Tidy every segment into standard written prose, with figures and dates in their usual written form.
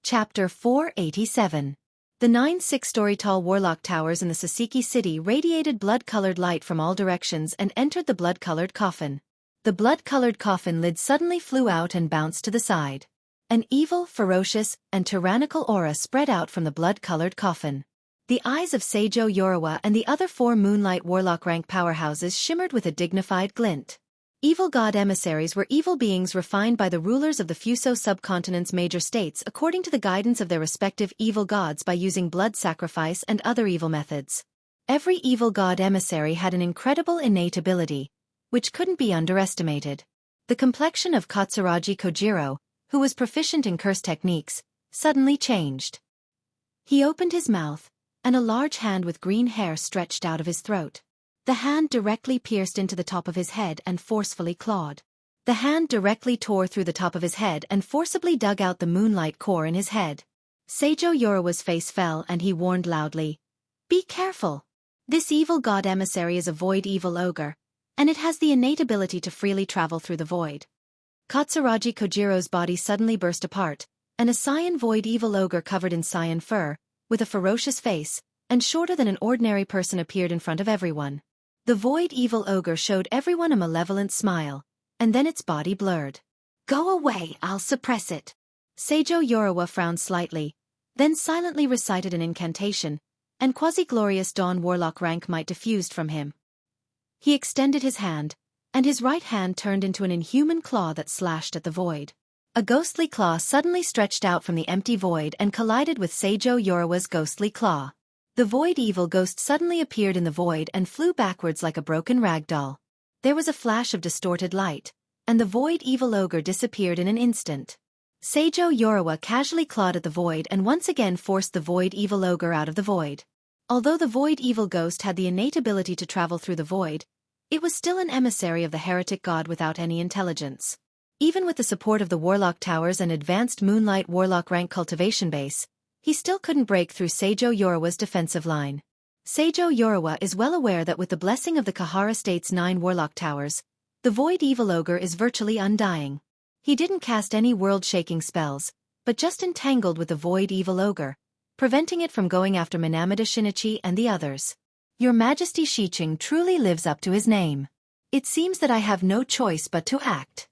Chapter 487. The 9 six-story-tall warlock towers in the Saseki city radiated blood-colored light from all directions and entered the blood-colored coffin. The blood-colored coffin lid suddenly flew out and bounced to the side. An evil, ferocious, and tyrannical aura spread out from the blood-colored coffin. The eyes of Seijo Yorawa and the other 4 Moonlight Warlock rank powerhouses shimmered with a dignified glint. Evil god emissaries were evil beings refined by the rulers of the Fuso subcontinent's major states according to the guidance of their respective evil gods by using blood sacrifice and other evil methods. Every evil god emissary had an incredible innate ability, which couldn't be underestimated. The complexion of Katsuragi Kojiro, who was proficient in curse techniques, suddenly changed. He opened his mouth, and a large hand with green hair stretched out of his throat. The hand directly pierced into the top of his head and forcefully clawed. The hand directly tore through the top of his head and forcibly dug out the moonlight core in his head. Seijo Yorawa's face fell and he warned loudly, "Be careful. This evil god emissary is a void evil ogre, and it has the innate ability to freely travel through the void." Katsuragi Kojiro's body suddenly burst apart, and a cyan void evil ogre covered in cyan fur, with a ferocious face, and shorter than an ordinary person appeared in front of everyone. The void evil ogre showed everyone a malevolent smile, and then its body blurred. "Go away, I'll suppress it." Seijo Yorawa frowned slightly, then silently recited an incantation, and quasi-glorious dawn warlock rank might diffused from him. He extended his hand, and his right hand turned into an inhuman claw that slashed at the void. A ghostly claw suddenly stretched out from the empty void and collided with Seijo Yorawa's ghostly claw. The void evil ghost suddenly appeared in the void and flew backwards like a broken rag doll. There was a flash of distorted light, and the void evil ogre disappeared in an instant. Seijo Yorawa casually clawed at the void and once again forced the void evil ogre out of the void. Although the void evil ghost had the innate ability to travel through the void, it was still an emissary of the heretic god without any intelligence. Even with the support of the warlock towers and advanced moonlight warlock rank cultivation base, he still couldn't break through Seijo Yorawa's defensive line. Seijo Yorawa is well aware that with the blessing of the Kahara State's 9 warlock towers, the void evil ogre is virtually undying. He didn't cast any world-shaking spells, but just entangled with the void evil ogre, preventing it from going after Minamida Shinichi and the others. Your Majesty Shiching truly lives up to his name. It seems that I have no choice but to act.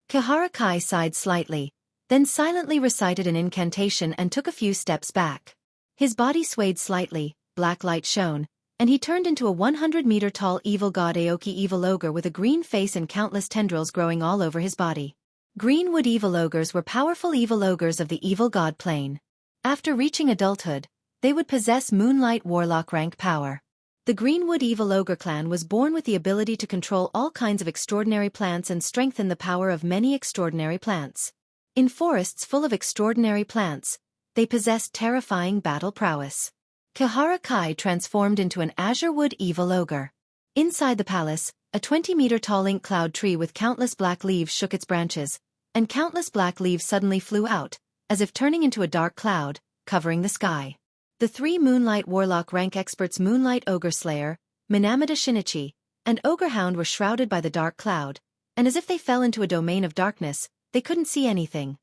Kahara Kai sighed slightly, then silently recited an incantation and took a few steps back. His body swayed slightly, black light shone, and he turned into a 100-meter-tall evil god Aoki evil ogre with a green face and countless tendrils growing all over his body. Greenwood evil ogres were powerful evil ogres of the evil god plane. After reaching adulthood, they would possess moonlight warlock rank power. The Greenwood evil ogre clan was born with the ability to control all kinds of extraordinary plants and strengthen the power of many extraordinary plants. In forests full of extraordinary plants, they possessed terrifying battle prowess. Kahara Kai transformed into an azure wood evil ogre. Inside the palace, a 20-meter-tall ink cloud tree with countless black leaves shook its branches, and countless black leaves suddenly flew out, as if turning into a dark cloud, covering the sky. The 3 Moonlight Warlock rank experts Moonlight Ogre Slayer, Minamida Shinichi, and Ogre Hound were shrouded by the dark cloud, and as if they fell into a domain of darkness, they couldn't see anything.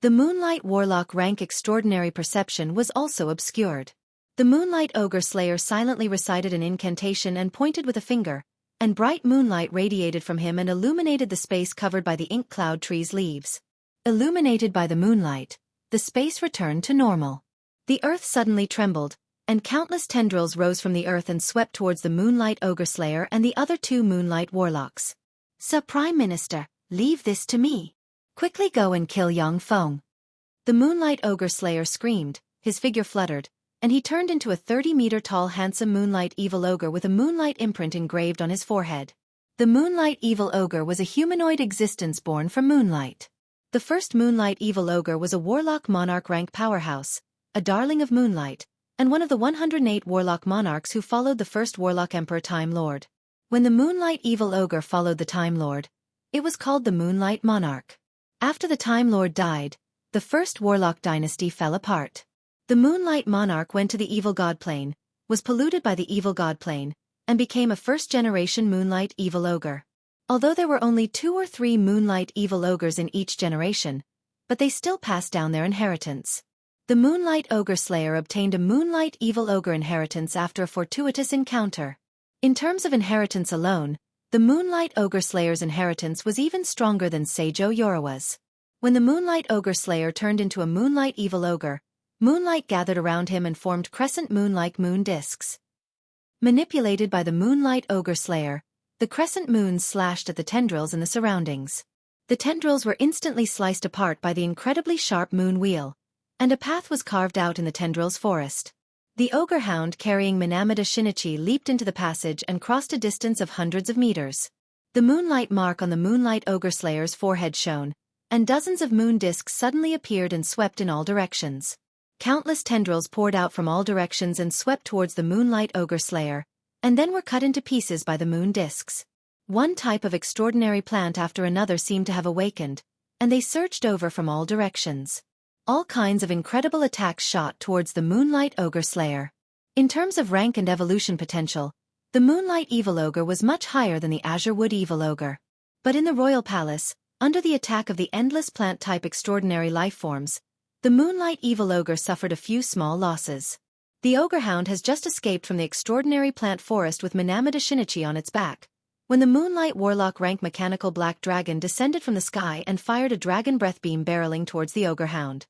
The Moonlight Warlock rank extraordinary perception was also obscured. The Moonlight Ogre Slayer silently recited an incantation and pointed with a finger, and bright moonlight radiated from him and illuminated the space covered by the ink cloud tree's leaves. Illuminated by the moonlight, the space returned to normal. The earth suddenly trembled, and countless tendrils rose from the earth and swept towards the Moonlight Ogre Slayer and the other 2 Moonlight Warlocks. "Sir Prime Minister, leave this to me. Quickly go and kill Yang Feng." The Moonlight Ogre Slayer screamed, his figure fluttered, and he turned into a 30-meter-tall handsome Moonlight Evil Ogre with a moonlight imprint engraved on his forehead. The Moonlight Evil Ogre was a humanoid existence born from moonlight. The first Moonlight Evil Ogre was a Warlock Monarch rank powerhouse, a darling of moonlight, and one of the 108 Warlock Monarchs who followed the first Warlock Emperor Time Lord. When the Moonlight Evil Ogre followed the Time Lord, it was called the Moonlight Monarch. After the Time Lord died, the first Warlock dynasty fell apart. The Moonlight Monarch went to the Evil God Plane, was polluted by the Evil God Plane, and became a first-generation Moonlight Evil Ogre. Although there were only 2 or 3 Moonlight Evil Ogres in each generation, but they still passed down their inheritance. The Moonlight Ogre Slayer obtained a Moonlight Evil Ogre inheritance after a fortuitous encounter. In terms of inheritance alone, the Moonlight Ogre Slayer's inheritance was even stronger than Seijo Yorawa's. When the Moonlight Ogre Slayer turned into a Moonlight Evil Ogre, moonlight gathered around him and formed crescent moon-like moon discs. Manipulated by the Moonlight Ogre Slayer, the crescent moons slashed at the tendrils in the surroundings. The tendrils were instantly sliced apart by the incredibly sharp moon wheel, and a path was carved out in the tendrils forest. The ogre hound carrying Minamata Shinichi leaped into the passage and crossed a distance of hundreds of meters. The moonlight mark on the Moonlight Ogre Slayer's forehead shone, and dozens of moon discs suddenly appeared and swept in all directions. Countless tendrils poured out from all directions and swept towards the Moonlight Ogre Slayer, and then were cut into pieces by the moon discs. One type of extraordinary plant after another seemed to have awakened, and they surged over from all directions. All kinds of incredible attacks shot towards the Moonlight Ogre Slayer. In terms of rank and evolution potential, the Moonlight Evil Ogre was much higher than the Azure Wood Evil Ogre. But in the Royal Palace, under the attack of the endless plant-type extraordinary life forms, the Moonlight Evil Ogre suffered a few small losses. The Ogre Hound has just escaped from the extraordinary plant forest with Minamata Shinichi on its back, when the Moonlight Warlock rank Mechanical Black Dragon descended from the sky and fired a dragon breath beam barreling towards the Ogre Hound.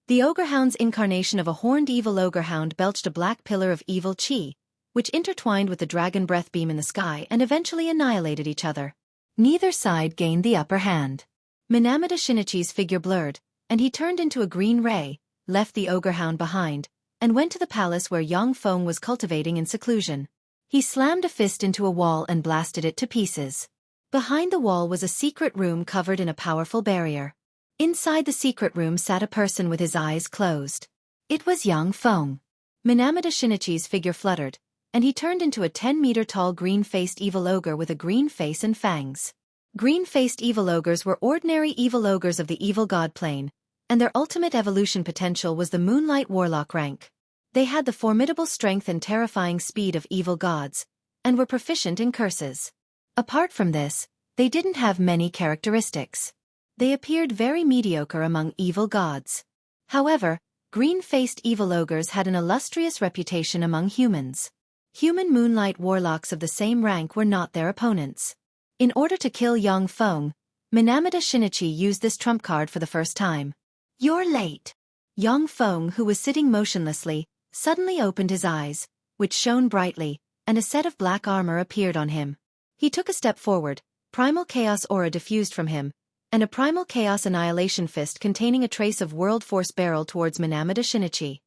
The Ogre Hound's incarnation of a horned evil Ogre Hound belched a black pillar of evil chi, which intertwined with the dragon breath beam in the sky and eventually annihilated each other. Neither side gained the upper hand. Minamata Shinichi's figure blurred, and he turned into a green ray, left the Ogre Hound behind, and went to the palace where Yang Feng was cultivating in seclusion. He slammed a fist into a wall and blasted it to pieces. Behind the wall was a secret room covered in a powerful barrier. Inside the secret room sat a person with his eyes closed. It was Yang Feng. Minamata Shinichi's figure fluttered, and he turned into a 10-meter-tall green-faced evil ogre with a green face and fangs. Green-faced evil ogres were ordinary evil ogres of the evil god plane, and their ultimate evolution potential was the Moonlight Warlock rank. They had the formidable strength and terrifying speed of evil gods, and were proficient in curses. Apart from this, they didn't have many characteristics. They appeared very mediocre among evil gods. However, green-faced evil ogres had an illustrious reputation among humans. Human Moonlight Warlocks of the same rank were not their opponents. In order to kill Yang Feng, Minamata Shinichi used this trump card for the first time. "You're late." Yang Feng, who was sitting motionlessly, suddenly opened his eyes, which shone brightly, and a set of black armor appeared on him. He took a step forward, primal chaos aura diffused from him, and a primal chaos annihilation fist containing a trace of world force barreled towards Minamata Shinichi.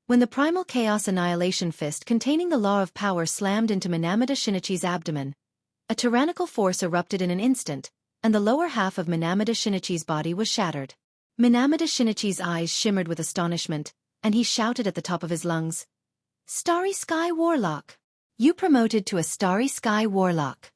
When the primal chaos annihilation fist containing the law of power slammed into Minamata Shinichi's abdomen, a tyrannical force erupted in an instant, and the lower half of Minamata Shinichi's body was shattered. Minamata Shinichi's eyes shimmered with astonishment, and he shouted at the top of his lungs, "Starry Sky Warlock! You promoted to a Starry Sky Warlock."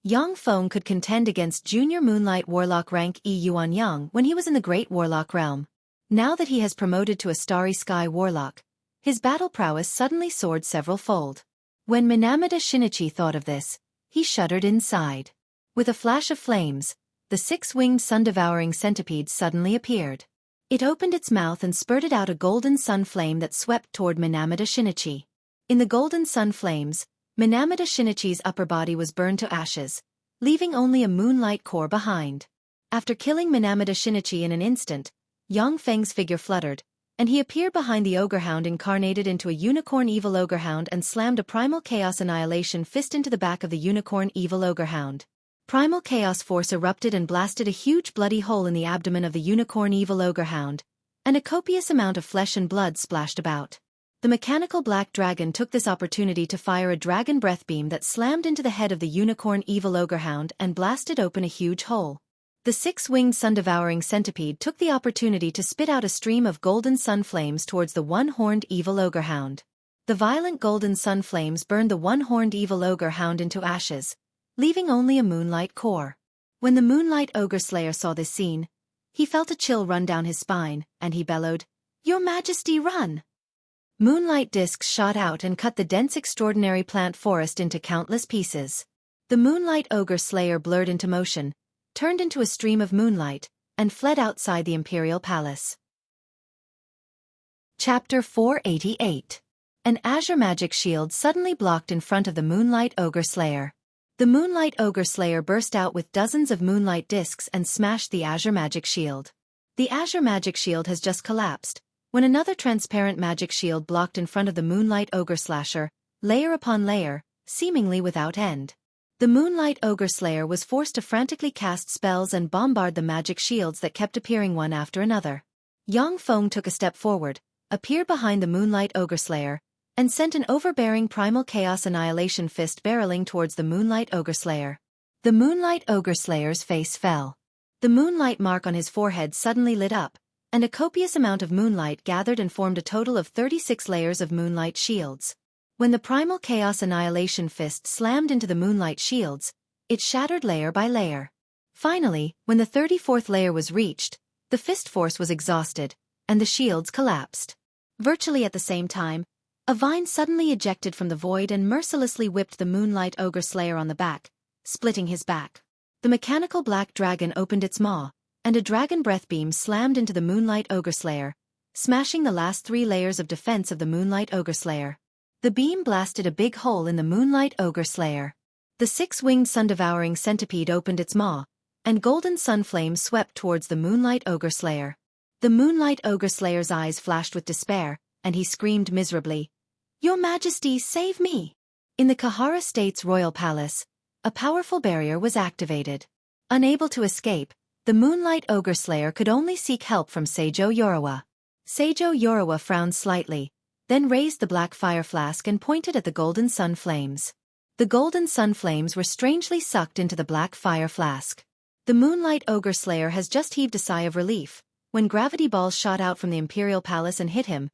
Yang Feng could contend against Junior Moonlight Warlock rank E Yuan Yang when he was in the Great Warlock realm. Now that he has promoted to a Starry Sky Warlock, his battle prowess suddenly soared several-fold. When Minamata Shinichi thought of this, he shuddered inside. With a flash of flames, the six-winged sun-devouring centipede suddenly appeared. It opened its mouth and spurted out a golden sun flame that swept toward Minamata Shinichi. In the golden sun flames, Minamata Shinichi's upper body was burned to ashes, leaving only a moonlight core behind. After killing Minamata Shinichi in an instant, Yang Feng's figure fluttered, and he appeared behind the Ogre Hound incarnated into a unicorn evil Ogre Hound and slammed a primal chaos annihilation fist into the back of the unicorn evil Ogre Hound. Primal chaos force erupted and blasted a huge bloody hole in the abdomen of the unicorn evil Ogre Hound, and a copious amount of flesh and blood splashed about. The mechanical black dragon took this opportunity to fire a dragon breath beam that slammed into the head of the unicorn evil Ogre Hound and blasted open a huge hole. The six-winged sun-devouring centipede took the opportunity to spit out a stream of golden sun flames towards the one-horned evil Ogre Hound. The violent golden sun flames burned the one-horned evil Ogre Hound into ashes, leaving only a moonlight core. When the Moonlight Ogre Slayer saw this scene, he felt a chill run down his spine, and he bellowed, "Your Majesty, run!" Moonlight discs shot out and cut the dense extraordinary plant forest into countless pieces. The Moonlight Ogre Slayer blurred into motion, turned into a stream of moonlight, and fled outside the imperial palace. Chapter 488. An azure magic shield suddenly blocked in front of the Moonlight Ogre Slayer. The Moonlight Ogre Slayer burst out with dozens of moonlight discs and smashed the azure magic shield. The azure magic shield has just collapsed, when another transparent magic shield blocked in front of the Moonlight Ogre Slasher, layer upon layer, seemingly without end. The Moonlight Ogre Slayer was forced to frantically cast spells and bombard the magic shields that kept appearing one after another. Yang Feng took a step forward, appeared behind the Moonlight Ogre Slayer, and sent an overbearing primal chaos annihilation fist barreling towards the Moonlight Ogre Slayer. The Moonlight Ogre Slayer's face fell. The moonlight mark on his forehead suddenly lit up, and a copious amount of moonlight gathered and formed a total of 36 layers of moonlight shields. When the primal chaos annihilation fist slammed into the moonlight shields, it shattered layer by layer. Finally, when the 34th layer was reached, the fist force was exhausted, and the shields collapsed. Virtually at the same time, a vine suddenly ejected from the void and mercilessly whipped the Moonlight Ogre Slayer on the back, splitting his back. The mechanical black dragon opened its maw, and a dragon breath beam slammed into the Moonlight Ogre Slayer, smashing the last 3 layers of defense of the Moonlight Ogre Slayer. The beam blasted a big hole in the Moonlight Ogre Slayer. The 6-winged sun-devouring centipede opened its maw, and golden sun flames swept towards the Moonlight Ogre Slayer. The Moonlight Ogre Slayer's eyes flashed with despair, and he screamed miserably, "Your Majesty, save me!" In the Kahara State's royal palace, a powerful barrier was activated. Unable to escape, the Moonlight Ogre Slayer could only seek help from Seijo Yorawa. Seijo Yorawa frowned slightly, then raised the black fire flask and pointed at the golden sun flames. The golden sun flames were strangely sucked into the black fire flask. The Moonlight Ogre Slayer has just heaved a sigh of relief, when gravity balls shot out from the imperial palace and hit him,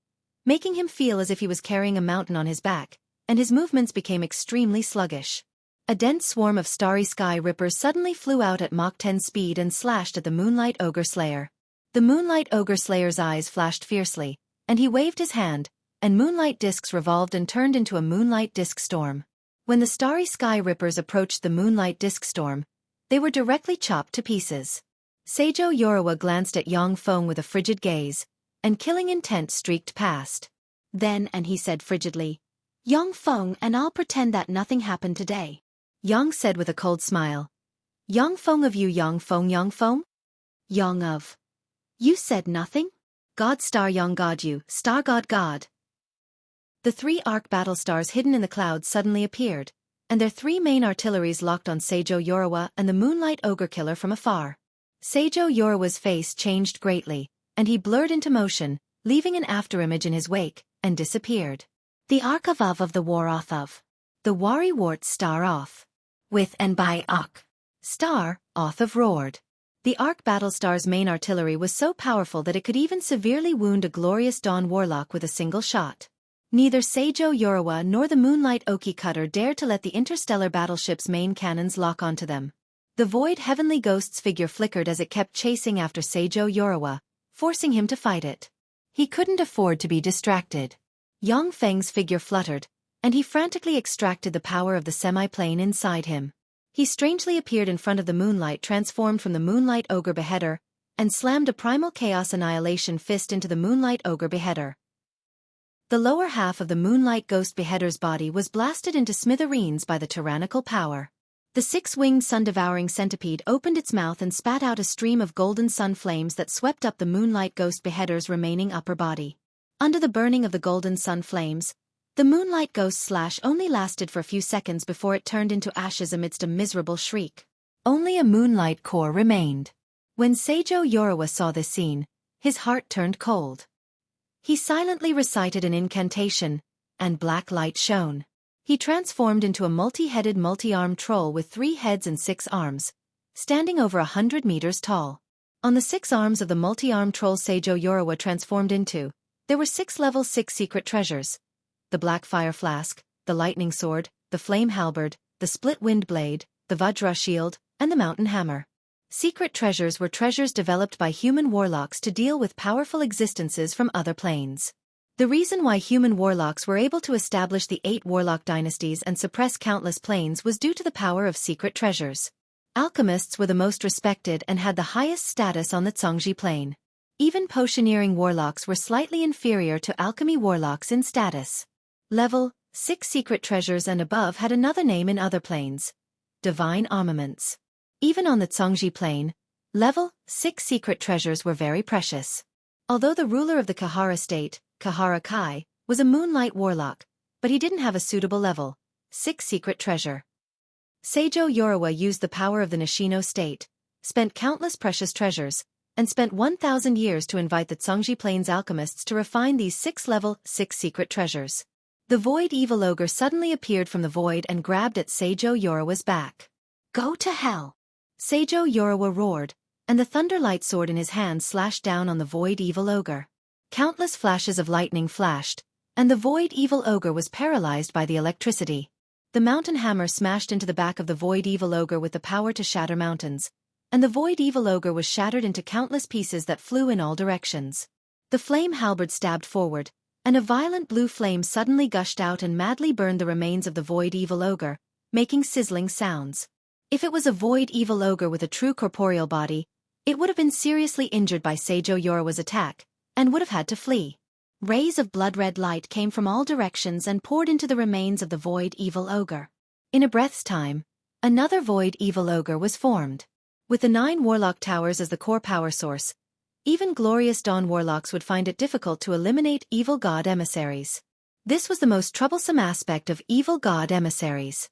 making him feel as if he was carrying a mountain on his back, and his movements became extremely sluggish. A dense swarm of starry sky rippers suddenly flew out at Mach 10 speed and slashed at the Moonlight Ogre Slayer. The Moonlight Ogre Slayer's eyes flashed fiercely, and he waved his hand, and moonlight discs revolved and turned into a moonlight disc storm. When the starry sky rippers approached the moonlight disc storm, they were directly chopped to pieces. Seijo Yorawa glanced at Yang Feng with a frigid gaze, and killing intent streaked past. Then he said frigidly, "Yang Feng, and I'll pretend that nothing happened today." Yang said with a cold smile, "Yang Feng of you, Yang Feng, Yang Feng? Yang of. You said nothing? God Star Yang God you, Star God God." The 3 arc battle stars hidden in the clouds suddenly appeared, and their 3 main artilleries locked on Seijo Yorawa and the Moonlight Ogre Killer from afar. Seijo Yorawa's face changed greatly, and he blurred into motion, leaving an afterimage in his wake, and disappeared. The arc of the war of. The Wari Wart Star off. With and by Ak. Star, of roared. The Arc Battlestar's main artillery was so powerful that it could even severely wound a glorious Dawn Warlock with a single shot. Neither Seijo Yorawa nor the Moonlight Oki Cutter dared to let the interstellar battleship's main cannons lock onto them. The Void Heavenly Ghost's figure flickered as it kept chasing after Seijo Yorawa, forcing him to fight it. He couldn't afford to be distracted. Yang Feng's figure fluttered, and he frantically extracted the power of the semi-plane inside him. He strangely appeared in front of the moonlight transformed from the Moonlight Ogre Beheader, and slammed a primal chaos annihilation fist into the Moonlight Ogre Beheader. The lower half of the Moonlight Ghost Beheader's body was blasted into smithereens by the tyrannical power. The 6-winged sun-devouring centipede opened its mouth and spat out a stream of golden sun flames that swept up the Moonlight Ghost Beheader's remaining upper body. Under the burning of the golden sun flames, the Moonlight Ghost slash only lasted for a few seconds before it turned into ashes amidst a miserable shriek. Only a moonlight core remained. When Seijo Yorawa saw this scene, his heart turned cold. He silently recited an incantation, and black light shone. He transformed into a multi-headed multi-armed troll with 3 heads and 6 arms, standing over 100 meters tall. On the 6 arms of the multi-armed troll Seijo Yorawa transformed into, there were 6 level 6 secret treasures: the black fire flask, the lightning sword, the flame halberd, the split wind blade, the Vajra shield, and the mountain hammer. Secret treasures were treasures developed by human warlocks to deal with powerful existences from other planes. The reason why human warlocks were able to establish the 8 warlock dynasties and suppress countless planes was due to the power of secret treasures. Alchemists were the most respected and had the highest status on the Zhongji plain. Even potioneering warlocks were slightly inferior to alchemy warlocks in status. Level 6 secret treasures and above had another name in other planes: divine armaments. Even on the Zhongji plain, level 6 secret treasures were very precious. Although the ruler of the Kahara state, Kahara Kai, was a moonlight warlock, but he didn't have a suitable level 6 secret treasure. Seijo Yorawa used the power of the Nishino state, spent countless precious treasures, and spent 1,000 years to invite the Zhongji Plains alchemists to refine these 6 level 6 secret treasures. The void evil ogre suddenly appeared from the void and grabbed at Seijo Yorawa's back. "Go to hell!" Seijo Yorawa roared, and the thunderlight sword in his hand slashed down on the void evil ogre. Countless flashes of lightning flashed, and the void evil ogre was paralyzed by the electricity. The mountain hammer smashed into the back of the void evil ogre with the power to shatter mountains, and the void evil ogre was shattered into countless pieces that flew in all directions. The flame halberd stabbed forward, and a violent blue flame suddenly gushed out and madly burned the remains of the void evil ogre, making sizzling sounds. If it was a void evil ogre with a true corporeal body, it would have been seriously injured by Seijo Yorawa's attack, and would have had to flee. Rays of blood-red light came from all directions and poured into the remains of the void evil ogre. In a breath's time, another void evil ogre was formed. With the 9 warlock towers as the core power source, even glorious dawn warlocks would find it difficult to eliminate evil god emissaries. This was the most troublesome aspect of evil god emissaries.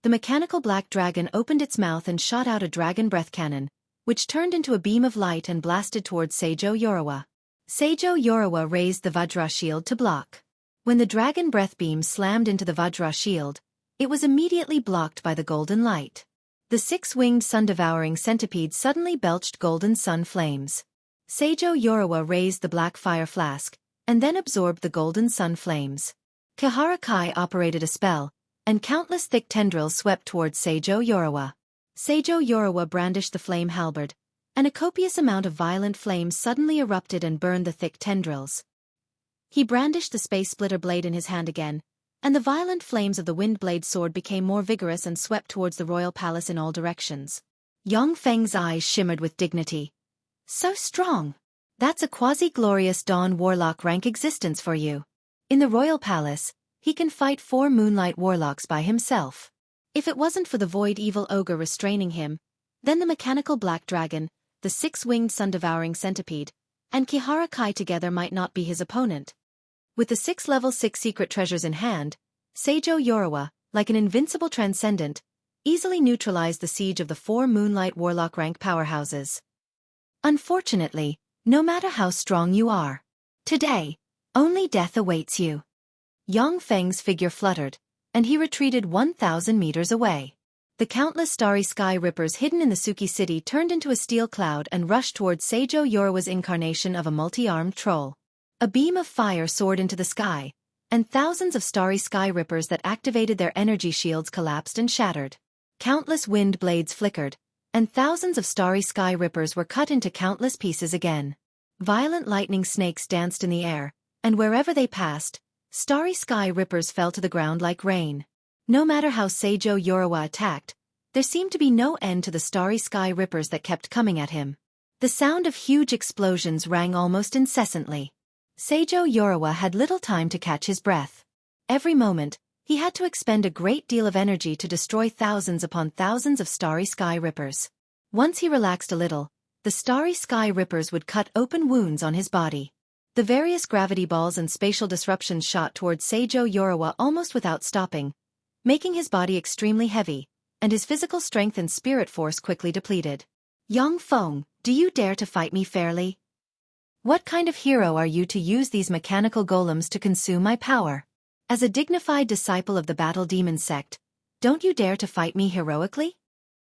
The mechanical black dragon opened its mouth and shot out a dragon breath cannon, which turned into a beam of light and blasted towards Seijo Yorawa. Seijo Yorawa raised the Vajra shield to block. When the dragon breath beam slammed into the Vajra shield, it was immediately blocked by the golden light. The 6-winged sun-devouring centipede suddenly belched golden sun flames. Seijo Yorawa raised the black fire flask, and then absorbed the golden sun flames. Kahara Kai operated a spell, and countless thick tendrils swept towards Seijo Yorawa. Seijo Yorawa brandished the flame halberd, and a copious amount of violent flames suddenly erupted and burned the thick tendrils. He brandished the space splitter blade in his hand again, and the violent flames of the wind blade sword became more vigorous and swept towards the royal palace in all directions. Yang Feng's eyes shimmered with dignity. "So strong! That's a quasi-glorious dawn warlock rank existence for you. In the royal palace, he can fight 4 moonlight warlocks by himself. If it wasn't for the void evil ogre restraining him, then the mechanical black dragon, the 6-winged sun-devouring centipede, and Kahara Kai together might not be his opponent." With the 6 level 6 secret treasures in hand, Seijo Yorawa, like an invincible transcendent, easily neutralized the siege of the 4 moonlight warlock rank powerhouses. Unfortunately, no matter how strong you are, today, only death awaits you. Yang Feng's figure fluttered, and he retreated 1,000 meters away. The countless starry sky rippers hidden in the Suki city turned into a steel cloud and rushed towards Seijo Yorawa's incarnation of a multi-armed troll. A beam of fire soared into the sky, and thousands of starry sky rippers that activated their energy shields collapsed and shattered. Countless wind blades flickered, and thousands of starry sky rippers were cut into countless pieces again. Violent lightning snakes danced in the air, and wherever they passed, starry sky rippers fell to the ground like rain. No matter how Seijo Yorawa attacked, there seemed to be no end to the starry sky rippers that kept coming at him. The sound of huge explosions rang almost incessantly. Seijo Yorawa had little time to catch his breath. Every moment, he had to expend a great deal of energy to destroy thousands upon thousands of starry sky rippers. Once he relaxed a little, the starry sky rippers would cut open wounds on his body. The various gravity balls and spatial disruptions shot towards Seijo Yorawa almost without stopping, making his body extremely heavy, and his physical strength and spirit force quickly depleted. "Yang Feng, do you dare to fight me fairly? What kind of hero are you to use these mechanical golems to consume my power? As a dignified disciple of the Battle Demon sect, don't you dare to fight me heroically?"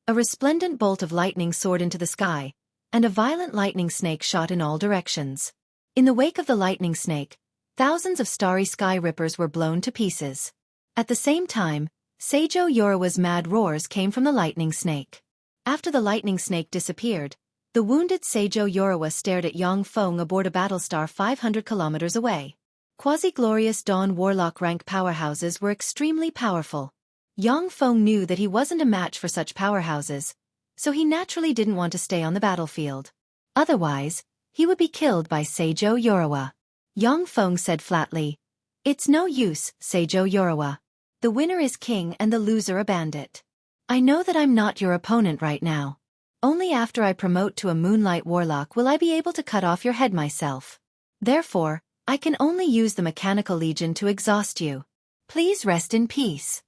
A resplendent bolt of lightning soared into the sky, and a violent lightning snake shot in all directions. In the wake of the lightning snake, thousands of starry sky rippers were blown to pieces. At the same time, Seijo Yorawa's mad roars came from the lightning snake. After the lightning snake disappeared, the wounded Seijo Yorawa stared at Yang Feng aboard a battlestar 500 kilometers away. Quasi-glorious dawn warlock rank powerhouses were extremely powerful. Yang Feng knew that he wasn't a match for such powerhouses, so he naturally didn't want to stay on the battlefield. Otherwise, he would be killed by Seijo Yorawa. Yang Feng said flatly, "It's no use, Seijo Yorawa. The winner is king and the loser a bandit. I know that I'm not your opponent right now. Only after I promote to a moonlight warlock will I be able to cut off your head myself. Therefore, I can only use the mechanical legion to exhaust you. Please rest in peace."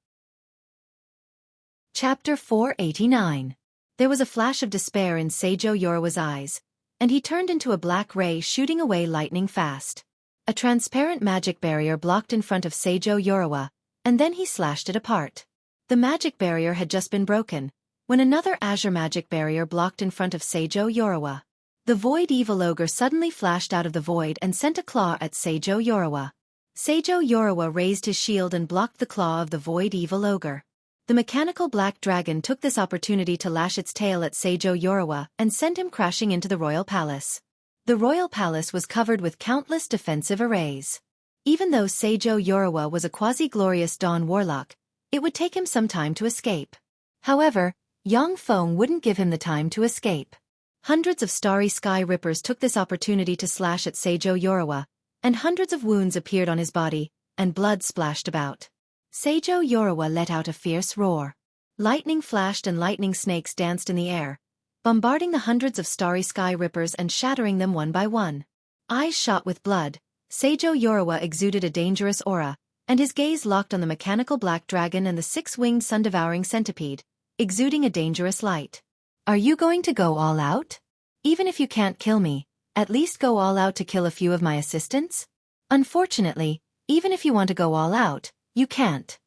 Chapter 489. There was a flash of despair in Seijo Yorawa's eyes, and he turned into a black ray shooting away lightning fast. A transparent magic barrier blocked in front of Seijo Yorawa, and then he slashed it apart. The magic barrier had just been broken, when another azure magic barrier blocked in front of Seijo Yorawa. The void evil ogre suddenly flashed out of the void and sent a claw at Seijo Yorawa. Seijo Yorawa raised his shield and blocked the claw of the void evil ogre. The mechanical black dragon took this opportunity to lash its tail at Seijo Yorawa and send him crashing into the royal palace. The royal palace was covered with countless defensive arrays. Even though Seijo Yorawa was a quasi-glorious dawn warlock, it would take him some time to escape. However, Yang Feng wouldn't give him the time to escape. Hundreds of starry sky rippers took this opportunity to slash at Seijo Yorawa, and hundreds of wounds appeared on his body, and blood splashed about. Seijo Yorawa let out a fierce roar. Lightning flashed and lightning snakes danced in the air, bombarding the hundreds of starry sky rippers and shattering them one by one. Eyes shot with blood, Seijo Yorawa exuded a dangerous aura, and his gaze locked on the mechanical black dragon and the six-winged sun-devouring centipede, exuding a dangerous light. "Are you going to go all out? Even if you can't kill me, at least go all out to kill a few of my assistants? Unfortunately, even if you want to go all out, you can't."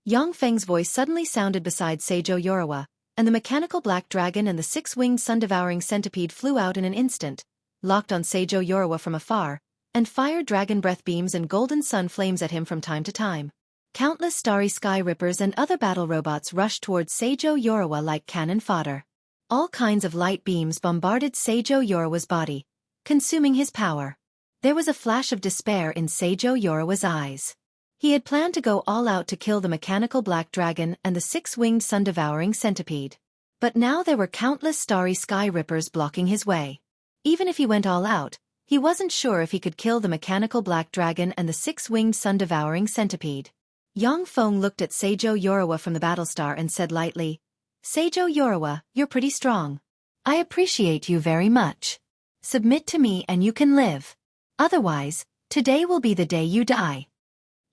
Yang Feng's voice suddenly sounded beside Seijo Yorawa, and the mechanical black dragon and the six-winged sun-devouring centipede flew out in an instant, locked on Seijo Yorawa from afar, and fired dragon breath beams and golden sun flames at him from time to time. Countless starry sky rippers and other battle robots rushed towards Seijo Yorawa like cannon fodder. All kinds of light beams bombarded Seijo Yorawa's body, consuming his power. There was a flash of despair in Seijo Yorawa's eyes. He had planned to go all out to kill the mechanical black dragon and the six-winged sun-devouring centipede. But now there were countless starry sky rippers blocking his way. Even if he went all out, he wasn't sure if he could kill the mechanical black dragon and the six-winged sun-devouring centipede. Yang Feng looked at Seijo Yorawa from the battlestar and said lightly, "Seijo Yorawa, you're pretty strong. I appreciate you very much. Submit to me and you can live. Otherwise, today will be the day you die."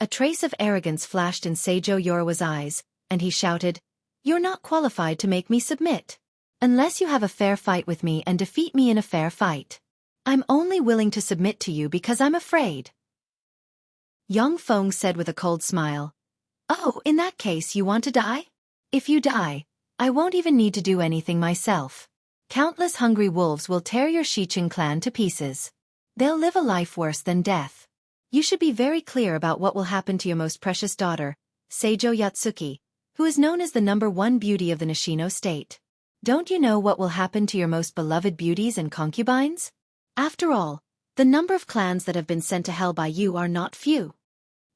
A trace of arrogance flashed in Seijo Yorawa's eyes, and he shouted, "You're not qualified to make me submit. Unless you have a fair fight with me and defeat me in a fair fight. I'm only willing to submit to you because I'm afraid." Yang Feng said with a cold smile, "Oh, in that case you want to die? If you die, I won't even need to do anything myself. Countless hungry wolves will tear your Shichen clan to pieces. They'll live a life worse than death. You should be very clear about what will happen to your most precious daughter, Seijo Yatsuki, who is known as the #1 beauty of the Nishino state. Don't you know what will happen to your most beloved beauties and concubines? After all, the number of clans that have been sent to hell by you are not few."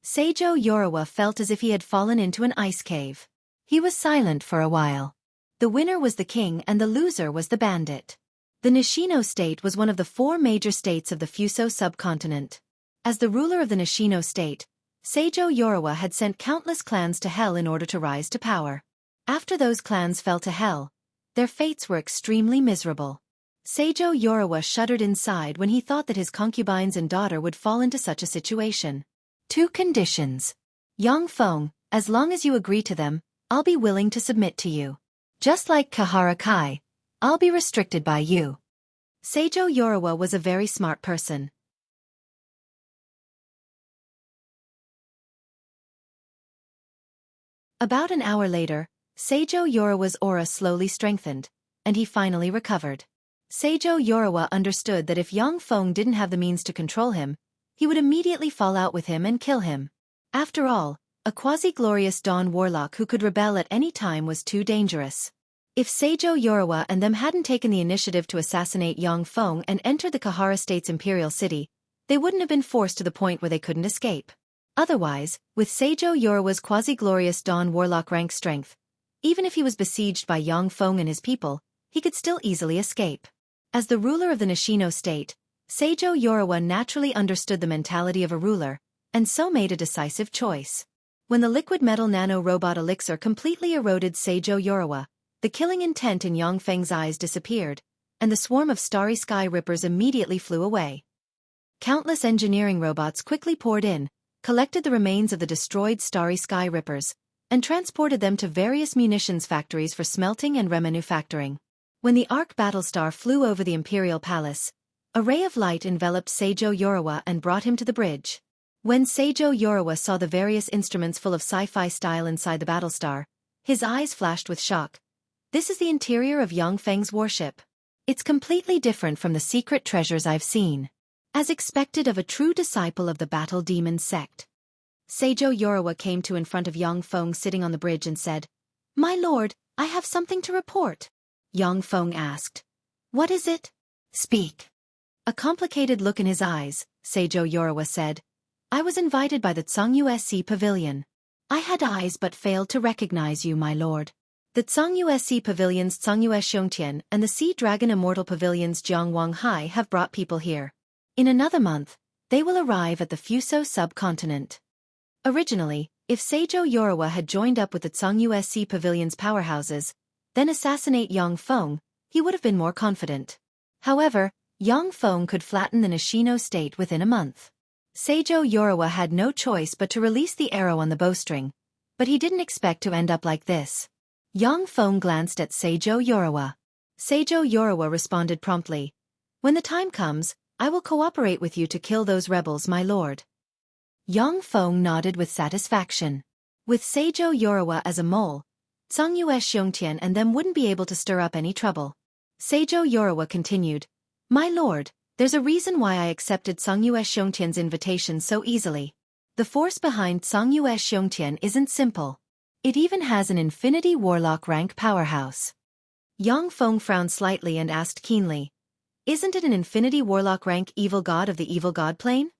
Seijo Yorawa felt as if he had fallen into an ice cave. He was silent for a while. The winner was the king and the loser was the bandit. The Nishino state was one of the 4 major states of the Fuso subcontinent. As the ruler of the Nishino state, Seijo Yorawa had sent countless clans to hell in order to rise to power. After those clans fell to hell, their fates were extremely miserable. Seijo Yorawa shuddered inside when he thought that his concubines and daughter would fall into such a situation. 2 conditions. Yang Feng, as long as you agree to them, I'll be willing to submit to you. Just like Kahara Kai, I'll be restricted by you. Seijo Yorawa was a very smart person. About an hour later, Seijo Yorawa's aura slowly strengthened, and he finally recovered. Seijo Yorawa understood that if Yang Feng didn't have the means to control him, he would immediately fall out with him and kill him. After all, a quasi-glorious dawn warlock who could rebel at any time was too dangerous. If Seijo Yorawa and them hadn't taken the initiative to assassinate Yang Feng and entered the Kahara state's imperial city, they wouldn't have been forced to the point where they couldn't escape. Otherwise, with Seijo Yorawa's quasi-glorious Dawn Warlock rank strength, even if he was besieged by Yang Feng and his people, he could still easily escape. As the ruler of the Nishino state, Seijo Yorawa naturally understood the mentality of a ruler, and so made a decisive choice. When the liquid metal nano-robot elixir completely eroded Seijo Yorawa, the killing intent in Yang Feng's eyes disappeared, and the swarm of starry sky rippers immediately flew away. Countless engineering robots quickly poured in, collected the remains of the destroyed starry sky rippers, and transported them to various munitions factories for smelting and remanufacturing. When the Arc Battlestar flew over the Imperial Palace, a ray of light enveloped Seijo Yorawa and brought him to the bridge. When Seijo Yorawa saw the various instruments full of sci-fi style inside the Battlestar, his eyes flashed with shock. This is the interior of Yang Feng's warship. It's completely different from the secret treasures I've seen. As expected of a true disciple of the Battle Demon sect. Seijo Yorawa came to in front of Yang Feng sitting on the bridge and said, "My lord, I have something to report." Yang Feng asked, "What is it? Speak." A complicated look in his eyes, Seijo Yorawa said, "I was invited by the Tsang-USC Pavilion. I had eyes but failed to recognize you, my lord. The Tsang-USC Pavilions Tsang-US Xiongtian and the Sea Dragon Immortal Pavilions Jiangwang Hai have brought people here. In another month, they will arrive at the Fuso subcontinent." Originally, if Seijo Yorawa had joined up with the Tsang-USC Pavilion's powerhouses, then assassinate Yang Feng, he would have been more confident. However, Yang Feng could flatten the Nishino state within a month. Seijo Yorawa had no choice but to release the arrow on the bowstring, but he didn't expect to end up like this. Yang Feng glanced at Seijo Yorawa. Seijo Yorawa responded promptly, "When the time comes, I will cooperate with you to kill those rebels, my lord." Yang Feng nodded with satisfaction. With Seijo Yorawa as a mole, Tsang-US Xiongtian and them wouldn't be able to stir up any trouble. Seijo Yorawa continued, "My lord, there's a reason why I accepted Tsang-US Xiongtian's invitation so easily. The force behind Tsang-US Xiongtian isn't simple. It even has an Infinity Warlock rank powerhouse." Yang Feng frowned slightly and asked keenly, "Isn't it an Infinity Warlock rank evil god of the Evil God Plane?"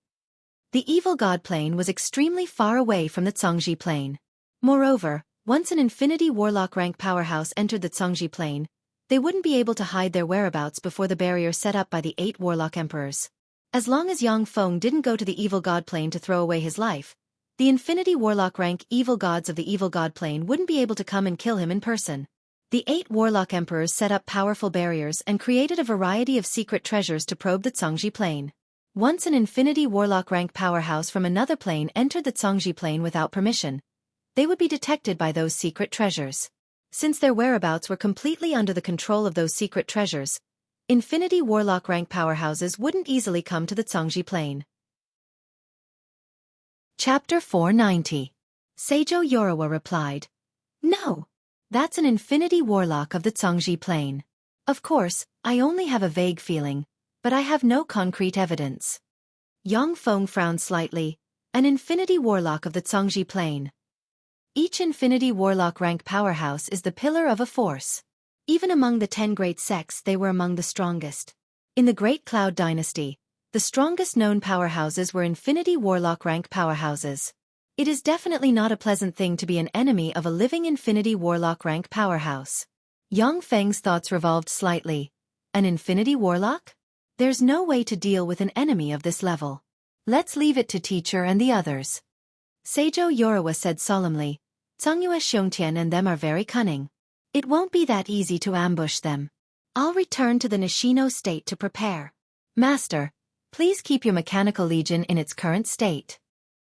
The Evil God Plane was extremely far away from the Tsangji Plane. Moreover, once an Infinity Warlock rank powerhouse entered the Tsangji Plane, they wouldn't be able to hide their whereabouts before the barrier set up by the 8 Warlock Emperors. As long as Yang Feng didn't go to the Evil God Plane to throw away his life, the Infinity Warlock rank evil gods of the Evil God Plane wouldn't be able to come and kill him in person. The 8 Warlock Emperors set up powerful barriers and created a variety of secret treasures to probe the Tsangji Plane. Once an Infinity Warlock rank powerhouse from another plane entered the Tsangji Plane without permission, they would be detected by those secret treasures. Since their whereabouts were completely under the control of those secret treasures, Infinity Warlock rank powerhouses wouldn't easily come to the Tsangji Plane. Chapter 490. Seijo Yorawa replied, "No. That's an Infinity Warlock of the Tsangji Plane. Of course, I only have a vague feeling, but I have no concrete evidence." Yang Feng frowned slightly, "An Infinity Warlock of the Tsangji Plane. Each Infinity Warlock rank powerhouse is the pillar of a force. Even among the 10 great sects they were among the strongest. In the Great Cloud Dynasty, the strongest known powerhouses were Infinity Warlock rank powerhouses. It is definitely not a pleasant thing to be an enemy of a living Infinity Warlock rank powerhouse." Yang Feng's thoughts revolved slightly. An Infinity Warlock? There's no way to deal with an enemy of this level. Let's leave it to teacher and the others. Seijo Yorawa said solemnly, "Tsang-US Xiongtian and them are very cunning. It won't be that easy to ambush them. I'll return to the Nishino state to prepare. Master, please keep your mechanical legion in its current state."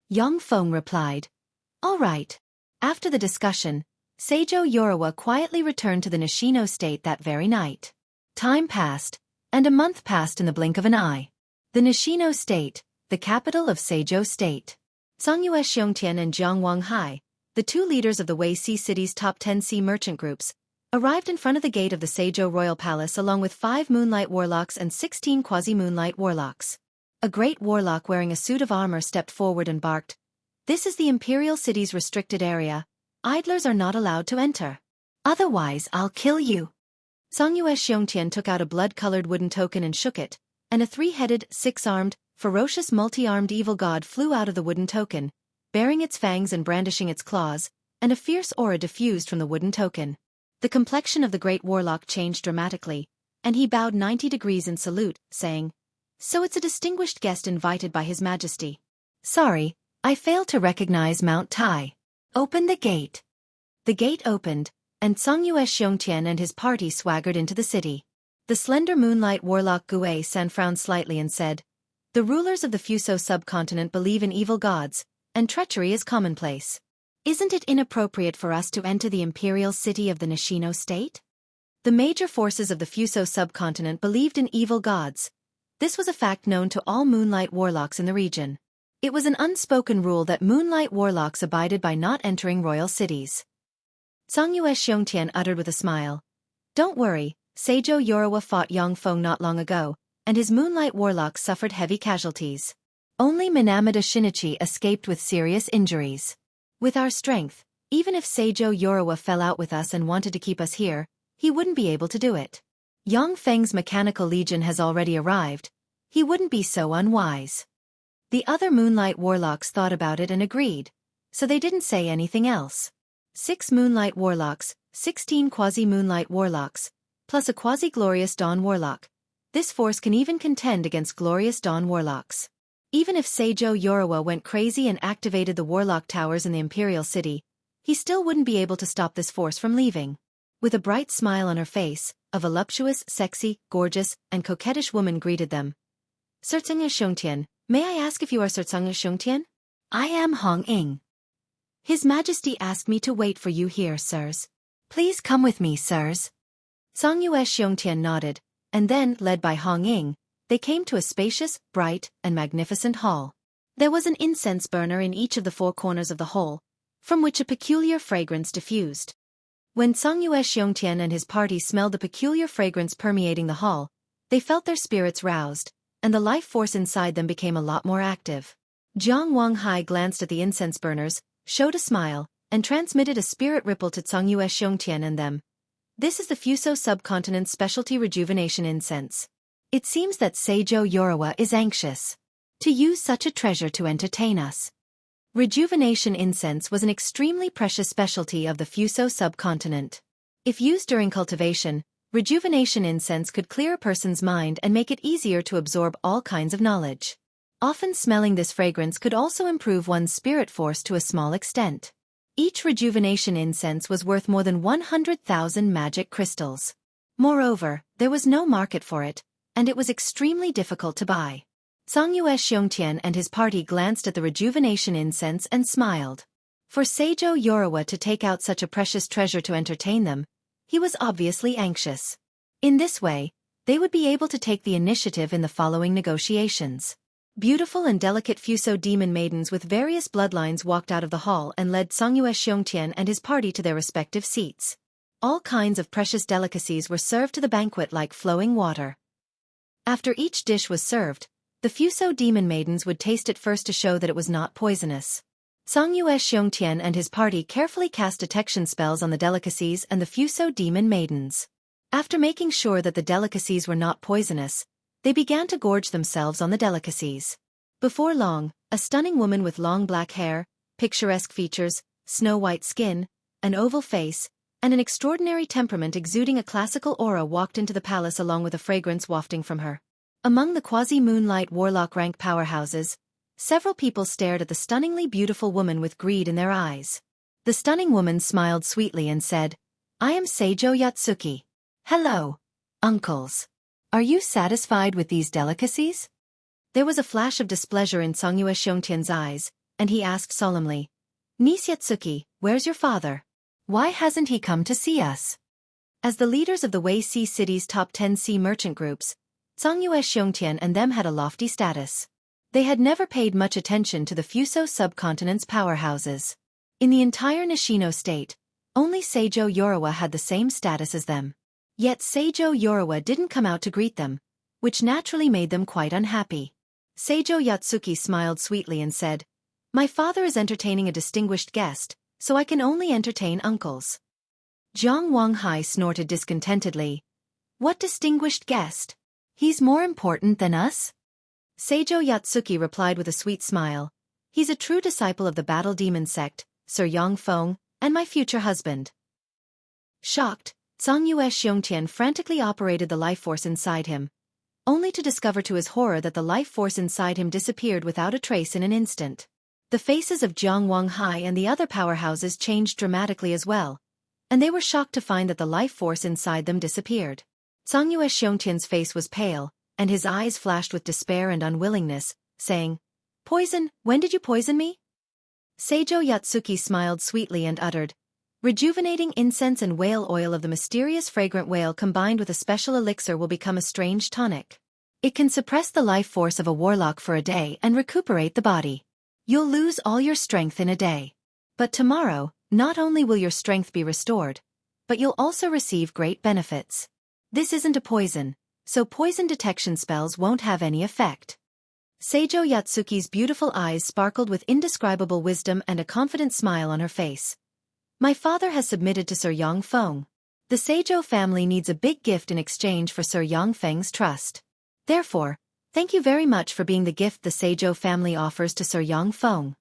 Yang Feng replied, "All right." After the discussion, Seijo Yorawa quietly returned to the Nishino state that very night. Time passed, and a month passed in the blink of an eye. The Nishino state, the capital of Seijo state. Tsang-US Xiongtian and Jiangwang Hai, the 2 leaders of the Wei Sea City's top 10 sea merchant groups, arrived in front of the gate of the Seijo Royal Palace along with 5 Moonlight Warlocks and 16 Quasi-Moonlight Warlocks. A great warlock wearing a suit of armor stepped forward and barked, "This is the Imperial City's restricted area. Idlers are not allowed to enter. Otherwise I'll kill you." Tsang-US Xiongtian took out a blood-colored wooden token and shook it, and a 3-headed, 6-armed, ferocious multi-armed evil god flew out of the wooden token, baring its fangs and brandishing its claws, and a fierce aura diffused from the wooden token. The complexion of the great warlock changed dramatically, and he bowed 90 degrees in salute, saying, "So it's a distinguished guest invited by His Majesty. Sorry, I failed to recognize Mount Tai. Open the gate." The gate opened, and Songyue Xiongtian and his party swaggered into the city. The slender moonlight warlock Gue San frowned slightly and said, "The rulers of the Fuso subcontinent believe in evil gods, and treachery is commonplace. Isn't it inappropriate for us to enter the imperial city of the Nishino state?" The major forces of the Fuso subcontinent believed in evil gods. This was a fact known to all moonlight warlocks in the region. It was an unspoken rule that moonlight warlocks abided by not entering royal cities. Songyue Xiongtian uttered with a smile, "Don't worry, Seijo Yorawa fought Yongfeng not long ago, and his moonlight warlocks suffered heavy casualties. Only Minamida Shinichi escaped with serious injuries. With our strength, even if Seijo Yorawa fell out with us and wanted to keep us here, he wouldn't be able to do it. Yongfeng's mechanical legion has already arrived. He wouldn't be so unwise." The other moonlight warlocks thought about it and agreed, so they didn't say anything else. 6 moonlight warlocks, 16 quasi-moonlight warlocks, plus a quasi-glorious dawn warlock. This force can even contend against glorious dawn warlocks. Even if Seijo Yorawa went crazy and activated the warlock towers in the imperial city, he still wouldn't be able to stop this force from leaving. With a bright smile on her face, a voluptuous, sexy, gorgeous, and coquettish woman greeted them. "Sertsanga Xiongtian, may I ask if you are Sertsanga Xiongtian?" "I am Hong Ying. His Majesty asked me to wait for you here, sirs. Please come with me, sirs." Songyue Xiongtian nodded, and then, led by Hong Ying, they came to a spacious, bright, and magnificent hall. There was an incense burner in each of the 4 corners of the hall, from which a peculiar fragrance diffused. When Songyue Xiongtian and his party smelled the peculiar fragrance permeating the hall, they felt their spirits roused, and the life force inside them became a lot more active. Jiang Wanghai glanced at the incense burners, showed a smile, and transmitted a spirit ripple to Songyue Xiongtian and them. "This is the Fuso subcontinent's specialty rejuvenation incense. It seems that Seijo Yorawa is anxious to use such a treasure to entertain us." Rejuvenation incense was an extremely precious specialty of the Fuso subcontinent. If used during cultivation, rejuvenation incense could clear a person's mind and make it easier to absorb all kinds of knowledge. Often smelling this fragrance could also improve one's spirit force to a small extent. Each rejuvenation incense was worth more than 100,000 magic crystals. Moreover, there was no market for it, and it was extremely difficult to buy. Songyue Xiongtian and his party glanced at the rejuvenation incense and smiled. For Seijo Yorawa to take out such a precious treasure to entertain them, he was obviously anxious. In this way, they would be able to take the initiative in the following negotiations. Beautiful and delicate Fuso demon maidens with various bloodlines walked out of the hall and led Songyue Xiongtian and his party to their respective seats. All kinds of precious delicacies were served to the banquet like flowing water. After each dish was served, the Fuso demon maidens would taste it first to show that it was not poisonous. Songyue Xiongtian and his party carefully cast detection spells on the delicacies and the Fuso demon maidens. After making sure that the delicacies were not poisonous, they began to gorge themselves on the delicacies. Before long, a stunning woman with long black hair, picturesque features, snow-white skin, an oval face, and an extraordinary temperament exuding a classical aura walked into the palace along with a fragrance wafting from her. Among the quasi-moonlight warlock rank powerhouses, several people stared at the stunningly beautiful woman with greed in their eyes. The stunning woman smiled sweetly and said, "I am Seijo Yatsuki. Hello, uncles. Are you satisfied with these delicacies?" There was a flash of displeasure in Songyue Xiongtian's eyes, and he asked solemnly, "Niece Yatsuki, where's your father? Why hasn't he come to see us?" As the leaders of the Wei Sea City's top 10 sea merchant groups, Songyue Xiongtian and them had a lofty status. They had never paid much attention to the Fuso subcontinent's powerhouses. In the entire Nishino state, only Seijo Yorawa had the same status as them. Yet Seijo Yorawa didn't come out to greet them, which naturally made them quite unhappy. Seijo Yatsuki smiled sweetly and said, "My father is entertaining a distinguished guest, so I can only entertain uncles." Jiang Wanghai snorted discontentedly. "What distinguished guest? He's more important than us?" Seijo Yatsuki replied with a sweet smile. He's a true disciple of the battle demon sect, Sir Yongfeng, and my future husband. Shocked, Zhongyue Xiongtian frantically operated the life force inside him, only to discover to his horror that the life force inside him disappeared without a trace in an instant. The faces of Jiang Wanghai and the other powerhouses changed dramatically as well, and they were shocked to find that the life force inside them disappeared. Zhongyue Xiongtian's face was pale, and his eyes flashed with despair and unwillingness, saying, "Poison, when did you poison me?" Seijo Yatsuki smiled sweetly and uttered, "Rejuvenating incense and whale oil of the mysterious fragrant whale combined with a special elixir will become a strange tonic. It can suppress the life force of a warlock for a day and recuperate the body. You'll lose all your strength in a day. But tomorrow, not only will your strength be restored, but you'll also receive great benefits. This isn't a poison, so poison detection spells won't have any effect." Seijo Yatsuki's beautiful eyes sparkled with indescribable wisdom and a confident smile on her face. "My father has submitted to Sir Yongfeng. The Seijo family needs a big gift in exchange for Sir Yongfeng's trust. Therefore, thank you very much for being the gift the Seijo family offers to Sir Yongfeng."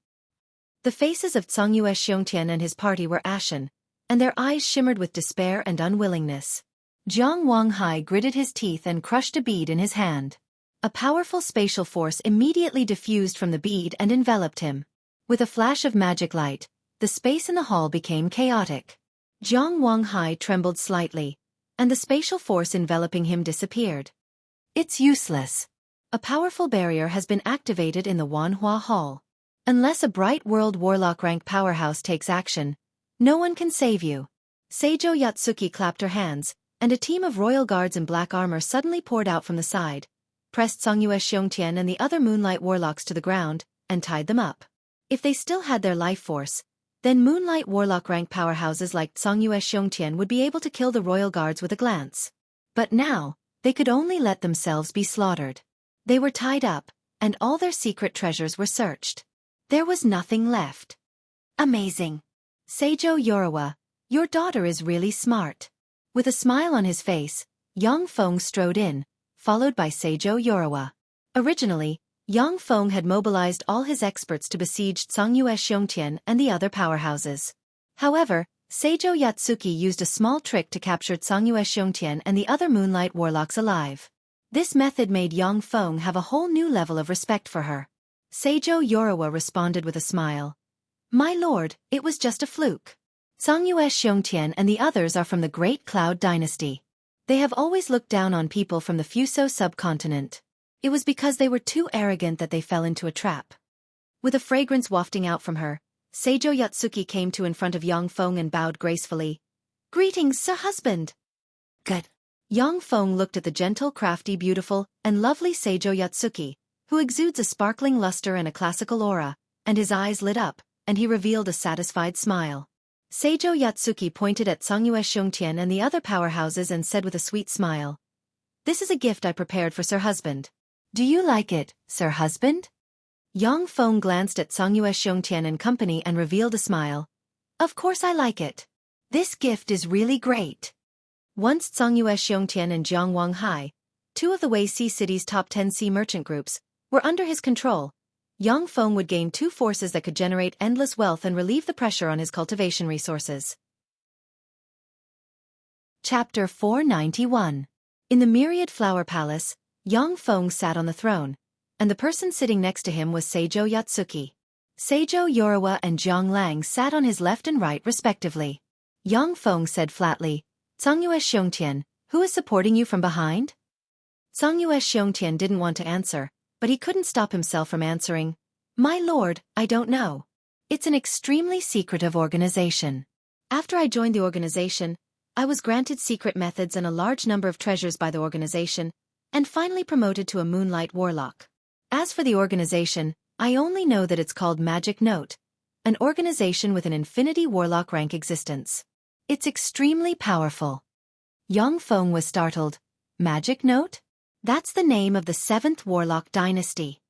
The faces of Zhongyue Xiongtian and his party were ashen, and their eyes shimmered with despair and unwillingness. Jiang Wanghai gritted his teeth and crushed a bead in his hand. A powerful spatial force immediately diffused from the bead and enveloped him. With a flash of magic light, the space in the hall became chaotic. Jiang Wanghai trembled slightly, and the spatial force enveloping him disappeared. "It's useless. A powerful barrier has been activated in the Wanhua Hall. Unless a bright world warlock rank powerhouse takes action, no one can save you." Seijo Yatsuki clapped her hands, and a team of royal guards in black armor suddenly poured out from the side, pressed Zhongyue Xiongtian and the other Moonlight warlocks to the ground, and tied them up. If they still had their life force, then Moonlight warlock rank powerhouses like Zhongyue Xiongtian would be able to kill the royal guards with a glance. But now, they could only let themselves be slaughtered. They were tied up, and all their secret treasures were searched. There was nothing left. "Amazing. Seijo Yorawa, your daughter is really smart." With a smile on his face, Yongfeng strode in, followed by Seijo Yorawa. Originally, Yongfeng had mobilized all his experts to besiege Zhongyue Xiongtian and the other powerhouses. However, Seijo Yatsuki used a small trick to capture Zhongyue Xiongtian and the other Moonlight warlocks alive. This method made Yongfeng have a whole new level of respect for her. Seijo Yorawa responded with a smile. "My lord, it was just a fluke. Zhongyue Xiongtian and the others are from the Great Cloud Dynasty. They have always looked down on people from the Fuso subcontinent. It was because they were too arrogant that they fell into a trap." With a fragrance wafting out from her, Seijo Yatsuki came to in front of Yongfeng and bowed gracefully. "Greetings, sir husband." "Good." Yongfeng looked at the gentle, crafty, beautiful, and lovely Seijo Yatsuki, who exudes a sparkling luster and a classical aura, and his eyes lit up, and he revealed a satisfied smile. Seijo Yatsuki pointed at Zhongyue Xiongtian and the other powerhouses and said with a sweet smile, "This is a gift I prepared for Sir Husband. Do you like it, Sir Husband?" Yongfeng glanced at Zhongyue Xiongtian and company and revealed a smile. "Of course I like it. This gift is really great." Once Zhongyue Xiongtian and Jiang Wanghai, two of the Wei Sea City's top 10 sea merchant groups, were under his control, Yongfeng would gain two forces that could generate endless wealth and relieve the pressure on his cultivation resources. Chapter 491. In the Myriad Flower Palace, Yongfeng sat on the throne, and the person sitting next to him was Seijo Yatsuki. Seijo Yorawa and Zhang Lang sat on his left and right respectively. Yongfeng said flatly, "Zhongyue Xiongtian, who is supporting you from behind?" Zhongyue Xiongtian didn't want to answer, but he couldn't stop himself from answering, "My lord, I don't know. It's an extremely secretive organization. After I joined the organization, I was granted secret methods and a large number of treasures by the organization, and finally promoted to a Moonlight warlock. As for the organization, I only know that it's called Magic Note, an organization with an infinity warlock rank existence. It's extremely powerful." Yongfeng was startled. "Magic Note? That's the name of the 7th Warlock Dynasty.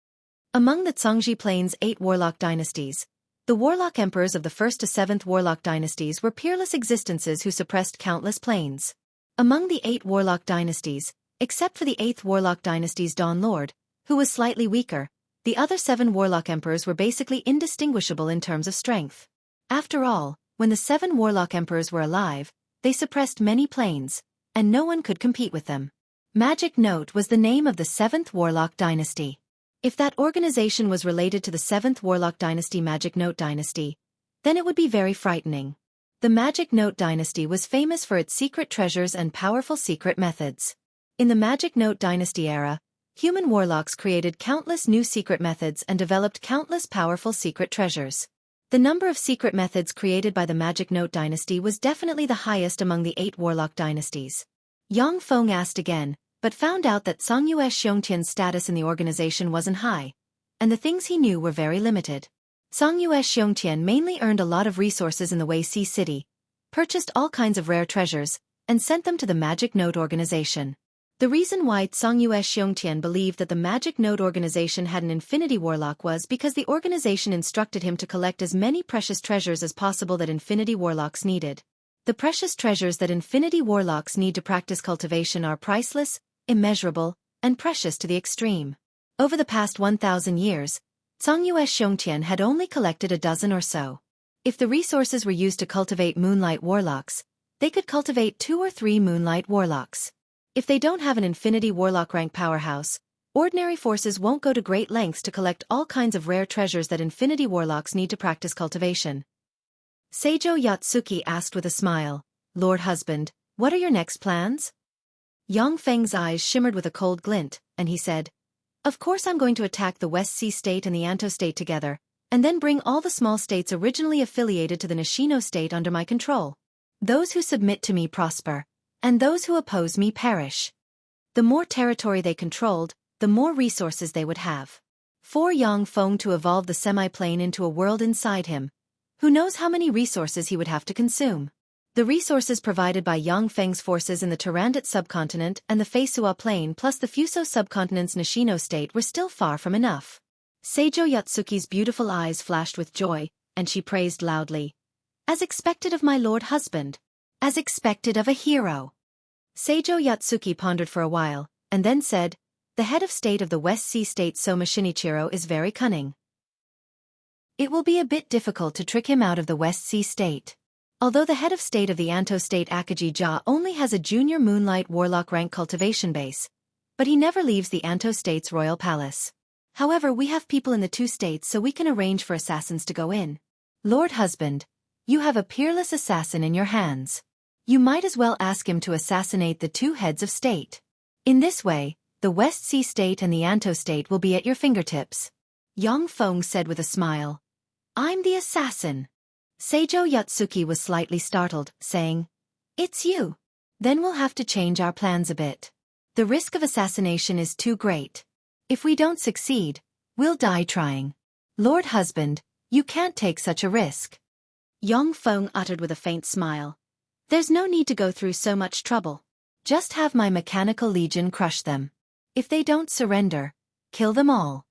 Among the Zhongji Plains 8 Warlock Dynasties, the Warlock Emperors of the 1st to 7th Warlock Dynasties were peerless existences who suppressed countless planes. Among the 8 Warlock Dynasties, except for the 8th Warlock Dynasty's Dawn Lord, who was slightly weaker, The other 7 warlock emperors were basically indistinguishable in terms of strength. After all, when the 7 warlock emperors were alive, they suppressed many planes, and no one could compete with them. Magic Note was the name of the 7th warlock dynasty. If that organization was related to the 7th warlock dynasty, Magic Note dynasty, then it would be very frightening. The Magic Note dynasty was famous for its secret treasures and powerful secret methods. In the Magic Note dynasty era, human warlocks created countless new secret methods and developed countless powerful secret treasures. The number of secret methods created by the Magic Note dynasty was definitely the highest among the 8 warlock dynasties. Yang Feng asked again, but found out that Songyue Xiongtian's status in the organization wasn't high, and the things he knew were very limited. Songyue Xiongtian mainly earned a lot of resources in the Wuxia city, purchased all kinds of rare treasures, and sent them to the Magic Note organization. The reason why Songyue Xiongtian believed that the Magic Note organization had an Infinity Warlock was because the organization instructed him to collect as many precious treasures as possible that Infinity Warlocks needed. The precious treasures that Infinity Warlocks need to practice cultivation are priceless, immeasurable, and precious to the extreme. Over the past 1,000 years, Songyue Xiongtian had only collected a dozen or so. If the resources were used to cultivate Moonlight Warlocks, they could cultivate 2 or 3 Moonlight Warlocks. If they don't have an Infinity Warlock rank powerhouse, ordinary forces won't go to great lengths to collect all kinds of rare treasures that Infinity Warlocks need to practice cultivation. Seijo Yatsuki asked with a smile, "Lord Husband, what are your next plans?" Yang Feng's eyes shimmered with a cold glint, and he said, "Of course I'm going to attack the West Sea State and the Anto State together, and then bring all the small states originally affiliated to the Nishino State under my control. Those who submit to me prosper, and those who oppose me perish." The more territory they controlled, the more resources they would have. For Yang Feng to evolve the semi-plane into a world inside him, who knows how many resources he would have to consume. The resources provided by Yang Feng's forces in the Turandot subcontinent and the Feisua plain plus the Fuso subcontinent's Nishino state were still far from enough. Seijo Yatsuki's beautiful eyes flashed with joy, and she praised loudly. "As expected of my lord husband. As expected of a hero." Seijo Yatsuki pondered for a while, and then said, "The head of state of the West Sea State Soma Shinichiro is very cunning. It will be a bit difficult to trick him out of the West Sea State. Although the head of state of the Anto State Akaji Ja only has a junior Moonlight Warlock rank cultivation base, but he never leaves the Anto State's royal palace. However, we have people in the 2 states so we can arrange for assassins to go in. Lord Husband, you have a peerless assassin in your hands. You might as well ask him to assassinate the 2 heads of state. In this way, the West Sea State and the Anto State will be at your fingertips." Yang Feng said with a smile, "I'm the assassin." Seijo Yatsuki was slightly startled, saying, "It's you. Then we'll have to change our plans a bit. The risk of assassination is too great. If we don't succeed, we'll die trying. Lord Husband, you can't take such a risk." Yang Feng uttered with a faint smile, "There's no need to go through so much trouble. Just have my mechanical legion crush them. If they don't surrender, kill them all."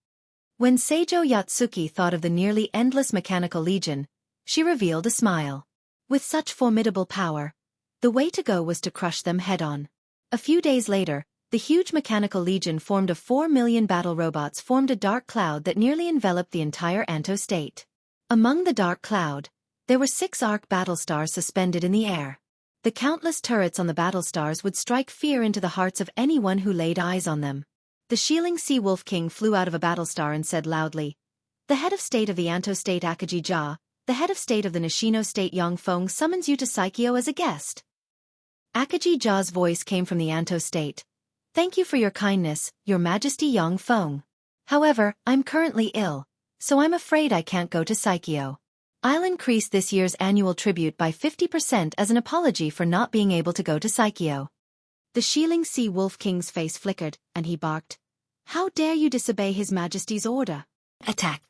When Seijo Yatsuki thought of the nearly endless mechanical legion, she revealed a smile. With such formidable power, the way to go was to crush them head-on. A few days later, the huge mechanical legion formed of 4 million battle robots formed a dark cloud that nearly enveloped the entire Anto state. Among the dark cloud, there were 6 arc battle stars suspended in the air. The countless turrets on the battle stars would strike fear into the hearts of anyone who laid eyes on them. The Shieling Sea Wolf King flew out of a battle star and said loudly, "The head of state of the Anto state Akaji Ja, the head of state of the Nishino state Yang Feng summons you to Saikyo as a guest." Akaji Ja's voice came from the Anto state. "Thank you for your kindness, Your Majesty Yang Feng. However, I'm currently ill, so I'm afraid I can't go to Saikyo. I'll increase this year's annual tribute by 50% as an apology for not being able to go to Saikyo." The Shieling Sea Wolf King's face flickered, and he barked, "How dare you disobey His Majesty's order? Attack!"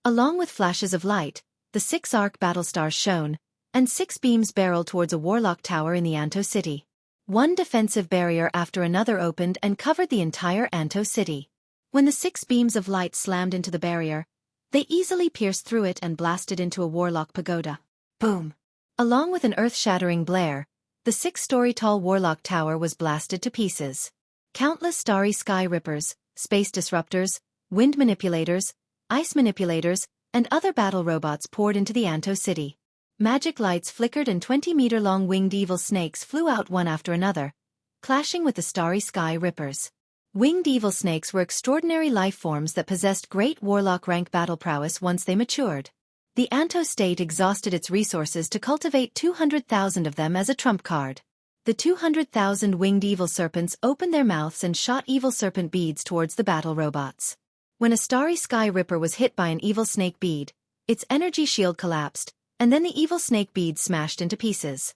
Along with flashes of light, the 6 arc battle stars shone, and 6 beams barreled towards a warlock tower in the Anto city. One defensive barrier after another opened and covered the entire Anto city. When the 6 beams of light slammed into the barrier, they easily pierced through it and blasted into a warlock pagoda. Boom! Along with an earth-shattering blare, the 6-story-tall warlock tower was blasted to pieces. Countless starry sky rippers, space disruptors, wind manipulators, ice manipulators, and other battle robots poured into the Anto city. Magic lights flickered and 20-meter-long winged evil snakes flew out one after another, clashing with the starry sky rippers. Winged evil snakes were extraordinary life forms that possessed great warlock rank battle prowess once they matured. The Anto state exhausted its resources to cultivate 200,000 of them as a trump card. The 200,000 winged evil serpents opened their mouths and shot evil serpent beads towards the battle robots. When a starry sky ripper was hit by an evil snake bead, its energy shield collapsed, and then the evil snake bead smashed into pieces.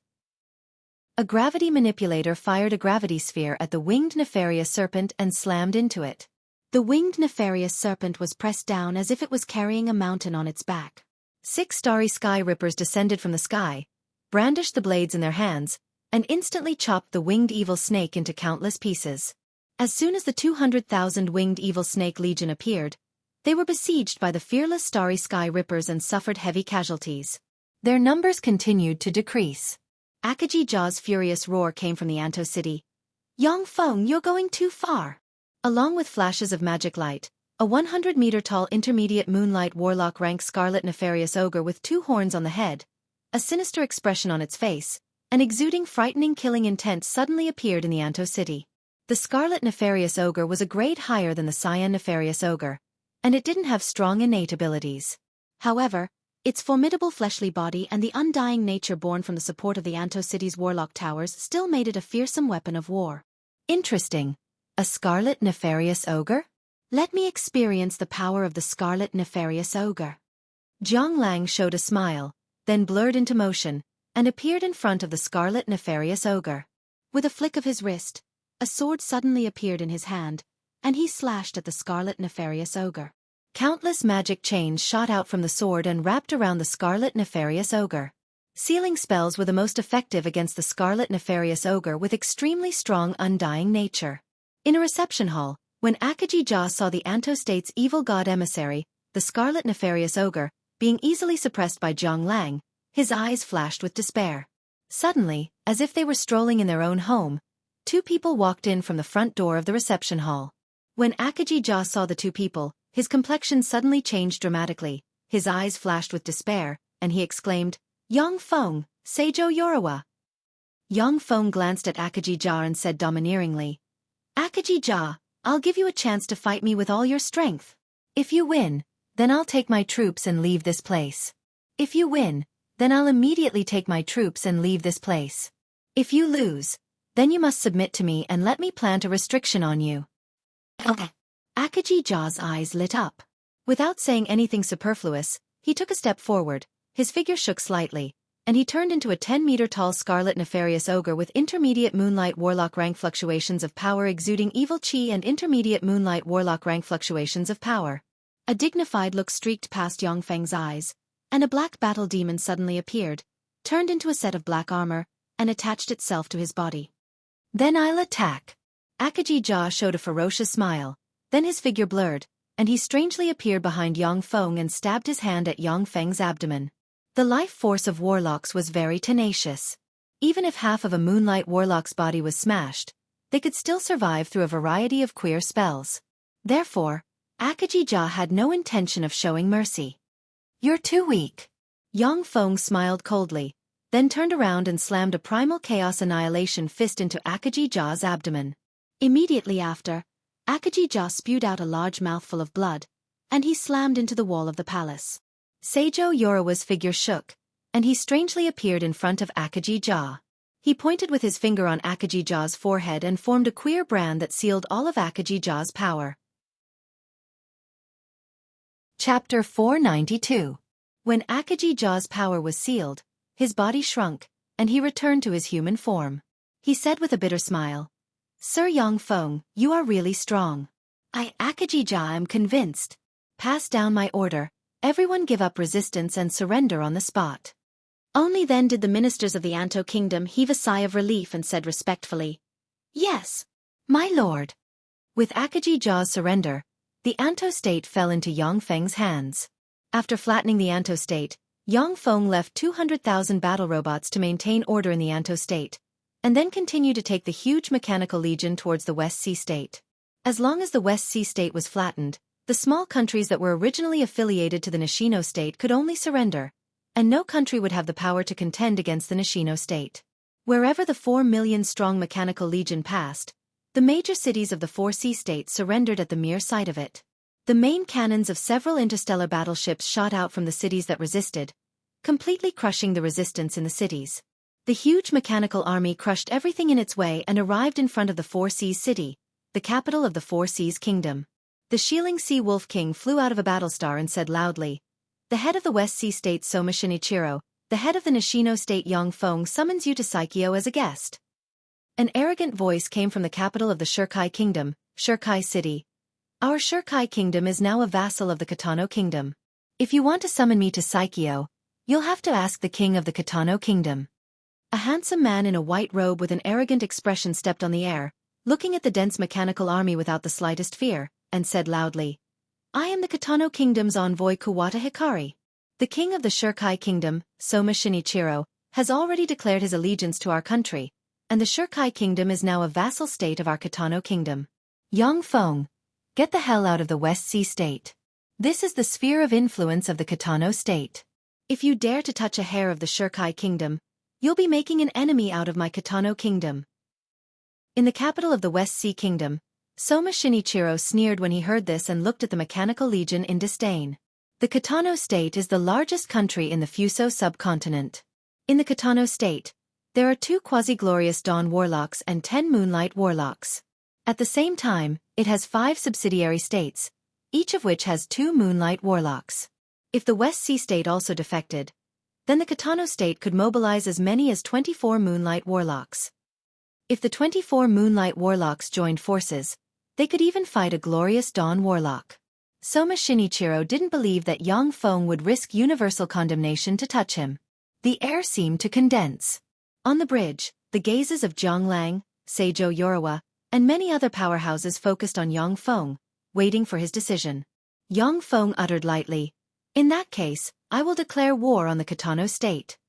A gravity manipulator fired a gravity sphere at the winged nefarious serpent and slammed into it. The winged nefarious serpent was pressed down as if it was carrying a mountain on its back. 6 starry sky rippers descended from the sky, brandished the blades in their hands, and instantly chopped the winged evil snake into countless pieces. As soon as the 200,000 winged evil snake legion appeared, they were besieged by the fearless starry sky rippers and suffered heavy casualties. Their numbers continued to decrease. Akaji Jaw's furious roar came from the Anto city. "Yang Feng, you're going too far!" Along with flashes of magic light, a 100-meter-tall intermediate moonlight warlock rank scarlet nefarious ogre with 2 horns on the head, a sinister expression on its face, and exuding frightening killing intent suddenly appeared in the Anto city. The scarlet nefarious ogre was a grade higher than the cyan nefarious ogre, and it didn't have strong innate abilities. However, its formidable fleshly body and the undying nature born from the support of the Anto city's warlock towers still made it a fearsome weapon of war. Interesting. A scarlet nefarious ogre? Let me experience the power of the scarlet nefarious ogre. Jiang Lang showed a smile, then blurred into motion, and appeared in front of the scarlet nefarious ogre. With a flick of his wrist, a sword suddenly appeared in his hand, and he slashed at the scarlet nefarious ogre. Countless magic chains shot out from the sword and wrapped around the scarlet nefarious ogre. Sealing spells were the most effective against the scarlet nefarious ogre with extremely strong undying nature. In a reception hall, when Akaji Jaw saw the Anto state's evil god emissary, the scarlet nefarious ogre, being easily suppressed by Jiang Lang, his eyes flashed with despair. Suddenly, as if they were strolling in their own home, 2 people walked in from the front door of the reception hall. When Akaji Jaw saw the 2 people, his complexion suddenly changed dramatically, his eyes flashed with despair, and he exclaimed, "Yang Feng, Seijo Yorawa." Yang Feng glanced at Akaji Jaw and said domineeringly, "Akaji Jaw, I'll give you a chance to fight me with all your strength. If you win, then I'll take my troops and leave this place. If you win, then I'll immediately take my troops and leave this place. If you lose, then you must submit to me and let me plant a restriction on you." Okay. Akaji Jaw's eyes lit up. Without saying anything superfluous, he took a step forward, his figure shook slightly, and he turned into a 10-meter-tall scarlet nefarious ogre with intermediate moonlight warlock rank fluctuations of power exuding evil chi and intermediate moonlight warlock rank fluctuations of power. A dignified look streaked past Yang Feng's eyes, and a black battle demon suddenly appeared, turned into a set of black armor, and attached itself to his body. "Then I'll attack." Akaji Jaw showed a ferocious smile. Then his figure blurred, and he strangely appeared behind Yang Feng and stabbed his hand at Yang Feng's abdomen. The life force of warlocks was very tenacious. Even if half of a moonlight warlock's body was smashed, they could still survive through a variety of queer spells. Therefore, Akaji Jaw had no intention of showing mercy. "You're too weak." Yang Feng smiled coldly, then turned around and slammed a primal chaos annihilation fist into Akaji Jaw's abdomen. Immediately after, Akaji Jaw spewed out a large mouthful of blood, and he slammed into the wall of the palace. Seijo Yorawa's figure shook, and he strangely appeared in front of Akaji Jaw. He pointed with his finger on Akaji Jaw's forehead and formed a queer brand that sealed all of Akaji Jaw's power. Chapter 492. When Akaji Jaw's power was sealed, his body shrunk, and he returned to his human form. He said with a bitter smile, "Sir Yang Feng, you are really strong. I, Akaji Jaw, am convinced. Pass down my order, everyone give up resistance and surrender on the spot." Only then did the ministers of the Anto kingdom heave a sigh of relief and said respectfully, "Yes, my lord." With Akaji Jaw's surrender, the Anto state fell into Yang Feng's hands. After flattening the Anto state, Yang Feng left 200,000 battle robots to maintain order in the Anto state, and then continued to take the huge mechanical legion towards the West Sea state. As long as the West Sea state was flattened, The small countries that were originally affiliated to the Nishino state could only surrender, and no country would have the power to contend against the Nishino state. Wherever the 4 million-strong mechanical legion passed, the major cities of the 4 sea states surrendered at the mere sight of it. The main cannons of several interstellar battleships shot out from the cities that resisted, completely crushing the resistance in the cities. The huge mechanical army crushed everything in its way and arrived in front of the 4 Seas city, the capital of the 4 Seas kingdom. The Shieling Sea Wolf King flew out of a battlestar and said loudly, "The head of the West Sea State Soma Shinichiro, the head of the Nishino State Yang Feng summons you to Saikyo as a guest." An arrogant voice came from the capital of the Shirkai Kingdom, Shirkai City. "Our Shirkai Kingdom is now a vassal of the Kitano Kingdom. If you want to summon me to Saikyo, you'll have to ask the king of the Kitano Kingdom." A handsome man in a white robe with an arrogant expression stepped on the air, looking at the dense mechanical army without the slightest fear, and said loudly, "I am the Kitano Kingdom's envoy Kuwata Hikari. The king of the Shirkai Kingdom, Soma Shinichiro, has already declared his allegiance to our country, and the Shirkai Kingdom is now a vassal state of our Kitano Kingdom. Yang Feng, get the hell out of the West Sea State. This is the sphere of influence of the Kitano State. If you dare to touch a hair of the Shirkai Kingdom, you'll be making an enemy out of my Kitano Kingdom." In the capital of the West Sea Kingdom, Soma Shinichiro sneered when he heard this and looked at the mechanical legion in disdain. The Kitano State is the largest country in the Fuso subcontinent. In the Kitano State, there are 2 quasi-glorious Dawn Warlocks and 10 Moonlight Warlocks. At the same time, it has 5 subsidiary states, each of which has 2 Moonlight Warlocks. If the West Sea State also defected, then the Kitano State could mobilize as many as 24 Moonlight Warlocks. If the 24 Moonlight Warlocks joined forces, they could even fight a glorious Dawn Warlock. Soma Shinichiro didn't believe that Yang Feng would risk universal condemnation to touch him. The air seemed to condense. On the bridge, the gazes of Jiang Lang, Seijo Yorawa, and many other powerhouses focused on Yang Feng, waiting for his decision. Yang Feng uttered lightly, "In that case, I will declare war on the Kitano State."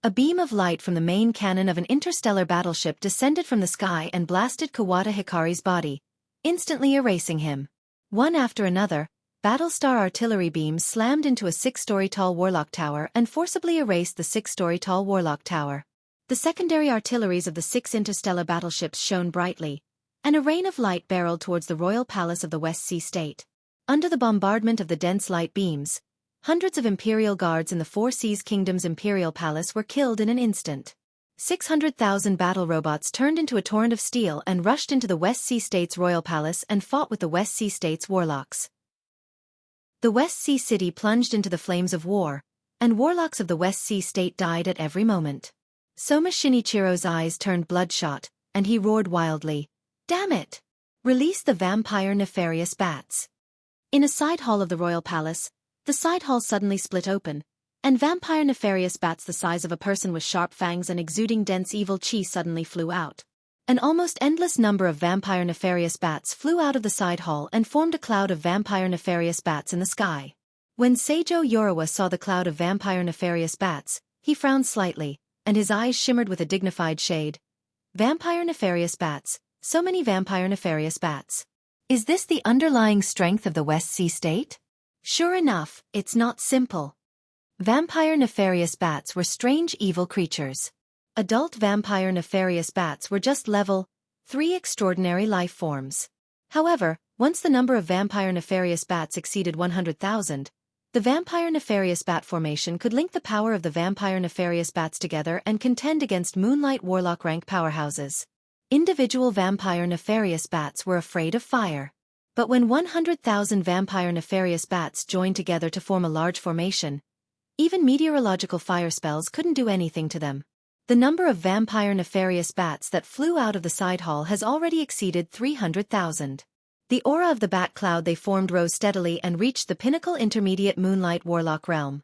A beam of light from the main cannon of an interstellar battleship descended from the sky and blasted Kawata Hikari's body, instantly erasing him. One after another, Battlestar artillery beams slammed into a 6-story tall Warlock Tower and forcibly erased the 6-story tall Warlock Tower. The secondary artilleries of the 6 interstellar battleships shone brightly, and a rain of light barreled towards the royal palace of the West Sea State. Under the bombardment of the dense light beams, hundreds of Imperial Guards in the 4 Seas Kingdom's Imperial Palace were killed in an instant. 600,000 battle robots turned into a torrent of steel and rushed into the West Sea State's Royal Palace and fought with the West Sea State's warlocks. The West Sea City plunged into the flames of war, and warlocks of the West Sea State died at every moment. Soma Shinichiro's eyes turned bloodshot, and he roared wildly, "Damn it! Release the vampire nefarious bats!" In a side hall of the Royal Palace, the side hall suddenly split open, and vampire nefarious bats the size of a person with sharp fangs and exuding dense evil chi suddenly flew out. An almost endless number of vampire nefarious bats flew out of the side hall and formed a cloud of vampire nefarious bats in the sky. When Seijo Yorawa saw the cloud of vampire nefarious bats, he frowned slightly, and his eyes shimmered with a dignified shade. Vampire nefarious bats, so many vampire nefarious bats. Is this the underlying strength of the West Sea State? Sure enough, it's not simple. Vampire nefarious bats were strange evil creatures. Adult vampire nefarious bats were just level 3 extraordinary life forms. However, once the number of vampire nefarious bats exceeded 100,000, the vampire nefarious bat formation could link the power of the vampire nefarious bats together and contend against Moonlight Warlock rank powerhouses. Individual vampire nefarious bats were afraid of fire. But when 100,000 vampire nefarious bats joined together to form a large formation, even meteorological fire spells couldn't do anything to them. The number of vampire nefarious bats that flew out of the side hall has already exceeded 300,000. The aura of the bat cloud they formed rose steadily and reached the pinnacle intermediate Moonlight Warlock realm.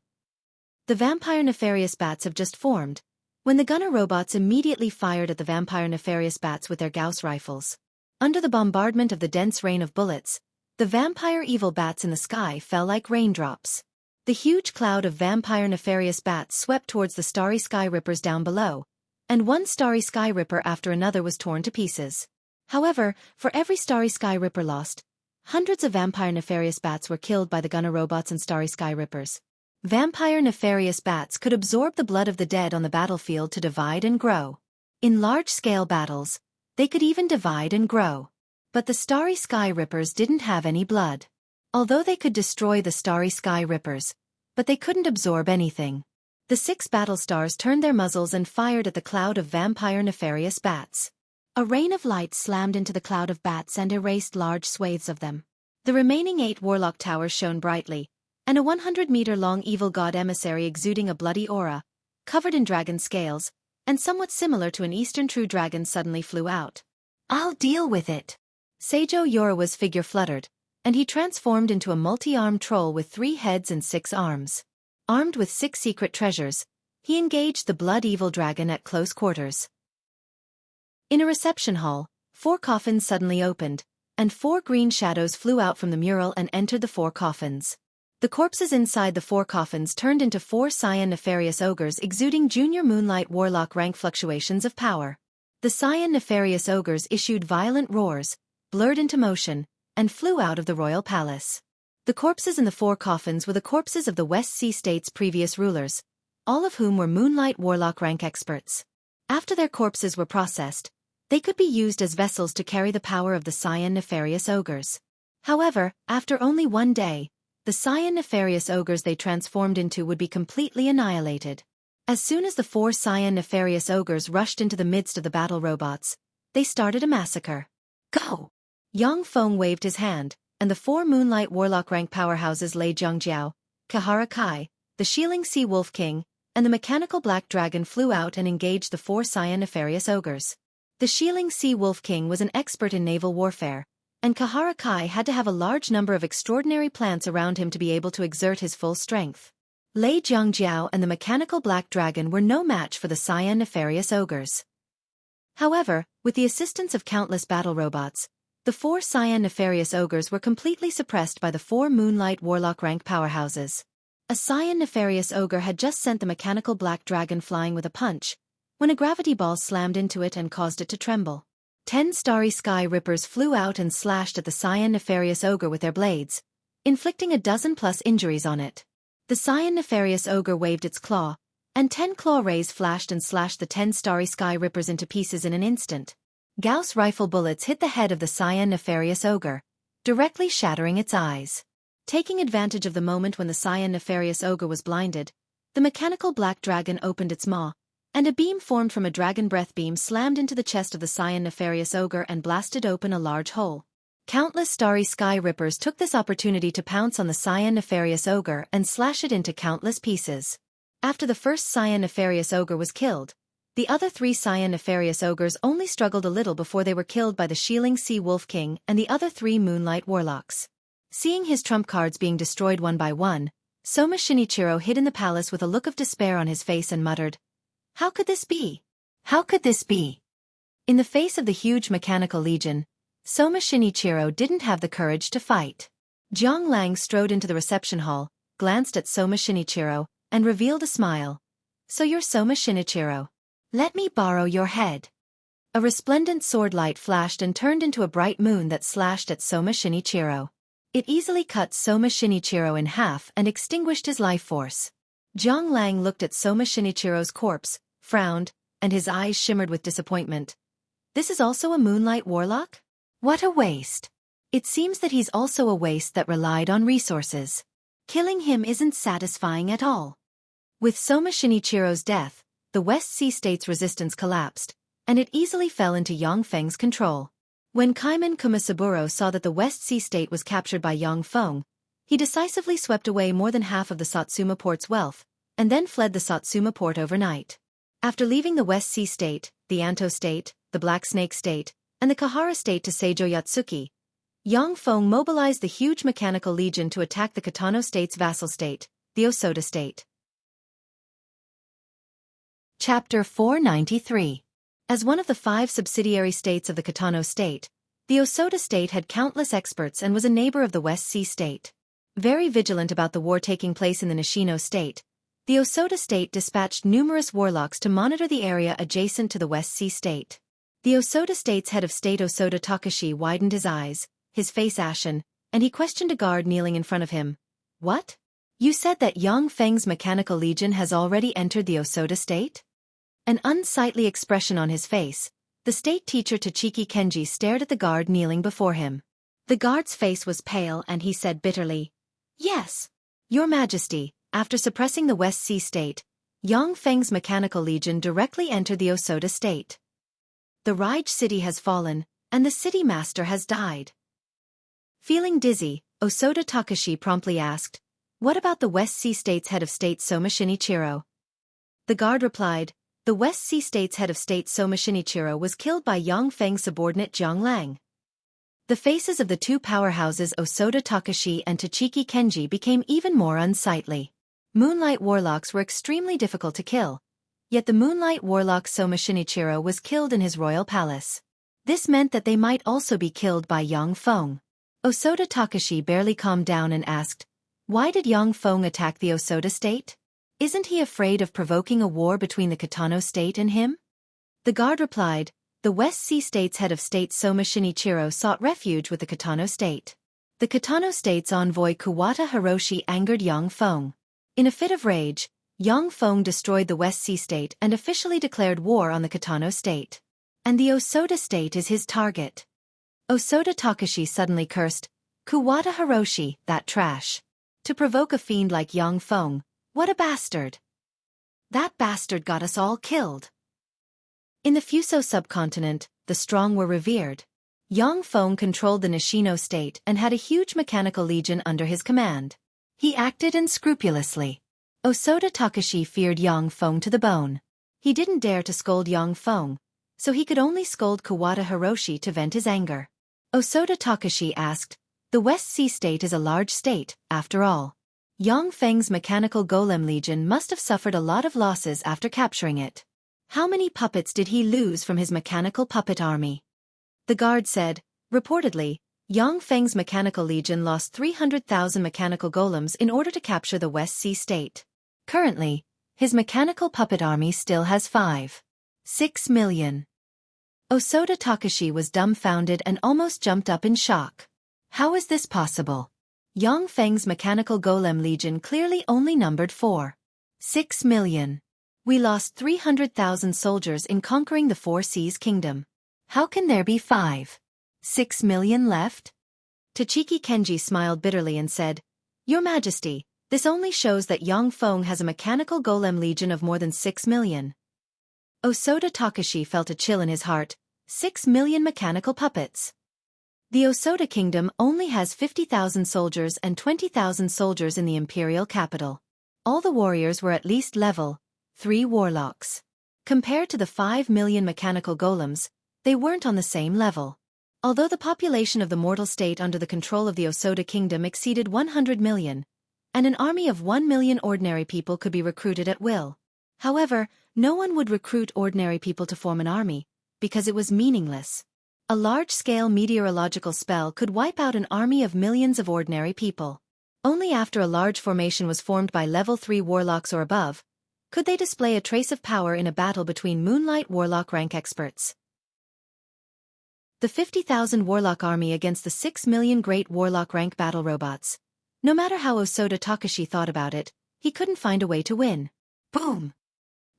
The vampire nefarious bats have just formed, when the gunner robots immediately fired at the vampire nefarious bats with their Gauss rifles. Under the bombardment of the dense rain of bullets, the vampire evil bats in the sky fell like raindrops. The huge cloud of vampire nefarious bats swept towards the starry sky rippers down below, and one starry sky ripper after another was torn to pieces. However, for every starry sky ripper lost, Hundreds of vampire nefarious bats were killed by the gunner robots and starry sky rippers. Vampire nefarious bats could absorb the blood of the dead on the battlefield to divide and grow. In large-scale battles, they could even divide and grow. But the starry sky rippers didn't have any blood. Although they could destroy the starry sky rippers, but they couldn't absorb anything. The 6 battle stars turned their muzzles and fired at the cloud of vampire nefarious bats. A rain of light slammed into the cloud of bats and erased large swathes of them. The remaining 8 warlock towers shone brightly, and a 100-meter-long evil god emissary exuding a bloody aura, covered in dragon scales, and somewhat similar to an eastern true dragon suddenly flew out. "I'll deal with it." Seijo Yorawa's figure fluttered, and he transformed into a multi-armed troll with 3 heads and 6 arms. Armed with 6 secret treasures, he engaged the blood evil dragon at close quarters. In a reception hall, 4 coffins suddenly opened, and 4 green shadows flew out from the mural and entered the 4 coffins. The corpses inside the 4 coffins turned into 4 cyan nefarious ogres exuding junior moonlight warlock rank fluctuations of power. The cyan nefarious ogres issued violent roars, blurred into motion, and flew out of the royal palace. The corpses in the 4 coffins were the corpses of the West Sea State's previous rulers, all of whom were moonlight warlock rank experts. After their corpses were processed, they could be used as vessels to carry the power of the cyan nefarious ogres. However, after only 1 day, the cyan nefarious ogres they transformed into would be completely annihilated. As soon as the 4 cyan nefarious ogres rushed into the midst of the battle robots, they started a massacre. "Go!" Yang Feng waved his hand, and the 4 moonlight warlock rank powerhouses Lei Zhongjiao, Kahara Kai, the Shieling Sea Wolf King, and the mechanical black dragon flew out and engaged the 4 cyan nefarious ogres. The Shieling Sea Wolf King was an expert in naval warfare, and Kahara Kai had to have a large number of extraordinary plants around him to be able to exert his full strength. Lei Zhongjiao and the mechanical black dragon were no match for the cyan nefarious ogres. However, with the assistance of countless battle robots, the 4 cyan nefarious ogres were completely suppressed by the 4 moonlight warlock rank powerhouses. A cyan nefarious ogre had just sent the mechanical black dragon flying with a punch, when a gravity ball slammed into it and caused it to tremble. 10 starry sky rippers flew out and slashed at the cyan nefarious ogre with their blades, inflicting a dozen-plus injuries on it. The cyan nefarious ogre waved its claw, and 10 claw rays flashed and slashed the 10 starry sky rippers into pieces in an instant. Gauss rifle bullets hit the head of the cyan nefarious ogre, directly shattering its eyes. Taking advantage of the moment when the cyan nefarious ogre was blinded, the mechanical black dragon opened its maw, and a beam formed from a dragon breath beam slammed into the chest of the cyan nefarious ogre and blasted open a large hole. Countless starry sky rippers took this opportunity to pounce on the cyan nefarious ogre and slash it into countless pieces. After the first cyan nefarious ogre was killed, the other 3 cyan nefarious ogres only struggled a little before they were killed by the Shieling Sea Wolf King and the other 3 moonlight warlocks. Seeing his trump cards being destroyed one by one, Soma Shinichiro hid in the palace with a look of despair on his face and muttered, "How could this be? How could this be?" In the face of the huge mechanical legion, Soma Shinichiro didn't have the courage to fight. Jiang Lang strode into the reception hall, glanced at Soma Shinichiro, and revealed a smile. "So you're Soma Shinichiro. Let me borrow your head." A resplendent sword light flashed and turned into a bright moon that slashed at Soma Shinichiro. It easily cut Soma Shinichiro in half and extinguished his life force. Jiang Lang looked at Soma Shinichiro's corpse, frowned, and his eyes shimmered with disappointment. "This is also a moonlight warlock? What a waste. It seems that he's also a waste that relied on resources. Killing him isn't satisfying at all." With Soma Shinichiro's death, the West Sea State's resistance collapsed, and it easily fell into Yang Feng's control. When Kaiman Kumasaburo saw that the West Sea State was captured by Yang Feng, he decisively swept away more than half of the Satsuma port's wealth, and then fled the Satsuma port overnight. After leaving the West Sea State, the Anto State, the Black Snake State, and the Kahara State to Seijo Yatsuki, Yang Feng mobilized the huge mechanical legion to attack the Kitano State's vassal state, the Osoda State. Chapter 493. As one of the 5 subsidiary states of the Kitano State, the Osoda State had countless experts and was a neighbor of the West Sea State. Very vigilant about the war taking place in the Nishino State, the Osoda State dispatched numerous warlocks to monitor the area adjacent to the West Sea State. The Osoda State's head of state Osoda Takashi widened his eyes, his face ashen, and he questioned a guard kneeling in front of him. What? You said that Yang Feng's mechanical legion has already entered the Osoda state? An unsightly expression on his face, the state teacher Tachiki Kenji stared at the guard kneeling before him. The guard's face was pale and he said bitterly, Yes, Your Majesty, after suppressing the West Sea state, Yang Feng's mechanical legion directly entered the Osoda state. The Rige city has fallen, and the city master has died. Feeling dizzy, Osoda Takashi promptly asked, What about the West Sea state's head of state Soma Shinichiro? The guard replied, The West Sea state's head of state Soma Shinichiro was killed by Yang Feng's subordinate Jiang Lang. The faces of the two powerhouses Osoda Takashi and Tachiki Kenji became even more unsightly. Moonlight warlocks were extremely difficult to kill, yet the Moonlight warlock Soma Shinichiro was killed in his royal palace. This meant that they might also be killed by Yang Feng. Osoda Takashi barely calmed down and asked, Why did Yang Feng attack the Osoda state? Isn't he afraid of provoking a war between the Kitano state and him? The guard replied, The West Sea state's head of state Soma Shinichiro sought refuge with the Kitano state. The Kitano state's envoy Kuwata Hiroshi angered Yang Feng. In a fit of rage, Yang Feng destroyed the West Sea state and officially declared war on the Kitano state. And the Osoda state is his target. Osoda Takashi suddenly cursed, Kuwata Hiroshi, that trash. To provoke a fiend like Yang Feng, what a bastard. That bastard got us all killed. In the Fuso subcontinent, the strong were revered. Yang Feng controlled the Nishino state and had a huge mechanical legion under his command. He acted unscrupulously. Osoda Takashi feared Yang Feng to the bone. He didn't dare to scold Yang Feng, so he could only scold Kuwata Hiroshi to vent his anger. Osoda Takashi asked, The West Sea state is a large state, after all. Yang Feng's mechanical golem legion must have suffered a lot of losses after capturing it. How many puppets did he lose from his mechanical puppet army? The guard said, Reportedly, Yang Feng's mechanical legion lost 300,000 mechanical golems in order to capture the West Sea state. Currently, his mechanical puppet army still has 5.6 million. Osoda Takashi was dumbfounded and almost jumped up in shock. How is this possible? Yang Feng's mechanical golem legion clearly only numbered 4.6 million. We lost 300,000 soldiers in conquering the Four Seas Kingdom. How can there be 5.6 million left? Tachiki Kenji smiled bitterly and said, Your Majesty, this only shows that Yang Feng has a mechanical golem legion of more than 6 million. Osoda Takashi felt a chill in his heart. 6 million mechanical puppets. The Osoda Kingdom only has 50,000 soldiers and 20,000 soldiers in the imperial capital. All the warriors were at least level 3 warlocks. Compared to the 5 million mechanical golems, they weren't on the same level. Although the population of the mortal state under the control of the Osoda Kingdom exceeded 100 million, and an army of 1 million ordinary people could be recruited at will. However, no one would recruit ordinary people to form an army, because it was meaningless. A large-scale meteorological spell could wipe out an army of millions of ordinary people. Only after a large formation was formed by level 3 warlocks or above, could they display a trace of power in a battle between Moonlight warlock rank experts. The 50,000 warlock army against the 6 million great warlock rank battle robots. No matter how Osoda Takashi thought about it, he couldn't find a way to win. Boom!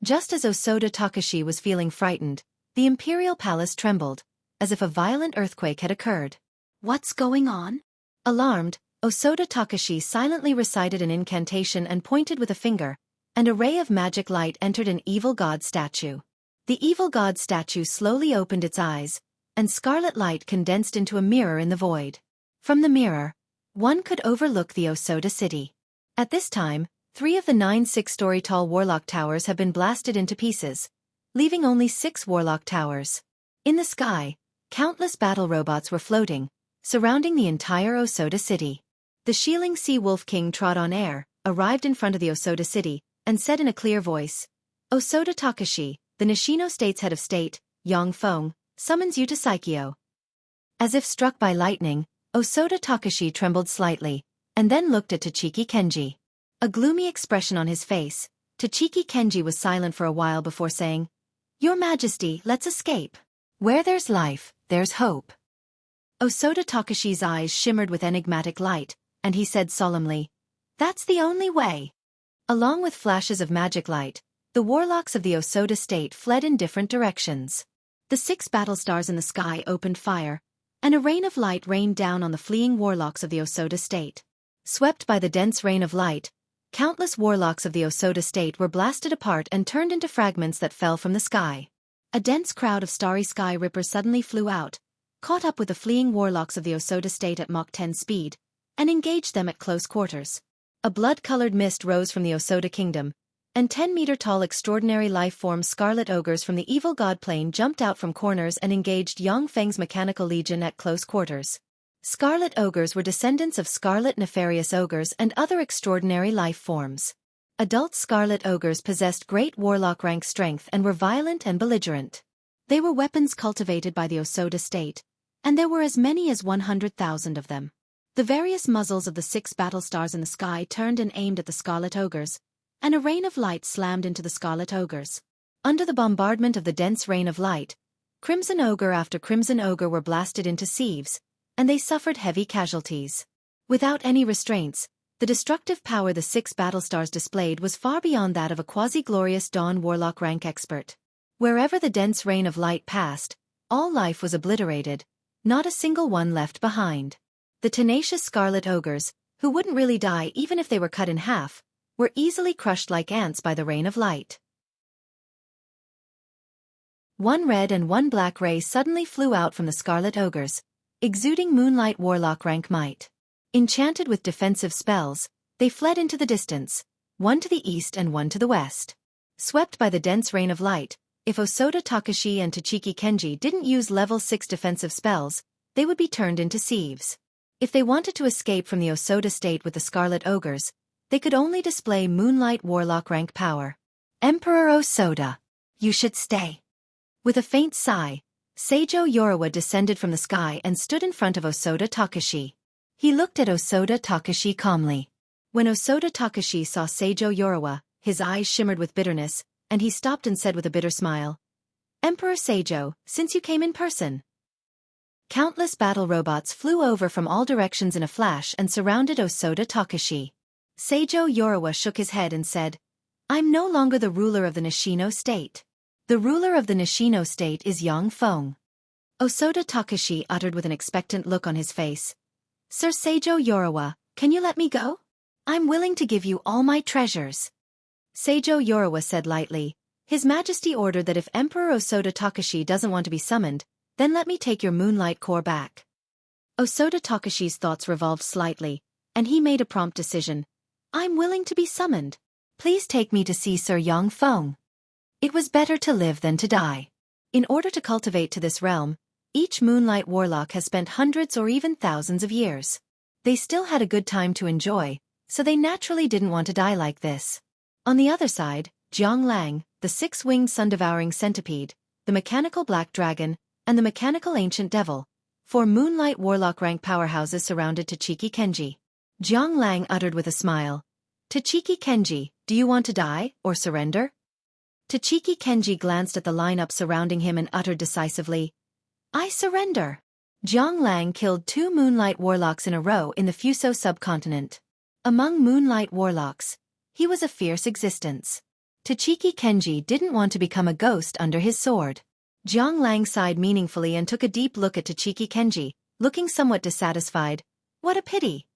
Just as Osoda Takashi was feeling frightened, the imperial palace trembled, as if a violent earthquake had occurred. What's going on? Alarmed, Osoda Takashi silently recited an incantation and pointed with a finger, and a ray of magic light entered an evil god statue. The evil god statue slowly opened its eyes, and scarlet light condensed into a mirror in the void. From the mirror, one could overlook the Osoda city. At this time, 3 of the 9 6-story tall warlock towers have been blasted into pieces, leaving only 6 warlock towers. In the sky, countless battle robots were floating, surrounding the entire Osoda city. The Shieling Sea Wolf King trod on air, arrived in front of the Osoda city, and said in a clear voice, Osoda Takashi, the Nishino state's head of state, Yang Feng, summons you to Saikyo. As if struck by lightning, Osoda Takashi trembled slightly, and then looked at Tachiki Kenji. A gloomy expression on his face, Tachiki Kenji was silent for a while before saying, Your Majesty, let's escape. Where there's life, there's hope. Osoda Takashi's eyes shimmered with enigmatic light, and he said solemnly, "That's the only way." Along with flashes of magic light, the warlocks of the Osoda state fled in different directions. The 6 battle stars in the sky opened fire, and a rain of light rained down on the fleeing warlocks of the Osoda state. Swept by the dense rain of light, countless warlocks of the Osoda state were blasted apart and turned into fragments that fell from the sky. A dense crowd of starry sky rippers suddenly flew out, caught up with the fleeing warlocks of the Osoda state at Mach 10 speed, and engaged them at close quarters. A blood-colored mist rose from the Osoda kingdom, and 10-meter-tall extraordinary life-form scarlet ogres from the evil god plane jumped out from corners and engaged Yongfeng's mechanical legion at close quarters. Scarlet ogres were descendants of scarlet nefarious ogres and other extraordinary life forms. Adult scarlet ogres possessed great warlock rank strength and were violent and belligerent. They were weapons cultivated by the Osoda state, and there were as many as 100,000 of them. The various muzzles of the 6 battle stars in the sky turned and aimed at the scarlet ogres, and a rain of light slammed into the scarlet ogres. Under the bombardment of the dense rain of light, crimson ogre after crimson ogre were blasted into sieves, and they suffered heavy casualties. Without any restraints, the destructive power the 6 battle stars displayed was far beyond that of a quasi-glorious dawn warlock rank expert. Wherever the dense rain of light passed, all life was obliterated, not a single one left behind. The tenacious scarlet ogres, who wouldn't really die even if they were cut in half, were easily crushed like ants by the rain of light. One red and one black ray suddenly flew out from the scarlet ogres, exuding moonlight warlock rank might. Enchanted with defensive spells, they fled into the distance, one to the east and one to the west. Swept by the dense rain of light, if Osoda Takashi and Tachiki Kenji didn't use level 6 defensive spells, they would be turned into sieves. If they wanted to escape from the Osoda state with the scarlet ogres, they could only display moonlight warlock rank power. Emperor Osoda, you should stay. With a faint sigh, Seijo Yorawa descended from the sky and stood in front of Osoda Takashi. He looked at Osoda Takashi calmly. When Osoda Takashi saw Seijo Yorawa, his eyes shimmered with bitterness, and he stopped and said with a bitter smile, "Emperor Seijo, since you came in person." Countless battle robots flew over from all directions in a flash and surrounded Osoda Takashi. Seijo Yorawa shook his head and said, "I'm no longer the ruler of the Nishino state. The ruler of the Nishino state is Yongfeng." Osoda Takashi uttered with an expectant look on his face, "Sir Seijo Yorawa, can you let me go? I'm willing to give you all my treasures." Seijo Yorawa said lightly, "His Majesty ordered that if Emperor Osoda Takashi doesn't want to be summoned, then let me take your moonlight core back." Osoda Takashi's thoughts revolved slightly, and he made a prompt decision. "I'm willing to be summoned. Please take me to see Sir Yongfeng. It was better to live than to die." In order to cultivate to this realm, each moonlight warlock has spent hundreds or even thousands of years. They still had a good time to enjoy, so they naturally didn't want to die like this. On the other side, Jiang Lang, the 6-winged sun-devouring centipede, the mechanical black dragon, and the mechanical ancient devil, 4 moonlight warlock rank powerhouses surrounded Tachiki Kenji. Jiang Lang uttered with a smile, "Tachiki Kenji, do you want to die, or surrender?" Tachiki Kenji glanced at the lineup surrounding him and uttered decisively, "I surrender." Jiang Lang killed 2 moonlight warlocks in a row in the Fuso subcontinent. Among moonlight warlocks, he was a fierce existence. Tachiki Kenji didn't want to become a ghost under his sword. Jiang Lang sighed meaningfully and took a deep look at Tachiki Kenji, looking somewhat dissatisfied. "What a pity."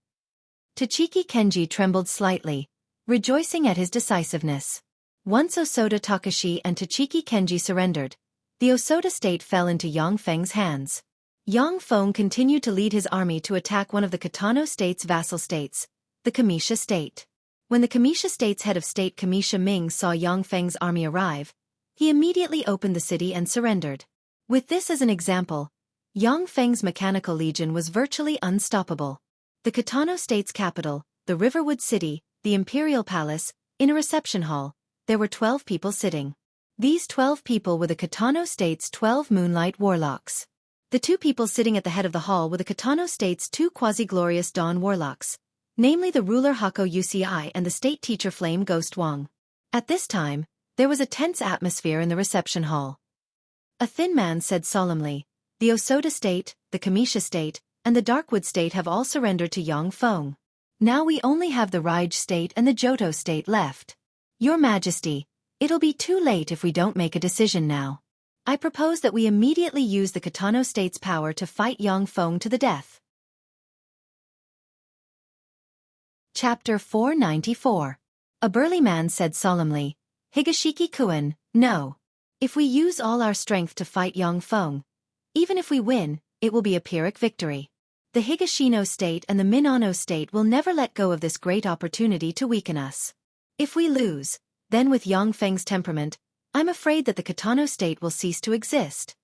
Tachiki Kenji trembled slightly, rejoicing at his decisiveness. Once Osoda Takashi and Tachiki Kenji surrendered, the Osoda state fell into Yongfeng's hands. Yongfeng continued to lead his army to attack one of the Kitano state's vassal states, the Kamisha state. When the Kamisha state's head of state Kamisha Ming saw Yongfeng's army arrive, he immediately opened the city and surrendered. With this as an example, Yongfeng's mechanical legion was virtually unstoppable. The Kitano state's capital, the Riverwood City, the Imperial Palace, in a reception hall, there were 12 people sitting. These 12 people were the Kitano state's 12 moonlight warlocks. The 2 people sitting at the head of the hall were the Kitano state's 2 quasi-glorious dawn warlocks, namely the ruler Hako Uci and the state teacher Flame Ghost Wang. At this time, there was a tense atmosphere in the reception hall. A thin man said solemnly, The Osoda state, the Kamisha state, and the Darkwood state have all surrendered to Yang Feng. Now we only have the Raij state and the Johto state left. Your Majesty, it'll be too late if we don't make a decision now. I propose that we immediately use the Kitano state's power to fight Yang Feng to the death. Chapter 494. A burly man said solemnly, Higashiki-kun, no. If we use all our strength to fight Yang Feng, even if we win, it will be a Pyrrhic victory. The Higashino state and the Minano state will never let go of this great opportunity to weaken us. If we lose, then with Yang Feng's temperament, I'm afraid that the Kitano state will cease to exist.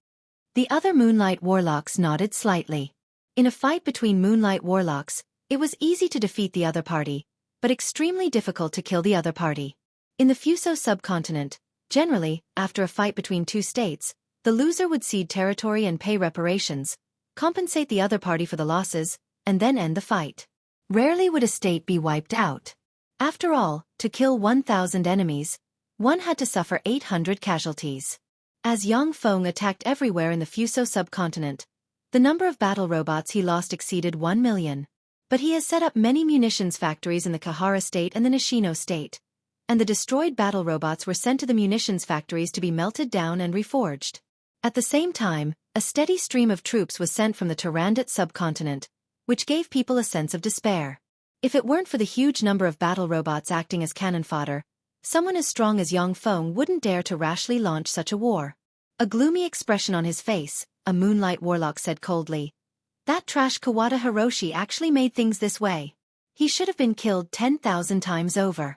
The other Moonlight Warlocks nodded slightly. In a fight between Moonlight Warlocks, it was easy to defeat the other party, but extremely difficult to kill the other party. In the Fuso subcontinent, generally, after a fight between two states, the loser would cede territory and pay reparations, compensate the other party for the losses, and then end the fight. Rarely would a state be wiped out. After all, to kill 1,000 enemies, one had to suffer 800 casualties. As Yang Feng attacked everywhere in the Fuso subcontinent, the number of battle robots he lost exceeded 1 million. But he has set up many munitions factories in the Kahara state and the Nishino state, and the destroyed battle robots were sent to the munitions factories to be melted down and reforged. At the same time, a steady stream of troops was sent from the Tarandit subcontinent, which gave people a sense of despair. If it weren't for the huge number of battle robots acting as cannon fodder, someone as strong as Yang Feng wouldn't dare to rashly launch such a war. A gloomy expression on his face, a Moonlight Warlock said coldly, That trash Kawada Hiroshi actually made things this way. He should have been killed 10,000 times over.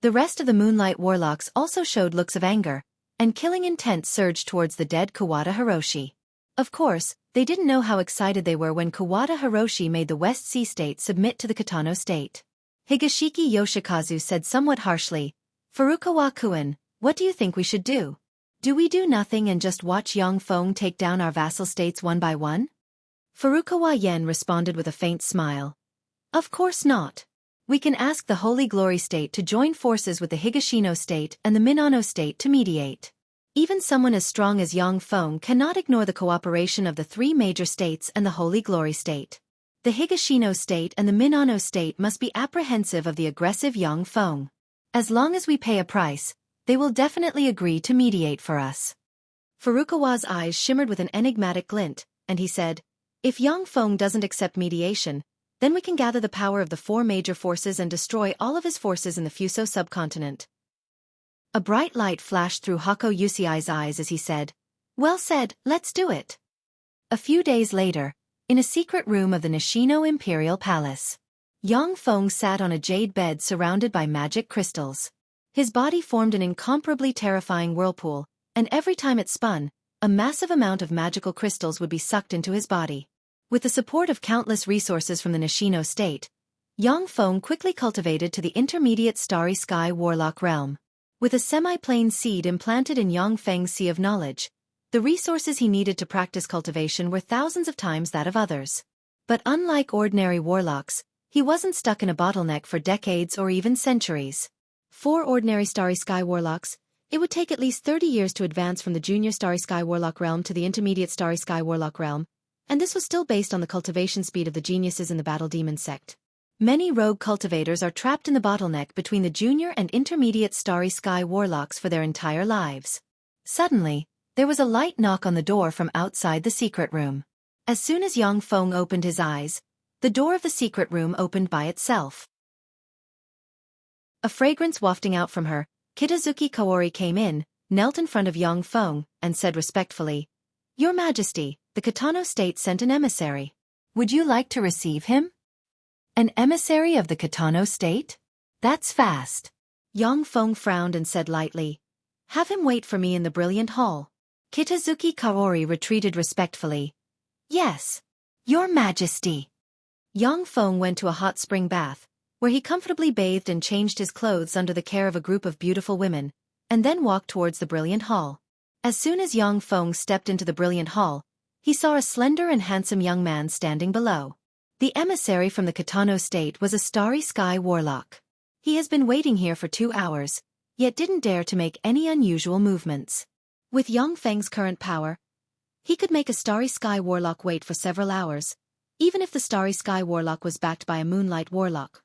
The rest of the Moonlight Warlocks also showed looks of anger, and killing intent surged towards the dead Kawada Hiroshi. Of course, they didn't know how excited they were when Kawada Hiroshi made the West Sea state submit to the Kitano state. Higashiki Yoshikazu said somewhat harshly, Furukawa-kun, what do you think we should do? Do we do nothing and just watch Yang Feng take down our vassal states one by one? Furukawa Yen responded with a faint smile. Of course not. We can ask the Holy Glory state to join forces with the Higashino state and the Minano state to mediate. Even someone as strong as Yang Feng cannot ignore the cooperation of the three major states and the Holy Glory state. The Higashino state and the Minano state must be apprehensive of the aggressive Yang Feng. As long as we pay a price, they will definitely agree to mediate for us. Furukawa's eyes shimmered with an enigmatic glint, and he said, If Yang Feng doesn't accept mediation, then we can gather the power of the four major forces and destroy all of his forces in the Fuso subcontinent. A bright light flashed through Hako Yusiai's eyes as he said, Well said, let's do it. A few days later, in a secret room of the Nishino Imperial Palace, Yang Feng sat on a jade bed surrounded by magic crystals. His body formed an incomparably terrifying whirlpool, and every time it spun, a massive amount of magical crystals would be sucked into his body. With the support of countless resources from the Nishino state, Yang Feng quickly cultivated to the intermediate Starry Sky Warlock realm. With a semi-plane seed implanted in Yang Feng's Sea of Knowledge, the resources he needed to practice cultivation were thousands of times that of others. But unlike ordinary warlocks, he wasn't stuck in a bottleneck for decades or even centuries. For ordinary Starry Sky Warlocks, it would take at least 30 years to advance from the junior Starry Sky Warlock realm to the intermediate Starry Sky Warlock realm, and this was still based on the cultivation speed of the geniuses in the Battle Demon sect. Many rogue cultivators are trapped in the bottleneck between the junior and intermediate Starry Sky Warlocks for their entire lives. Suddenly, there was a light knock on the door from outside the secret room. As soon as Yang Feng opened his eyes, the door of the secret room opened by itself. A fragrance wafting out from her, Kitazuki Kaori came in, knelt in front of Yang Feng, and said respectfully, Your Majesty, the Kitano state sent an emissary. Would you like to receive him? An emissary of the Kitano state? That's fast. Yang Feng frowned and said lightly, Have him wait for me in the brilliant hall. Kitazuki Kaori retreated respectfully. Yes. Your Majesty. Yang Feng went to a hot spring bath, where he comfortably bathed and changed his clothes under the care of a group of beautiful women, and then walked towards the brilliant hall. As soon as Yang Feng stepped into the brilliant hall, he saw a slender and handsome young man standing below. The emissary from the Kitano state was a Starry Sky Warlock. He has been waiting here for 2 hours, yet didn't dare to make any unusual movements. With Yang Feng's current power, He could make a Starry Sky Warlock wait for several hours, even if the Starry Sky Warlock was backed by a Moonlight Warlock.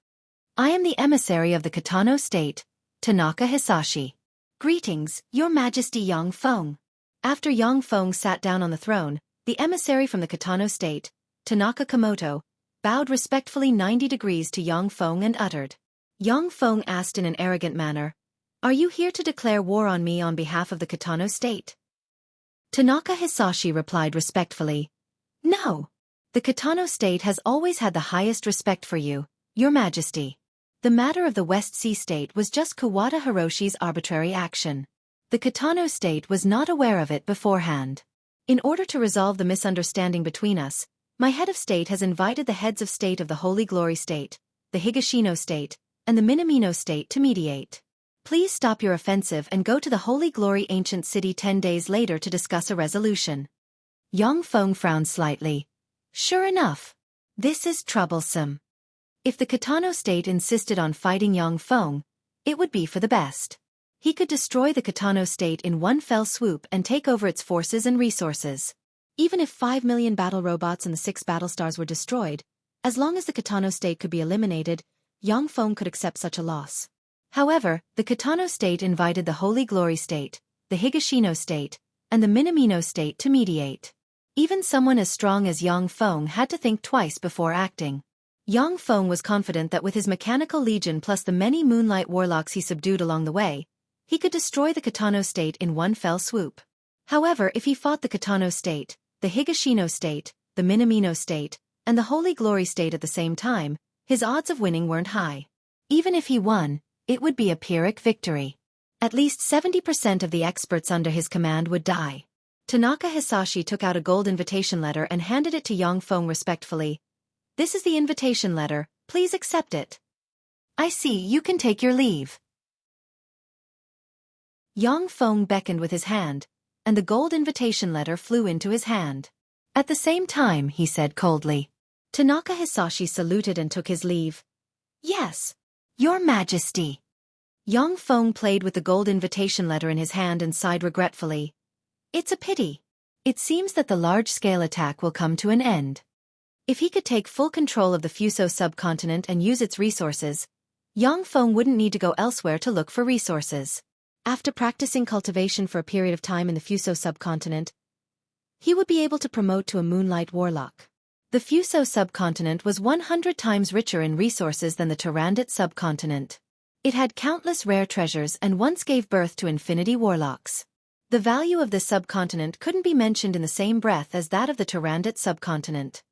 I am the emissary of the Kitano State, Tanaka Hisashi. Greetings, Your Majesty Yang Feng. After Yang Feng sat down on the throne, the emissary from the Kitano State, Tanaka Komoto, bowed respectfully 90 degrees to Yang Feng and uttered. Yang Feng asked in an arrogant manner, "Are you here to declare war on me on behalf of the Kitano State?" Tanaka Hisashi replied respectfully, "No. The Kitano State has always had the highest respect for you, Your Majesty. The matter of the West Sea State was just Kawada Hiroshi's arbitrary action. The Kitano State was not aware of it beforehand. In order to resolve the misunderstanding between us, my head of state has invited the heads of state of the Holy Glory State, the Higashino State, and the Minamino State to mediate. Please stop your offensive and go to the Holy Glory Ancient City 10 days later to discuss a resolution." Yang Feng frowned slightly. Sure enough. This is troublesome. If the Kitano State insisted on fighting Yang Feng, it would be for the best. He could destroy the Kitano State in one fell swoop and take over its forces and resources. Even if 5 million battle robots and the 6 battle stars were destroyed, as long as the Kitano State could be eliminated, Yang Feng could accept such a loss. However, the Kitano State invited the Holy Glory State, the Higashino State, and the Minamino State to mediate. Even someone as strong as Yang Feng had to think twice before acting. Yang Feng was confident that with his mechanical legion plus the many Moonlight Warlocks he subdued along the way, he could destroy the Kitano State in one fell swoop. However, if he fought the Kitano State, the Higashino State, the Minamino State, and the Holy Glory State at the same time, his odds of winning weren't high. Even if he won, it would be a Pyrrhic victory. At least 70% of the experts under his command would die. Tanaka Hisashi took out a gold invitation letter and handed it to Yang Feng respectfully. "This is the invitation letter, please accept it." "I see, you can take your leave." Yang Feng beckoned with his hand, and the gold invitation letter flew into his hand. "At the same time," he said coldly. Tanaka Hisashi saluted and took his leave. "Yes, Your Majesty." Yang Feng played with the gold invitation letter in his hand and sighed regretfully. "It's a pity. It seems that the large-scale attack will come to an end." If he could take full control of the Fuso subcontinent and use its resources, Yang Feng wouldn't need to go elsewhere to look for resources. After practicing cultivation for a period of time in the Fuso subcontinent, he would be able to promote to a Moonlight Warlock. The Fuso subcontinent was 100 times richer in resources than the Tyrannid subcontinent. It had countless rare treasures and once gave birth to infinity warlocks. The value of this subcontinent couldn't be mentioned in the same breath as that of the Tyrannid subcontinent.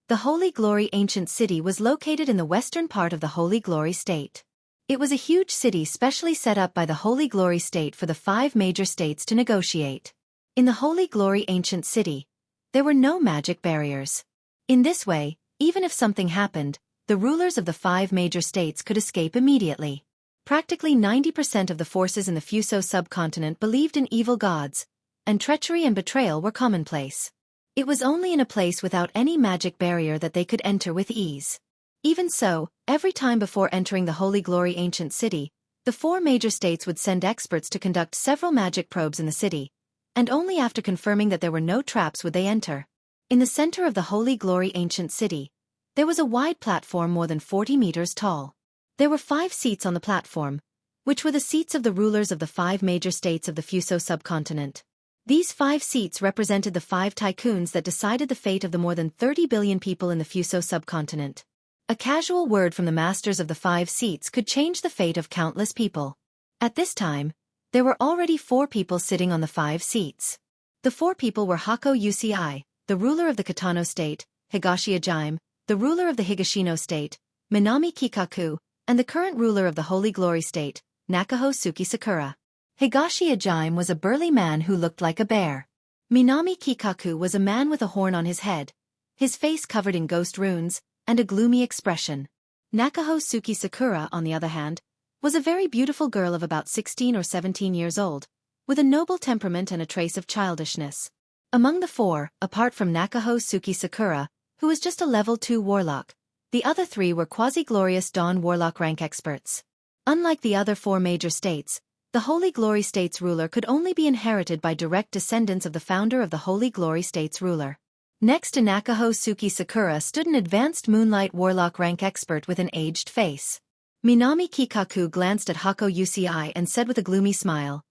The Holy Glory Ancient City was located in the western part of the Holy Glory State. It was a huge city specially set up by the Holy Glory State for the 5 major states to negotiate. In the Holy Glory Ancient City, there were no magic barriers. In this way, even if something happened, the rulers of the 5 major states could escape immediately. Practically 90% of the forces in the Fuso subcontinent believed in evil gods, and treachery and betrayal were commonplace. It was only in a place without any magic barrier that they could enter with ease. Even so, every time before entering the Holy Glory Ancient City, the 4 major states would send experts to conduct several magic probes in the city, and only after confirming that there were no traps would they enter. In the center of the Holy Glory Ancient City, there was a wide platform more than 40 meters tall. There were 5 seats on the platform, which were the seats of the rulers of the 5 major states of the Fuso subcontinent. These 5 seats represented the 5 tycoons that decided the fate of the more than 30 billion people in the Fuso subcontinent. A casual word from the masters of the 5 seats could change the fate of countless people. At this time, there were already 4 people sitting on the 5 seats. The 4 people were Hako Uci, the ruler of the Kitano State, Higashi Ajime, the ruler of the Higashino State, Minami Kikaku, and the current ruler of the Holy Glory State, Nakaho Suki Sakura. Higashi Ajime was a burly man who looked like a bear. Minami Kikaku was a man with a horn on his head, his face covered in ghost runes, and a gloomy expression. Nakaho Suki Sakura, on the other hand, was a very beautiful girl of about 16 or 17 years old, with a noble temperament and a trace of childishness. Among the 4, apart from Nakaho Suki Sakura, who was just a level 2 warlock, the other 3 were quasi-glorious Dawn warlock rank experts. Unlike the other 4 major states, The Holy Glory State's ruler could only be inherited by direct descendants of the founder of the Holy Glory State's ruler. Next to Nakaho Suki Sakura stood an advanced Moonlight Warlock rank expert with an aged face. Minami Kikaku glanced at Hako Uci and said with a gloomy smile,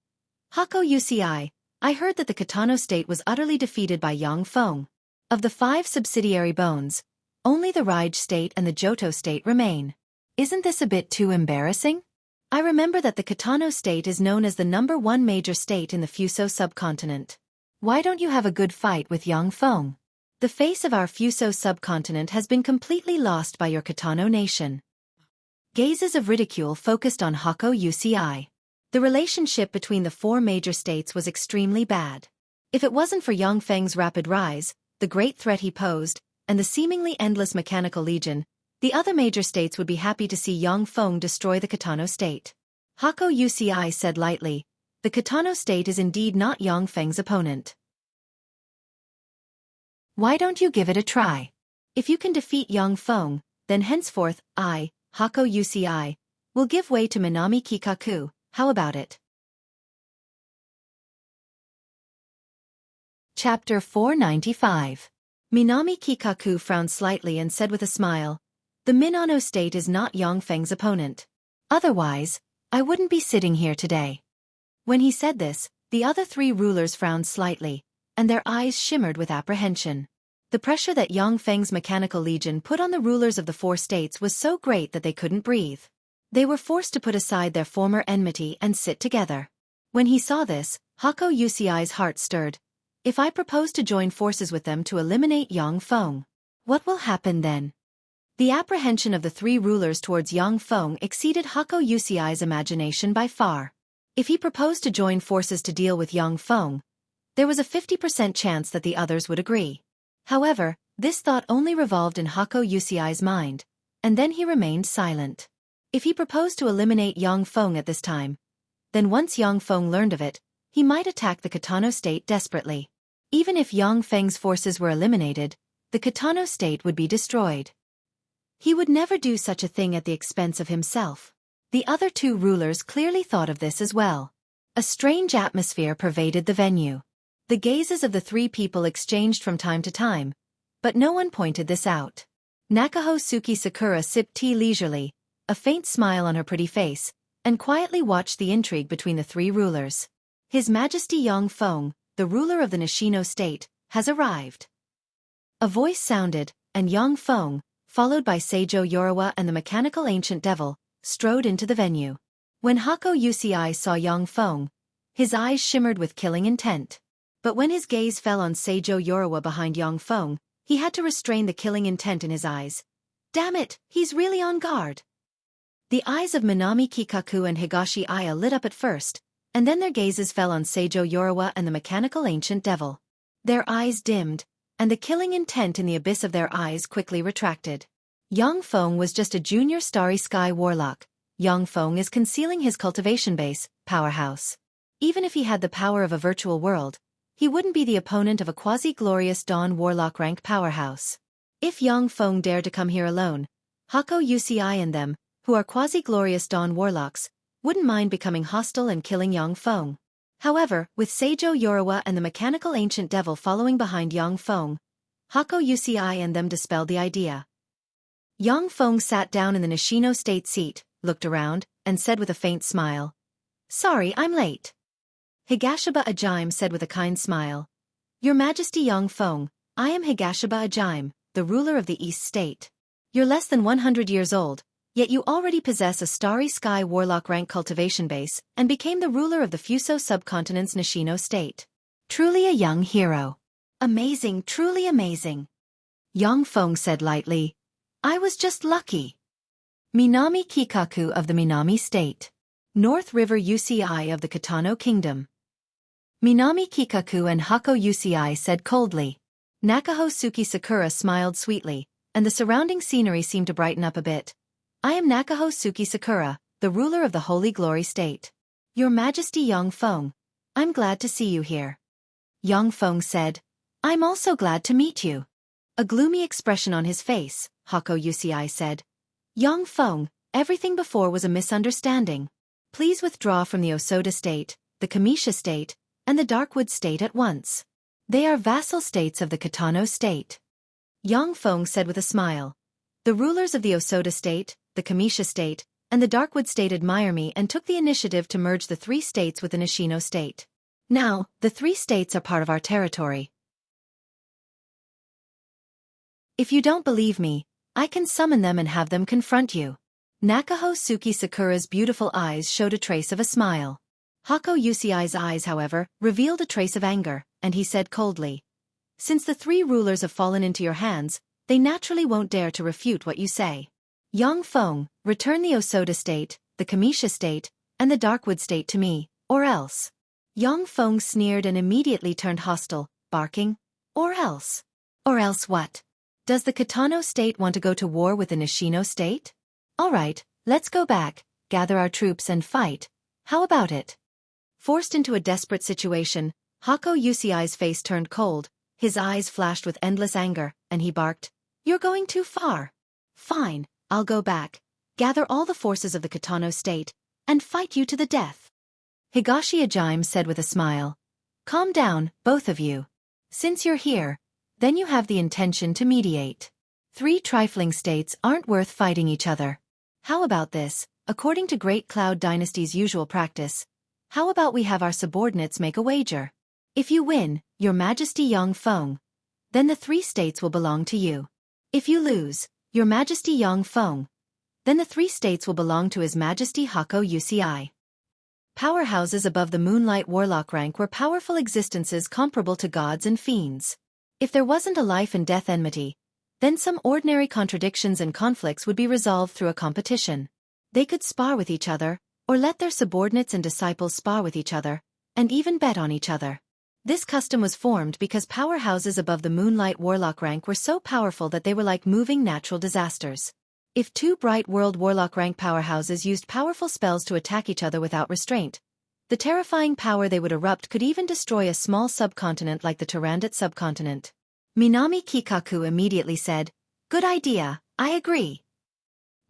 "Hako Uci, I heard that the Kitano state was utterly defeated by Yang Feng. Of the 5 subsidiary bones, only the Raij state and the Johto state remain. Isn't this a bit too embarrassing? I remember that the Kitano state is known as the #1 major state in the Fuso subcontinent. Why don't you have a good fight with Yang Feng? The face of our Fuso subcontinent has been completely lost by your Kitano nation." Gazes of ridicule focused on Hako Uci. The relationship between the 4 major states was extremely bad. If it wasn't for Yang Feng's rapid rise, the great threat he posed, and the seemingly endless mechanical legion, the other major states would be happy to see Yang Feng destroy the Kitano state. Hako Uci said lightly, "The Kitano state is indeed not Yang Feng's opponent. Why don't you give it a try? If you can defeat Yang Feng, then henceforth, I, Hako Uci, will give way to Minami Kikaku, how about it?" Chapter 495. Minami Kikaku frowned slightly and said with a smile, "The Minano state is not Yang Feng's opponent. Otherwise, I wouldn't be sitting here today." When he said this, the other 3 rulers frowned slightly, and their eyes shimmered with apprehension. The pressure that Yang Feng's mechanical legion put on the rulers of the 4 states was so great that they couldn't breathe. They were forced to put aside their former enmity and sit together. When he saw this, Hako Uci's heart stirred. If I propose to join forces with them to eliminate Yang Feng, what will happen then? The apprehension of the 3 rulers towards Yang Feng exceeded Hako Uci's imagination by far. If he proposed to join forces to deal with Yang Feng, there was a 50% chance that the others would agree. However, this thought only revolved in Hako Uci's mind, and then he remained silent. If he proposed to eliminate Yang Feng at this time, then once Yang Feng learned of it, he might attack the Kitano state desperately. Even if Yang Feng's forces were eliminated, the Kitano state would be destroyed. He would never do such a thing at the expense of himself. The other 2 rulers clearly thought of this as well. A strange atmosphere pervaded the venue. The gazes of the 3 people exchanged from time to time, but no one pointed this out. Nakaho Suki Sakura sipped tea leisurely, a faint smile on her pretty face, and quietly watched the intrigue between the 3 rulers. His Majesty Yang Feng, the ruler of the Nishino state, has arrived. A voice sounded, and Yang Feng, followed by Seijo Yorawa and the mechanical ancient devil, strode into the venue. When Hako Uci saw Yang Feng, his eyes shimmered with killing intent. But when his gaze fell on Seijo Yorawa behind Yang Feng, he had to restrain the killing intent in his eyes. Damn it, he's really on guard. The eyes of Minami Kikaku and Higashi Aya lit up at first, and then their gazes fell on Seijo Yorawa and the mechanical ancient devil. Their eyes dimmed, and the killing intent in the abyss of their eyes quickly retracted. Yang Feng was just a junior Starry Sky warlock. Yang Feng is concealing his cultivation base, powerhouse. Even if he had the power of a virtual world, he wouldn't be the opponent of a quasi-glorious Dawn warlock rank powerhouse. If Yang Feng dared to come here alone, Hako Uci and them, who are quasi-glorious Dawn warlocks, wouldn't mind becoming hostile and killing Yang Feng. However, with Seijo Yorawa and the mechanical ancient devil following behind Yang Feng, Hako Uci and them dispelled the idea. Yang Feng sat down in the Nishino state seat, looked around, and said with a faint smile, "Sorry, I'm late." Higashiba Ajime said with a kind smile, "Your Majesty Yang Feng, I am Higashiba Ajime, the ruler of the East State. You're less than 100 years old, yet you already possess a Starry Sky warlock rank cultivation base and became the ruler of the Fuso subcontinent's Nishino state. Truly a young hero. Amazing, truly amazing." Yang Feng said lightly, "I was just lucky." Minami Kikaku of the Minami state. North River Uci of the Kitano Kingdom. Minami Kikaku and Hako Uci said coldly. Nakaho Suki Sakura smiled sweetly, and the surrounding scenery seemed to brighten up a bit. "I am Nakaho Suki Sakura, the ruler of the Holy Glory State. Your Majesty Yang Feng, I'm glad to see you here." Yang Feng said, "I'm also glad to meet you." A gloomy expression on his face, Hako Uci said, "Yang Feng, everything before was a misunderstanding. Please withdraw from the Osoda state, the Kamisha state, and the Darkwood state at once. They are vassal states of the Kitano state. Yang Feng said with a smile. The rulers of the Osoda state, the Kamisha state, and the Darkwood state admire me and took the initiative to merge the 3 states with the Nishino state. Now, the 3 states are part of our territory. If you don't believe me, I can summon them and have them confront you. Nakaho Suki Sakura's beautiful eyes showed a trace of a smile. Hako Yusiai's eyes, however, revealed a trace of anger, and he said coldly, Since the 3 rulers have fallen into your hands, they naturally won't dare to refute what you say. Yang Feng, return the Osoda state, the Kamisha state, and the Darkwood state to me, or else. Yang Feng sneered and immediately turned hostile, barking, Or else? Or else what? Does the Kitano state want to go to war with the Nishino state? Alright, let's go back, gather our troops and fight. How about it? Forced into a desperate situation, Hako Yusiai's face turned cold, his eyes flashed with endless anger, and he barked, You're going too far. Fine, I'll go back, gather all the forces of the Kitano state, and fight you to the death. Higashi Ajime said with a smile, Calm down, both of you. Since you're here, then you have the intention to mediate. 3 trifling states aren't worth fighting each other. How about this, according to Great Cloud Dynasty's usual practice? How about we have our subordinates make a wager? If you win, Your Majesty Yang Feng, then the 3 states will belong to you. If you lose, Your Majesty Yang Feng, then the 3 states will belong to His Majesty Hako Yusiai. Powerhouses above the Moonlight Warlock rank were powerful existences comparable to gods and fiends. If there wasn't a life and death enmity, then some ordinary contradictions and conflicts would be resolved through a competition. They could spar with each other, or let their subordinates and disciples spar with each other, and even bet on each other. This custom was formed because powerhouses above the Moonlight Warlock rank were so powerful that they were like moving natural disasters. If 2 Bright World Warlock rank powerhouses used powerful spells to attack each other without restraint, the terrifying power they would erupt could even destroy a small subcontinent like the Tyrandot subcontinent. Minami Kikaku immediately said, Good idea, I agree.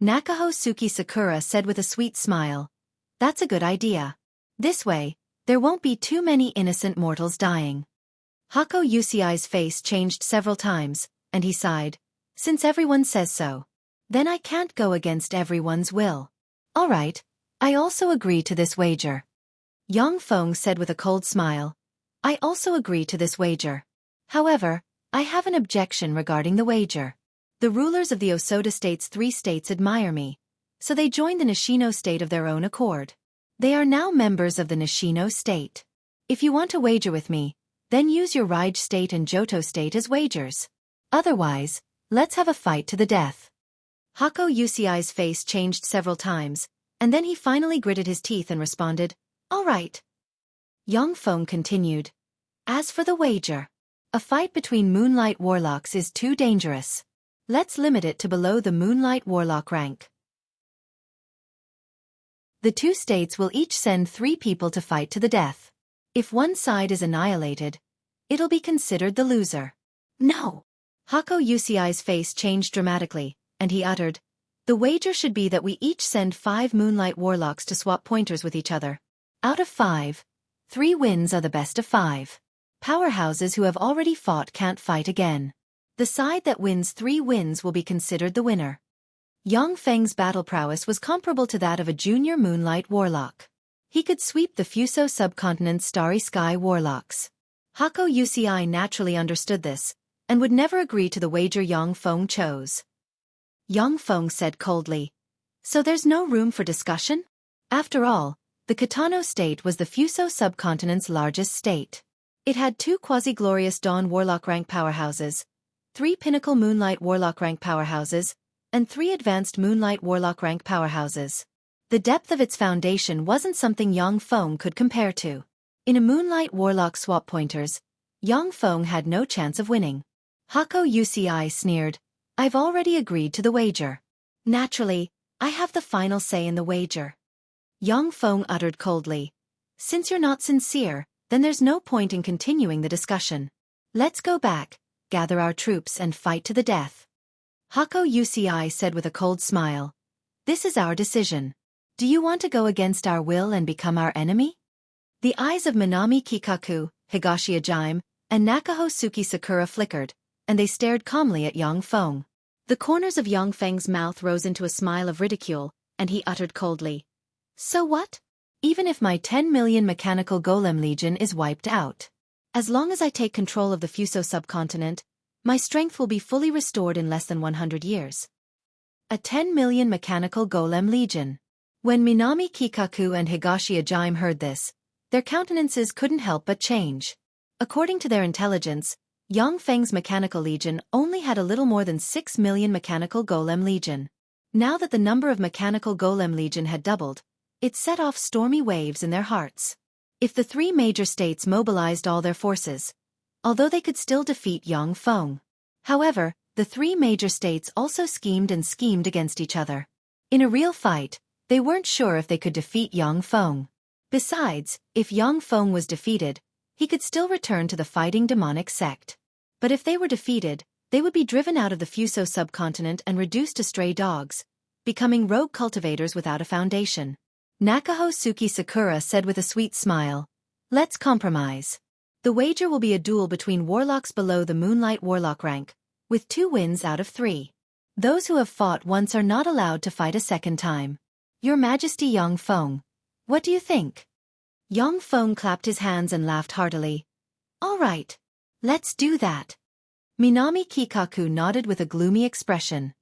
Nakaho Suki Sakura said with a sweet smile, That's a good idea. This way, there won't be too many innocent mortals dying. Hako Yusiai's face changed several times, and he sighed, Since everyone says so, then I can't go against everyone's will. Alright, I also agree to this wager. Yang Feng said with a cold smile, I also agree to this wager. However, I have an objection regarding the wager. The rulers of the Osoda state's 3 states admire me, so they joined the Nishino state of their own accord. They are now members of the Nishino state. If you want to wager with me, then use your Raige state and Johto state as wagers. Otherwise, let's have a fight to the death. Hako Yusiai's face changed several times, and then he finally gritted his teeth and responded, All right. Yang Feng continued, As for the wager, a fight between Moonlight Warlocks is too dangerous. Let's limit it to below the Moonlight Warlock rank. The 2 states will each send 3 people to fight to the death. If one side is annihilated, it'll be considered the loser. No! Hako Yusiai's face changed dramatically, and he uttered, The wager should be that we each send 5 Moonlight Warlocks to swap pointers with each other. Out of 5, 3 wins are the best of 5. Powerhouses who have already fought can't fight again. The side that wins 3 wins will be considered the winner. Yang Feng's battle prowess was comparable to that of a junior Moonlight Warlock. He could sweep the Fuso subcontinent's Starry Sky Warlocks. Hako Yusiai naturally understood this, and would never agree to the wager Yang Feng chose. Yang Feng said coldly, So there's no room for discussion? After all, the Kitano state was the Fuso subcontinent's largest state. It had 2 quasi-glorious Dawn Warlock rank powerhouses, 3 Pinnacle Moonlight Warlock rank powerhouses, and 3 Advanced Moonlight Warlock rank powerhouses. The depth of its foundation wasn't something Yang Feng could compare to. In a Moonlight Warlock swap pointers, Yang Feng had no chance of winning. Hako Yusiai sneered, I've already agreed to the wager. Naturally, I have the final say in the wager. Yang Feng uttered coldly, Since you're not sincere, then there's no point in continuing the discussion. Let's go back, gather our troops and fight to the death. Hako Yusiai said with a cold smile, This is our decision. Do you want to go against our will and become our enemy? The eyes of Minami Kikaku, Higashi Ajime, and Nakahosuke Sakura flickered, and they stared calmly at Yang Feng. The corners of Yang Feng's mouth rose into a smile of ridicule, and he uttered coldly, "So what? Even if my 10 million mechanical golem legion is wiped out. As long as I take control of the Fuso subcontinent, my strength will be fully restored in less than 100 years. A 10 million mechanical golem legion." When Minami Kikaku and Higashi Ajime heard this, their countenances couldn't help but change. According to their intelligence, Yang Feng's mechanical legion only had a little more than 6 million mechanical golem legion. Now that the number of mechanical golem legion had doubled, it set off stormy waves in their hearts. If the three major states mobilized all their forces, although they could still defeat Yang Feng. However, the three major states also schemed against each other. In a real fight, they weren't sure if they could defeat Yang Feng. Besides, if Yang Feng was defeated, he could still return to the fighting demonic sect. But if they were defeated, they would be driven out of the Fuso subcontinent and reduced to stray dogs, becoming rogue cultivators without a foundation. Nakahosuke Sakura said with a sweet smile, "Let's compromise. The wager will be a duel between warlocks below the Moonlight Warlock rank, with 2 wins out of 3. Those who have fought once are not allowed to fight a second time. Your Majesty Yang Feng, what do you think?" Yang Feng clapped his hands and laughed heartily. "All right. Let's do that." Minami Kikaku nodded with a gloomy expression.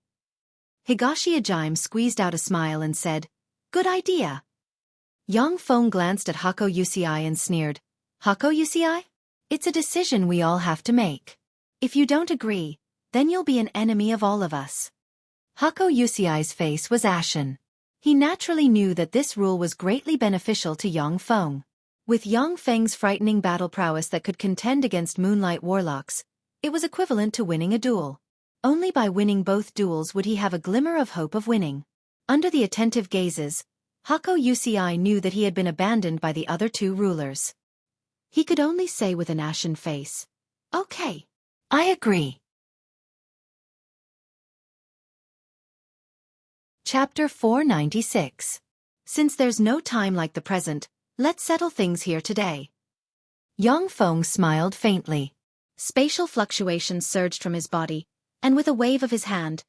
Higashi Ajime squeezed out a smile and said, "Good idea." Yang Feng glanced at Hako Uci and sneered, "Hako Uci? It's a decision we all have to make. If you don't agree, then you'll be an enemy of all of us." Hako Uci's face was ashen. He naturally knew that this rule was greatly beneficial to Yang Feng. With Yang Feng's frightening battle prowess that could contend against Moonlight Warlocks, it was equivalent to winning a duel. Only by winning both duels would he have a glimmer of hope of winning. Under the attentive gazes, Hako Uci knew that he had been abandoned by the other 2 rulers. He could only say with an ashen face, "Okay, I agree." Chapter 496. Since there's no time like the present, let's settle things here today. Yang Feng smiled faintly. Spatial fluctuations surged from his body, and with a wave of his hand,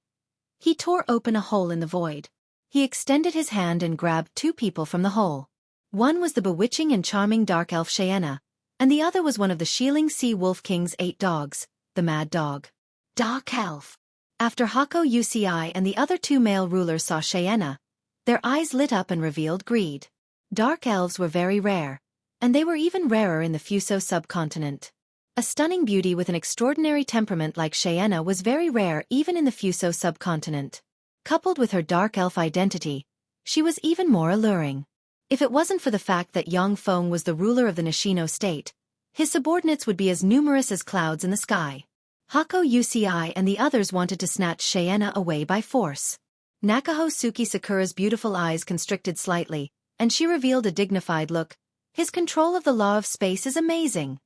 he tore open a hole in the void. He extended his hand and grabbed 2 people from the hole. One was the bewitching and charming dark elf Cheyenne, and the other was one of the Shieling Sea Wolf King's 8 dogs, the Mad Dog. Dark elf. After Hako Uci and the other 2 male rulers saw Cheyenne, their eyes lit up and revealed greed. Dark elves were very rare, and they were even rarer in the Fuso subcontinent. A stunning beauty with an extraordinary temperament like Cheyenne was very rare even in the Fuso subcontinent. Coupled with her dark elf identity, she was even more alluring. If it wasn't for the fact that Yang Feng was the ruler of the Nishino state, his subordinates would be as numerous as clouds in the sky. Hako Uci and the others wanted to snatch Cheyenne away by force. Nakahosuke Sakura's beautiful eyes constricted slightly, and she revealed a dignified look. His control of the law of space is amazing.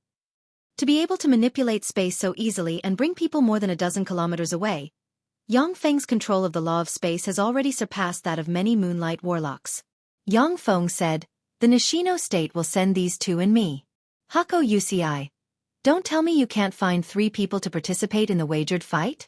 To be able to manipulate space so easily and bring people more than a dozen kilometers away, Yang Feng's control of the law of space has already surpassed that of many Moonlight Warlocks. Yang Feng said, "The Nishino state will send these 2 and me." Hako Uci, don't tell me you can't find 3 people to participate in the wagered fight?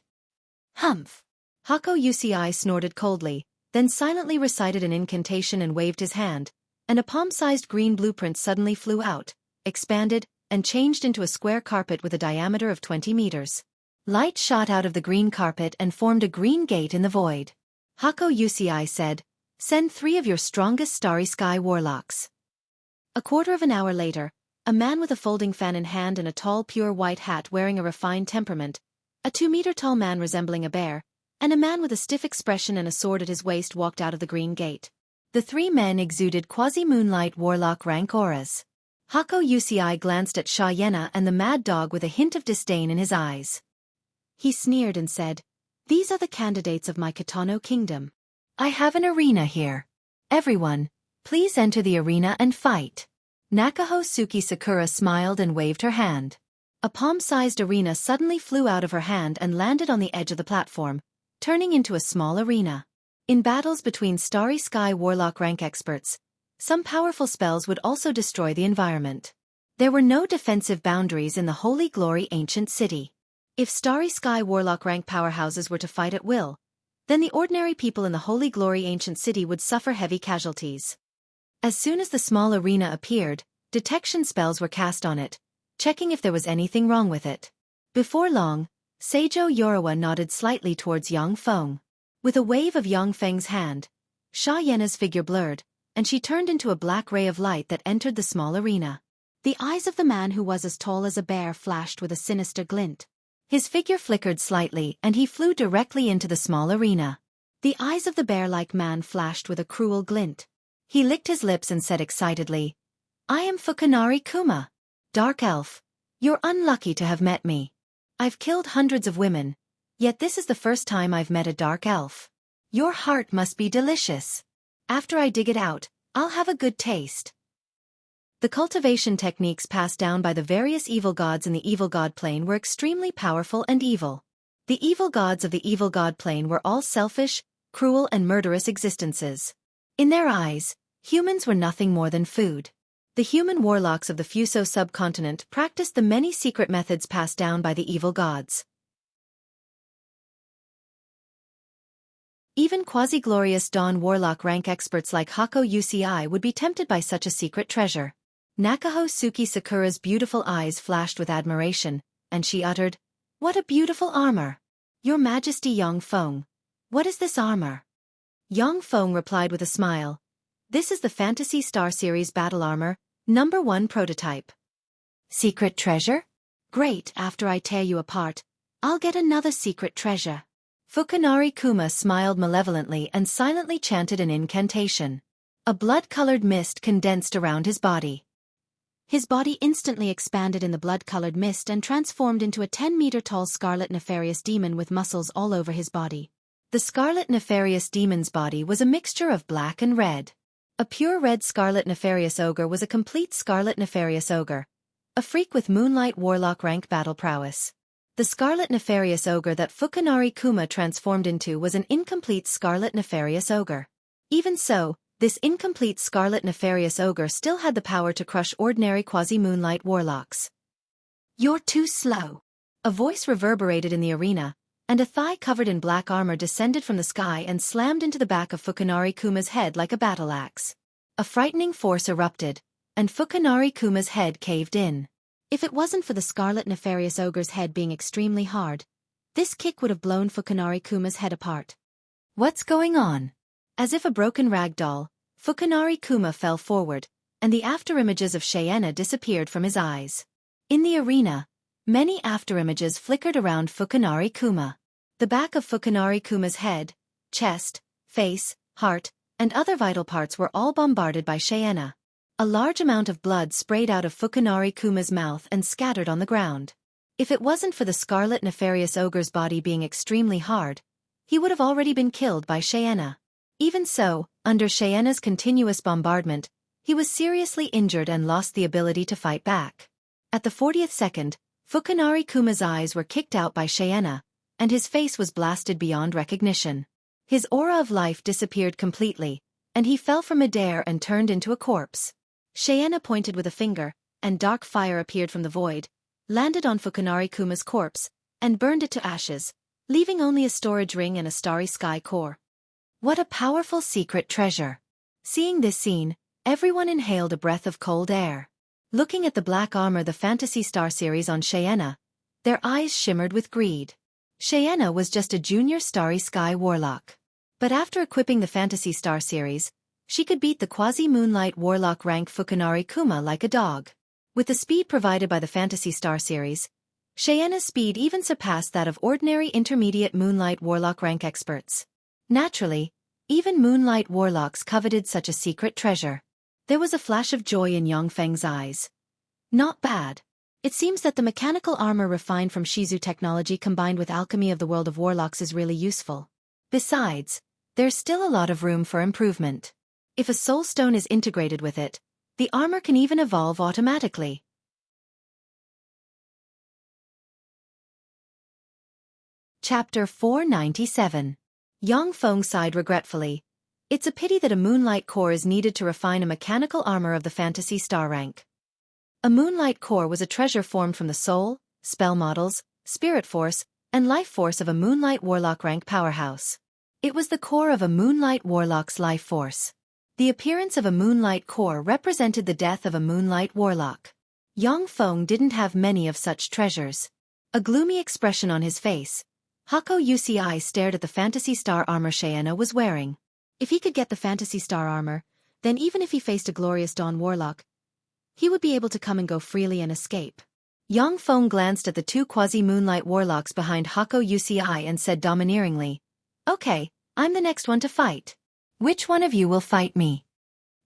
Humph. Hako Uci snorted coldly, then silently recited an incantation and waved his hand, and a palm-sized green blueprint suddenly flew out, expanded, and changed into a square carpet with a diameter of 20 meters. Light shot out of the green carpet and formed a green gate in the void. Hako Uci said, "Send 3 of your strongest Starry Sky warlocks." A quarter of an hour later, a man with a folding fan in hand and a tall pure white hat wearing a refined temperament, a 2-meter-tall man resembling a bear, and a man with a stiff expression and a sword at his waist walked out of the green gate. The 3 men exuded quasi-Moonlight Warlock rank auras. Hako Uci glanced at Cheyenne and the Mad Dog with a hint of disdain in his eyes. He sneered and said, "These are the candidates of my Kitano kingdom. I have an arena here. Everyone, please enter the arena and fight." Nakahosuke Sakura smiled and waved her hand. A palm-sized arena suddenly flew out of her hand and landed on the edge of the platform, turning into a small arena. In battles between Starry Sky Warlock rank experts, some powerful spells would also destroy the environment. There were no defensive boundaries in the Holy Glory ancient city. If Starry Sky Warlock rank powerhouses were to fight at will, then the ordinary people in the Holy Glory ancient city would suffer heavy casualties. As soon as the small arena appeared, detection spells were cast on it, checking if there was anything wrong with it. Before long, Seijo Yorawa nodded slightly towards Yang Feng. With a wave of Yang Feng's hand, Sha Yena's figure blurred, and she turned into a black ray of light that entered the small arena. The eyes of the man who was as tall as a bear flashed with a sinister glint. His figure flickered slightly and he flew directly into the small arena. The eyes of the bear-like man flashed with a cruel glint. He licked his lips and said excitedly, "I am Fukanari Kuma. Dark Elf. You're unlucky to have met me. I've killed hundreds of women, yet this is the first time I've met a Dark Elf. Your heart must be delicious. After I dig it out, I'll have a good taste." The cultivation techniques passed down by the various evil gods in the evil god plane were extremely powerful and evil. The evil gods of the evil god plane were all selfish, cruel and murderous existences. In their eyes, humans were nothing more than food. The human warlocks of the Fuso subcontinent practiced the many secret methods passed down by the evil gods. Even quasi-glorious Dawn Warlock rank experts like Hako Uci would be tempted by such a secret treasure. Nakaho Suki Sakura's beautiful eyes flashed with admiration, and she uttered, "What a beautiful armor! Your Majesty Yang Feng, what is this armor?" Yang Feng replied with a smile, "This is the Fantasy Star Series Battle Armor, number 1 prototype." "Secret treasure? Great, after I tear you apart, I'll get another secret treasure." Fukanari Kuma smiled malevolently and silently chanted an incantation. A blood-colored mist condensed around his body. His body instantly expanded in the blood-colored mist and transformed into a 10-meter-tall scarlet nefarious demon with muscles all over his body. The scarlet nefarious demon's body was a mixture of black and red. A pure red scarlet nefarious ogre was a complete scarlet nefarious ogre, a freak with moonlight warlock rank battle prowess. The scarlet nefarious ogre that Fukanari Kuma transformed into was an incomplete scarlet nefarious ogre. Even so, this incomplete scarlet nefarious ogre still had the power to crush ordinary quasi-moonlight warlocks. "You're too slow." A voice reverberated in the arena, and a thigh covered in black armor descended from the sky and slammed into the back of Fukanari Kuma's head like a battle axe. A frightening force erupted, and Fukanari Kuma's head caved in. If it wasn't for the scarlet nefarious ogre's head being extremely hard, this kick would have blown Fukanari Kuma's head apart. "What's going on?" As if a broken rag doll, Fukanari Kuma fell forward, and the afterimages of Shiena disappeared from his eyes. In the arena, many afterimages flickered around Fukanari Kuma. The back of Fukanari Kuma's head, chest, face, heart, and other vital parts were all bombarded by Shiena. A large amount of blood sprayed out of Fukanari Kuma's mouth and scattered on the ground. If it wasn't for the scarlet nefarious ogre's body being extremely hard, he would have already been killed by Shiena. Even so, under Shiena's continuous bombardment, he was seriously injured and lost the ability to fight back. At the 40th second, Fukanari Kuma's eyes were kicked out by Shiena, and his face was blasted beyond recognition. His aura of life disappeared completely, and he fell from midair and turned into a corpse. Shiena pointed with a finger, and dark fire appeared from the void, landed on Fukanari Kuma's corpse, and burned it to ashes, leaving only a storage ring and a starry sky core. What a powerful secret treasure! Seeing this scene, everyone inhaled a breath of cold air. Looking at the black armor the Fantasy Star series on Shiena, their eyes shimmered with greed. Shiena was just a junior starry sky warlock. But after equipping the Fantasy Star series, she could beat the quasi-moonlight warlock rank Fukanari Kuma like a dog. With the speed provided by the Fantasy Star series, Shiena's speed even surpassed that of ordinary intermediate moonlight warlock rank experts. Naturally, even moonlight warlocks coveted such a secret treasure. There was a flash of joy in Yang Feng's eyes. Not bad. It seems that the mechanical armor refined from Shizu technology combined with alchemy of the world of warlocks is really useful. Besides, there's still a lot of room for improvement. If a soul stone is integrated with it, the armor can even evolve automatically. Chapter 497. Yang Feng sighed regretfully. It's a pity that a moonlight core is needed to refine a mechanical armor of the fantasy star rank. A moonlight core was a treasure formed from the soul, spell models, spirit force, and life force of a moonlight warlock rank powerhouse. It was the core of a moonlight warlock's life force. The appearance of a moonlight core represented the death of a moonlight warlock. Yang Feng didn't have many of such treasures. A gloomy expression on his face, Hako Wuxia stared at the fantasy star armor Xiaofan was wearing. If he could get the fantasy star armor, then even if he faced a glorious dawn warlock, he would be able to come and go freely and escape. Yang Feng glanced at the two quasi-moonlight warlocks behind Hako Wuxia and said domineeringly, "Okay, I'm the next one to fight. Which one of you will fight me?"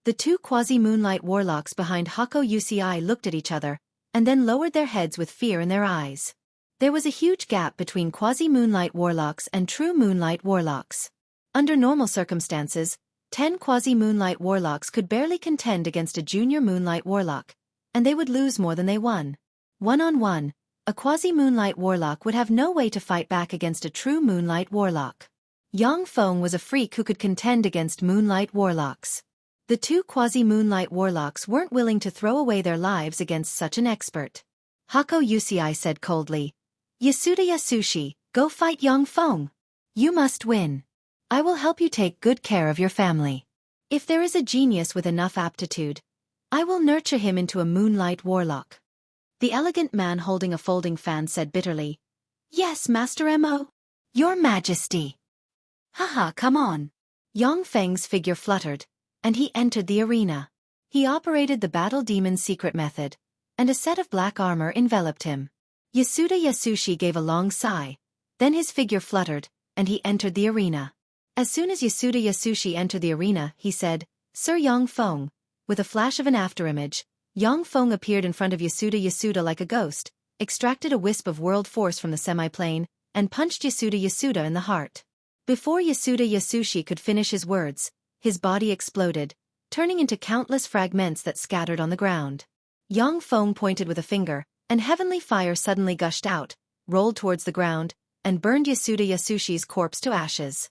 The two quasi-moonlight warlocks behind Hako Wuxia looked at each other, and then lowered their heads with fear in their eyes. There was a huge gap between quasi-moonlight warlocks and true moonlight warlocks. Under normal circumstances, 10 quasi-moonlight warlocks could barely contend against a junior moonlight warlock, and they would lose more than they won. One-on-one, a quasi-moonlight warlock would have no way to fight back against a true moonlight warlock. Yang Feng was a freak who could contend against moonlight warlocks. The two quasi-moonlight warlocks weren't willing to throw away their lives against such an expert. Hako Wuxia said coldly, "Yasuda Yasushi, go fight Yang Feng. You must win. I will help you take good care of your family. If there is a genius with enough aptitude, I will nurture him into a moonlight warlock." The elegant man holding a folding fan said bitterly, "Yes, Master Mo. Your Majesty." "Haha, come on." Yang Feng's figure fluttered, and he entered the arena. He operated the battle demon's secret method, and a set of black armor enveloped him. Yasuda Yasushi gave a long sigh, then his figure fluttered, and he entered the arena. As soon as Yasuda Yasushi entered the arena, he said, "Sir Yang Feng." With a flash of an afterimage, Yang Feng appeared in front of Yasuda like a ghost, extracted a wisp of world force from the semi-plane, and punched Yasuda in the heart. Before Yasuda Yasushi could finish his words, his body exploded, turning into countless fragments that scattered on the ground. Yang Feng pointed with a finger, and heavenly fire suddenly gushed out, rolled towards the ground, and burned Yasuda Yasushi's corpse to ashes.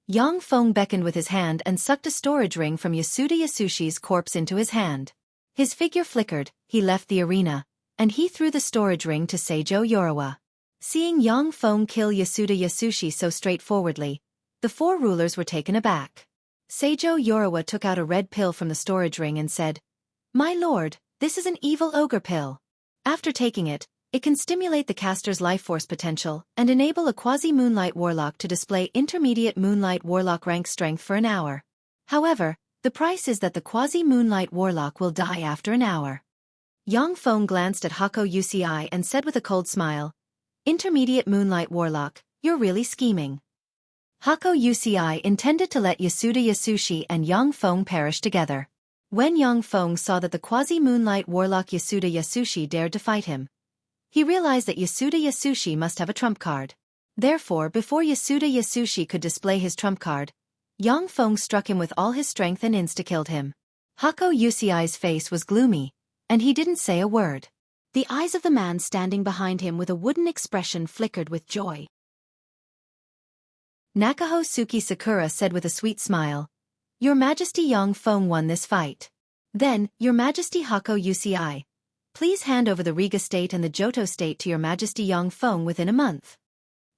Yang Feng beckoned with his hand and sucked a storage ring from Yasuda Yasushi's corpse into his hand. His figure flickered, he left the arena, and he threw the storage ring to Seijo Yorawa. Seeing Yang Feng kill Yasuda Yasushi so straightforwardly, the four rulers were taken aback. Seijo Yorawa took out a red pill from the storage ring and said, "My lord, this is an evil ogre pill. After taking it, it can stimulate the caster's life force potential and enable a quasi-moonlight warlock to display intermediate moonlight warlock rank strength for an hour. However, the price is that the quasi-moonlight warlock will die after an hour." Yang Feng glanced at Hako Wuxia and said with a cold smile, "Intermediate moonlight warlock, you're really scheming." Hako Wuxia intended to let Yasuda Yasushi and Yang Feng perish together. When Yang Feng saw that the quasi-moonlight warlock Yasuda Yasushi dared to fight him, he realized that Yasuda Yasushi must have a trump card. Therefore, before Yasuda Yasushi could display his trump card, Yang Feng struck him with all his strength and insta-killed him. Hako Wuxia's face was gloomy, and he didn't say a word. The eyes of the man standing behind him with a wooden expression flickered with joy. Nakaho Suki Sakura said with a sweet smile, "Your Majesty Yang Feng won this fight. Then, Your Majesty Hako Wuxia, please hand over the Riga state and the Johto state to Your Majesty Yang Feng within a month."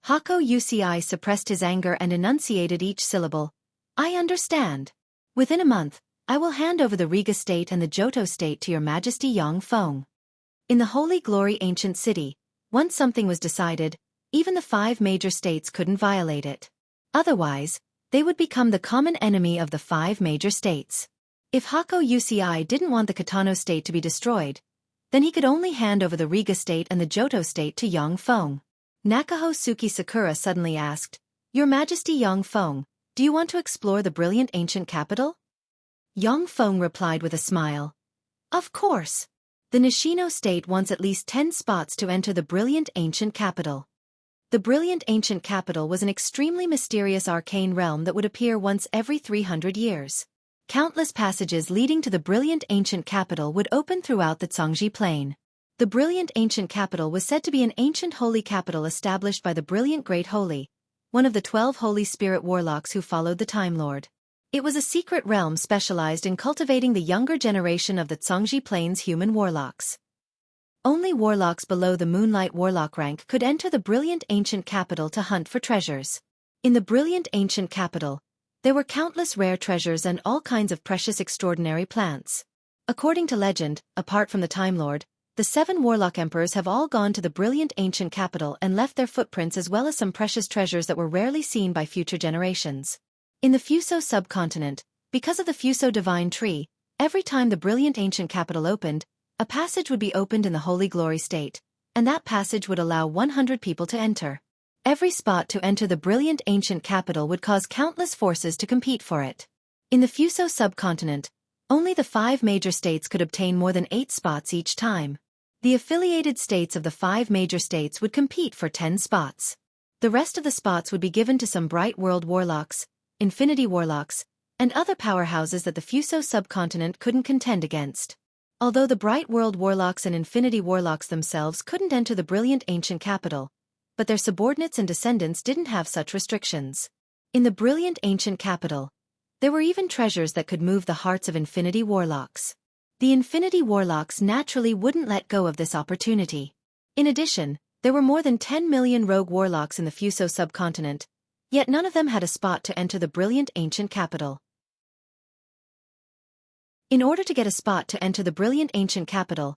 Hako Wuxia suppressed his anger and enunciated each syllable. "I understand. Within a month, I will hand over the Riga state and the Johto state to Your Majesty Yang Feng." In the Holy Glory ancient city, once something was decided, even the 5 major states couldn't violate it. Otherwise, they would become the common enemy of the 5 major states. If Hako Wuxia didn't want the Kitano state to be destroyed, then he could only hand over the Riga state and the Johto state to Yang Feng. Nakaho Suki Sakura suddenly asked, "Your Majesty Yang Feng, do you want to explore the brilliant ancient capital?" Yang Feng replied with a smile, "Of course. The Nishino state wants at least 10 spots to enter the brilliant ancient capital." The brilliant ancient capital was an extremely mysterious arcane realm that would appear once every 300 years. Countless passages leading to the brilliant ancient capital would open throughout the Zhangji Plain. The brilliant ancient capital was said to be an ancient holy capital established by the brilliant Great Holy, one of the 12 Holy Spirit warlocks who followed the Time Lord. It was a secret realm specialized in cultivating the younger generation of the Zhongji Plains human warlocks. Only warlocks below the Moonlight Warlock rank could enter the brilliant ancient capital to hunt for treasures. In the brilliant ancient capital, there were countless rare treasures and all kinds of precious extraordinary plants. According to legend, apart from the Time Lord, the 7 warlock emperors have all gone to the brilliant ancient capital and left their footprints as well as some precious treasures that were rarely seen by future generations. In the Fuso subcontinent, because of the Fuso divine tree, every time the brilliant ancient capital opened, a passage would be opened in the Holy Glory state, and that passage would allow 100 people to enter. Every spot to enter the brilliant ancient capital would cause countless forces to compete for it. In the Fuso subcontinent, only the 5 major states could obtain more than 8 spots each time. The affiliated states of the 5 major states would compete for 10 spots. The rest of the spots would be given to some Bright World warlocks, Infinity warlocks, and other powerhouses that the Fuso subcontinent couldn't contend against. Although the Bright World warlocks and Infinity warlocks themselves couldn't enter the brilliant ancient capital, but their subordinates and descendants didn't have such restrictions. In the brilliant ancient capital, there were even treasures that could move the hearts of Infinity warlocks. The Infinity warlocks naturally wouldn't let go of this opportunity. In addition, there were more than 10 million rogue warlocks in the Fuso subcontinent, yet none of them had a spot to enter the brilliant ancient capital. In order to get a spot to enter the brilliant ancient capital,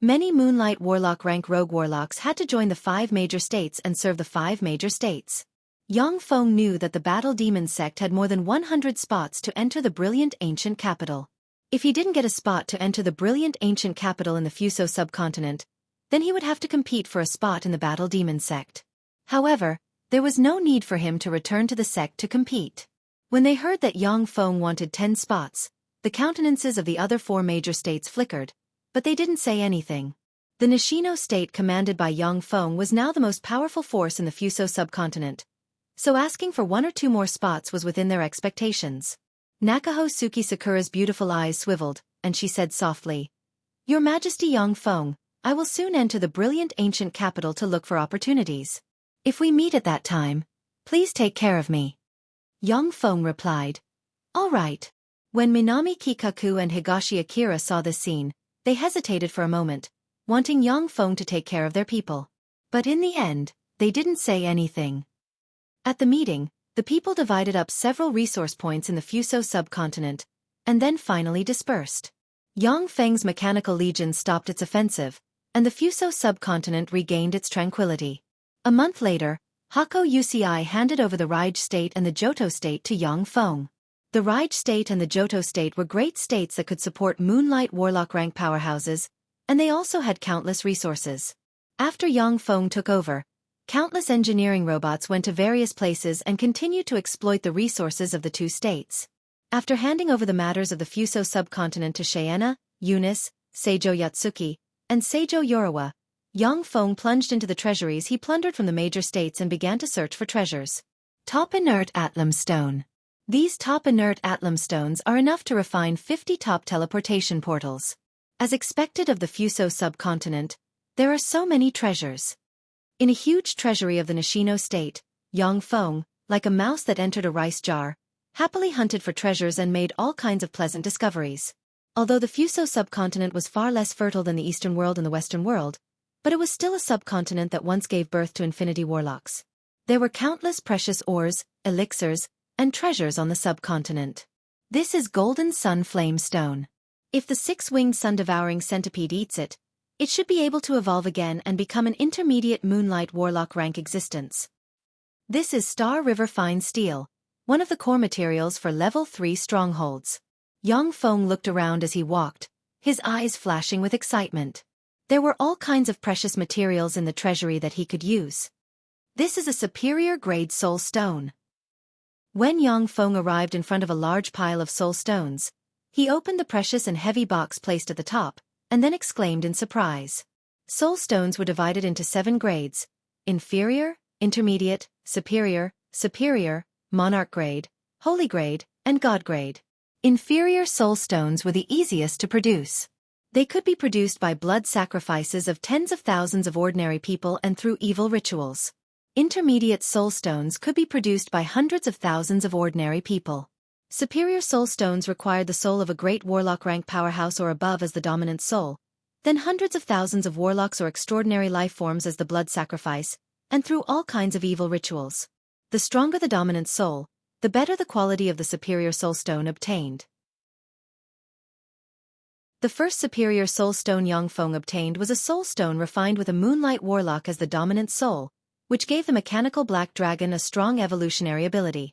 many Moonlight Warlock rank rogue warlocks had to join the 5 major states and serve the 5 major states. Yang Feng knew that the Battle Demon sect had more than 100 spots to enter the brilliant ancient capital. If he didn't get a spot to enter the brilliant ancient capital in the Fuso subcontinent, then he would have to compete for a spot in the Battle Demon sect. However, there was no need for him to return to the sect to compete. When they heard that Yang Feng wanted 10 spots, the countenances of the other 4 major states flickered, but they didn't say anything. The Nishino state commanded by Yang Feng was now the most powerful force in the Fuso subcontinent, so asking for 1 or 2 more spots was within their expectations. Nakaho Suki Sakura's beautiful eyes swiveled, and she said softly, "Your Majesty Yang Feng, I will soon enter the brilliant ancient capital to look for opportunities. If we meet at that time, please take care of me." Yang Feng replied, "All right." When Minami Kikaku and Higashi Akira saw this scene, they hesitated for a moment, wanting Yang Feng to take care of their people. But in the end, they didn't say anything. At the meeting, the people divided up several resource points in the Fuso subcontinent, and then finally dispersed. Yang Feng's mechanical legion stopped its offensive, and the Fuso subcontinent regained its tranquility. A month later, Hako Uci handed over the Raij state and the Johto state to Yang Feng. The Raij state and the Johto state were great states that could support Moonlight Warlock rank powerhouses, and they also had countless resources. After Yang Feng took over, countless engineering robots went to various places and continued to exploit the resources of the 2 states. After handing over the matters of the Fuso subcontinent to Shiena, Eunice, Seijo Yatsuki, and Seijo Yorawa, Yang Feng plunged into the treasuries he plundered from the major states and began to search for treasures. Top inert Atlam stone. These top inert Atlam stones are enough to refine 50 top teleportation portals. As expected of the Fuso subcontinent, there are so many treasures. In a huge treasury of the Nishino state, Yang Feng, like a mouse that entered a rice jar, happily hunted for treasures and made all kinds of pleasant discoveries. Although the Fuso subcontinent was far less fertile than the Eastern world and the Western world, but it was still a subcontinent that once gave birth to Infinity warlocks. There were countless precious ores, elixirs, and treasures on the subcontinent. This is Golden Sun Flame Stone. If the 6-winged sun-devouring centipede eats it, it should be able to evolve again and become an intermediate Moonlight Warlock rank existence. This is Star River Fine Steel, one of the core materials for Level 3 strongholds. Yang Feng looked around as he walked, his eyes flashing with excitement. There were all kinds of precious materials in the treasury that he could use. This is a superior grade soul stone. When Yang Feng arrived in front of a large pile of soul stones, he opened the precious and heavy box placed at the top, and then exclaimed in surprise. Soul stones were divided into 7 grades: inferior, intermediate, superior, superior, monarch grade, holy grade, and god grade. Inferior soul stones were the easiest to produce. They could be produced by blood sacrifices of tens of thousands of ordinary people and through evil rituals. Intermediate soul stones could be produced by hundreds of thousands of ordinary people. Superior soul stones required the soul of a great warlock rank powerhouse or above as the dominant soul, then hundreds of thousands of warlocks or extraordinary life forms as the blood sacrifice, and through all kinds of evil rituals. The stronger the dominant soul, the better the quality of the superior soul stone obtained. The first superior soul stone Yang Feng obtained was a soul stone refined with a moonlight warlock as the dominant soul, which gave the mechanical black dragon a strong evolutionary ability.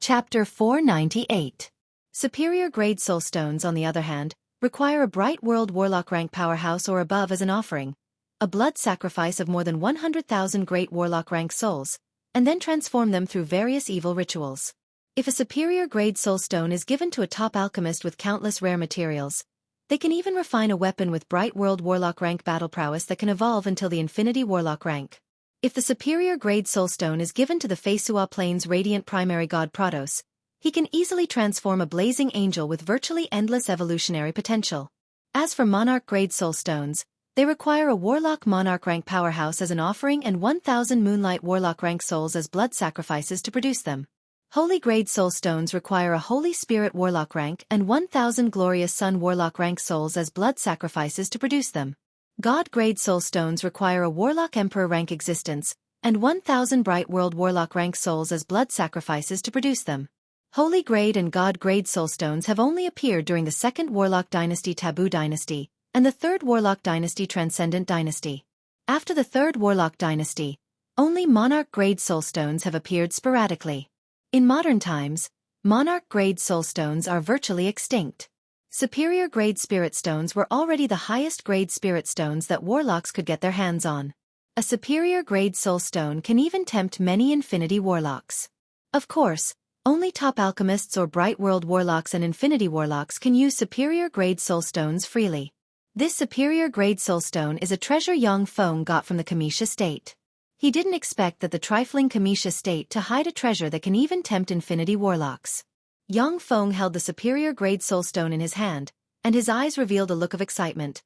Chapter 498. Superior grade soul stones, on the other hand, require a bright world warlock rank powerhouse or above as an offering, a blood sacrifice of more than 100,000 great warlock rank souls, and then transform them through various evil rituals. If a superior grade soul stone is given to a top alchemist with countless rare materials, they can even refine a weapon with bright world warlock rank battle prowess that can evolve until the infinity warlock rank. If the superior grade soul stone is given to the Feisua Plains radiant primary god Prados, he can easily transform a blazing angel with virtually endless evolutionary potential. As for monarch grade soul stones, they require a warlock monarch rank powerhouse as an offering and 1,000 moonlight warlock rank souls as blood sacrifices to produce them. Holy grade soul stones require a holy spirit warlock rank and 1,000 glorious sun warlock rank souls as blood sacrifices to produce them. God grade soul stones require a warlock emperor rank existence, and 1,000 bright world warlock rank souls as blood sacrifices to produce them. Holy grade and God grade soul stones have only appeared during the second warlock dynasty Taboo dynasty, and the third warlock dynasty Transcendent dynasty. After the third warlock dynasty, only monarch grade soul stones have appeared sporadically. In modern times, monarch grade soul stones are virtually extinct. Superior grade spirit stones were already the highest grade spirit stones that warlocks could get their hands on. A superior grade soul stone can even tempt many infinity warlocks. Of course, only top alchemists or bright world warlocks and infinity warlocks can use superior grade soul stones freely. This superior grade soul stone is a treasure Yang Feng got from the Kamisha state. He didn't expect that the trifling Kamisha state to hide a treasure that can even tempt infinity warlocks. Yang Feng held the superior grade soul stone in his hand, and his eyes revealed a look of excitement.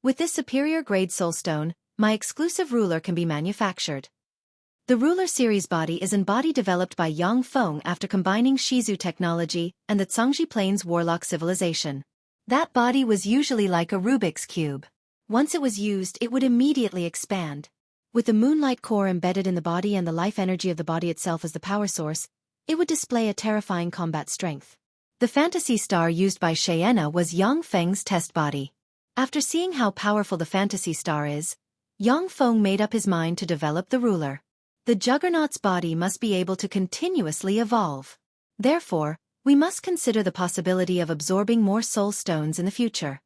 With this superior grade soul stone, my exclusive ruler can be manufactured. The ruler series body is an body developed by Yang Feng after combining Shizu technology and the Zhangji Plains warlock civilization. That body was usually like a Rubik's cube. Once it was used, it would immediately expand. With the moonlight core embedded in the body and the life energy of the body itself as the power source, it would display a terrifying combat strength. The fantasy star used by Shayena was Yang Feng's test body. After seeing how powerful the fantasy star is, Yang Feng made up his mind to develop the ruler. The juggernaut's body must be able to continuously evolve. Therefore, we must consider the possibility of absorbing more soul stones in the future.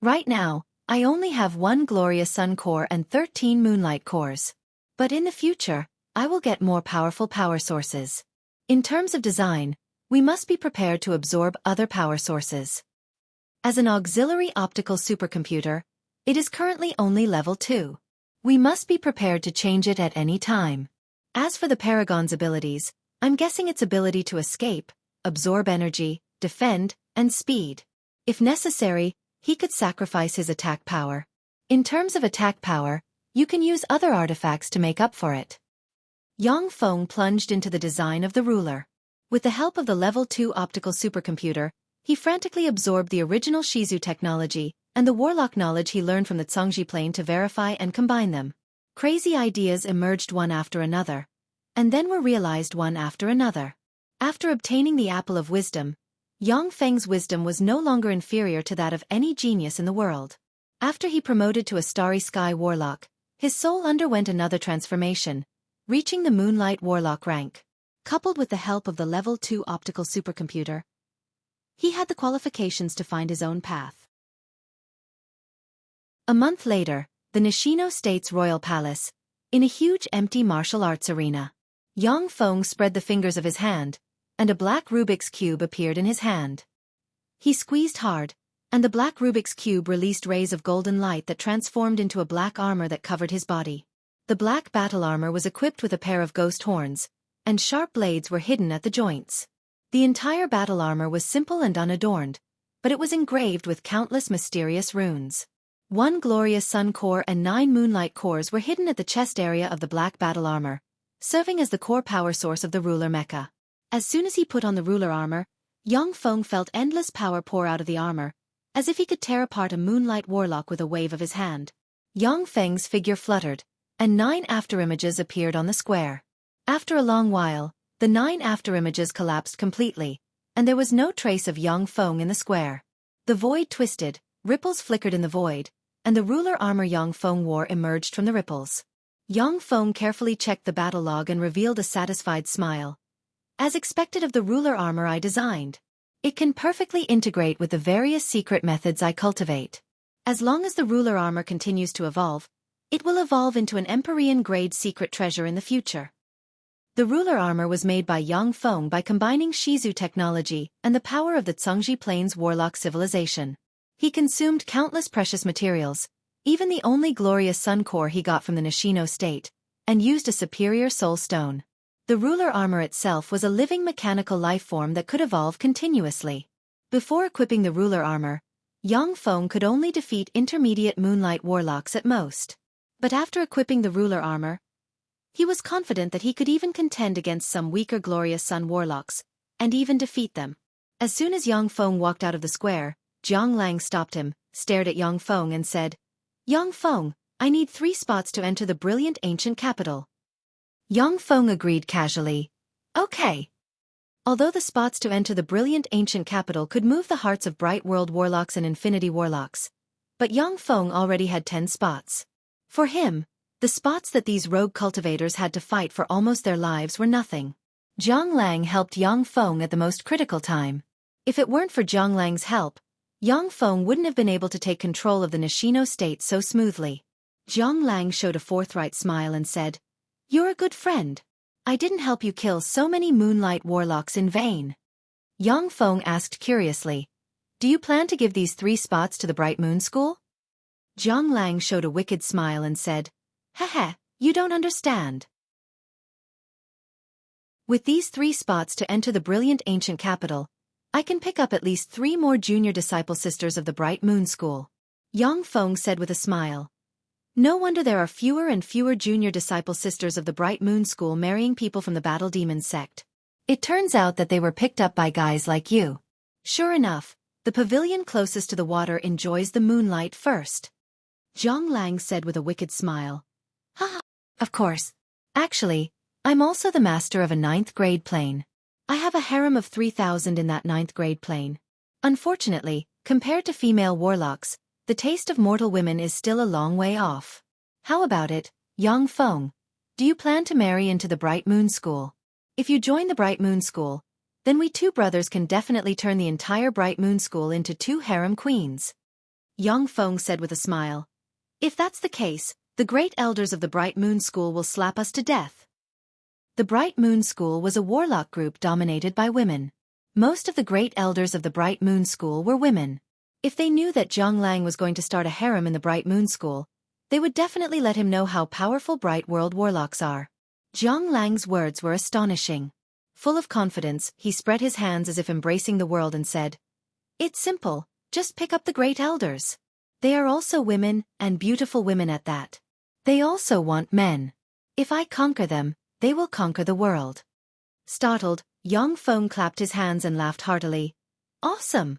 Right now, I only have 1 glorious sun core and 13 moonlight cores. But in the future, I will get more powerful power sources. In terms of design, we must be prepared to absorb other power sources. As an auxiliary optical supercomputer, it is currently only level 2. We must be prepared to change it at any time. As for the Paragon's abilities, I'm guessing its ability to escape, absorb energy, defend, and speed. If necessary, he could sacrifice his attack power. In terms of attack power, you can use other artifacts to make up for it. Yang Feng plunged into the design of the ruler. With the help of the level 2 optical supercomputer, he frantically absorbed the original Shizu technology and the warlock knowledge he learned from the Zhangji Plain to verify and combine them. Crazy ideas emerged one after another, and then were realized one after another. After obtaining the Apple of Wisdom, Yang Feng's wisdom was no longer inferior to that of any genius in the world. After he promoted to a Starry Sky warlock, his soul underwent another transformation, reaching the Moonlight warlock rank. Coupled with the help of the level 2 optical supercomputer, he had the qualifications to find his own path. A month later, the Nishino State's royal palace, in a huge empty martial arts arena. Yang Feng spread the fingers of his hand, and a black Rubik's cube appeared in his hand. He squeezed hard, and the black Rubik's cube released rays of golden light that transformed into a black armor that covered his body. The black battle armor was equipped with a pair of ghost horns, and sharp blades were hidden at the joints. The entire battle armor was simple and unadorned, but it was engraved with countless mysterious runes. 1 glorious sun core and 9 moonlight cores were hidden at the chest area of the black battle armor, serving as the core power source of the ruler mecha. As soon as he put on the ruler armor, Yang Feng felt endless power pour out of the armor, as if he could tear apart a moonlight warlock with a wave of his hand. Yang Feng's figure fluttered, and 9 afterimages appeared on the square. After a long while, the 9 afterimages collapsed completely, and there was no trace of Yang Feng in the square. The void twisted, ripples flickered in the void, and the ruler armor Yang Feng wore emerged from the ripples. Yang Feng carefully checked the battle log and revealed a satisfied smile. As expected of the ruler armor I designed. It can perfectly integrate with the various secret methods I cultivate. As long as the ruler armor continues to evolve, it will evolve into an Empyrean-grade secret treasure in the future. The ruler armor was made by Yang Feng by combining Shizu technology and the power of the Zhongji Plains warlock civilization. He consumed countless precious materials, even the only glorious sun core he got from the Nishino state, and used a superior soul stone. The ruler armor itself was a living mechanical life form that could evolve continuously. Before equipping the ruler armor, Yang Feng could only defeat intermediate moonlight warlocks at most. But after equipping the ruler armor, he was confident that he could even contend against some weaker glorious sun warlocks, and even defeat them. As soon as Yang Feng walked out of the square, Jiang Lang stopped him, stared at Yang Feng and said, "Yang Feng, I need 3 spots to enter the brilliant ancient capital." Yang Feng agreed casually. Okay. Although the spots to enter the brilliant ancient capital could move the hearts of Bright World warlocks and Infinity warlocks, but Yang Feng already had 10 spots. For him, the spots that these rogue cultivators had to fight for almost their lives were nothing. Jiang Lang helped Yang Feng at the most critical time. If it weren't for Jiang Lang's help, Yang Feng wouldn't have been able to take control of the Nishino state so smoothly. Jiang Lang showed a forthright smile and said, "You're a good friend. I didn't help you kill so many moonlight warlocks in vain." Yang Feng asked curiously, "Do you plan to give these 3 spots to the Bright Moon School?" Jiang Lang showed a wicked smile and said, "Haha, you don't understand. With these 3 spots to enter the brilliant ancient capital, I can pick up at least 3 more junior disciple sisters of the Bright Moon School." Yang Feng said with a smile. No wonder there are fewer and fewer junior disciple sisters of the Bright Moon School marrying people from the Battle Demon sect. It turns out that they were picked up by guys like you. Sure enough, the pavilion closest to the water enjoys the moonlight first. Jiang Lang said with a wicked smile. Haha, of course. Actually, I'm also the master of a 9th grade plane. I have a harem of 3,000 in that 9th grade plane. Unfortunately, compared to female warlocks, the taste of mortal women is still a long way off. How about it, Yang Feng? Do you plan to marry into the Bright Moon School? If you join the Bright Moon School, then we 2 brothers can definitely turn the entire Bright Moon School into 2 harem queens. Yang Feng said with a smile. If that's the case, the great elders of the Bright Moon School will slap us to death. The Bright Moon School was a warlock group dominated by women. Most of the great elders of the Bright Moon School were women. If they knew that Jiang Lang was going to start a harem in the Bright Moon School, they would definitely let him know how powerful Bright World warlocks are. Jiang Lang's words were astonishing. Full of confidence, he spread his hands as if embracing the world and said, "It's simple, just pick up the great elders. They are also women, and beautiful women at that. They also want men. If I conquer them, they will conquer the world." Startled, Yang Feng clapped his hands and laughed heartily. Awesome!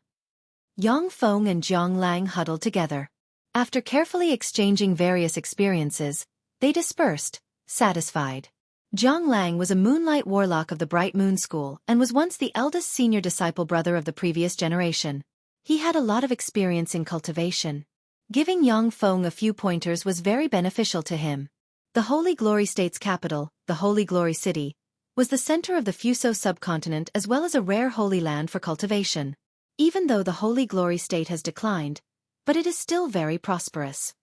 Yang Feng and Jiang Lang huddled together. After carefully exchanging various experiences, they dispersed, satisfied. Jiang Lang was a moonlight warlock of the Bright Moon School and was once the eldest senior disciple brother of the previous generation. He had a lot of experience in cultivation. Giving Yang Feng a few pointers was very beneficial to him. The Holy Glory State's capital, the Holy Glory City, was the center of the Fuso subcontinent as well as a rare holy land for cultivation. Even though the Holy Glory State has declined, but it is still very prosperous.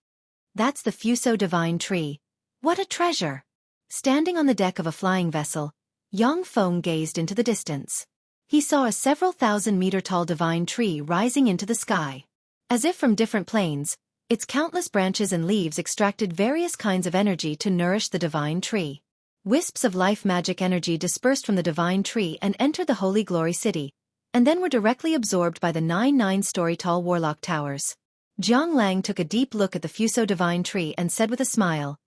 That's the Fuso Divine Tree. What a treasure! Standing on the deck of a flying vessel, Yang Feng gazed into the distance. He saw a several thousand-meter-tall divine tree rising into the sky. As if from different planes, its countless branches and leaves extracted various kinds of energy to nourish the divine tree. Wisps of life magic energy dispersed from the divine tree and entered the Holy Glory City, and then were directly absorbed by the 9 9-story tall warlock towers. Jiang Lang took a deep look at the Fuso divine tree and said with a smile,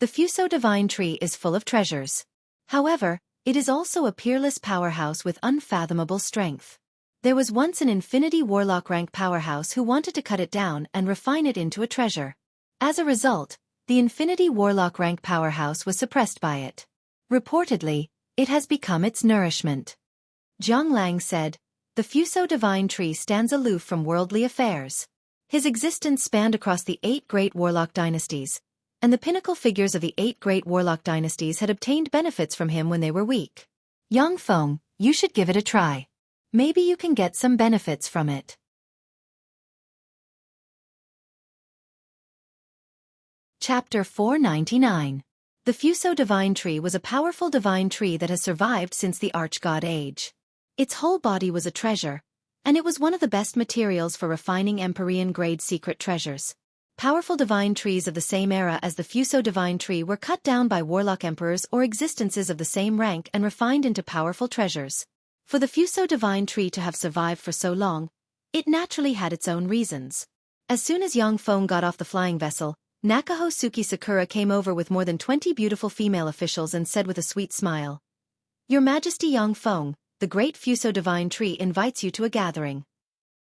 "The Fuso divine tree is full of treasures. However, it is also a peerless powerhouse with unfathomable strength. There was once an Infinity Warlock rank powerhouse who wanted to cut it down and refine it into a treasure. As a result, the Infinity Warlock rank powerhouse was suppressed by it. Reportedly, it has become its nourishment." Jiang Lang said, "The Fuso divine tree stands aloof from worldly affairs. His existence spanned across the 8 great warlock dynasties, and the pinnacle figures of the 8 great warlock dynasties had obtained benefits from him when they were weak. Yang Feng, you should give it a try. Maybe you can get some benefits from it." Chapter 499. The Fuso divine tree was a powerful divine tree that has survived since the Archgod age. Its whole body was a treasure, and it was one of the best materials for refining Empyrean-grade secret treasures. Powerful divine trees of the same era as the Fuso divine tree were cut down by warlock emperors or existences of the same rank and refined into powerful treasures. For the Fuso divine tree to have survived for so long, it naturally had its own reasons. As soon as Yang Feng got off the flying vessel, Nakahosuke Sakura came over with more than 20 beautiful female officials and said with a sweet smile, "Your Majesty Yang Feng, the great Fuso divine tree invites you to a gathering."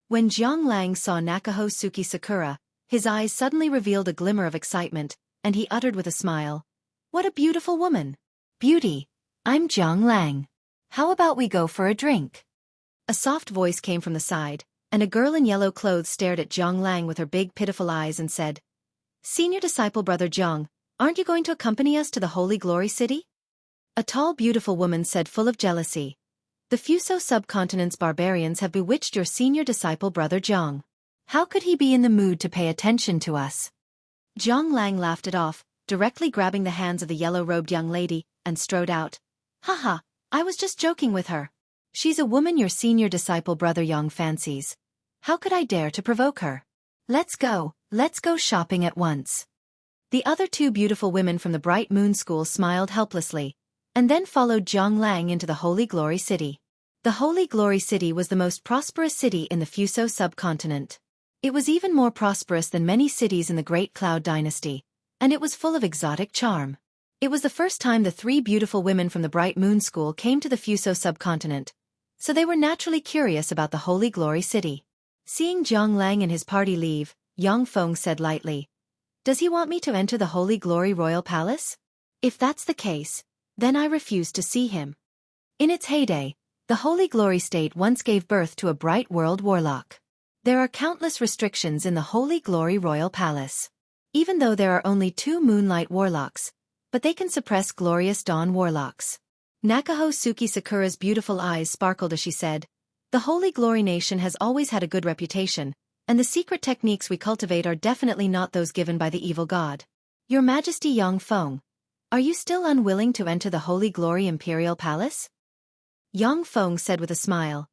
When Jiang Lang saw Nakahosuke Sakura, his eyes suddenly revealed a glimmer of excitement, and he uttered with a smile, "What a beautiful woman! Beauty, I'm Jiang Lang. How about we go for a drink?" A soft voice came from the side, and a girl in yellow clothes stared at Jiang Lang with her big pitiful eyes and said, "Senior disciple brother Jiang, aren't you going to accompany us to the Holy Glory City?" A tall beautiful woman said full of jealousy, "The Fuso subcontinent's barbarians have bewitched your senior disciple brother Jiang. How could he be in the mood to pay attention to us?" Jiang Lang laughed it off, directly grabbing the hands of the yellow-robed young lady, and strode out. "Haha, I was just joking with her. She's a woman your senior disciple brother Yang fancies. How could I dare to provoke her? Let's go shopping at once." The other 2 beautiful women from the Bright Moon School smiled helplessly, and then followed Jiang Lang into the Holy Glory City. The Holy Glory City was the most prosperous city in the Fuso subcontinent. It was even more prosperous than many cities in the Great Cloud Dynasty, and it was full of exotic charm. It was the first time the 3 beautiful women from the Bright Moon School came to the Fuso subcontinent, so they were naturally curious about the Holy Glory City. Seeing Jiang Lang and his party leave, Yang Feng said lightly, "Does he want me to enter the Holy Glory Royal Palace? If that's the case, then I refuse to see him." In its heyday, the Holy Glory State once gave birth to a bright world warlock. There are countless restrictions in the Holy Glory Royal Palace. Even though there are only 2 Moonlight Warlocks, but they can suppress Glorious Dawn Warlocks. Nakahosuke Sakura's beautiful eyes sparkled as she said, "The Holy Glory Nation has always had a good reputation, and the secret techniques we cultivate are definitely not those given by the evil god. Your Majesty Yang Feng, are you still unwilling to enter the Holy Glory Imperial Palace?" Yang Feng said with a smile,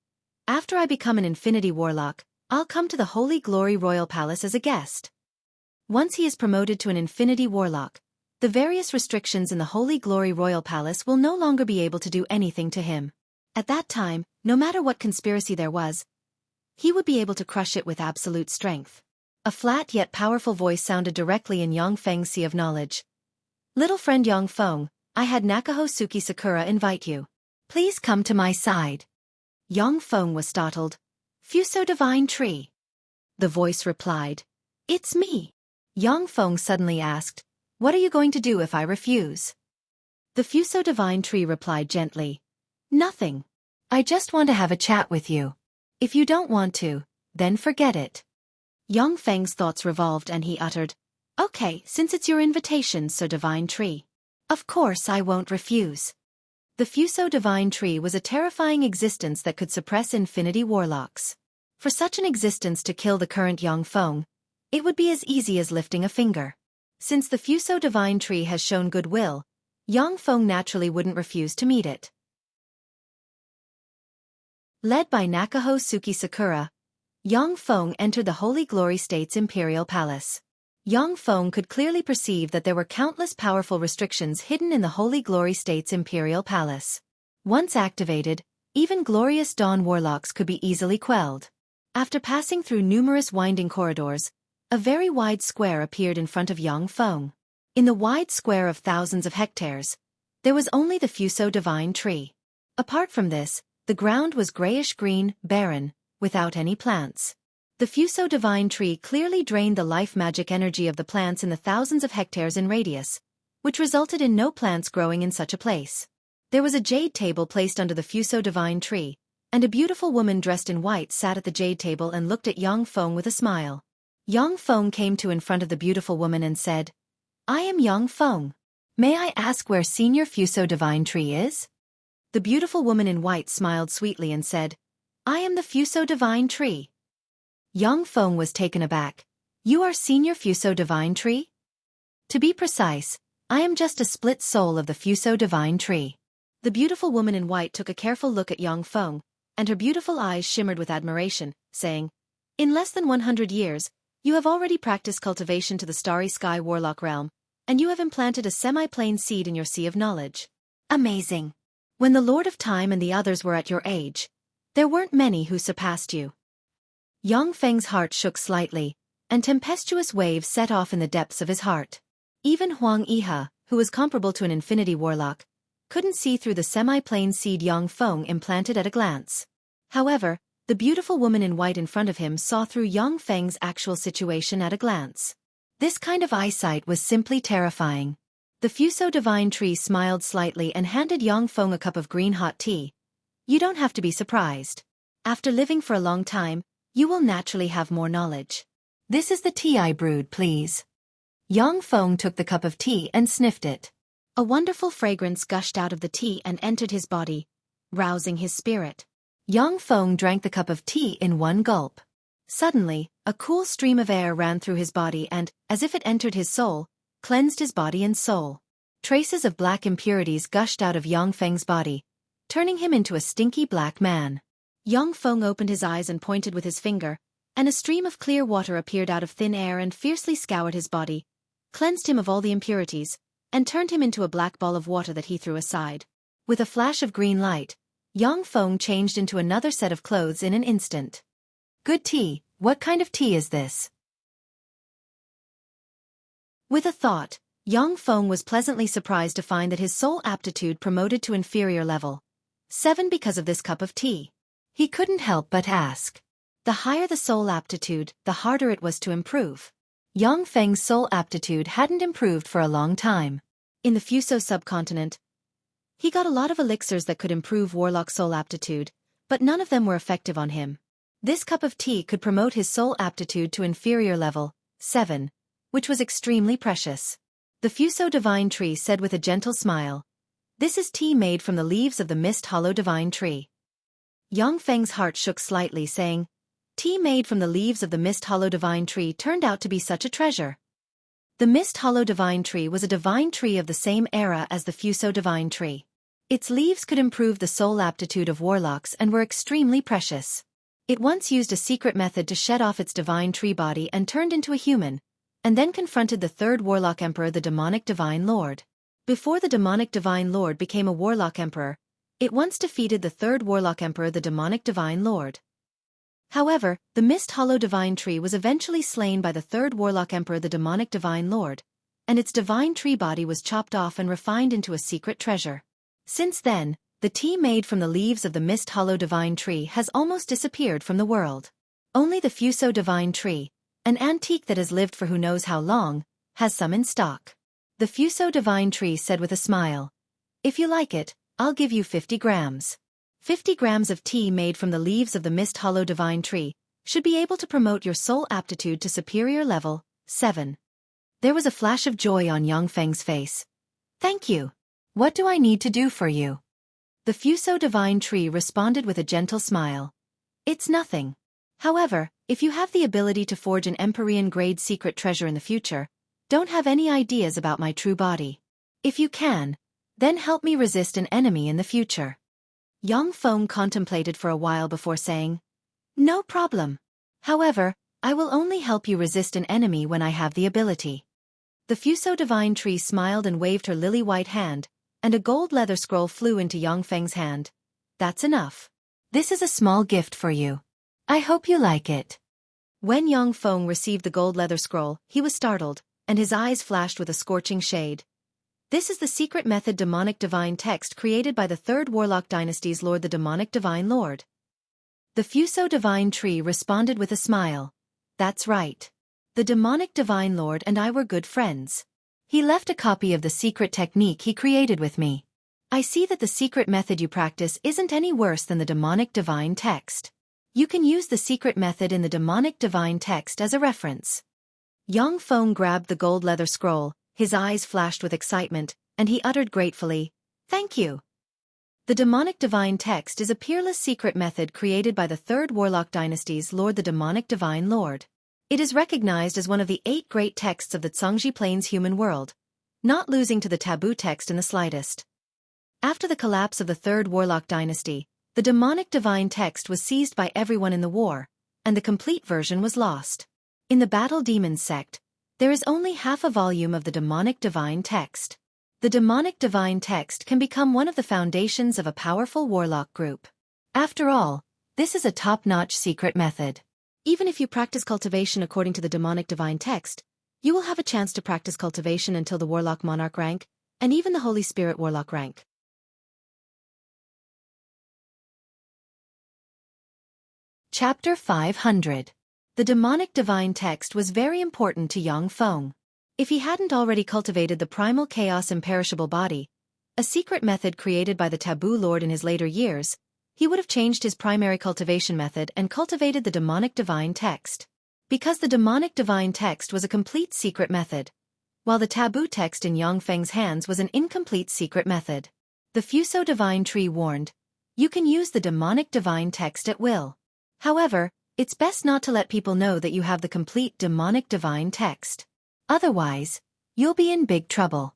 "After I become an Infinity Warlock, I'll come to the Holy Glory Royal Palace as a guest." Once he is promoted to an Infinity Warlock, the various restrictions in the Holy Glory Royal Palace will no longer be able to do anything to him. At that time, no matter what conspiracy there was, he would be able to crush it with absolute strength. A flat yet powerful voice sounded directly in Yang Feng's sea of knowledge. "Little friend Yang Feng, I had Nakahosuke Sakura invite you. Please come to my side." Yang Feng was startled. "Fuso divine tree." The voice replied, "It's me." Yang Feng suddenly asked, "What are you going to do if I refuse?" The Fuso divine tree replied gently, "Nothing. I just want to have a chat with you. If you don't want to, then forget it." Yang Feng's thoughts revolved and he uttered, "Okay, since it's your invitation, so divine tree. Of course I won't refuse." The Fuso divine tree was a terrifying existence that could suppress Infinity Warlocks. For such an existence to kill the current Yang Feng, it would be as easy as lifting a finger. Since the Fuso divine tree has shown goodwill, Yang Feng naturally wouldn't refuse to meet it. Led by Nakahosuke Sakura, Yang Feng entered the Holy Glory State's Imperial Palace. Yang Feng could clearly perceive that there were countless powerful restrictions hidden in the Holy Glory State's Imperial Palace. Once activated, even Glorious Dawn Warlocks could be easily quelled. After passing through numerous winding corridors, A very wide square appeared in front of Yang Feng. In the wide square of thousands of hectares, there was only the Fuso divine tree. Apart from this, the ground was grayish-green, barren, without any plants. The Fuso divine tree clearly drained the life magic energy of the plants in the thousands of hectares in radius, which resulted in no plants growing in such a place. There was a jade table placed under the Fuso divine tree, and a beautiful woman dressed in white sat at the jade table and looked at Yang Feng with a smile. Yang Feng came to in front of the beautiful woman and said, "I am Yang Feng. May I ask where Senior Fuso divine tree is?" The beautiful woman in white smiled sweetly and said, "I am the Fuso divine tree." Yang Feng was taken aback. "You are Senior Fuso divine tree?" "To be precise, I am just a split soul of the Fuso divine tree." The beautiful woman in white took a careful look at Yang Feng, and her beautiful eyes shimmered with admiration, saying, "In less than 100 years, you have already practiced cultivation to the starry sky warlock realm, and you have implanted a semi-plain seed in your sea of knowledge. Amazing! When the Lord of Time and the others were at your age, there weren't many who surpassed you." Yang Feng's heart shook slightly, and tempestuous waves set off in the depths of his heart. Even Huang Yihe, who was comparable to an infinity warlock, couldn't see through the semi-plain seed Yang Feng implanted at a glance. However, the beautiful woman in white in front of him saw through Yang Feng's actual situation at a glance. This kind of eyesight was simply terrifying. The Fuso divine tree smiled slightly and handed Yang Feng a cup of green hot tea. "You don't have to be surprised. After living for a long time, you will naturally have more knowledge. This is the tea I brewed, please." Yang Feng took the cup of tea and sniffed it. A wonderful fragrance gushed out of the tea and entered his body, rousing his spirit. Yang Feng drank the cup of tea in one gulp. Suddenly, a cool stream of air ran through his body and, as if it entered his soul, cleansed his body and soul. Traces of black impurities gushed out of Yang Feng's body, turning him into a stinky black man. Yang Feng opened his eyes and pointed with his finger, and a stream of clear water appeared out of thin air and fiercely scoured his body, cleansed him of all the impurities, and turned him into a black ball of water that he threw aside. With a flash of green light, Yang Feng changed into another set of clothes in an instant. "Good tea, what kind of tea is this?" With a thought, Yang Feng was pleasantly surprised to find that his soul aptitude promoted to inferior level 7 because of this cup of tea. He couldn't help but ask. The higher the soul aptitude, the harder it was to improve. Yang Feng's soul aptitude hadn't improved for a long time. In the Fuso subcontinent, he got a lot of elixirs that could improve warlock soul aptitude, but none of them were effective on him. This cup of tea could promote his soul aptitude to inferior level 7, which was extremely precious. The Fuso divine tree said with a gentle smile, "This is tea made from the leaves of the mist hollow divine tree." Yang Feng's heart shook slightly, saying, "Tea made from the leaves of the mist hollow divine tree turned out to be such a treasure." The mist hollow divine tree was a divine tree of the same era as the Fuso divine tree. Its leaves could improve the soul aptitude of warlocks and were extremely precious. It once used a secret method to shed off its divine tree body and turned into a human, and then confronted the third warlock emperor, the demonic divine lord. Before the demonic divine lord became a warlock emperor, it once defeated the third warlock emperor, the demonic divine lord. However, the mist hollow divine tree was eventually slain by the third warlock emperor, the demonic divine lord, and its divine tree body was chopped off and refined into a secret treasure. Since then, the tea made from the leaves of the mist hollow divine tree has almost disappeared from the world. Only the Fuso divine tree, an antique that has lived for who knows how long, has some in stock. The Fuso divine tree said with a smile, "If you like it, I'll give you 50 grams. 50 grams of tea made from the leaves of the mist hollow divine tree should be able to promote your soul aptitude to superior level 7. There was a flash of joy on Yang Feng's face. "Thank you. What do I need to do for you?" The Fuso divine tree responded with a gentle smile. "It's nothing. However, if you have the ability to forge an Empyrean-grade secret treasure in the future, don't have any ideas about my true body. If you can, then help me resist an enemy in the future." Yang Feng contemplated for a while before saying, "No problem. However, I will only help you resist an enemy when I have the ability." The Fuso divine tree smiled and waved her lily-white hand, and a gold leather scroll flew into Yang Feng's hand. "That's enough. This is a small gift for you. I hope you like it." When Yang Feng received the gold leather scroll, he was startled, and his eyes flashed with a scorching shade. This is the secret method demonic divine text created by the third Warlock dynasty's lord, the demonic divine lord. The Fuso divine tree responded with a smile. That's right. The demonic divine lord and I were good friends. He left a copy of the secret technique he created with me. I see that the secret method you practice isn't any worse than the demonic divine text. You can use the secret method in the demonic divine text as a reference. Yang Feng grabbed the gold leather scroll, his eyes flashed with excitement, and he uttered gratefully, "Thank you." The demonic divine text is a peerless secret method created by the third Warlock dynasty's lord, the demonic divine lord. It is recognized as one of the 8 great texts of the Zhangji Plains human world, not losing to the taboo text in the slightest. After the collapse of the third Warlock dynasty, the demonic divine text was seized by everyone in the war, and the complete version was lost. In the Battle Demons sect, there is only half a volume of the demonic divine text. The demonic divine text can become one of the foundations of a powerful warlock group. After all, this is a top-notch secret method. Even if you practice cultivation according to the demonic divine text, you will have a chance to practice cultivation until the Warlock Monarch rank, and even the Holy Spirit Warlock rank. Chapter 500. The demonic divine text was very important to Yang Feng. If he hadn't already cultivated the primal chaos imperishable body, a secret method created by the taboo lord in his later years, he would have changed his primary cultivation method and cultivated the demonic divine text. Because the demonic divine text was a complete secret method, while the taboo text in Yang Feng's hands was an incomplete secret method. The Fuso divine tree warned, "You can use the demonic divine text at will. However, it's best not to let people know that you have the complete demonic divine text. Otherwise, you'll be in big trouble."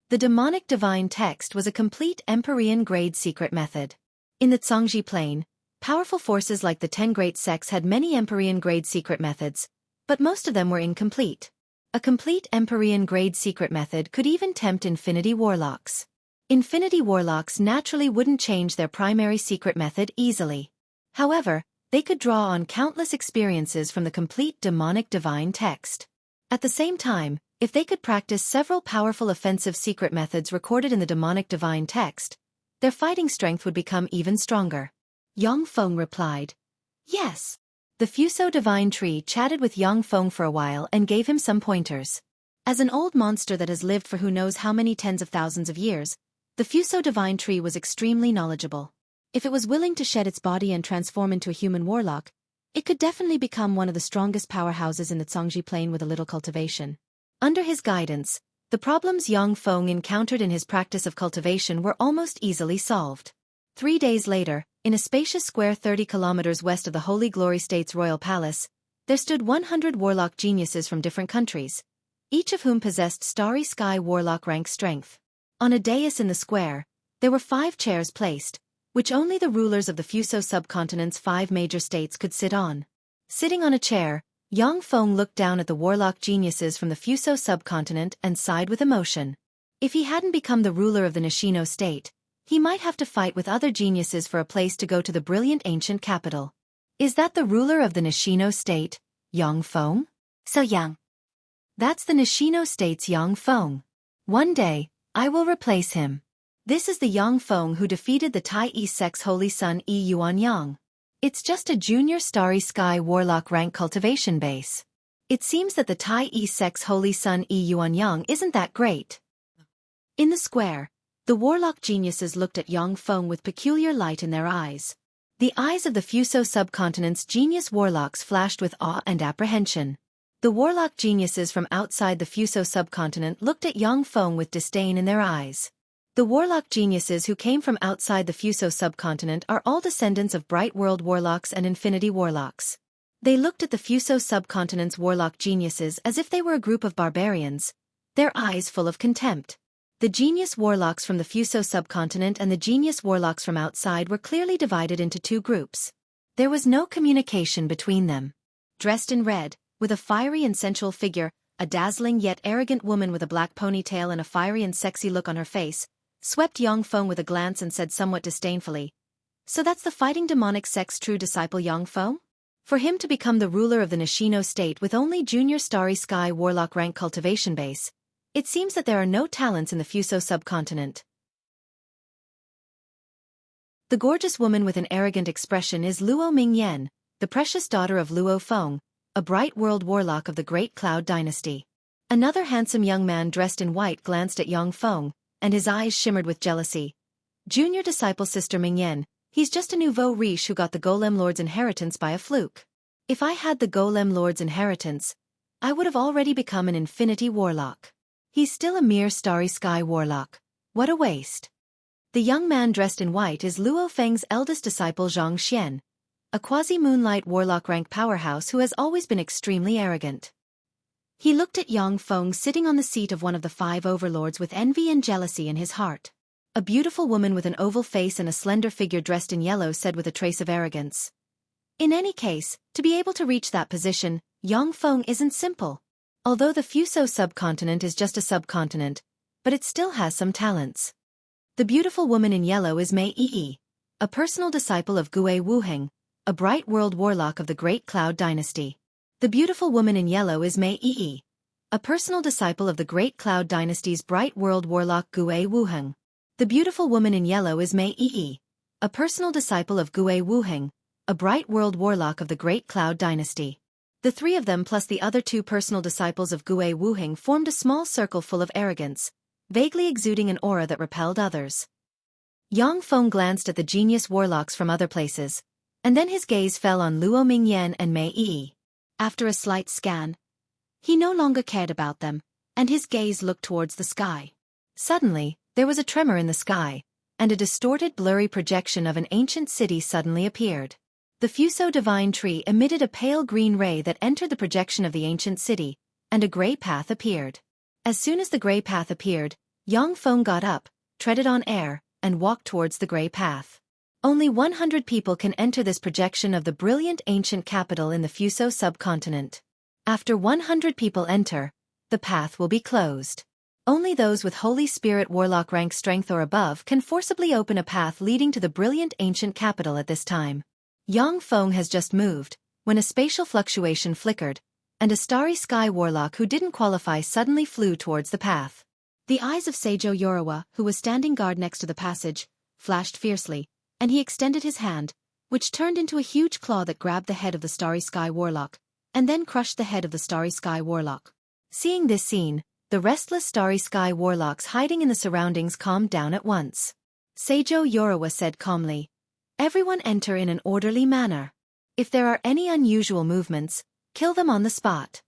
The demonic divine text was a complete Empyrean grade secret method. In the Zhangji Plain, powerful forces like the 10 great sects had many Empyrean grade secret methods, but most of them were incomplete. A complete Empyrean grade secret method could even tempt Infinity Warlocks. Infinity Warlocks naturally wouldn't change their primary secret method easily. However, they could draw on countless experiences from the complete demonic divine text. At the same time, if they could practice several powerful offensive secret methods recorded in the demonic divine text, their fighting strength would become even stronger. Yang Feng replied, "Yes." The Fuso divine tree chatted with Yang Feng for a while and gave him some pointers. As an old monster that has lived for who knows how many tens of thousands of years, the Fuso divine tree was extremely knowledgeable. If it was willing to shed its body and transform into a human warlock, it could definitely become one of the strongest powerhouses in the Zhangji Plain with a little cultivation. Under his guidance, the problems Yang Feng encountered in his practice of cultivation were almost easily solved. 3 days later, in a spacious square 30 kilometers west of the Holy Glory State's royal palace, there stood 100 warlock geniuses from different countries, each of whom possessed starry sky warlock rank strength. On a dais in the square, there were 5 chairs placed, which only the rulers of the Fuso subcontinent's 5 major states could sit on. Sitting on a chair, Yang Feng looked down at the warlock geniuses from the Fuso subcontinent and sighed with emotion. If he hadn't become the ruler of the Nishino state, he might have to fight with other geniuses for a place to go to the brilliant ancient capital. Is that the ruler of the Nishino state, Yang Feng? So young. That's the Nishino state's Yang Feng. One day, I will replace him. This is the Yang Feng who defeated the Tai Yi sect's holy son Yi Yuan Yang. It's just a junior starry sky warlock rank cultivation base. It seems that the Tai Yi sect's holy son Yi Yuan Yang isn't that great. In the square, the warlock geniuses looked at Yang Feng with peculiar light in their eyes. The eyes of the Fuso subcontinent's genius warlocks flashed with awe and apprehension. The warlock geniuses from outside the Fuso subcontinent looked at Yang Feng with disdain in their eyes. The warlock geniuses who came from outside the Fuso subcontinent are all descendants of Bright World Warlocks and Infinity Warlocks. They looked at the Fuso subcontinent's warlock geniuses as if they were a group of barbarians, their eyes full of contempt. The genius warlocks from the Fuso subcontinent and the genius warlocks from outside were clearly divided into 2 groups. There was no communication between them. Dressed in red, with a fiery and sensual figure, a dazzling yet arrogant woman with a black ponytail and a fiery and sexy look on her face, swept Yang Feng with a glance and said somewhat disdainfully, "So that's the fighting demonic sect's true disciple Yang Feng?" For him to become the ruler of the Nishino state with only junior Starry Sky Warlock rank cultivation base, it seems that there are no talents in the Fuso subcontinent. The gorgeous woman with an arrogant expression is Luo Mingyan, the precious daughter of Luo Feng, a bright world warlock of the Great Cloud Dynasty. Another handsome young man dressed in white glanced at Yang Feng, and his eyes shimmered with jealousy. Junior disciple Sister Mingyan, he's just a nouveau riche who got the Golem Lord's inheritance by a fluke. If I had the Golem Lord's inheritance, I would have already become an Infinity Warlock. He's still a mere Starry Sky Warlock. What a waste. The young man dressed in white is Luo Feng's eldest disciple Zhang Xian, a quasi-moonlight warlock rank powerhouse who has always been extremely arrogant. He looked at Yang Feng sitting on the seat of one of the 5 overlords with envy and jealousy in his heart. A beautiful woman with an oval face and a slender figure dressed in yellow said with a trace of arrogance. In any case, to be able to reach that position, Yang Feng isn't simple. Although the Fuso subcontinent is just a subcontinent, but it still has some talents. The beautiful woman in yellow is Mei Yi, a personal disciple of Gue Wuheng, a bright world warlock of the Great Cloud Dynasty. The beautiful woman in yellow is Mei Yi, a personal disciple of the Great Cloud Dynasty's bright world warlock Gue Wuheng. The beautiful woman in yellow is Mei Yi, a personal disciple of Gue Wuheng, a bright world warlock of the Great Cloud Dynasty. The 3 of them plus the other 2 personal disciples of Gue Wuheng formed a small circle full of arrogance, vaguely exuding an aura that repelled others. Yang Feng glanced at the genius warlocks from other places, and then his gaze fell on Luo Mingyan and Mei Yi. After a slight scan, he no longer cared about them, and his gaze looked towards the sky. Suddenly, there was a tremor in the sky, and a distorted blurry projection of an ancient city suddenly appeared. The Fuso divine tree emitted a pale green ray that entered the projection of the ancient city, and a gray path appeared. As soon as the gray path appeared, Yang Feng got up, treaded on air, and walked towards the gray path. Only 100 people can enter this projection of the brilliant ancient capital in the Fuso subcontinent. After 100 people enter, the path will be closed. Only those with Holy Spirit Warlock rank strength or above can forcibly open a path leading to the brilliant ancient capital at this time. Yang Feng has just moved, when a spatial fluctuation flickered, and a Starry Sky Warlock who didn't qualify suddenly flew towards the path. The eyes of Seijo Yorawa, who was standing guard next to the passage, flashed fiercely, and he extended his hand, which turned into a huge claw that grabbed the head of the Starry Sky Warlock, and then crushed the head of the Starry Sky Warlock. Seeing this scene, the restless Starry Sky Warlocks hiding in the surroundings calmed down at once. Seijo Yorawa said calmly, "Everyone enter in an orderly manner. If there are any unusual movements, kill them on the spot."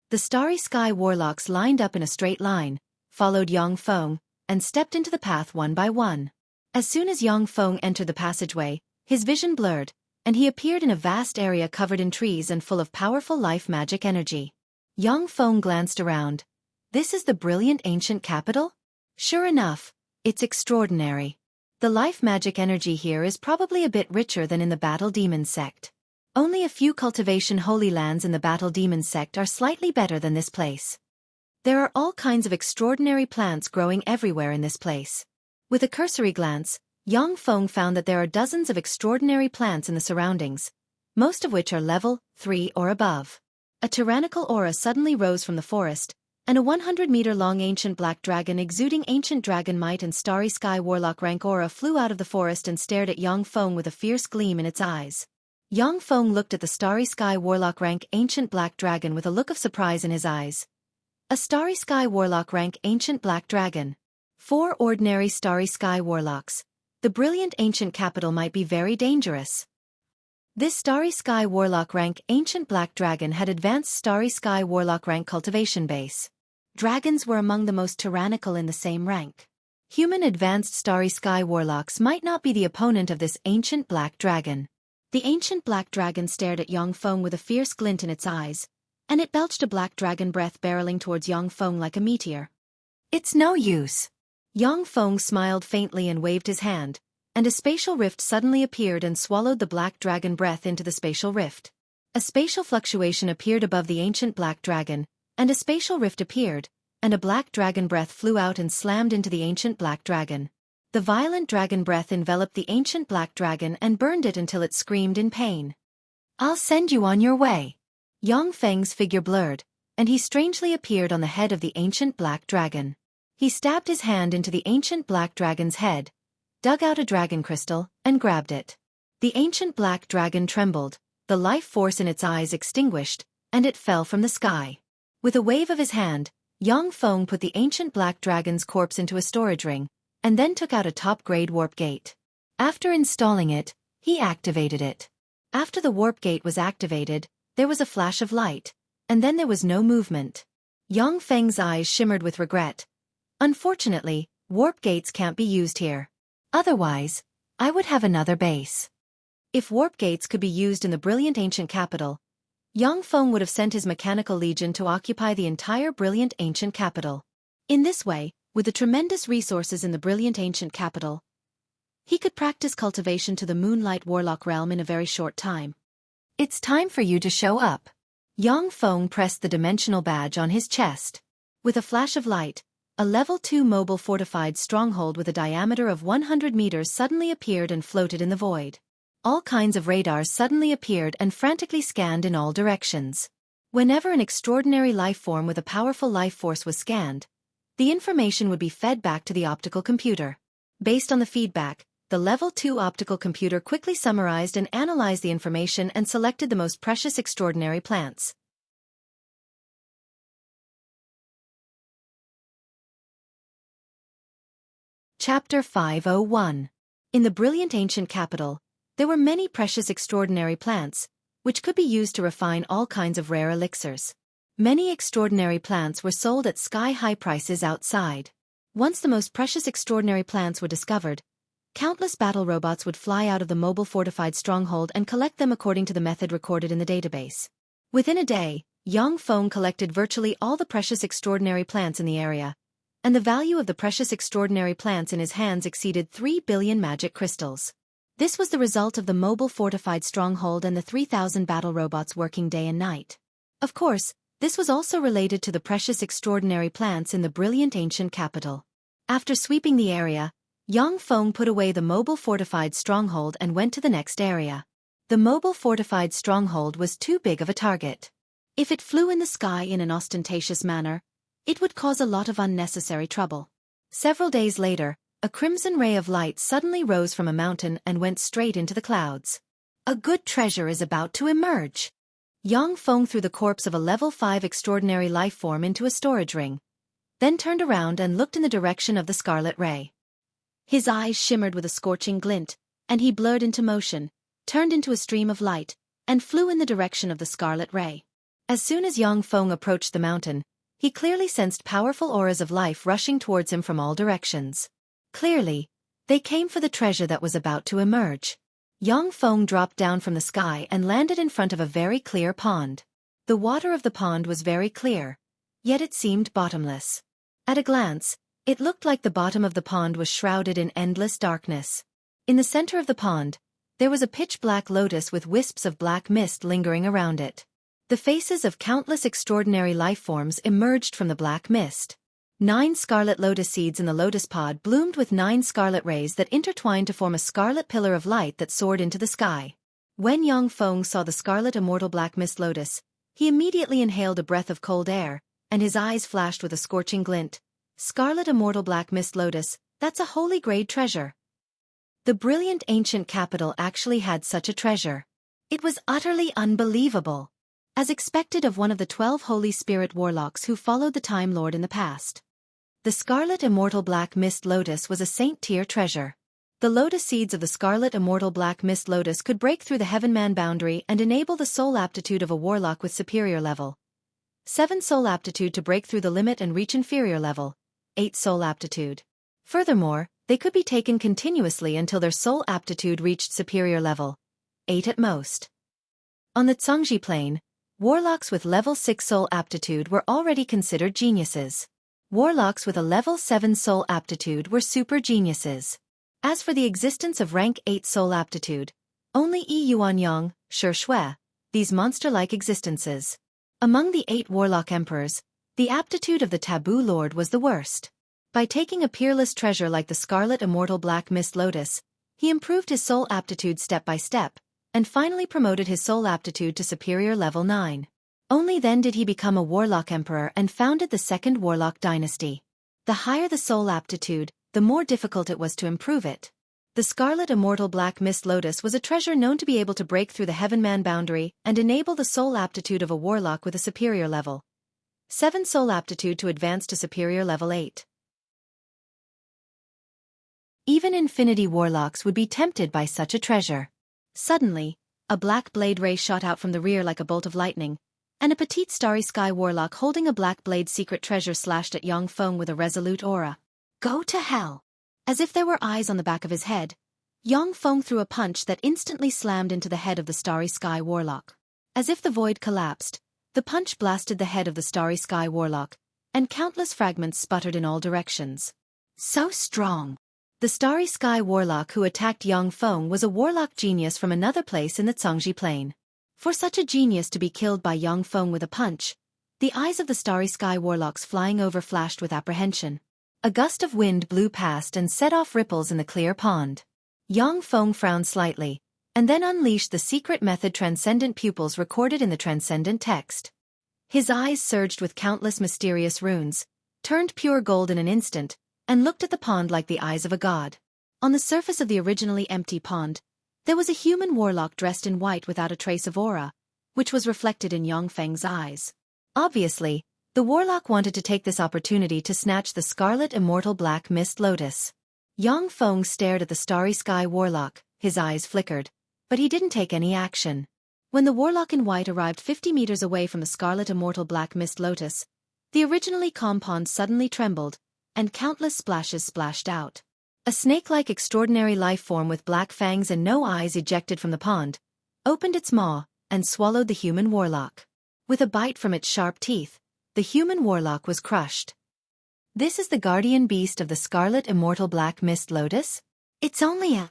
The Starry Sky Warlocks lined up in a straight line, followed Yang Feng, and stepped into the path one by one. As soon as Yang Feng entered the passageway, his vision blurred, and he appeared in a vast area covered in trees and full of powerful life magic energy. Yang Feng glanced around. This is the brilliant ancient capital? Sure enough, it's extraordinary. The life magic energy here is probably a bit richer than in the Battle Demon sect. Only a few cultivation holy lands in the Battle Demon sect are slightly better than this place. There are all kinds of extraordinary plants growing everywhere in this place. With a cursory glance, Yang Feng found that there are dozens of extraordinary plants in the surroundings, most of which are level 3 or above. A tyrannical aura suddenly rose from the forest, and a 100-meter-long ancient black dragon exuding ancient dragon might and Starry Sky Warlock rank aura flew out of the forest and stared at Yang Feng with a fierce gleam in its eyes. Yang Feng looked at the Starry Sky Warlock rank ancient black dragon with a look of surprise in his eyes. A Starry Sky Warlock rank ancient black dragon. 4 ordinary Starry Sky Warlocks. The brilliant ancient capital might be very dangerous. This Starry Sky Warlock rank ancient black dragon had advanced Starry Sky Warlock rank cultivation base. Dragons were among the most tyrannical in the same rank. Human advanced Starry Sky Warlocks might not be the opponent of this ancient black dragon. The ancient black dragon stared at Yang Feng with a fierce glint in its eyes, and it belched a black dragon breath barreling towards Yang Feng like a meteor. It's no use. Yang Feng smiled faintly and waved his hand, and a spatial rift suddenly appeared and swallowed the black dragon breath into the spatial rift. A spatial fluctuation appeared above the ancient black dragon, and a spatial rift appeared, and a black dragon breath flew out and slammed into the ancient black dragon. The violent dragon breath enveloped the ancient black dragon and burned it until it screamed in pain. "I'll send you on your way." Yang Feng's figure blurred, and he strangely appeared on the head of the ancient black dragon. He stabbed his hand into the ancient black dragon's head, dug out a dragon crystal, and grabbed it. The ancient black dragon trembled, the life force in its eyes extinguished, and it fell from the sky. With a wave of his hand, Yang Feng put the ancient black dragon's corpse into a storage ring, and then took out a top-grade warp gate. After installing it, he activated it. After the warp gate was activated, there was a flash of light, and then there was no movement. Yang Feng's eyes shimmered with regret. "Unfortunately, warp gates can't be used here. Otherwise, I would have another base." If warp gates could be used in the brilliant ancient capital, Yang Feng would have sent his mechanical legion to occupy the entire brilliant ancient capital. In this way, with the tremendous resources in the brilliant ancient capital, he could practice cultivation to the Moonlight Warlock realm in a very short time. "It's time for you to show up." Yang Feng pressed the dimensional badge on his chest. With a flash of light, a level 2 mobile fortified stronghold with a diameter of 100 meters suddenly appeared and floated in the void. All kinds of radars suddenly appeared and frantically scanned in all directions. Whenever an extraordinary life form with a powerful life force was scanned, the information would be fed back to the optical computer. Based on the feedback, the Level 2 optical computer quickly summarized and analyzed the information and selected the most precious extraordinary plants. Chapter 501. In the brilliant ancient capital, there were many precious extraordinary plants, which could be used to refine all kinds of rare elixirs. Many extraordinary plants were sold at sky-high prices outside. Once the most precious extraordinary plants were discovered, countless battle robots would fly out of the mobile fortified stronghold and collect them according to the method recorded in the database. Within a day, Yang Feng collected virtually all the precious extraordinary plants in the area, and the value of the precious extraordinary plants in his hands exceeded 3 billion magic crystals. This was the result of the mobile fortified stronghold and the 3,000 battle robots working day and night. Of course, this was also related to the precious extraordinary plants in the brilliant ancient capital. After sweeping the area, Yang Feng put away the mobile fortified stronghold and went to the next area. The mobile fortified stronghold was too big of a target. If it flew in the sky in an ostentatious manner, it would cause a lot of unnecessary trouble. Several days later, a crimson ray of light suddenly rose from a mountain and went straight into the clouds. "A good treasure is about to emerge." Yang Feng threw the corpse of a level 5 extraordinary life form into a storage ring, then turned around and looked in the direction of the scarlet ray. His eyes shimmered with a scorching glint, and he blurred into motion, turned into a stream of light, and flew in the direction of the scarlet ray. As soon as Yang Feng approached the mountain, he clearly sensed powerful auras of life rushing towards him from all directions. Clearly, they came for the treasure that was about to emerge. Yang Feng dropped down from the sky and landed in front of a very clear pond. The water of the pond was very clear, yet it seemed bottomless. At a glance, it looked like the bottom of the pond was shrouded in endless darkness. In the center of the pond, there was a pitch-black lotus with wisps of black mist lingering around it. The faces of countless extraordinary life forms emerged from the black mist. 9 scarlet lotus seeds in the lotus pod bloomed with 9 scarlet rays that intertwined to form a scarlet pillar of light that soared into the sky. When Yang Feng saw the scarlet immortal black mist lotus, he immediately inhaled a breath of cold air, and his eyes flashed with a scorching glint. "Scarlet immortal black mist lotus, that's a holy grade treasure." The brilliant ancient capital actually had such a treasure. It was utterly unbelievable. As expected of one of the 12 Holy Spirit warlocks who followed the Time Lord in the past, the Scarlet Immortal Black Mist Lotus was a saint-tier treasure. The lotus seeds of the Scarlet Immortal Black Mist Lotus could break through the Heaven-Man boundary and enable the soul aptitude of a warlock with superior level 7 soul aptitude to break through the limit and reach inferior level 8 soul aptitude. Furthermore, they could be taken continuously until their soul aptitude reached superior level 8 at most. On the Zhongji plane, warlocks with level 6 soul aptitude were already considered geniuses. Warlocks with a level 7 soul aptitude were super geniuses. As for the existence of rank 8 soul aptitude, only Yi Yuanyang, Shi Shui, these monster-like existences. Among the 8 warlock emperors, the aptitude of the Taboo Lord was the worst. By taking a peerless treasure like the scarlet immortal black mist lotus, he improved his soul aptitude step by step, and finally promoted his soul aptitude to superior level 9. Only then did he become a warlock emperor and founded the second warlock dynasty. The higher the soul aptitude, the more difficult it was to improve it. The scarlet immortal black mist lotus was a treasure known to be able to break through the heaven-man boundary and enable the soul aptitude of a warlock with a superior level 7 soul aptitude to advance to superior level 8. Even infinity warlocks would be tempted by such a treasure. Suddenly, a black blade ray shot out from the rear like a bolt of lightning, and a petite starry sky warlock holding a black blade secret treasure slashed at Xiaofan with a resolute aura. Go to hell! As if there were eyes on the back of his head, Xiaofan threw a punch that instantly slammed into the head of the starry sky warlock. As if the void collapsed, the punch blasted the head of the starry sky warlock, and countless fragments sputtered in all directions. So strong! The starry sky warlock who attacked Xiaofan was a warlock genius from another place in the Zhangji plain. For such a genius to be killed by Xiaofan with a punch, the eyes of the starry sky warlocks flying over flashed with apprehension. A gust of wind blew past and set off ripples in the clear pond. Xiaofan frowned slightly, and then unleashed the secret method transcendent pupils recorded in the transcendent text. His eyes surged with countless mysterious runes, turned pure gold in an instant, and looked at the pond like the eyes of a god. On the surface of the originally empty pond, there was a human warlock dressed in white without a trace of aura, which was reflected in Xiaofang's eyes. Obviously, the warlock wanted to take this opportunity to snatch the scarlet immortal black mist lotus. Xiaofang stared at the starry sky warlock, his eyes flickered, but he didn't take any action. When the warlock in white arrived 50 meters away from the scarlet immortal black mist lotus, the originally calm pond suddenly trembled, and countless splashes splashed out. A snake-like extraordinary life form with black fangs and no eyes ejected from the pond, opened its maw, and swallowed the human warlock. With a bite from its sharp teeth, the human warlock was crushed. This is the guardian beast of the scarlet immortal black mist lotus? It's only a...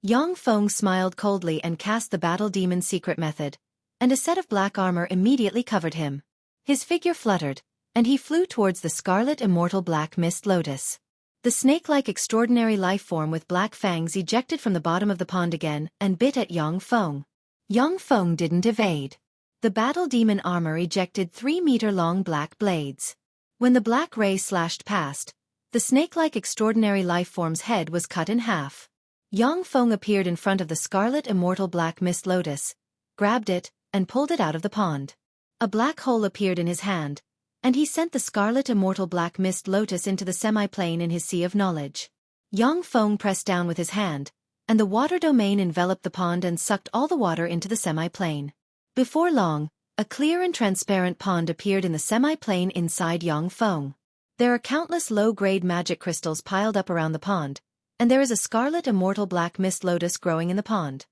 Xiaofang smiled coldly and cast the battle demon secret method, and a set of black armor immediately covered him. His figure fluttered, and he flew towards the scarlet immortal black mist lotus. The snake-like extraordinary life form with black fangs ejected from the bottom of the pond again and bit at Xiaofang. Xiaofang didn't evade. The battle demon armor ejected 3-meter-long black blades. When the black ray slashed past, the snake-like extraordinary life form's head was cut in half. Xiaofang appeared in front of the scarlet immortal black mist lotus, grabbed it, and pulled it out of the pond. A black hole appeared in his hand, and he sent the scarlet immortal black mist lotus into the semi-plane in his sea of knowledge. Xiaofang pressed down with his hand, and the water domain enveloped the pond and sucked all the water into the semi-plane. Before long, a clear and transparent pond appeared in the semi-plane inside Xiaofang. There are countless low-grade magic crystals piled up around the pond, and there is a scarlet immortal black mist lotus growing in the pond.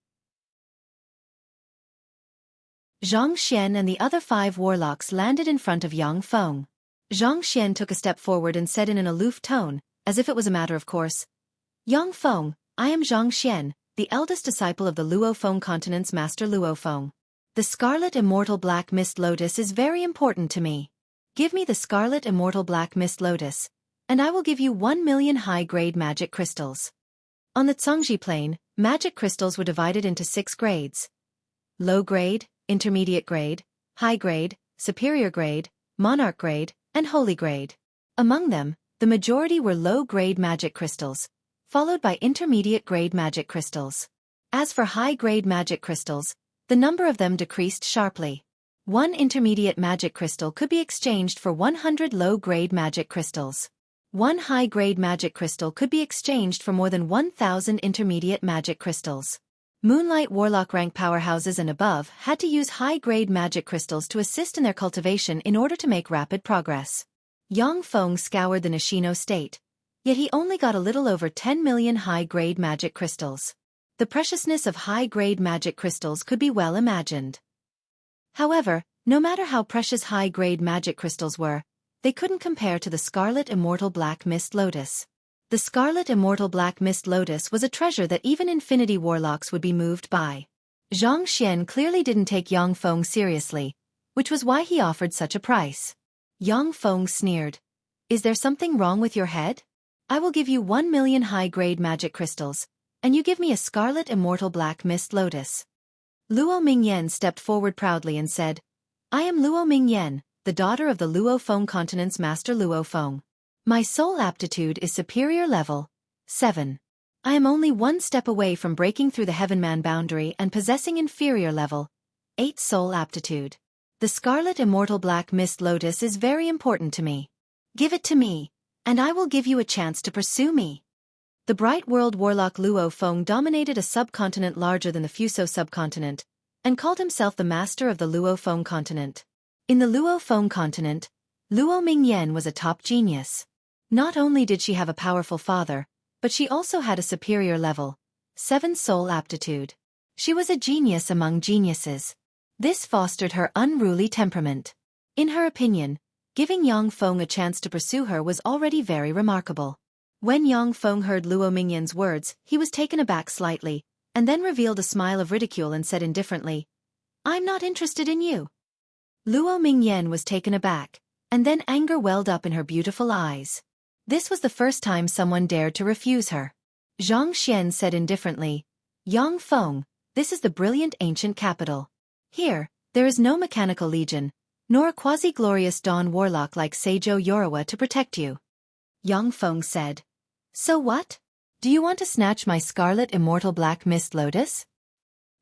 Zhang Xian and the other 5 warlocks landed in front of Xiaofang. Zhang Xian took a step forward and said in an aloof tone, as if it was a matter of course, "Xiaofang, I am Zhang Xian, the eldest disciple of the Luofeng continent's master Luofeng. The scarlet immortal black mist lotus is very important to me. Give me the scarlet immortal black mist lotus, and I will give you 1 million high-grade magic crystals." On the Zhangji plain, magic crystals were divided into 6 grades: low grade, intermediate grade, high grade, superior grade, monarch grade, and holy grade. Among them, the majority were low-grade magic crystals, followed by intermediate-grade magic crystals. As for high-grade magic crystals, the number of them decreased sharply. 1 intermediate magic crystal could be exchanged for 100 low-grade magic crystals. 1 high-grade magic crystal could be exchanged for more than 1,000 intermediate magic crystals. Moonlight Warlock rank powerhouses and above had to use high-grade magic crystals to assist in their cultivation in order to make rapid progress. Xiaofang scoured the Nishino state, yet he only got a little over 10 million high-grade magic crystals. The preciousness of high-grade magic crystals could be well imagined. However, no matter how precious high-grade magic crystals were, they couldn't compare to the scarlet immortal black mist lotus. The scarlet immortal black mist lotus was a treasure that even infinity warlocks would be moved by. Zhang Xian clearly didn't take Xiaofang seriously, which was why he offered such a price. Xiaofang sneered. Is there something wrong with your head? I will give you 1,000,000 high-grade magic crystals, and you give me a scarlet immortal black mist lotus. Luo Mingyan stepped forward proudly and said, I am Luo Mingyan, the daughter of the Luo Feng continent's master Luo Feng. My soul aptitude is superior level 7. I am only one step away from breaking through the Heavenman boundary and possessing inferior level 8 soul aptitude. The scarlet immortal black mist lotus is very important to me. Give it to me, and I will give you a chance to pursue me. The bright world warlock Luo Feng dominated a subcontinent larger than the Fuso subcontinent, and called himself the master of the Luo Feng continent. In the Luo Feng continent, Luo Mingyan was a top genius. Not only did she have a powerful father, but she also had a superior level 7 soul aptitude. She was a genius among geniuses. This fostered her unruly temperament. In her opinion, giving Yang Feng a chance to pursue her was already very remarkable. When Yang Feng heard Luo Mingyan's words, he was taken aback slightly, and then revealed a smile of ridicule and said indifferently, I'm not interested in you. Luo Mingyan was taken aback, and then anger welled up in her beautiful eyes. This was the first time someone dared to refuse her. Zhang Xian said indifferently, Yang Feng, this is the brilliant ancient capital. Here, there is no mechanical legion, nor a quasi-glorious dawn warlock like Seijo Yorawa to protect you. Yang Feng said, So what? Do you want to snatch my scarlet immortal black mist lotus?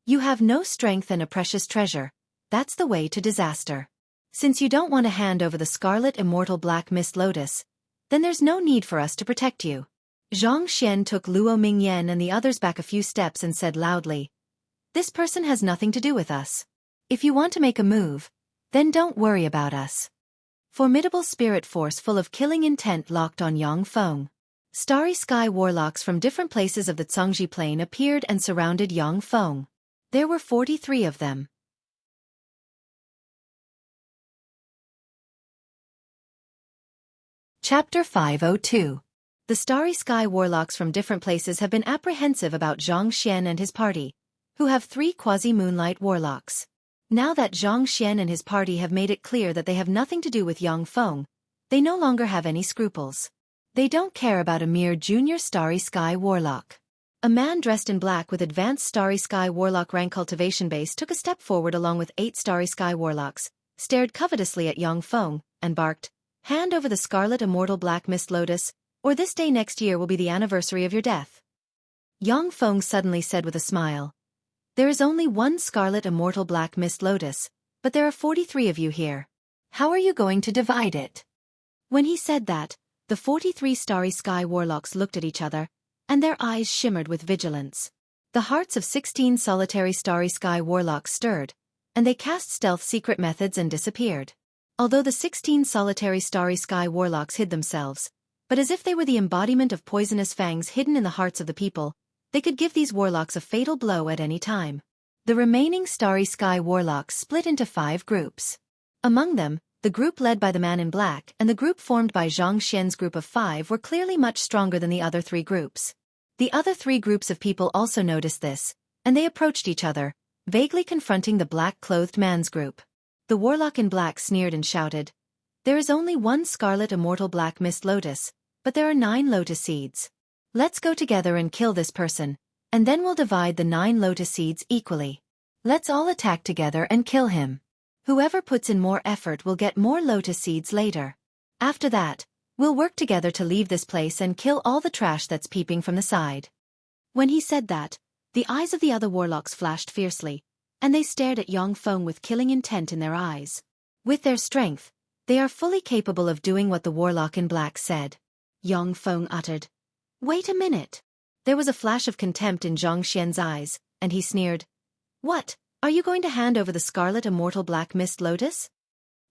You have no strength and a precious treasure. That's the way to disaster. Since you don't want to hand over the scarlet immortal black mist lotus, then there's no need for us to protect you. Zhang Xian took Luo Mingyan and the others back a few steps and said loudly, This person has nothing to do with us. If you want to make a move, then don't worry about us. Formidable spirit force full of killing intent locked on Yang Feng. Starry sky warlocks from different places of the Cangji plain appeared and surrounded Yang Feng. There were 43 of them. Chapter 502. The Starry Sky warlocks from different places have been apprehensive about Zhang Xian and his party, who have 3 quasi-moonlight warlocks. Now that Zhang Xian and his party have made it clear that they have nothing to do with Yang Feng, they no longer have any scruples. They don't care about a mere junior Starry Sky warlock. A man dressed in black with advanced Starry Sky warlock rank cultivation base took a step forward along with 8 Starry Sky warlocks, stared covetously at Yang Feng, and barked, Hand over the scarlet immortal black mist lotus, or this day next year will be the anniversary of your death. Yang Feng suddenly said with a smile, There is only one scarlet immortal black mist lotus, but there are 43 of you here. How are you going to divide it? When he said that, the 43 Starry Sky warlocks looked at each other, and their eyes shimmered with vigilance. The hearts of 16 solitary Starry Sky warlocks stirred, and they cast stealth secret methods and disappeared. Although the 16 solitary Starry Sky warlocks hid themselves, but as if they were the embodiment of poisonous fangs hidden in the hearts of the people, they could give these warlocks a fatal blow at any time. The remaining Starry Sky warlocks split into 5 groups. Among them, the group led by the man in black and the group formed by Zhang Xian's group of 5 were clearly much stronger than the other 3 groups. The other 3 groups of people also noticed this, and they approached each other, vaguely confronting the black-clothed man's group. The warlock in black sneered and shouted, There is only one scarlet immortal black mist lotus, but there are 9 lotus seeds. Let's go together and kill this person, and then we'll divide the 9 lotus seeds equally. Let's all attack together and kill him. Whoever puts in more effort will get more lotus seeds later. After that, we'll work together to leave this place and kill all the trash that's peeping from the side. When he said that, the eyes of the other warlocks flashed fiercely, and they stared at Yang Feng with killing intent in their eyes. With their strength, they are fully capable of doing what the warlock in black said. Yang Feng uttered, Wait a minute. There was a flash of contempt in Zhang Xian's eyes, and he sneered, What, are you going to hand over the scarlet immortal black mist lotus?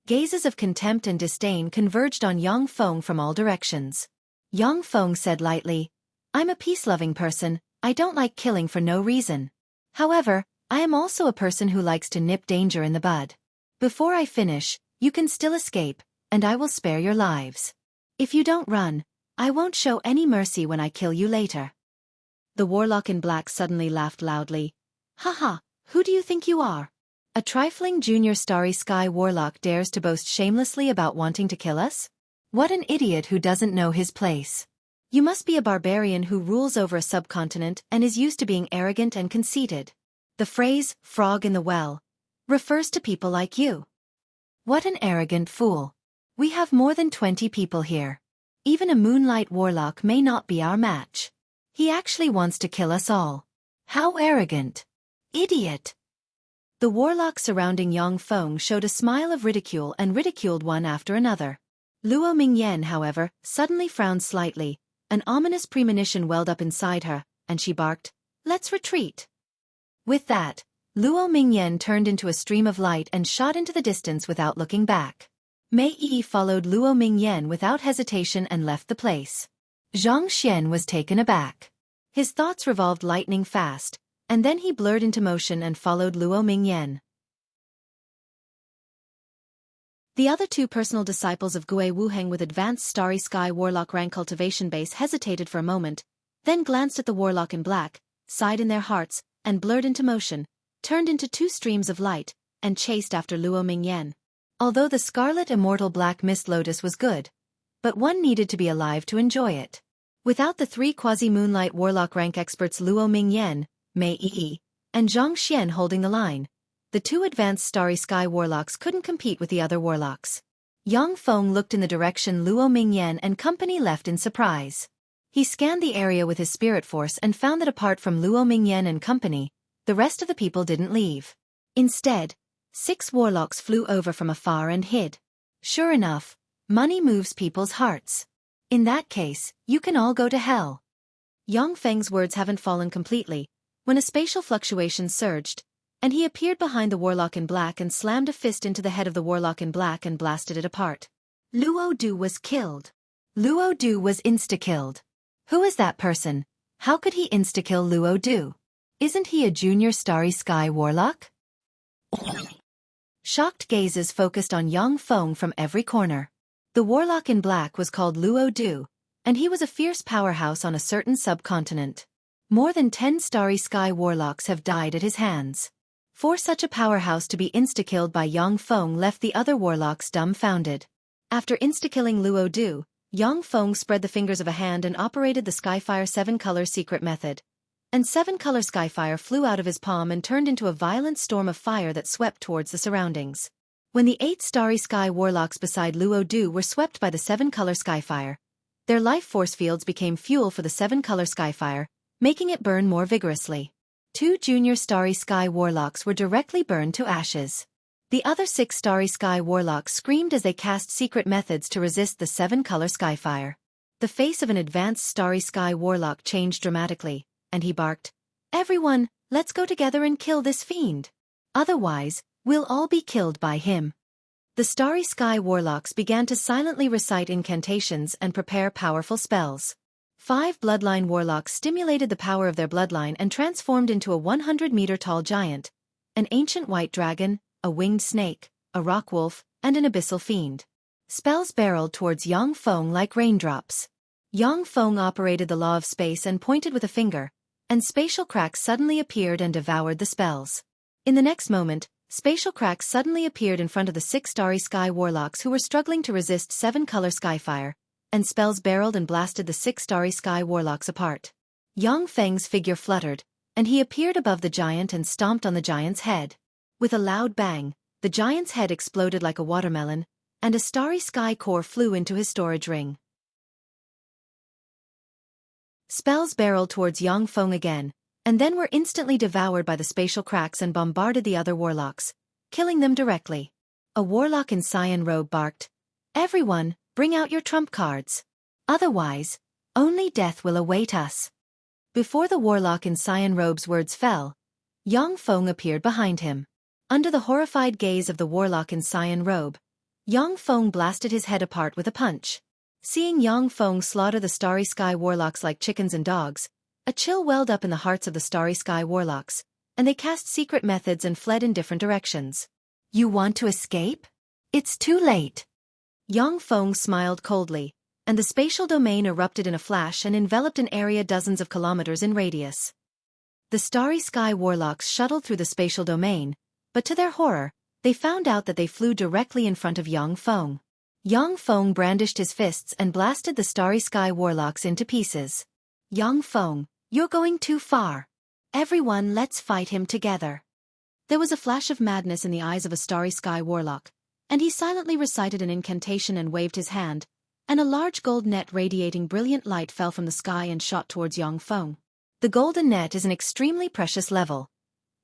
Gazes of contempt and disdain converged on Yang Feng from all directions. Yang Feng said lightly, I'm a peace-loving person, I don't like killing for no reason. However, I am also a person who likes to nip danger in the bud. Before I finish, you can still escape, and I will spare your lives. If you don't run, I won't show any mercy when I kill you later. The warlock in black suddenly laughed loudly. Haha, who do you think you are? A trifling junior Starry Sky warlock dares to boast shamelessly about wanting to kill us? What an idiot who doesn't know his place. You must be a barbarian who rules over a subcontinent and is used to being arrogant and conceited. The phrase, frog in the well, refers to people like you. What an arrogant fool. We have more than 20 people here. Even a moonlight warlock may not be our match. He actually wants to kill us all. How arrogant. Idiot. The warlocks surrounding Yang Feng showed a smile of ridicule and ridiculed one after another. Luo Mingyan, however, suddenly frowned slightly. An ominous premonition welled up inside her, and she barked, "Let's retreat." With that, Luo Mingyan turned into a stream of light and shot into the distance without looking back. Mei Yi followed Luo Mingyan without hesitation and left the place. Zhang Xian was taken aback. His thoughts revolved lightning fast, and then he blurred into motion and followed Luo Mingyan. The other two personal disciples of Gui Wuheng with advanced Starry Sky Warlock rank cultivation base hesitated for a moment, then glanced at the warlock in black, sighed in their hearts, and blurred into motion, turned into two streams of light, and chased after Luo Mingyan. Although the scarlet immortal black mist lotus was good, but one needed to be alive to enjoy it. Without the three quasi-moonlight warlock rank experts Luo Mingyan, Mei Yi, and Zhang Xian holding the line, the two advanced Starry Sky warlocks couldn't compete with the other warlocks. Yang Feng looked in the direction Luo Mingyan and company left in surprise. He scanned the area with his spirit force and found that apart from Luo Mingyan and company, the rest of the people didn't leave. Instead, 6 warlocks flew over from afar and hid. Sure enough, money moves people's hearts. In that case, you can all go to hell. Yang Feng's words haven't fallen completely, when a spatial fluctuation surged, and he appeared behind the warlock in black and slammed a fist into the head of the warlock in black and blasted it apart. Luo Du was killed. Luo Du was insta-killed. Who is that person? How could he insta-kill Luo Du? Isn't he a junior Starry Sky warlock? Shocked gazes focused on Yang Feng from every corner. The warlock in black was called Luo Du, and he was a fierce powerhouse on a certain subcontinent. More than 10 Starry Sky warlocks have died at his hands. For such a powerhouse to be insta-killed by Yang Feng left the other warlocks dumbfounded. After insta-killing Luo Du, Yang Feng spread the fingers of a hand and operated the Skyfire 7-color secret method. And 7-color Skyfire flew out of his palm and turned into a violent storm of fire that swept towards the surroundings. When the 8 Starry Sky warlocks beside Luo Du were swept by the 7-color Skyfire, their life force fields became fuel for the 7-color Skyfire, making it burn more vigorously. 2 junior Starry Sky warlocks were directly burned to ashes. The other 6 Starry Sky warlocks screamed as they cast secret methods to resist the 7-color Skyfire. The face of an advanced Starry Sky warlock changed dramatically, and he barked, "Everyone, let's go together and kill this fiend. Otherwise, we'll all be killed by him." The Starry Sky warlocks began to silently recite incantations and prepare powerful spells. 5 bloodline warlocks stimulated the power of their bloodline and transformed into a 100-meter-tall giant, an ancient white dragon, a winged snake, a rock wolf, and an abyssal fiend. Spells barreled towards Yang Feng like raindrops. Yang Feng operated the law of space and pointed with a finger, and spatial cracks suddenly appeared and devoured the spells. In the next moment, spatial cracks suddenly appeared in front of the 6 Starry Sky warlocks who were struggling to resist 7-color Skyfire, and spells barreled and blasted the 6 Starry Sky warlocks apart. Yang Feng's figure fluttered, and he appeared above the giant and stomped on the giant's head. With a loud bang, the giant's head exploded like a watermelon, and a Starry Sky core flew into his storage ring. Spells barreled towards Yang Feng again, and then were instantly devoured by the spatial cracks and bombarded the other warlocks, killing them directly. A warlock in cyan robe barked, "Everyone, bring out your trump cards. Otherwise, only death will await us." Before the warlock in cyan robe's words fell, Yang Feng appeared behind him. Under the horrified gaze of the warlock in cyan robe, Yang Feng blasted his head apart with a punch. Seeing Yang Feng slaughter the Starry Sky warlocks like chickens and dogs, a chill welled up in the hearts of the Starry Sky warlocks, and they cast secret methods and fled in different directions. "You want to escape? It's too late." Yang Feng smiled coldly, and the spatial domain erupted in a flash and enveloped an area dozens of kilometers in radius. The Starry Sky warlocks shuttled through the spatial domain, but to their horror, they found out that they flew directly in front of Yang Feng. Yang Feng brandished his fists and blasted the Starry Sky Warlocks into pieces. Yang Feng, you're going too far. Everyone, let's fight him together. There was a flash of madness in the eyes of a Starry Sky Warlock, and he silently recited an incantation and waved his hand, and a large gold net radiating brilliant light fell from the sky and shot towards Yang Feng. The golden net is an extremely precious level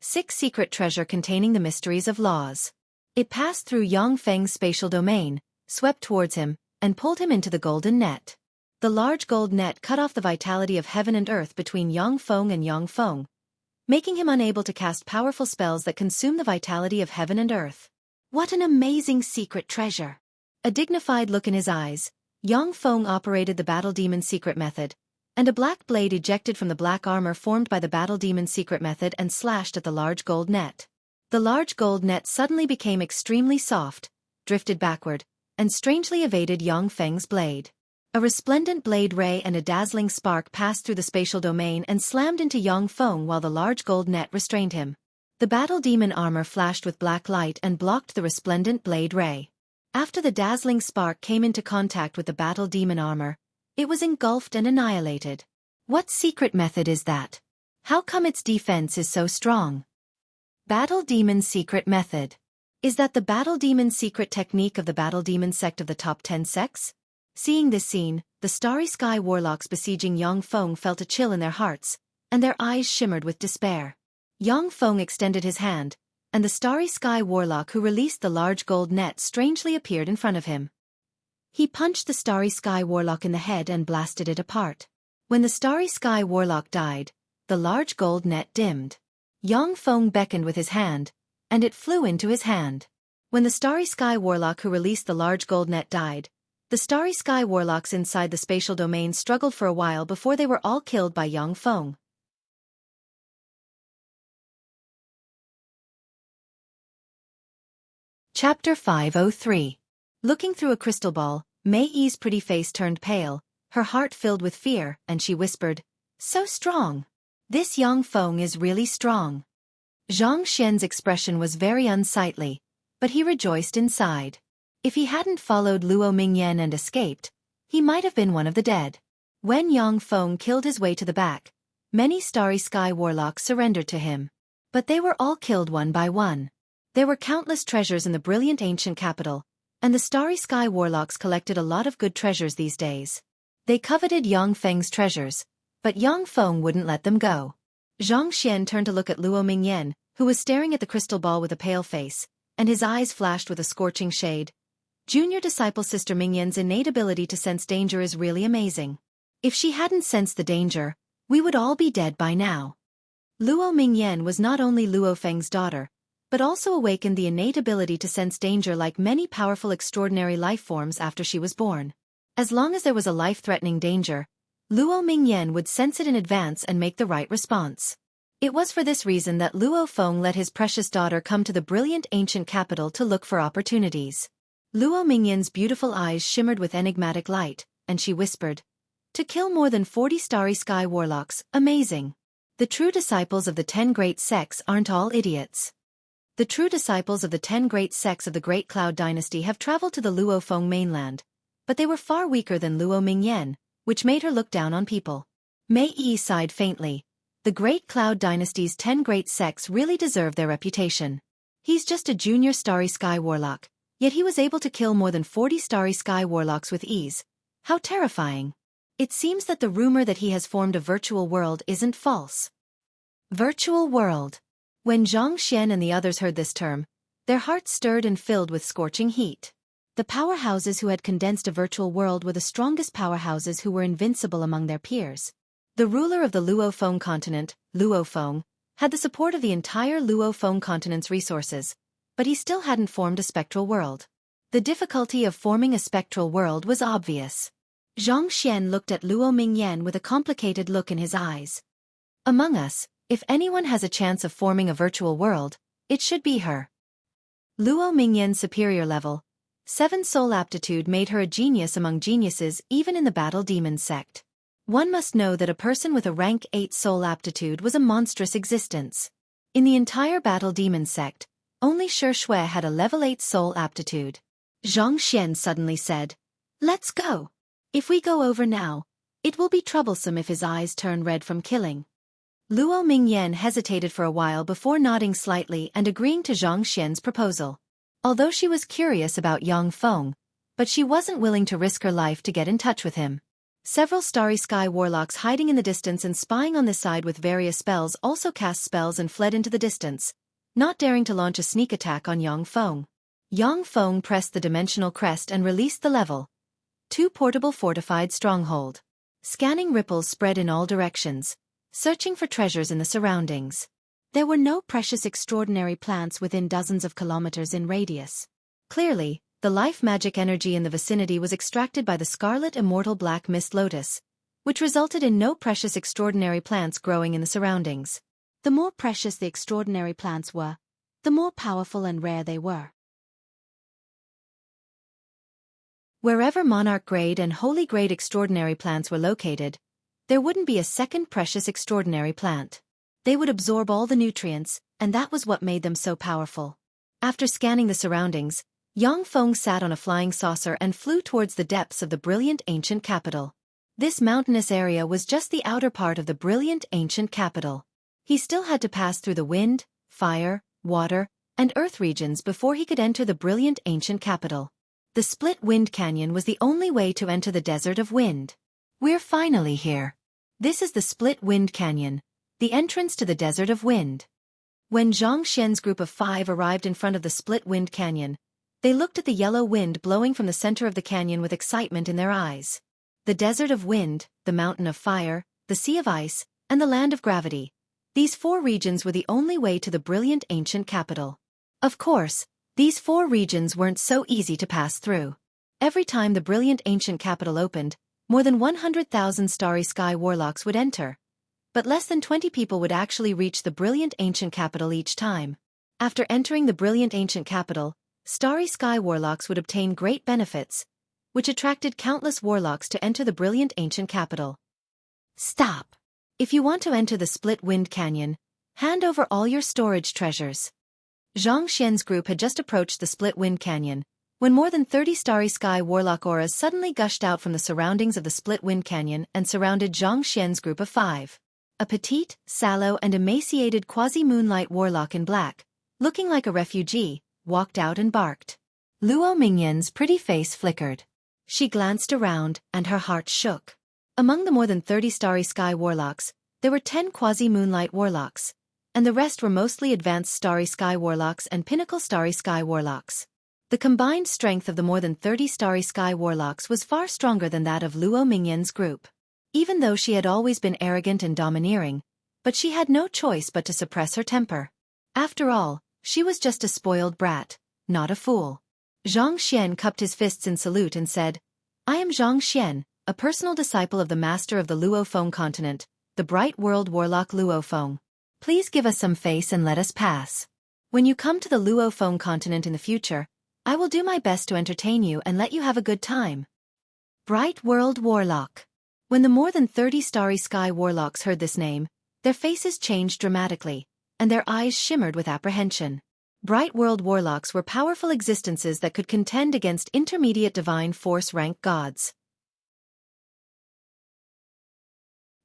6 secret treasure containing the mysteries of laws. It passed through Yang Feng's spatial domain, swept towards him, and pulled him into the golden net. The large gold net cut off the vitality of heaven and earth between Yang Feng, making him unable to cast powerful spells that consume the vitality of heaven and earth. What an amazing secret treasure! A dignified look in his eyes, Yang Feng operated the Battle Demon's secret method, and a black blade ejected from the black armor formed by the Battle Demon's secret method and slashed at the large gold net. The large gold net suddenly became extremely soft, drifted backward, and strangely evaded Yang Feng's blade. A resplendent blade ray and a dazzling spark passed through the spatial domain and slammed into Yang Feng while the large gold net restrained him. The Battle Demon armor flashed with black light and blocked the resplendent blade ray. After the dazzling spark came into contact with the Battle Demon armor, it was engulfed and annihilated. What secret method is that? How come its defense is so strong? Battle Demon's secret method. Is that the Battle Demon's secret technique of the Battle Demon sect of the top 10 sects? Seeing this scene, the Starry Sky Warlocks besieging Yang Feng felt a chill in their hearts, and their eyes shimmered with despair. Yang Feng extended his hand, and the Starry Sky Warlock who released the large gold net strangely appeared in front of him. He punched the Starry Sky Warlock in the head and blasted it apart. When the Starry Sky Warlock died, the large gold net dimmed. Yang Feng beckoned with his hand, and it flew into his hand. When the Starry Sky Warlock who released the large gold net died, the Starry Sky Warlocks inside the spatial domain struggled for a while before they were all killed by Yang Feng. Chapter 503. Looking through a crystal ball, Mei Yi's pretty face turned pale, her heart filled with fear, and she whispered, "So strong! This Yang Feng is really strong." Zhang Xian's expression was very unsightly, but he rejoiced inside. If he hadn't followed Luo Mingyan and escaped, he might have been one of the dead. When Yang Feng killed his way to the back, many Starry Sky Warlocks surrendered to him. But they were all killed one by one. There were countless treasures in the brilliant ancient capital, and the Starry Sky Warlocks collected a lot of good treasures these days. They coveted Yang Feng's treasures, but Yang Feng wouldn't let them go. Zhang Xian turned to look at Luo Mingyan, who was staring at the crystal ball with a pale face, and his eyes flashed with a scorching shade. Junior disciple Sister Mingyan's innate ability to sense danger is really amazing. If she hadn't sensed the danger, we would all be dead by now. Luo Mingyan was not only Luo Feng's daughter, but also awakened the innate ability to sense danger like many powerful extraordinary life forms after she was born. As long as there was a life-threatening danger, Luo Mingyan would sense it in advance and make the right response. It was for this reason that Luo Feng let his precious daughter come to the brilliant ancient capital to look for opportunities. Luo Mingyan's beautiful eyes shimmered with enigmatic light, and she whispered, "To kill more than 40 Starry Sky Warlocks, amazing. The true disciples of the 10 great sects aren't all idiots." The true disciples of the 10 great sects of the Great Cloud Dynasty have traveled to the Luo Feng mainland, but they were far weaker than Luo Mingyan, which made her look down on people. Mei Yi sighed faintly. The Great Cloud Dynasty's 10 great sects really deserve their reputation. He's just a junior Starry Sky Warlock, yet he was able to kill more than 40 Starry Sky Warlocks with ease. How terrifying. It seems that the rumor that he has formed a virtual world isn't false. Virtual world. When Zhang Xian and the others heard this term, their hearts stirred and filled with scorching heat. The powerhouses who had condensed a virtual world were the strongest powerhouses who were invincible among their peers. The ruler of the Luo Feng continent, Luo Feng, had the support of the entire Luo Feng continent's resources, but he still hadn't formed a spectral world. The difficulty of forming a spectral world was obvious. Zhang Xian looked at Luo Mingyan with a complicated look in his eyes. Among us, if anyone has a chance of forming a virtual world, it should be her. Luo Mingyan's superior level, 7 soul aptitude made her a genius among geniuses even in the Battle Demon sect. One must know that a person with a rank 8 soul aptitude was a monstrous existence. In the entire Battle Demon sect, only Shi Shui had a level 8 soul aptitude. Zhang Xian suddenly said. Let's go. If we go over now, it will be troublesome if his eyes turn red from killing. Luo Mingyan hesitated for a while before nodding slightly and agreeing to Zhang Xian's proposal. Although she was curious about Yang Feng, but she wasn't willing to risk her life to get in touch with him. Several Starry Sky warlocks hiding in the distance and spying on this side with various spells also cast spells and fled into the distance, not daring to launch a sneak attack on Yang Feng. Yang Feng pressed the dimensional crest and released the level 2 portable fortified stronghold. Scanning ripples spread in all directions, searching for treasures in the surroundings. There were no precious extraordinary plants within dozens of kilometers in radius. Clearly, the life magic energy in the vicinity was extracted by the scarlet immortal black mist lotus, which resulted in no precious extraordinary plants growing in the surroundings. The more precious the extraordinary plants were, the more powerful and rare they were. Wherever monarch grade and holy grade extraordinary plants were located, there wouldn't be a second precious extraordinary plant. They would absorb all the nutrients, and that was what made them so powerful. After scanning the surroundings, Yang Feng sat on a flying saucer and flew towards the depths of the brilliant ancient capital. This mountainous area was just the outer part of the brilliant ancient capital. He still had to pass through the wind, fire, water, and earth regions before he could enter the brilliant ancient capital. The split wind canyon was the only way to enter the desert of wind. We're finally here. This is the split wind canyon, the entrance to the desert of wind. When Zhang Xian's group of 5 arrived in front of the split wind canyon, they looked at the yellow wind blowing from the center of the canyon with excitement in their eyes. The desert of wind, the mountain of fire, the sea of ice, and the land of gravity. These 4 regions were the only way to the brilliant ancient capital. Of course, these 4 regions weren't so easy to pass through. Every time the brilliant ancient capital opened, more than 100,000 Starry Sky warlocks would enter. But less than 20 people would actually reach the brilliant ancient capital each time. After entering the brilliant ancient capital, Starry Sky warlocks would obtain great benefits, which attracted countless warlocks to enter the brilliant ancient capital. Stop! If you want to enter the split wind canyon, hand over all your storage treasures. Zhang Xian's group had just approached the split wind canyon, when more than 30 Starry Sky warlock auras suddenly gushed out from the surroundings of the split wind canyon and surrounded Zhang Xian's group of 5. A petite, sallow and emaciated quasi-moonlight warlock in black, looking like a refugee, walked out and barked. Luo Mingyan's pretty face flickered. She glanced around, and her heart shook. Among the more than 30 Starry Sky warlocks, there were 10 quasi-moonlight warlocks, and the rest were mostly advanced Starry Sky warlocks and pinnacle Starry Sky warlocks. The combined strength of the more than 30 Starry Sky warlocks was far stronger than that of Luo Mingyan's group. Even though she had always been arrogant and domineering, but she had no choice but to suppress her temper. After all, she was just a spoiled brat, not a fool. Zhang Xian cupped his fists in salute and said, I am Zhang Xian, a personal disciple of the master of the Luo Feng continent, the bright world warlock Luo Feng. Please give us some face and let us pass. When you come to the Luo Feng continent in the future, I will do my best to entertain you and let you have a good time. Bright world warlock. When the more than 30 Starry Sky warlocks heard this name, their faces changed dramatically, and their eyes shimmered with apprehension. Bright world warlocks were powerful existences that could contend against intermediate divine force rank gods.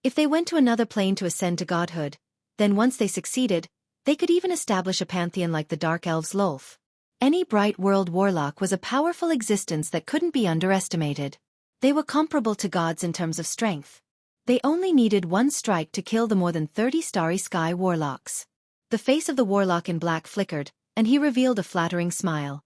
If they went to another plane to ascend to godhood, then once they succeeded, they could even establish a pantheon like the Dark Elves Lolth. Any bright world warlock was a powerful existence that couldn't be underestimated. They were comparable to gods in terms of strength. They only needed one strike to kill the more than 30 Starry Sky warlocks. The face of the warlock in black flickered, and he revealed a flattering smile.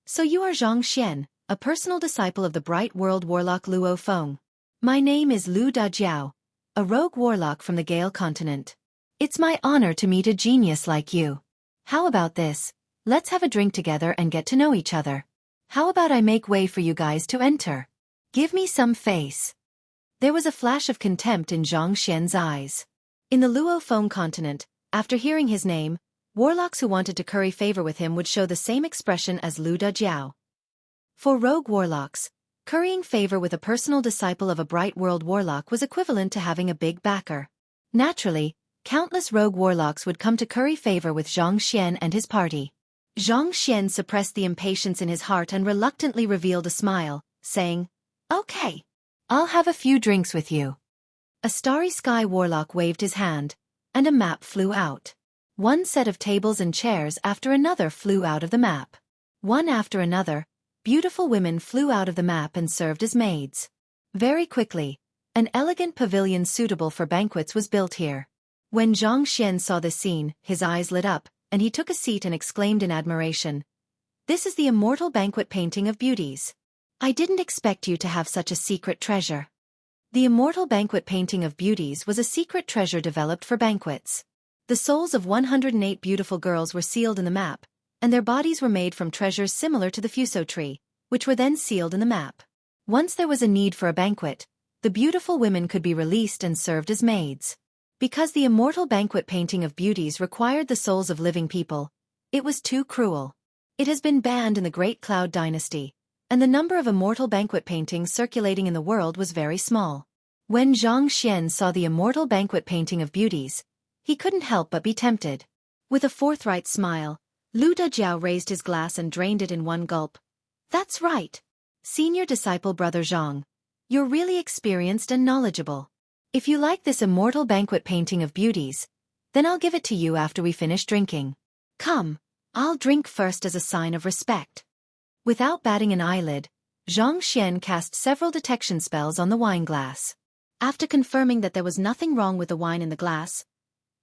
So you are Zhang Xian, a personal disciple of the bright world warlock Luo Feng. My name is Lu Dajiao, a rogue warlock from the Gale continent. It's my honor to meet a genius like you. How about this? Let's have a drink together and get to know each other. How about I make way for you guys to enter? Give me some face. There was a flash of contempt in Zhang Xian's eyes. In the Luo Feng continent, after hearing his name, warlocks who wanted to curry favor with him would show the same expression as Lu Dajiao. For rogue warlocks, currying favor with a personal disciple of a bright world warlock was equivalent to having a big backer. Naturally, countless rogue warlocks would come to curry favor with Zhang Xian and his party. Zhang Xian suppressed the impatience in his heart and reluctantly revealed a smile, saying, "Okay. I'll have a few drinks with you." A starry sky warlock waved his hand, and a map flew out. One set of tables and chairs after another flew out of the map. One after another, beautiful women flew out of the map and served as maids. Very quickly, an elegant pavilion suitable for banquets was built here. When Zhang Xian saw this scene, his eyes lit up, and he took a seat and exclaimed in admiration, "This is the immortal banquet painting of beauties. I didn't expect you to have such a secret treasure." The immortal banquet painting of beauties was a secret treasure developed for banquets. The souls of 108 beautiful girls were sealed in the map, and their bodies were made from treasures similar to the fuso tree, which were then sealed in the map. Once there was a need for a banquet, the beautiful women could be released and served as maids. Because the immortal banquet painting of beauties required the souls of living people, it was too cruel. It has been banned in the Great Cloud Dynasty, and the number of immortal banquet paintings circulating in the world was very small. When Zhang Xian saw the immortal banquet painting of beauties, he couldn't help but be tempted. With a forthright smile, Lu Dejiao raised his glass and drained it in one gulp. "That's right. Senior disciple Brother Zhang. You're really experienced and knowledgeable. If you like this immortal banquet painting of beauties, then I'll give it to you after we finish drinking. Come, I'll drink first as a sign of respect." Without batting an eyelid, Zhang Xian cast several detection spells on the wine glass. After confirming that there was nothing wrong with the wine in the glass,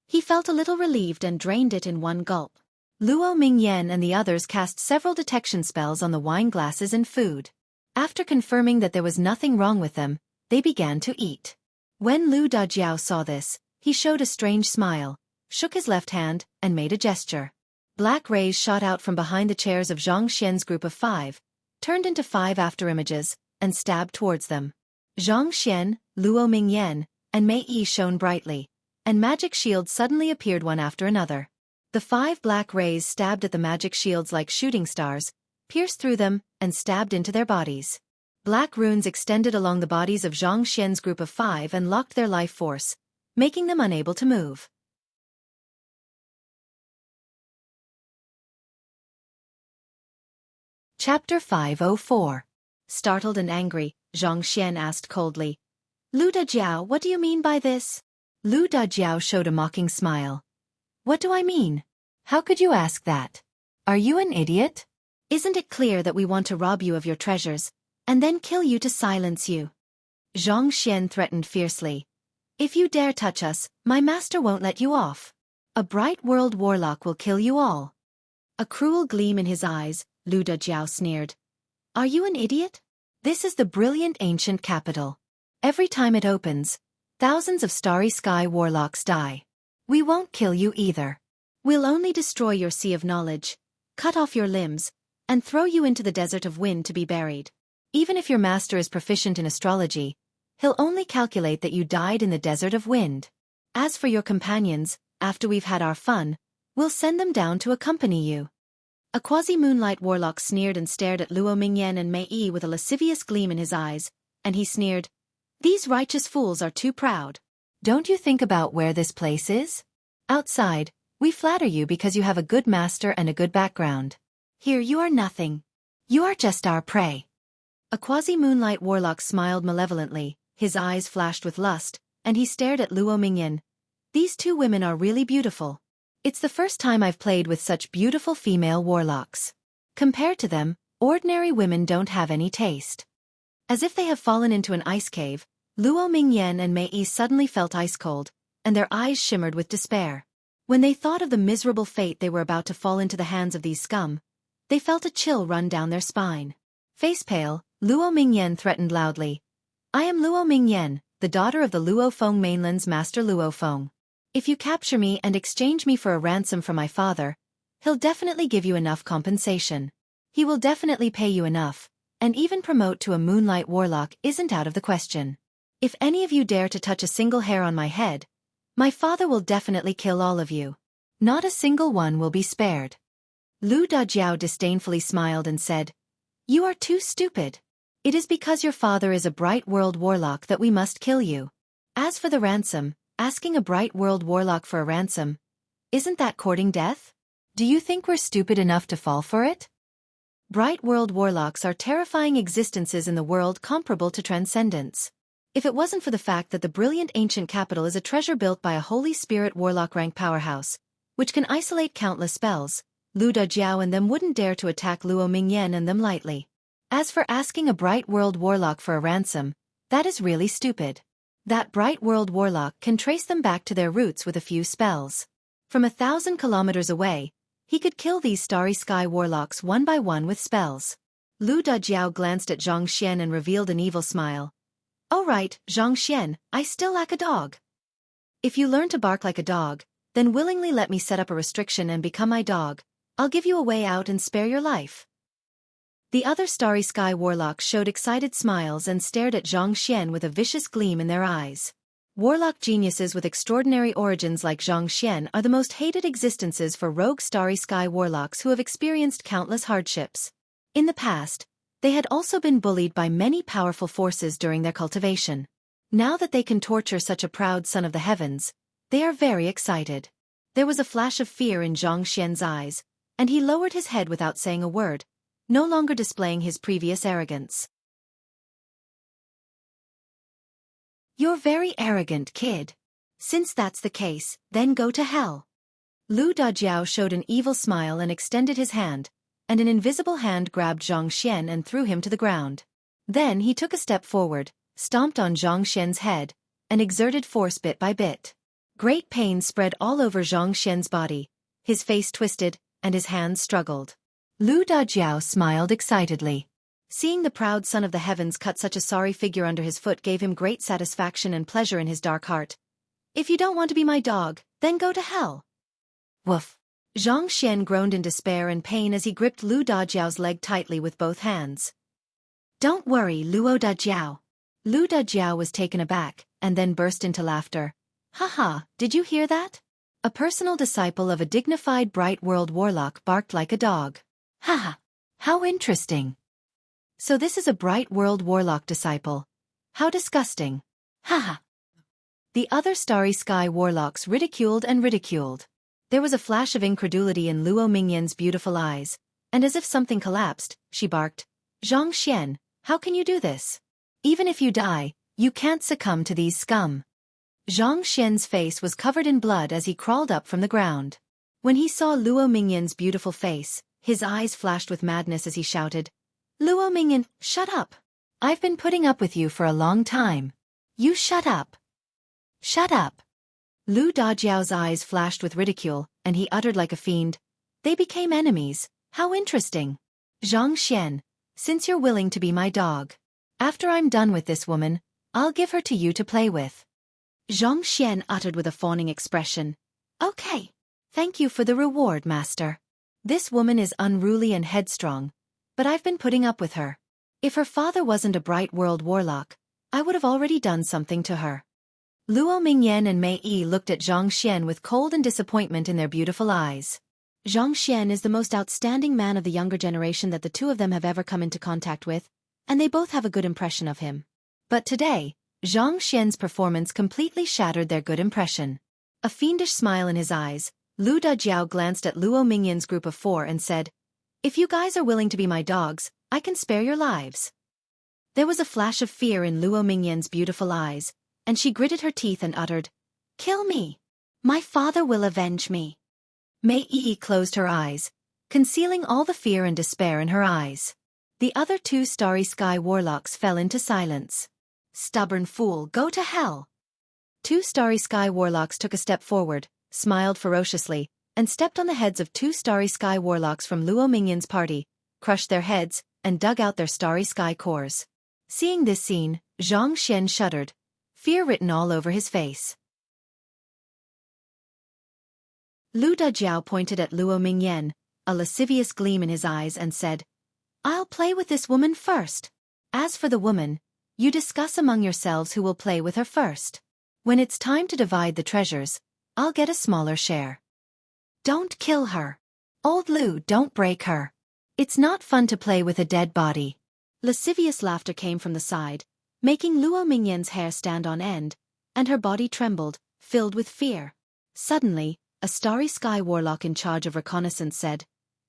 he felt a little relieved and drained it in one gulp. Luo Mingyan and the others cast several detection spells on the wine glasses and food. After confirming that there was nothing wrong with them, they began to eat. When Lu Dajiao saw this, he showed a strange smile, shook his left hand, and made a gesture. Black rays shot out from behind the chairs of Zhang Xian's group of 5, turned into 5 afterimages, and stabbed towards them. Zhang Xian, Luo Mingyan, and Mei Yi shone brightly, and magic shields suddenly appeared one after another. The 5 black rays stabbed at the magic shields like shooting stars, pierced through them, and stabbed into their bodies. Black runes extended along the bodies of Zhang Xian's group of 5 and locked their life force, making them unable to move. Chapter 504. Startled and angry, Zhang Xian asked coldly, "Lu Dajiao, what do you mean by this?" Lu Dajiao showed a mocking smile. "What do I mean? How could you ask that? Are you an idiot? Isn't it clear that we want to rob you of your treasures, and then kill you to silence you?" Zhang Xian threatened fiercely. "If you dare touch us, my master won't let you off. A bright world warlock will kill you all." A cruel gleam in his eyes, Lu Dajiao sneered. "Are you an idiot? This is the brilliant ancient capital. Every time it opens, thousands of starry sky warlocks die. We won't kill you either. We'll only destroy your sea of knowledge, cut off your limbs, and throw you into the desert of wind to be buried. Even if your master is proficient in astrology, he'll only calculate that you died in the desert of wind. As for your companions, after we've had our fun, we'll send them down to accompany you." A quasi-moonlight warlock sneered and stared at Luo Mingyan and Mei Yi with a lascivious gleam in his eyes, and he sneered, "These righteous fools are too proud. Don't you think about where this place is? Outside, we flatter you because you have a good master and a good background. Here you are nothing. You are just our prey." A quasi-moonlight warlock smiled malevolently, his eyes flashed with lust, and he stared at Luo Mingyan. "These 2 women are really beautiful. It's the first time I've played with such beautiful female warlocks. Compared to them, ordinary women don't have any taste." As if they have fallen into an ice cave, Luo Mingyan and Mei Yi suddenly felt ice cold, and their eyes shimmered with despair. When they thought of the miserable fate they were about to fall into the hands of these scum, they felt a chill run down their spine. Face pale, Luo Mingyan threatened loudly, "I am Luo Mingyan, the daughter of the Luo Feng mainland's master Luo Feng. If you capture me and exchange me for a ransom from my father, he'll definitely give you enough compensation. He will definitely pay you enough, and even promote to a moonlight warlock isn't out of the question. If any of you dare to touch a single hair on my head, my father will definitely kill all of you. Not a single one will be spared." Lu Dajiao disdainfully smiled and said, "You are too stupid. It is because your father is a bright world warlock that we must kill you. As for the ransom, asking a bright world warlock for a ransom, isn't that courting death? Do you think we're stupid enough to fall for it? Bright world warlocks are terrifying existences in the world comparable to transcendence. If it wasn't for the fact that the brilliant ancient capital is a treasure built by a holy spirit warlock rank powerhouse, which can isolate countless spells, Lu Dajiao and them wouldn't dare to attack Luo Mingyan and them lightly. As for asking a bright world warlock for a ransom, that is really stupid. That bright world warlock can trace them back to their roots with a few spells. From 1,000 kilometers away, he could kill these starry sky warlocks one by one with spells. Lu Dajiao glanced at Zhang Xian and revealed an evil smile. "Oh right, Zhang Xian, I still lack a dog. If you learn to bark like a dog, then willingly let me set up a restriction and become my dog. I'll give you a way out and spare your life." The other starry sky warlocks showed excited smiles and stared at Zhang Xian with a vicious gleam in their eyes. Warlock geniuses with extraordinary origins like Zhang Xian are the most hated existences for rogue starry sky warlocks who have experienced countless hardships. In the past, they had also been bullied by many powerful forces during their cultivation. Now that they can torture such a proud son of the heavens, they are very excited. There was a flash of fear in Zhang Xian's eyes, and he lowered his head without saying a word, no longer displaying his previous arrogance. "You're very arrogant, kid. Since that's the case, then go to hell." Lu Dajiao showed an evil smile and extended his hand, and an invisible hand grabbed Zhang Xian and threw him to the ground. Then he took a step forward, stomped on Zhang Xian's head, and exerted force bit by bit. Great pain spread all over Zhang Xian's body, his face twisted, and his hands struggled. Lu Dajiao smiled excitedly. Seeing the proud son of the heavens cut such a sorry figure under his foot gave him great satisfaction and pleasure in his dark heart. "If you don't want to be my dog, then go to hell." Woof. Zhang Xian groaned in despair and pain as he gripped Lu Dajiao's leg tightly with both hands. "Don't worry, Luo Dajiao." Lu Dajiao was taken aback, and then burst into laughter. "Haha, did you hear that? A personal disciple of a dignified bright world warlock barked like a dog. Haha, how interesting. So this is a bright world warlock disciple. How disgusting. Haha." The other starry sky warlocks ridiculed and ridiculed. There was a flash of incredulity in Luo Mingyan's beautiful eyes, and as if something collapsed, she barked, "Zhang Xian, how can you do this? Even if you die, you can't succumb to these scum." Zhang Xian's face was covered in blood as he crawled up from the ground. When he saw Luo Mingyan's beautiful face, his eyes flashed with madness as he shouted, "Luo Mingyan, shut up! I've been putting up with you for a long time. You shut up! Shut up!" Lu Dajiao's eyes flashed with ridicule, and he uttered like a fiend, "They became enemies, how interesting. Zhang Xian, since you're willing to be my dog, after I'm done with this woman, I'll give her to you to play with." Zhang Xian uttered with a fawning expression, "Okay. Thank you for the reward, master. This woman is unruly and headstrong, but I've been putting up with her. If her father wasn't a bright world warlock, I would have already done something to her." Luo Mingyan and Mei Yi looked at Zhang Xian with cold and disappointment in their beautiful eyes. Zhang Xian is the most outstanding man of the younger generation that the two of them have ever come into contact with, and they both have a good impression of him. But today, Zhang Xian's performance completely shattered their good impression. A fiendish smile in his eyes, Lu Dajiao glanced at Luo Mingyan's group of 4 and said, "If you guys are willing to be my dogs, I can spare your lives." There was a flash of fear in Luo Mingyan's beautiful eyes, and she gritted her teeth and uttered, "Kill me. My father will avenge me." Mei Yi closed her eyes, concealing all the fear and despair in her eyes. The other 2 starry sky warlocks fell into silence. "Stubborn fool, go to hell." 2 starry sky warlocks took a step forward, smiled ferociously, and stepped on the heads of 2 starry sky warlocks from Luo Mingyan's party, crushed their heads, and dug out their starry sky cores. Seeing this scene, Zhang Xian shuddered, fear written all over his face. Lu Dajiao pointed at Luo Mingyan, a lascivious gleam in his eyes, and said, "I'll play with this woman first. As for the woman, you discuss among yourselves who will play with her first. When it's time to divide the treasures, I'll get a smaller share. Don't kill her. Old Lu, don't break her. It's not fun to play with a dead body." Lascivious laughter came from the side, making Luo Mingyan's hair stand on end, and her body trembled, filled with fear. Suddenly, a starry sky warlock in charge of reconnaissance said.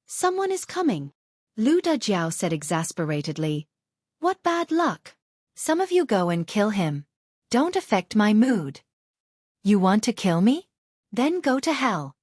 Someone is coming. Lu Dajiao said exasperatedly. What bad luck. Some of you go and kill him. Don't affect my mood. You want to kill me? Then go to hell.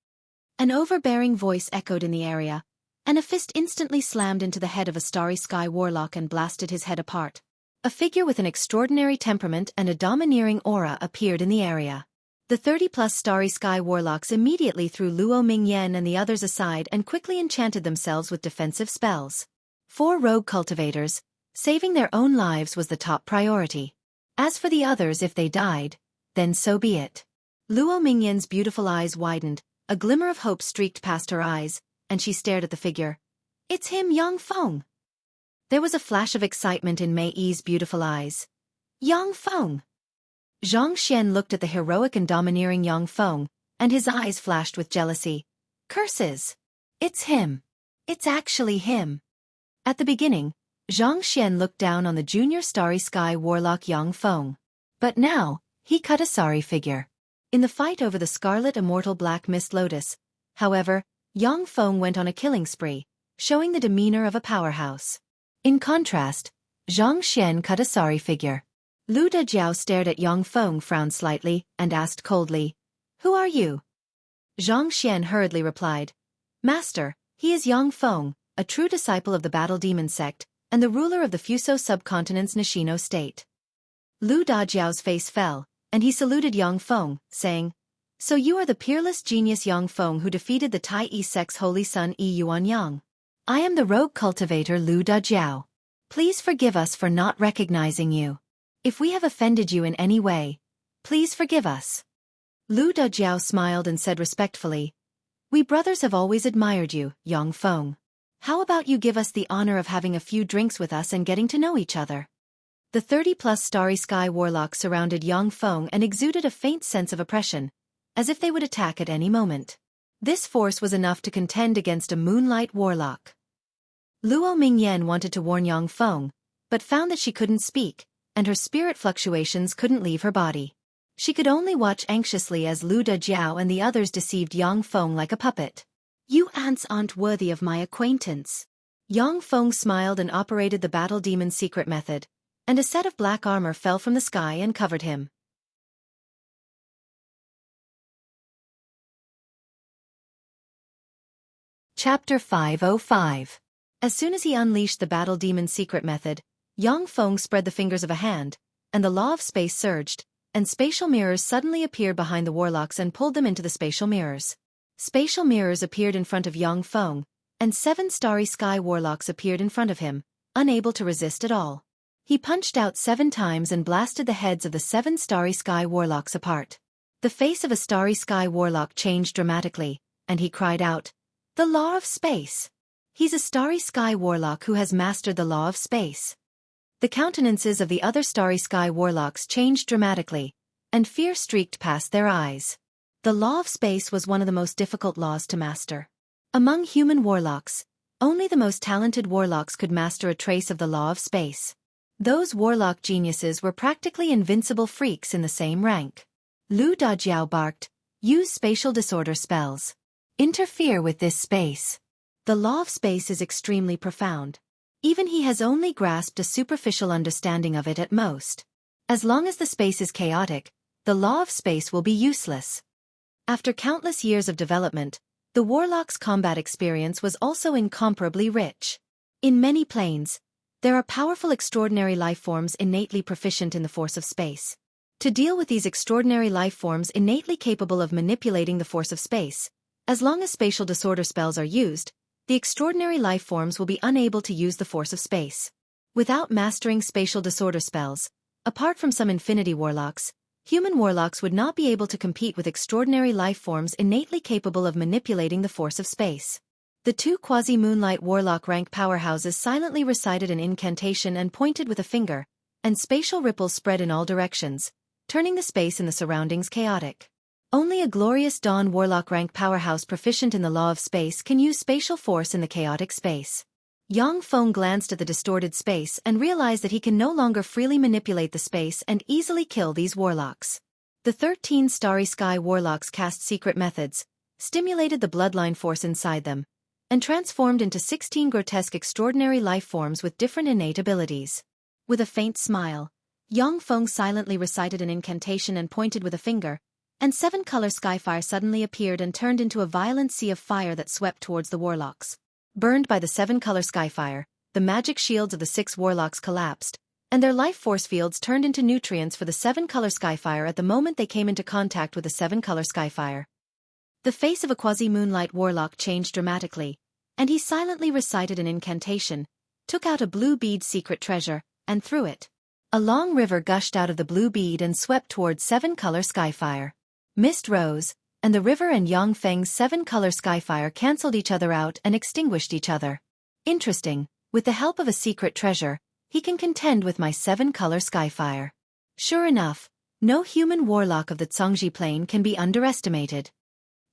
An overbearing voice echoed in the area, and a fist instantly slammed into the head of a starry sky warlock and blasted his head apart. A figure with an extraordinary temperament and a domineering aura appeared in the area. The 30-plus starry sky warlocks immediately threw Luo Mingyan and the others aside and quickly enchanted themselves with defensive spells. 4 rogue cultivators, saving their own lives was the top priority. As for the others, if they died, then so be it. Luo Mingyan's beautiful eyes widened, a glimmer of hope streaked past her eyes, and she stared at the figure. It's him, Yang Feng. There was a flash of excitement in Mei Yi's beautiful eyes. Yang Feng. Zhang Xian looked at the heroic and domineering Yang Feng, and his eyes flashed with jealousy. Curses! It's him. It's actually him. At the beginning, Zhang Xian looked down on the junior starry sky warlock Yang Feng. But now, he cut a sorry figure. In the fight over the scarlet immortal black mist lotus, however, Yang Feng went on a killing spree, showing the demeanor of a powerhouse. In contrast, Zhang Xian cut a sorry figure. Lu Dajiao stared at Yang Feng, frowned slightly, and asked coldly, Who are you? Zhang Xian hurriedly replied, Master, he is Yang Feng, a true disciple of the Battle Demon sect, and the ruler of the Fuso subcontinent's Nishino state. Lu Dajiao's face fell, and he saluted Yang Feng, saying, So you are the peerless genius Yang Feng who defeated the Tai Yi sect's holy son Yi Yuanyang. I am the rogue cultivator Lu Dajiao. Please forgive us for not recognizing you. If we have offended you in any way, please forgive us. Lu Dajiao smiled and said respectfully, We brothers have always admired you, Yang Feng. How about you give us the honor of having a few drinks with us and getting to know each other? The 30-plus starry sky warlocks surrounded Yang Feng and exuded a faint sense of oppression, as if they would attack at any moment. This force was enough to contend against a moonlight warlock. Luo Mingyan wanted to warn Yang Feng, but found that she couldn't speak, and her spirit fluctuations couldn't leave her body. She could only watch anxiously as Lu Dajiao and the others deceived Yang Feng like a puppet. You ants aren't worthy of my acquaintance. Yang Feng smiled and operated the Battle Demon's secret method, and a set of black armor fell from the sky and covered him. Chapter 505. As soon as he unleashed the Battle Demon's secret method, Yang Feng spread the fingers of a hand, and the law of space surged, and spatial mirrors suddenly appeared behind the warlocks and pulled them into the spatial mirrors. Spatial mirrors appeared in front of Yang Feng, and 7 starry sky warlocks appeared in front of him, unable to resist at all. He punched out 7 times and blasted the heads of the 7 starry sky warlocks apart. The face of a starry sky warlock changed dramatically, and he cried out, The law of space! He's a starry sky warlock who has mastered the law of space. The countenances of the other starry sky warlocks changed dramatically, and fear streaked past their eyes. The law of space was one of the most difficult laws to master. Among human warlocks, only the most talented warlocks could master a trace of the law of space. Those warlock geniuses were practically invincible freaks in the same rank. Lu Dajiao barked, Use spatial disorder spells. Interfere with this space. The law of space is extremely profound. Even he has only grasped a superficial understanding of it at most. As long as the space is chaotic, the law of space will be useless. After countless years of development, the warlock's combat experience was also incomparably rich. In many planes, there are powerful extraordinary life forms innately proficient in the force of space. To deal with these extraordinary life forms innately capable of manipulating the force of space, as long as spatial disorder spells are used, the extraordinary life forms will be unable to use the force of space. Without mastering spatial disorder spells, apart from some infinity warlocks, human warlocks would not be able to compete with extraordinary life forms innately capable of manipulating the force of space. The 2 quasi-moonlight warlock rank powerhouses silently recited an incantation and pointed with a finger, and spatial ripples spread in all directions, turning the space in the surroundings chaotic. Only a glorious dawn warlock rank powerhouse proficient in the law of space can use spatial force in the chaotic space. Yang Feng glanced at the distorted space and realized that he can no longer freely manipulate the space and easily kill these warlocks. The 13 starry sky warlocks cast secret methods, stimulated the bloodline force inside them, and transformed into 16 grotesque extraordinary life forms with different innate abilities. With a faint smile, Yang Feng silently recited an incantation and pointed with a finger, and 7-color skyfire suddenly appeared and turned into a violent sea of fire that swept towards the warlocks. Burned by the 7-color skyfire, the magic shields of the 6 warlocks collapsed, and their life force fields turned into nutrients for the 7-color skyfire at the moment they came into contact with the 7-color skyfire. The face of a quasi-moonlight warlock changed dramatically, and he silently recited an incantation, took out a blue bead secret treasure, and threw it. A long river gushed out of the blue bead and swept towards 7-color skyfire. Mist rose, and the river and Yang Feng's 7-color skyfire cancelled each other out and extinguished each other. Interesting, with the help of a secret treasure, he can contend with my 7-color skyfire. Sure enough, no human warlock of the Zhongji Plain can be underestimated.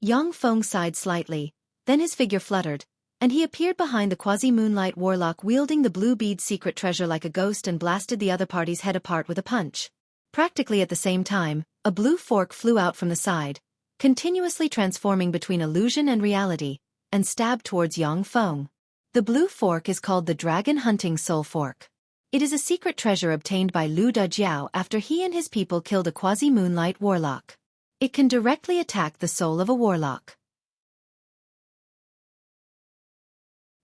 Yang Feng sighed slightly, then his figure fluttered, and he appeared behind the quasi-moonlight warlock wielding the blue bead secret treasure like a ghost and blasted the other party's head apart with a punch. Practically at the same time, a blue fork flew out from the side, continuously transforming between illusion and reality, and stabbed towards Yang Feng. The blue fork is called the Dragon Hunting Soul Fork. It is a secret treasure obtained by Lu Dajiao after he and his people killed a quasi-moonlight warlock. It can directly attack the soul of a warlock.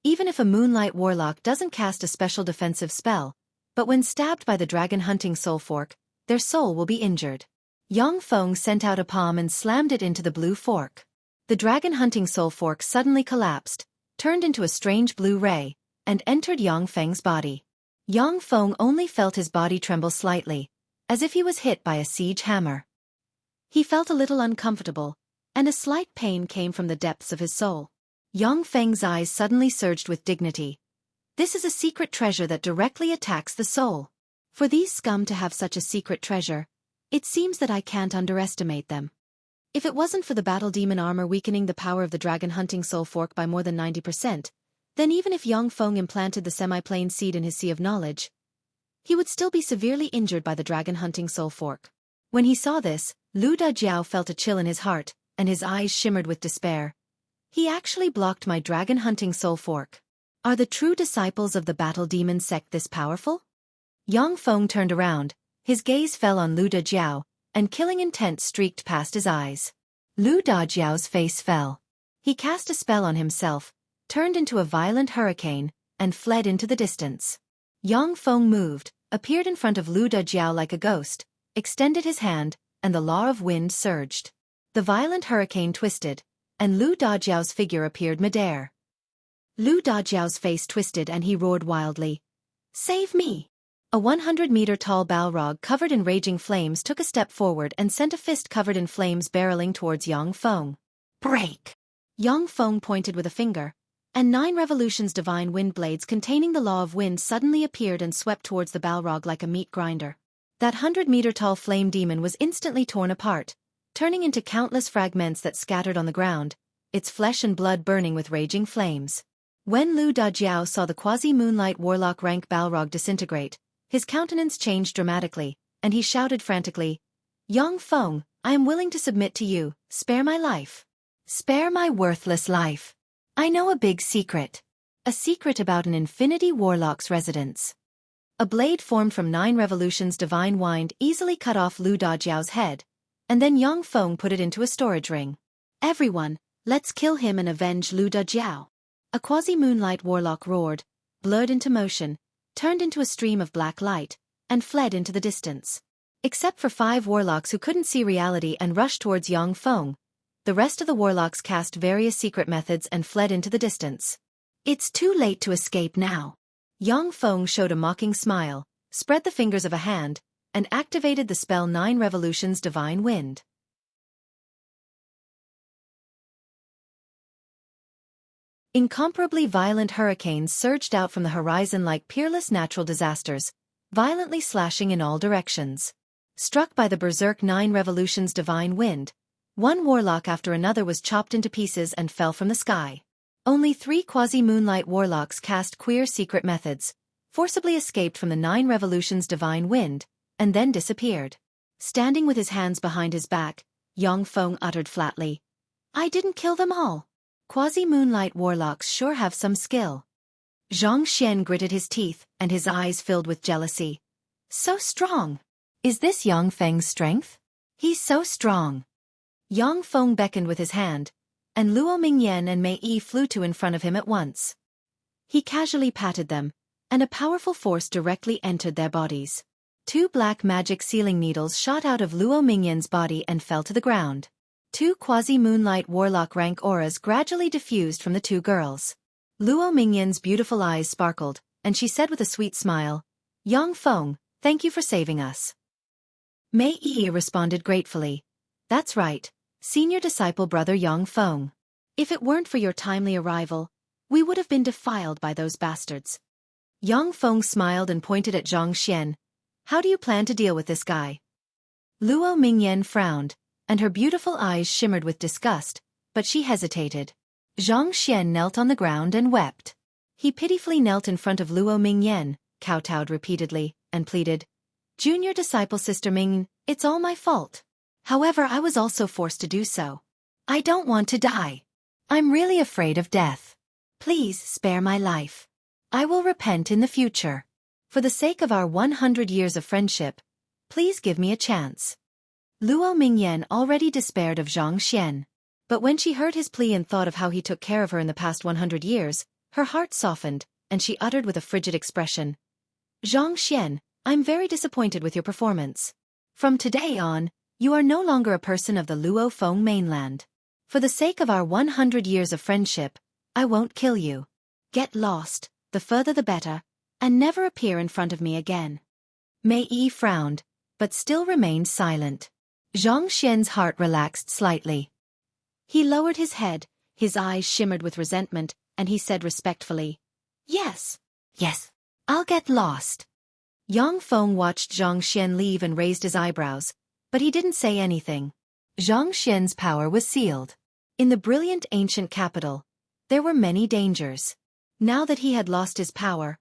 Even if a moonlight warlock doesn't cast a special defensive spell, but when stabbed by the Dragon Hunting Soul Fork, their soul will be injured. Yang Feng sent out a palm and slammed it into the blue fork. The Dragon Hunting Soul Fork suddenly collapsed, turned into a strange blue ray, and entered Yang Feng's body. Yang Feng only felt his body tremble slightly, as if he was hit by a siege hammer. He felt a little uncomfortable, and a slight pain came from the depths of his soul. Yang Feng's eyes suddenly surged with dignity. This is a secret treasure that directly attacks the soul. For these scum to have such a secret treasure, it seems that I can't underestimate them. If it wasn't for the battle demon armor weakening the power of the Dragon Hunting Soul Fork by more than 90%, then even if Yang Feng implanted the semi-plane seed in his sea of knowledge, he would still be severely injured by the Dragon Hunting Soul Fork. When he saw this, Lu Dajiao felt a chill in his heart, and his eyes shimmered with despair. He actually blocked my Dragon Hunting Soul Fork. Are the true disciples of the battle demon sect this powerful? Yang Feng turned around, his gaze fell on Lu Dajiao, and killing intent streaked past his eyes. Lu Dajiao's face fell. He cast a spell on himself, turned into a violent hurricane, and fled into the distance. Yang Feng moved, appeared in front of Lu Dajiao like a ghost, extended his hand, and the law of wind surged. The violent hurricane twisted, and Lu Dajiao's figure appeared midair. Lu Dajiao's face twisted and he roared wildly. "Save me!" A 100-meter-tall Balrog covered in raging flames took a step forward and sent a fist covered in flames barreling towards Yang Feng. "Break!" Yang Feng pointed with a finger, and 9 revolutions divine wind blades containing the law of wind suddenly appeared and swept towards the Balrog like a meat grinder. That 100-meter-tall flame demon was instantly torn apart, turning into countless fragments that scattered on the ground, its flesh and blood burning with raging flames. When Lu Dajiao saw the quasi-moonlight warlock rank Balrog disintegrate, his countenance changed dramatically, and he shouted frantically, "Yang Feng, I am willing to submit to you, spare my life. Spare my worthless life. I know a big secret. A secret about an Infinity Warlock's residence." A blade formed from 9 revolutions divine wind easily cut off Lu Dajiao's head, and then Yang Feng put it into a storage ring. "Everyone, let's kill him and avenge Lu Dajiao." A quasi-moonlight warlock roared, blurred into motion, turned into a stream of black light, and fled into the distance. Except for 5 warlocks who couldn't see reality and rushed towards Yang Feng, the rest of the warlocks cast various secret methods and fled into the distance. "It's too late to escape now." Yang Feng showed a mocking smile, spread the fingers of a hand, and activated the spell 9 revolutions divine wind. Incomparably violent hurricanes surged out from the horizon like peerless natural disasters, violently slashing in all directions. Struck by the berserk 9 revolutions divine wind, one warlock after another was chopped into pieces and fell from the sky. Only 3 quasi-moonlight warlocks cast queer secret methods, forcibly escaped from the 9 revolutions divine wind, and then disappeared. Standing with his hands behind his back, Yang Feng uttered flatly, I didn't kill them all. Quasi-moonlight warlocks sure have some skill. Zhang Xian gritted his teeth, and his eyes filled with jealousy. So strong. Is this Yang Feng's strength? He's so strong. Yang Feng beckoned with his hand, and Luo Mingyan and Mei Yi flew to in front of him at once. He casually patted them, and a powerful force directly entered their bodies. 2 black magic sealing needles shot out of Luo Mingyan's body and fell to the ground. 2 quasi-moonlight warlock rank auras gradually diffused from the 2 girls. Luo Mingyan's beautiful eyes sparkled, and she said with a sweet smile, Yang Feng, thank you for saving us. Mei Yi responded gratefully. That's right, senior disciple brother Yang Feng. If it weren't for your timely arrival, we would have been defiled by those bastards. Yang Feng smiled and pointed at Zhang Xian. How do you plan to deal with this guy? Luo Mingyan frowned, and her beautiful eyes shimmered with disgust, but she hesitated. Zhang Xian knelt on the ground and wept. He pitifully knelt in front of Luo Mingyan, kowtowed repeatedly, and pleaded, Junior disciple Sister Ming, it's all my fault. However, I was also forced to do so. I don't want to die. I'm really afraid of death. Please spare my life. I will repent in the future. For the sake of our 100 years of friendship, please give me a chance. Luo Mingyan already despaired of Zhang Xian. But when she heard his plea and thought of how he took care of her in the past 100 years, her heart softened, and she uttered with a frigid expression, Zhang Xian, I'm very disappointed with your performance. From today on, you are no longer a person of the Luo Feng mainland. For the sake of our 100 years of friendship, I won't kill you. Get lost, the further the better, and never appear in front of me again. Mei Yi frowned, but still remained silent. Zhang Xian's heart relaxed slightly. He lowered his head, his eyes shimmered with resentment, and he said respectfully, Yes, I'll get lost. Yang Feng watched Zhang Xian leave and raised his eyebrows, but he didn't say anything. Zhang Xian's power was sealed. In the brilliant ancient capital, there were many dangers. Now that he had lost his power,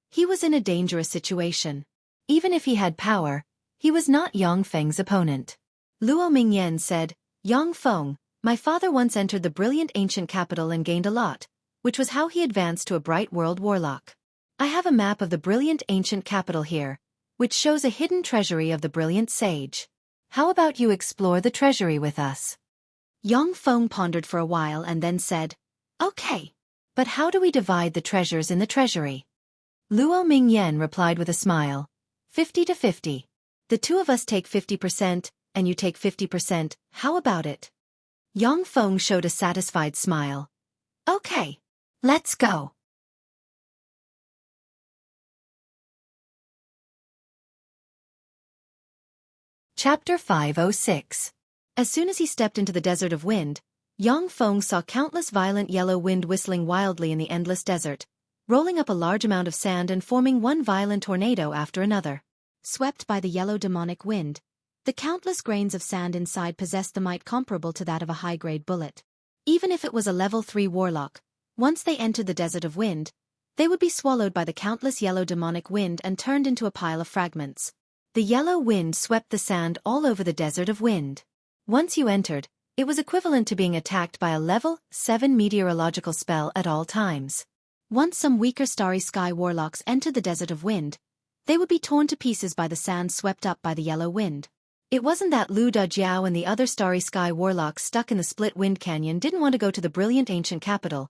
he was in a dangerous situation. Even if he had power, he was not Yang Feng's opponent. Luo Mingyan said, Yang Feng, my father once entered the brilliant ancient capital and gained a lot, which was how he advanced to a bright world warlock. I have a map of the brilliant ancient capital here, which shows a hidden treasury of the brilliant sage. How about you explore the treasury with us? Yang Feng pondered for a while and then said, Okay. But how do we divide the treasures in the treasury? Luo Mingyan replied with a smile, 50-50. The 2 of us take 50%, and you take 50%, how about it? Yang Feng showed a satisfied smile. Okay. Let's go. Chapter 506. As soon as he stepped into the desert of wind, Yang Feng saw countless violent yellow wind whistling wildly in the endless desert, rolling up a large amount of sand and forming one violent tornado after another. Swept by the yellow demonic wind, the countless grains of sand inside possessed the might comparable to that of a high-grade bullet. Even if it was a level 3 warlock, once they entered the desert of wind, they would be swallowed by the countless yellow demonic wind and turned into a pile of fragments. The yellow wind swept the sand all over the desert of wind. Once you entered, it was equivalent to being attacked by a level 7 meteorological spell at all times. Once some weaker starry sky warlocks entered the desert of wind, they would be torn to pieces by the sand swept up by the yellow wind. It wasn't that Lu Dajiao and the other starry sky warlocks stuck in the split wind canyon didn't want to go to the brilliant ancient capital,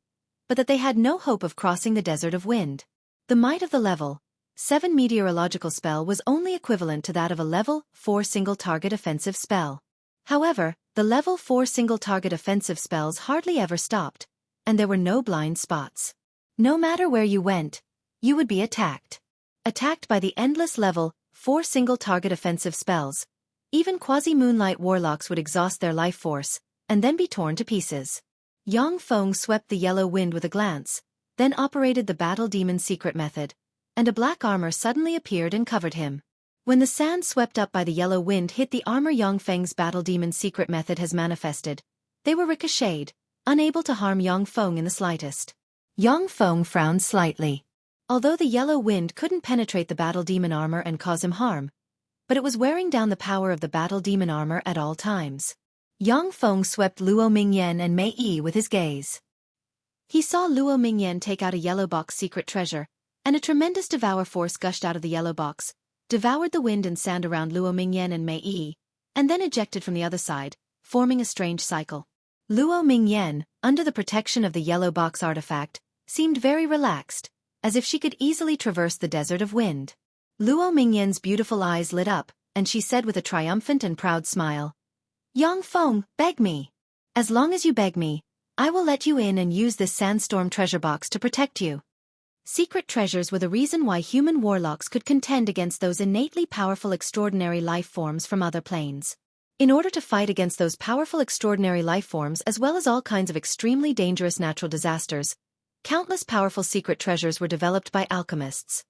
but that they had no hope of crossing the desert of wind. The might of the level 7 meteorological spell was only equivalent to that of a level 4 single target offensive spell. However, the level 4 single target offensive spells hardly ever stopped, and there were no blind spots. No matter where you went, you would be attacked. Attacked by the endless level 4 single target offensive spells, even quasi-moonlight warlocks would exhaust their life force, and then be torn to pieces. Yang Feng swept the yellow wind with a glance, then operated the battle demon secret method, and a black armor suddenly appeared and covered him. When the sand swept up by the yellow wind hit the armor Yang Feng's battle demon secret method has manifested, they were ricocheted, unable to harm Yang Feng in the slightest. Yang Feng frowned slightly. Although the yellow wind couldn't penetrate the battle demon armor and cause him harm, but it was wearing down the power of the battle demon armor at all times. Yang Feng swept Luo Mingyan and Mei Yi with his gaze. He saw Luo Mingyan take out a yellow box secret treasure, and a tremendous devour force gushed out of the yellow box, devoured the wind and sand around Luo Mingyan and Mei Yi, and then ejected from the other side, forming a strange cycle. Luo Mingyan, under the protection of the yellow box artifact, seemed very relaxed, as if she could easily traverse the desert of wind. Luo Mingyan's beautiful eyes lit up, and she said with a triumphant and proud smile, "Yang Feng, beg me. As long as you beg me, I will let you in and use this sandstorm treasure box to protect you." Secret treasures were the reason why human warlocks could contend against those innately powerful extraordinary life forms from other planes. In order to fight against those powerful extraordinary life forms as well as all kinds of extremely dangerous natural disasters, countless powerful secret treasures were developed by alchemists.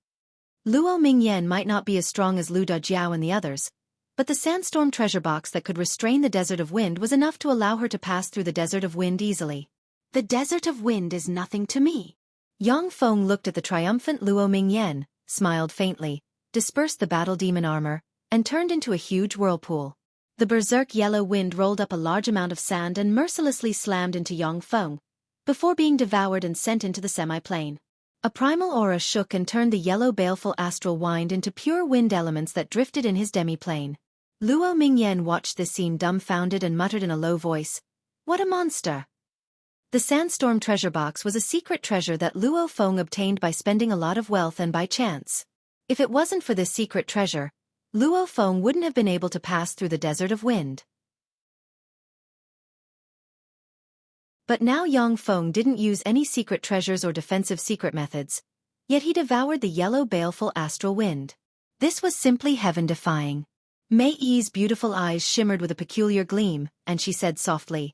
Luo Mingyan might not be as strong as Lu Dajiao and the others, but the sandstorm treasure box that could restrain the desert of wind was enough to allow her to pass through the desert of wind easily. "The desert of wind is nothing to me." Yang Feng looked at the triumphant Luo Mingyan, smiled faintly, dispersed the battle demon armor, and turned into a huge whirlpool. The berserk yellow wind rolled up a large amount of sand and mercilessly slammed into Yang Feng, before being devoured and sent into the semi-plane. A primal aura shook and turned the yellow baleful astral wind into pure wind elements that drifted in his demi-plane. Luo Mingyan watched this scene dumbfounded and muttered in a low voice, "What a monster!" The sandstorm treasure box was a secret treasure that Luo Feng obtained by spending a lot of wealth and by chance. If it wasn't for this secret treasure, Luo Feng wouldn't have been able to pass through the desert of wind. But now Yang Feng didn't use any secret treasures or defensive secret methods, yet he devoured the yellow baleful astral wind. This was simply heaven-defying. Mei Yi's beautiful eyes shimmered with a peculiar gleam, and she said softly,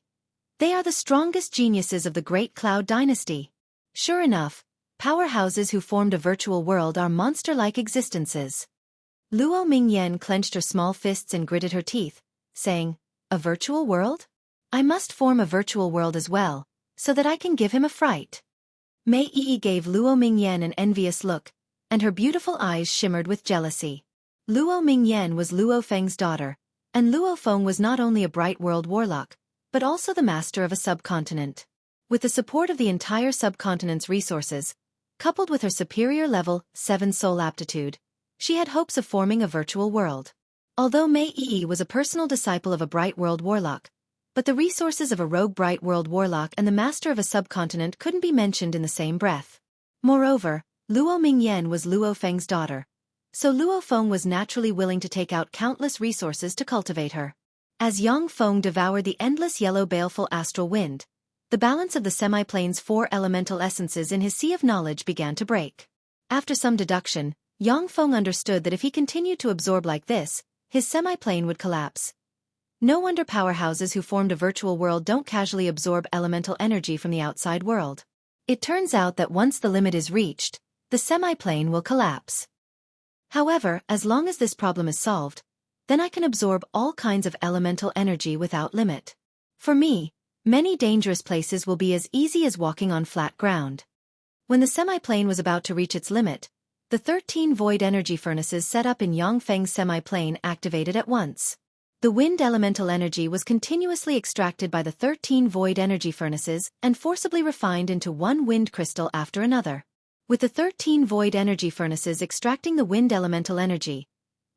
"They are the strongest geniuses of the Great Cloud Dynasty." Sure enough, powerhouses who formed a virtual world are monster-like existences. Luo Mingyan clenched her small fists and gritted her teeth, saying, "A virtual world? I must form a virtual world as well, so that I can give him a fright." Mei Yi gave Luo Mingyan an envious look, and her beautiful eyes shimmered with jealousy. Luo Mingyan was Luo Feng's daughter, and Luo Feng was not only a bright world warlock, but also the master of a subcontinent. With the support of the entire subcontinent's resources, coupled with her superior level 7 soul aptitude, she had hopes of forming a virtual world. Although Mei Yi was a personal disciple of a bright world warlock, but the resources of a rogue bright world warlock and the master of a subcontinent couldn't be mentioned in the same breath. Moreover, Luo Mingyan was Luo Feng's daughter, so Luo Feng was naturally willing to take out countless resources to cultivate her. As Yang Feng devoured the endless yellow baleful astral wind, the balance of the semi-plane's 4 elemental essences in his sea of knowledge began to break. After some deduction, Yang Feng understood that if he continued to absorb like this, his semi-plane would collapse. No wonder powerhouses who formed a virtual world don't casually absorb elemental energy from the outside world. It turns out that once the limit is reached, the semi-plane will collapse. However, as long as this problem is solved, then I can absorb all kinds of elemental energy without limit. For me, many dangerous places will be as easy as walking on flat ground. When the semi-plane was about to reach its limit, the 13 void energy furnaces set up in Yang Feng's semi-plane activated at once. The wind elemental energy was continuously extracted by the 13 void energy furnaces and forcibly refined into one wind crystal after another. With the 13 void energy furnaces extracting the wind elemental energy,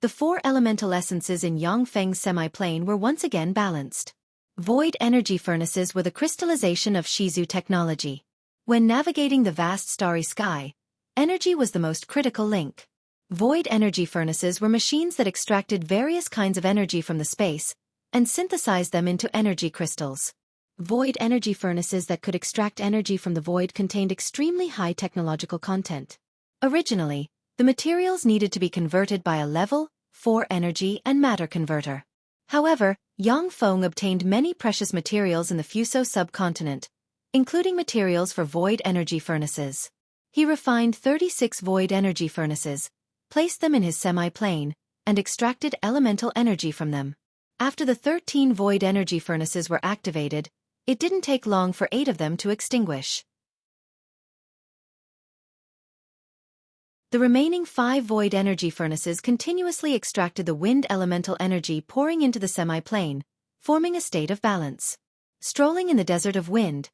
the 4 elemental essences in Yang Feng's semi-plane were once again balanced. Void energy furnaces were the crystallization of Shizu technology. When navigating the vast starry sky, energy was the most critical link. Void energy furnaces were machines that extracted various kinds of energy from the space and synthesized them into energy crystals. Void energy furnaces that could extract energy from the void contained extremely high technological content. Originally, the materials needed to be converted by a level 4 energy and matter converter. However, Yang Feng obtained many precious materials in the Fuso subcontinent, including materials for void energy furnaces. He refined 36 void energy furnaces, placed them in his semi-plane, and extracted elemental energy from them. After the 13 void energy furnaces were activated, it didn't take long for 8 of them to extinguish. The remaining 5 void energy furnaces continuously extracted the wind elemental energy pouring into the semi-plane, forming a state of balance. Strolling in the desert of wind,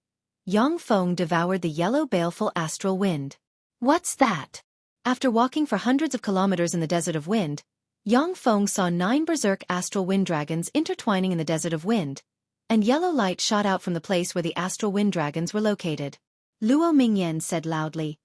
Yang Feng devoured the yellow baleful astral wind. What's that? After walking for hundreds of kilometers in the desert of wind, Yang Feng saw 9 berserk astral wind dragons intertwining in the desert of wind, and yellow light shot out from the place where the astral wind dragons were located. Luo Mingyan said loudly,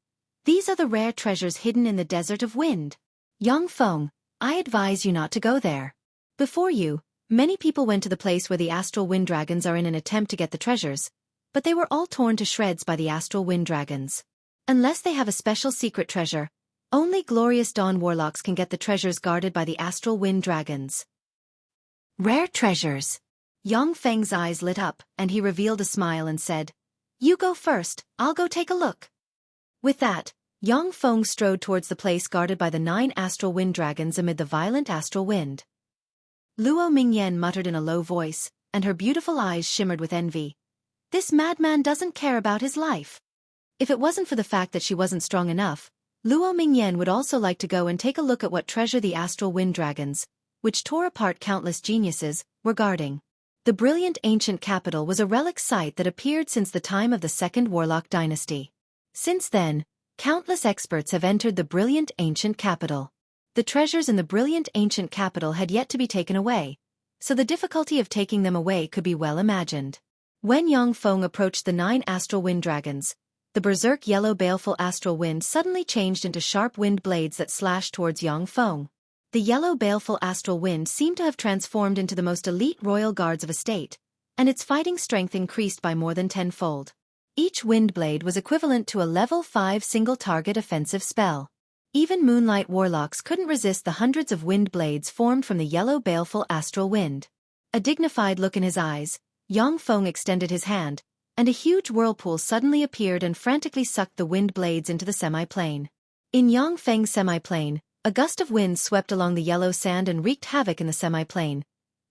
"These are the rare treasures hidden in the desert of wind. Yang Feng, I advise you not to go there. Before you, many people went to the place where the astral wind dragons are in an attempt to get the treasures, but they were all torn to shreds by the astral wind dragons. Unless they have a special secret treasure, only glorious dawn warlocks can get the treasures guarded by the astral wind dragons." Rare treasures. Yang Feng's eyes lit up, and he revealed a smile and said, "You go first, I'll go take a look." With that, Yang Feng strode towards the place guarded by the 9 astral wind dragons amid the violent astral wind. Luo Mingyan muttered in a low voice, and her beautiful eyes shimmered with envy. This madman doesn't care about his life. If it wasn't for the fact that she wasn't strong enough, Luo Mingyan would also like to go and take a look at what treasure the astral wind dragons, which tore apart countless geniuses, were guarding. The brilliant ancient capital was a relic site that appeared since the time of the Second Warlock dynasty. Since then, countless experts have entered the brilliant ancient capital. The treasures in the brilliant ancient capital had yet to be taken away, so the difficulty of taking them away could be well imagined. When Yang Feng approached the 9 astral wind dragons, the berserk yellow baleful astral wind suddenly changed into sharp wind blades that slashed towards Yang Feng. The yellow baleful astral wind seemed to have transformed into the most elite royal guards of a state, and its fighting strength increased by more than 10-fold. Each wind blade was equivalent to a level 5 single-target offensive spell. Even moonlight warlocks couldn't resist the hundreds of wind blades formed from the yellow baleful astral wind. A dignified look in his eyes, Yang Feng extended his hand, and a huge whirlpool suddenly appeared and frantically sucked the wind blades into the semi-plane. In Yang Feng's semi-plane, a gust of wind swept along the yellow sand and wreaked havoc in the semi-plane,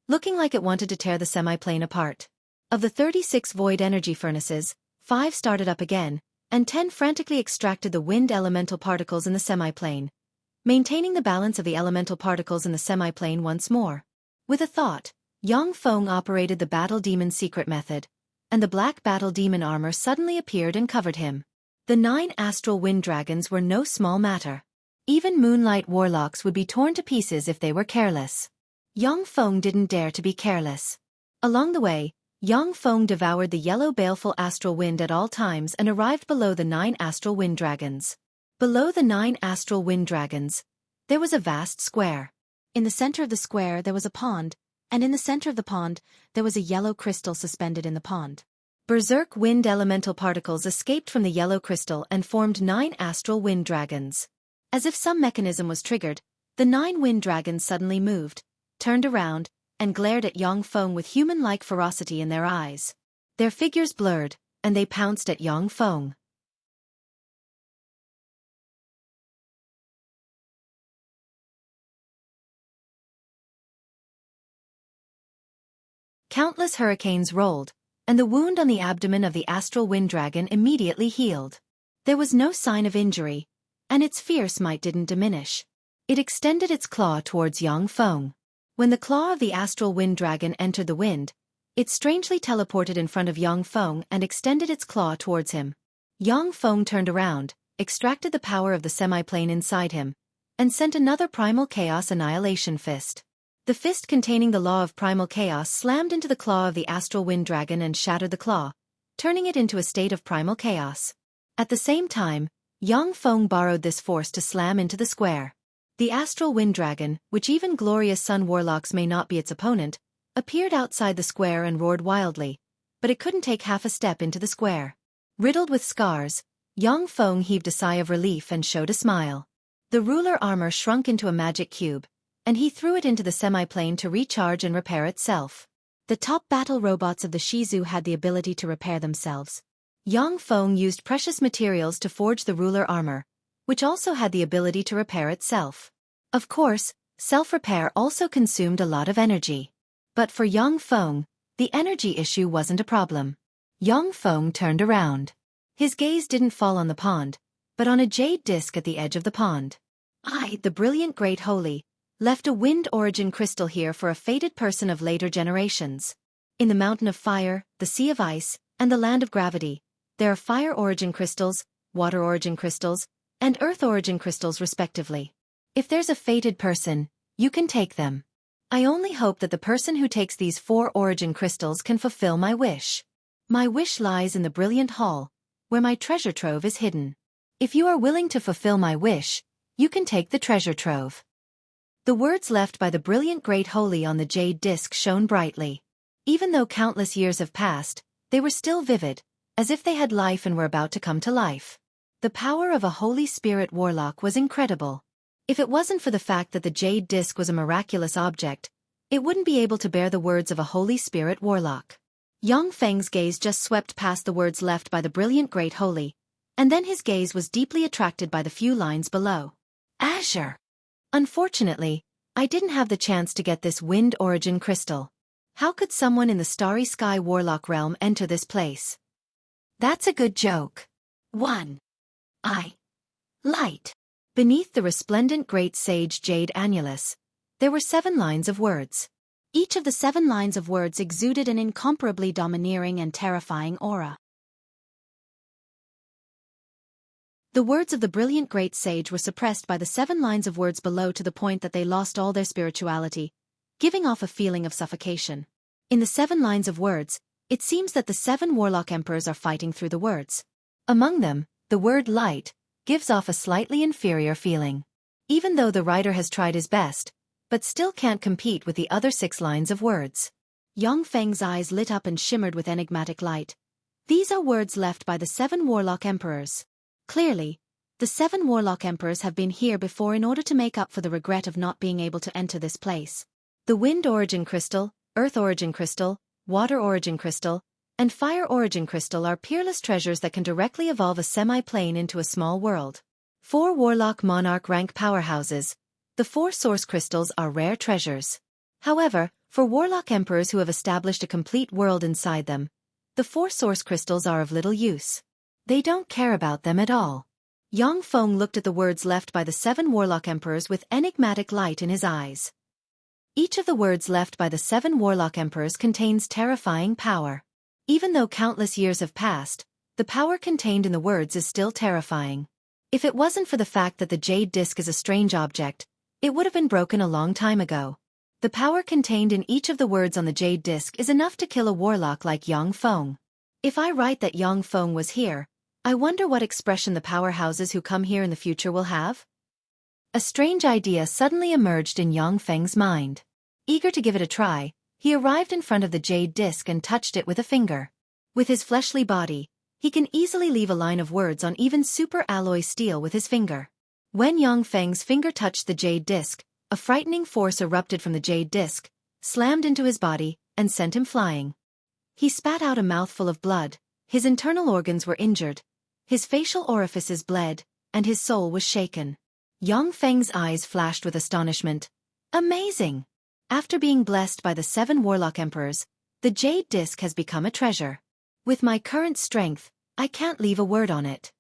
looking like it wanted to tear the semi-plane apart. Of the 36 void energy furnaces, 5 started up again, and 10 frantically extracted the wind elemental particles in the semi-plane, maintaining the balance of the elemental particles in the semi-plane once more. With a thought, Yang Feng operated the Battle Demon secret method, and the black Battle Demon armor suddenly appeared and covered him. The 9 astral wind dragons were no small matter. Even moonlight warlocks would be torn to pieces if they were careless. Yang Feng didn't dare to be careless. Along the way, Yang Feng devoured the yellow baleful astral wind at all times and arrived below the 9 astral wind dragons. Below the 9 astral wind dragons, there was a vast square. In the center of the square there was a pond, and in the center of the pond there was a yellow crystal suspended in the pond. Berserk wind elemental particles escaped from the yellow crystal and formed 9 astral wind dragons. As if some mechanism was triggered, the 9 wind dragons suddenly moved, turned around, and glared at Yang Feng with human-like ferocity in their eyes. Their figures blurred, and they pounced at Yang Feng. Countless hurricanes rolled, and the wound on the abdomen of the astral wind dragon immediately healed. There was no sign of injury, and its fierce might didn't diminish. It extended its claw towards Yang Feng. When the claw of the astral wind dragon entered the wind, it strangely teleported in front of Yang Feng and extended its claw towards him. Yang Feng turned around, extracted the power of the semi-plane inside him, and sent another primal chaos annihilation fist. The fist containing the law of primal chaos slammed into the claw of the astral wind dragon and shattered the claw, turning it into a state of primal chaos. At the same time, Yang Feng borrowed this force to slam into the square. The astral wind dragon, which even glorious sun warlocks may not be its opponent, appeared outside the square and roared wildly, but it couldn't take half a step into the square. Riddled with scars, Yang Feng heaved a sigh of relief and showed a smile. The ruler armor shrunk into a magic cube, and he threw it into the semi-plane to recharge and repair itself. The top battle robots of the Shizu had the ability to repair themselves. Yang Feng used precious materials to forge the ruler armor, which also had the ability to repair itself. Of course, self-repair also consumed a lot of energy. But for Yang Feng, the energy issue wasn't a problem. Yang Feng turned around. His gaze didn't fall on the pond, but on a jade disc at the edge of the pond. I, the brilliant Great Holy, left a wind origin crystal here for a fated person of later generations. In the mountain of fire, the sea of ice, and the land of gravity, there are fire origin crystals, water origin crystals, and earth origin crystals respectively. If there's a fated person, you can take them. I only hope that the person who takes these 4 origin crystals can fulfill my wish. My wish lies in the brilliant hall, where my treasure trove is hidden. If you are willing to fulfill my wish, you can take the treasure trove. The words left by the brilliant Great Holy on the jade disc shone brightly. Even though countless years have passed, they were still vivid, as if they had life and were about to come to life. The power of a Holy Spirit warlock was incredible. If it wasn't for the fact that the jade disc was a miraculous object, it wouldn't be able to bear the words of a Holy Spirit warlock. Yang Feng's gaze just swept past the words left by the brilliant Great Holy, and then his gaze was deeply attracted by the few lines below. Azure. Unfortunately, I didn't have the chance to get this wind origin crystal. How could someone in the starry sky warlock realm enter this place? That's a good joke. 1. Light. Beneath the resplendent great sage jade annulus, there were 7 lines of words. Each of the 7 lines of words exuded an incomparably domineering and terrifying aura. The words of the brilliant great sage were suppressed by the 7 lines of words below to the point that they lost all their spirituality, giving off a feeling of suffocation. In the 7 lines of words, it seems that the 7 warlock emperors are fighting through the words. Among them, the word light gives off a slightly inferior feeling. Even though the writer has tried his best, but still can't compete with the other 6 lines of words. Yang Feng's eyes lit up and shimmered with enigmatic light. These are words left by the 7 warlock emperors. Clearly, the 7 warlock emperors have been here before in order to make up for the regret of not being able to enter this place. The wind origin crystal, earth origin crystal, water origin crystal, and fire origin crystal are peerless treasures that can directly evolve a semi-plane into a small world. 4 warlock monarch rank powerhouses. The 4 source crystals are rare treasures. However, for warlock emperors who have established a complete world inside them, the 4 source crystals are of little use. They don't care about them at all. Yang Feng looked at the words left by the 7 warlock emperors with enigmatic light in his eyes. Each of the words left by the 7 warlock emperors contains terrifying power. Even though countless years have passed, the power contained in the words is still terrifying. If it wasn't for the fact that the jade disc is a strange object, it would have been broken a long time ago. The power contained in each of the words on the jade disc is enough to kill a warlock like Yang Feng. If I write that Yang Feng was here, I wonder what expression the powerhouses who come here in the future will have? A strange idea suddenly emerged in Yang Feng's mind. Eager to give it a try, he arrived in front of the jade disc and touched it with a finger. With his fleshly body, he can easily leave a line of words on even super alloy steel with his finger. When Yang Feng's finger touched the jade disc, a frightening force erupted from the jade disc, slammed into his body, and sent him flying. He spat out a mouthful of blood, his internal organs were injured, his facial orifices bled, and his soul was shaken. Yang Feng's eyes flashed with astonishment. Amazing! After being blessed by the 7 warlock emperors, the jade disc has become a treasure. With my current strength, I can't leave a word on it.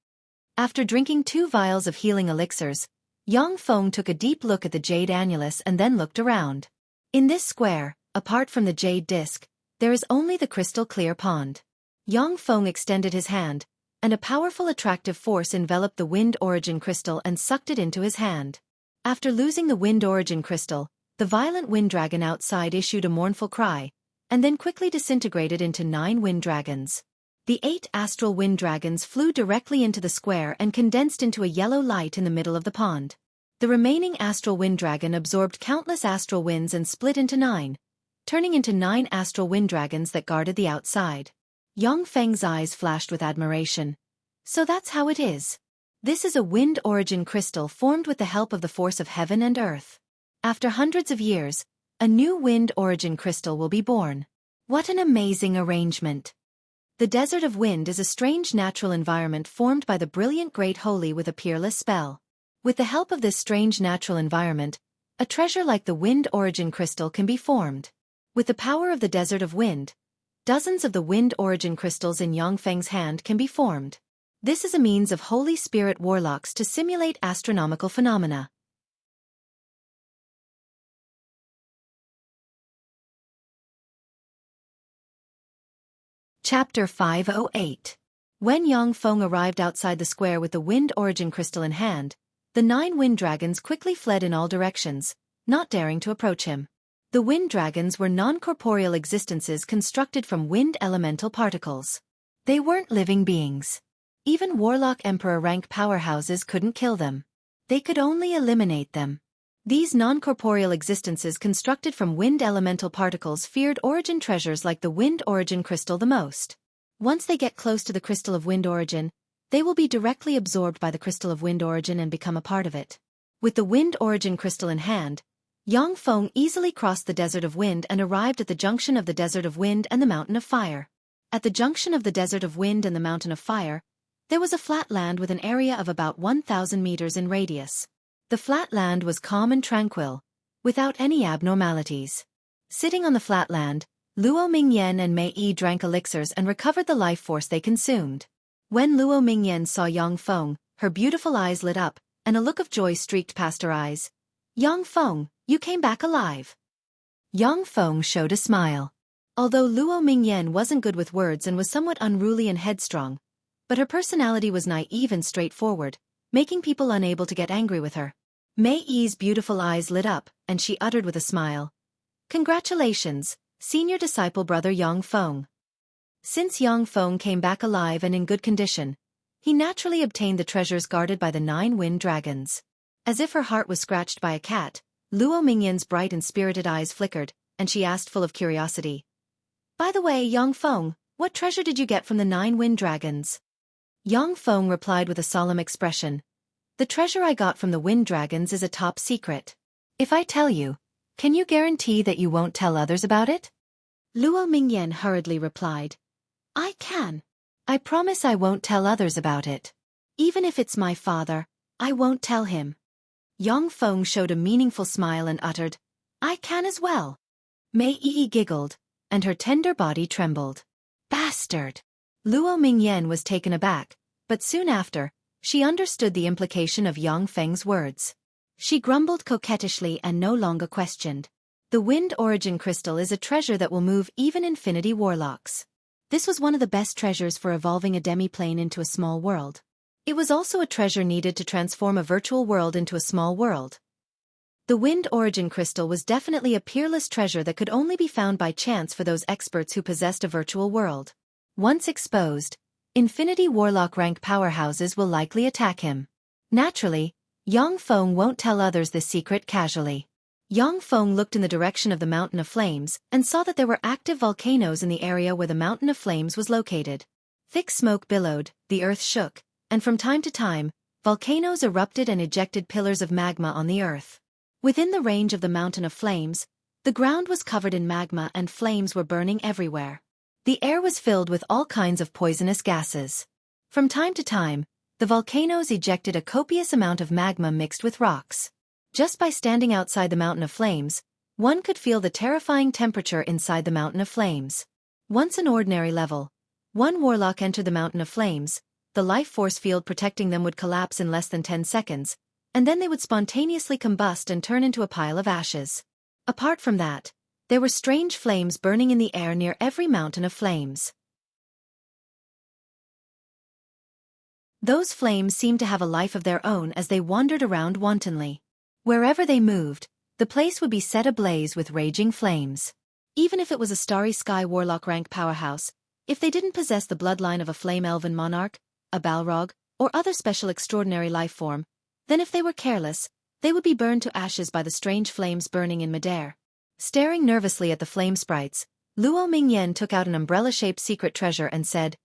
After drinking 2 vials of healing elixirs, Yang Feng took a deep look at the jade annulus and then looked around. In this square, apart from the jade disc, there is only the crystal clear pond. Yang Feng extended his hand, and a powerful attractive force enveloped the wind origin crystal and sucked it into his hand. After losing the wind origin crystal, the violent wind dragon outside issued a mournful cry, and then quickly disintegrated into 9 wind dragons. The 8 astral wind dragons flew directly into the square and condensed into a yellow light in the middle of the pond. The remaining astral wind dragon absorbed countless astral winds and split into 9, turning into 9 astral wind dragons that guarded the outside. Yang Feng's eyes flashed with admiration. So that's how it is. This is a wind origin crystal formed with the help of the force of heaven and earth. After hundreds of years, a new wind origin crystal will be born. What an amazing arrangement! The Desert of Wind is a strange natural environment formed by the brilliant Great Holy with a peerless spell. With the help of this strange natural environment, a treasure like the wind origin crystal can be formed. With the power of the Desert of Wind, dozens of the wind origin crystals in Yang Feng's hand can be formed. This is a means of Holy Spirit warlocks to simulate astronomical phenomena. Chapter 508. When Yang Feng arrived outside the square with the wind origin crystal in hand, the 9 wind dragons quickly fled in all directions, not daring to approach him. The wind dragons were non-corporeal existences constructed from wind elemental particles. They weren't living beings. Even Warlock Emperor rank powerhouses couldn't kill them. They could only eliminate them. These non-corporeal existences constructed from wind elemental particles feared origin treasures like the wind origin crystal the most. Once they get close to the crystal of wind origin, they will be directly absorbed by the crystal of wind origin and become a part of it. With the wind origin crystal in hand, Yang Feng easily crossed the desert of wind and arrived at the junction of the desert of wind and the mountain of fire. At the junction of the desert of wind and the mountain of fire, there was a flat land with an area of about 1,000 meters in radius. The flat land was calm and tranquil, without any abnormalities. Sitting on the flat land, Luo Mingyan and Mei Yi drank elixirs and recovered the life force they consumed. When Luo Mingyan saw Yang Feng, her beautiful eyes lit up, and a look of joy streaked past her eyes. "Yang Feng, you came back alive." Yang Feng showed a smile. Although Luo Mingyan wasn't good with words and was somewhat unruly and headstrong, but her personality was naive and straightforward, making people unable to get angry with her. Mei Yi's beautiful eyes lit up, and she uttered with a smile, "Congratulations, senior disciple brother Yang Feng." Since Yang Feng came back alive and in good condition, he naturally obtained the treasures guarded by the 9 wind dragons. As if her heart was scratched by a cat, Luo Mingyan's bright and spirited eyes flickered, and she asked full of curiosity, "By the way, Yang Feng, what treasure did you get from the 9 wind dragons?" Yang Feng replied with a solemn expression, "The treasure I got from the wind dragons is a top secret. If I tell you, can you guarantee that you won't tell others about it?" Luo Mingyan hurriedly replied, "I can. I promise I won't tell others about it. Even if it's my father, I won't tell him." Yang Feng showed a meaningful smile and uttered, "I can as well." Mei Yi giggled, and her tender body trembled. "Bastard!" Luo Mingyan was taken aback, but soon after, she understood the implication of Yang Feng's words. She grumbled coquettishly and no longer questioned. The wind origin crystal is a treasure that will move even infinity warlocks. This was one of the best treasures for evolving a demi-plane into a small world. It was also a treasure needed to transform a virtual world into a small world. The wind origin crystal was definitely a peerless treasure that could only be found by chance for those experts who possessed a virtual world. Once exposed, infinity warlock rank powerhouses will likely attack him. Naturally, Yang Feng won't tell others this secret casually. Yang Feng looked in the direction of the Mountain of Flames and saw that there were active volcanoes in the area where the Mountain of Flames was located. Thick smoke billowed, the earth shook, and from time to time, volcanoes erupted and ejected pillars of magma on the earth. Within the range of the Mountain of Flames, the ground was covered in magma and flames were burning everywhere. The air was filled with all kinds of poisonous gases. From time to time, the volcanoes ejected a copious amount of magma mixed with rocks. Just by standing outside the Mountain of Flames, one could feel the terrifying temperature inside the Mountain of Flames. Once an ordinary level, one warlock entered the Mountain of Flames, the life force field protecting them would collapse in less than 10 seconds, and then they would spontaneously combust and turn into a pile of ashes. Apart from that, there were strange flames burning in the air near every Mountain of Flames. Those flames seemed to have a life of their own as they wandered around wantonly. Wherever they moved, the place would be set ablaze with raging flames. Even if it was a starry sky warlock rank powerhouse, if they didn't possess the bloodline of a flame elven monarch, a balrog, or other special extraordinary life form, then if they were careless, they would be burned to ashes by the strange flames burning in midair. Staring nervously at the flame sprites, Luo Mingyan took out an umbrella-shaped secret treasure and said,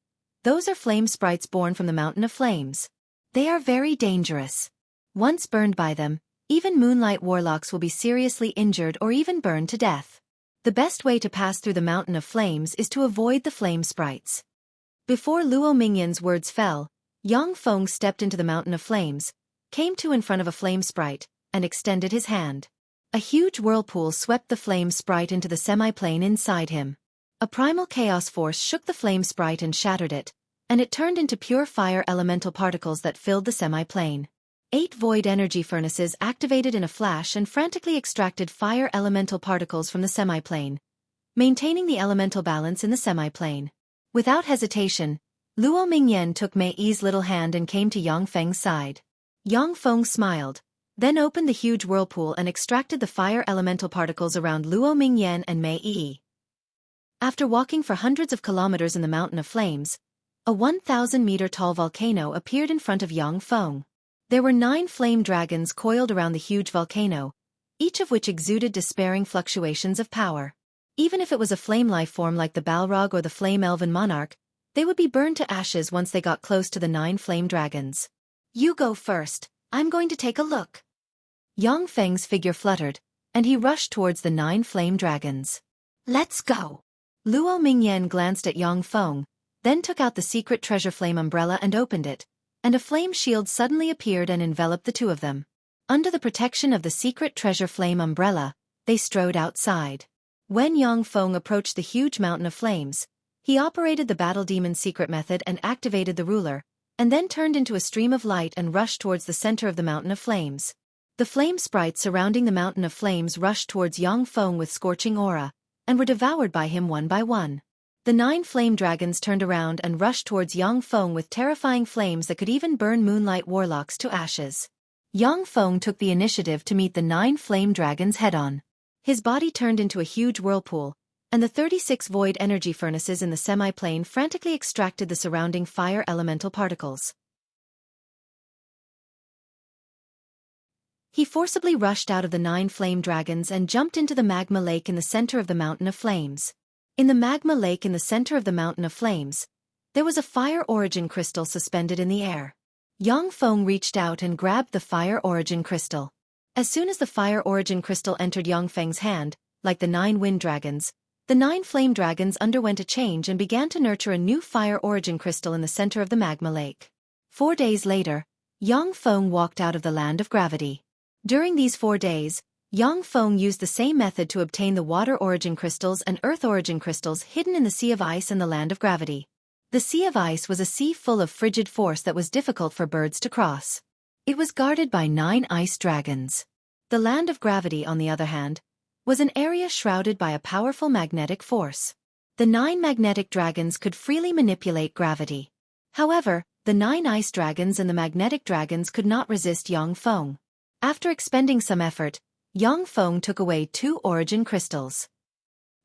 "Those are flame sprites born from the Mountain of Flames. They are very dangerous. Once burned by them, even moonlight warlocks will be seriously injured or even burned to death. The best way to pass through the Mountain of Flames is to avoid the flame sprites." Before Luo Mingyan's words fell, Yang Feng stepped into the Mountain of Flames, came to in front of a flame sprite, and extended his hand. A huge whirlpool swept the flame sprite into the semi-plane inside him. A primal chaos force shook the flame sprite and shattered it, and it turned into pure fire elemental particles that filled the semi-plane. 8 void energy furnaces activated in a flash and frantically extracted fire elemental particles from the semi-plane, maintaining the elemental balance in the semi-plane. Without hesitation, Luo Mingyan took Mei Yi's little hand and came to Yang Feng's side. Yang Feng smiled, then opened the huge whirlpool and extracted the fire elemental particles around Luo Mingyan and Mei Yi. After walking for hundreds of kilometers in the Mountain of Flames, a 1,000-meter-tall volcano appeared in front of Yang Feng. There were 9 flame dragons coiled around the huge volcano, each of which exuded despairing fluctuations of power. Even if it was a flame life form like the Balrog or the flame elven monarch, they would be burned to ashes once they got close to the 9 flame dragons. You go first, I'm going to take a look. Yang Feng's figure fluttered, and he rushed towards the 9 flame dragons. Let's go. Luo Mingyan glanced at Yang Feng, then took out the secret treasure flame umbrella and opened it, and a flame shield suddenly appeared and enveloped the two of them. Under the protection of the secret treasure flame umbrella, they strode outside. When Yang Feng approached the huge mountain of flames, he operated the battle demon's secret method and activated the ruler, and then turned into a stream of light and rushed towards the center of the mountain of flames. The flame sprites surrounding the mountain of flames rushed towards Yang Feng with scorching aura, and were devoured by him one by one. The 9 flame dragons turned around and rushed towards Yang Feng with terrifying flames that could even burn moonlight warlocks to ashes. Yang Feng took the initiative to meet the 9 flame dragons head-on. His body turned into a huge whirlpool, and the 36 void energy furnaces in the semi-plane frantically extracted the surrounding fire elemental particles. He forcibly rushed out of the 9 flame dragons and jumped into the magma lake in the center of the mountain of flames. In the magma lake in the center of the mountain of flames, there was a fire origin crystal suspended in the air. Yang Feng reached out and grabbed the fire origin crystal. As soon as the fire origin crystal entered Yang Feng's hand, like the 9 wind dragons, the 9 flame dragons underwent a change and began to nurture a new fire origin crystal in the center of the magma lake. 4 days later, Yang Feng walked out of the land of gravity. During these 4 days, Yang Feng used the same method to obtain the water origin crystals and earth origin crystals hidden in the Sea of Ice and the land of gravity. The Sea of Ice was a sea full of frigid force that was difficult for birds to cross. It was guarded by 9 ice dragons. The land of gravity, on the other hand, was an area shrouded by a powerful magnetic force. The 9 magnetic dragons could freely manipulate gravity. However, the 9 ice dragons and the magnetic dragons could not resist Yang Feng. After expending some effort, Yang Feng took away 2 origin crystals.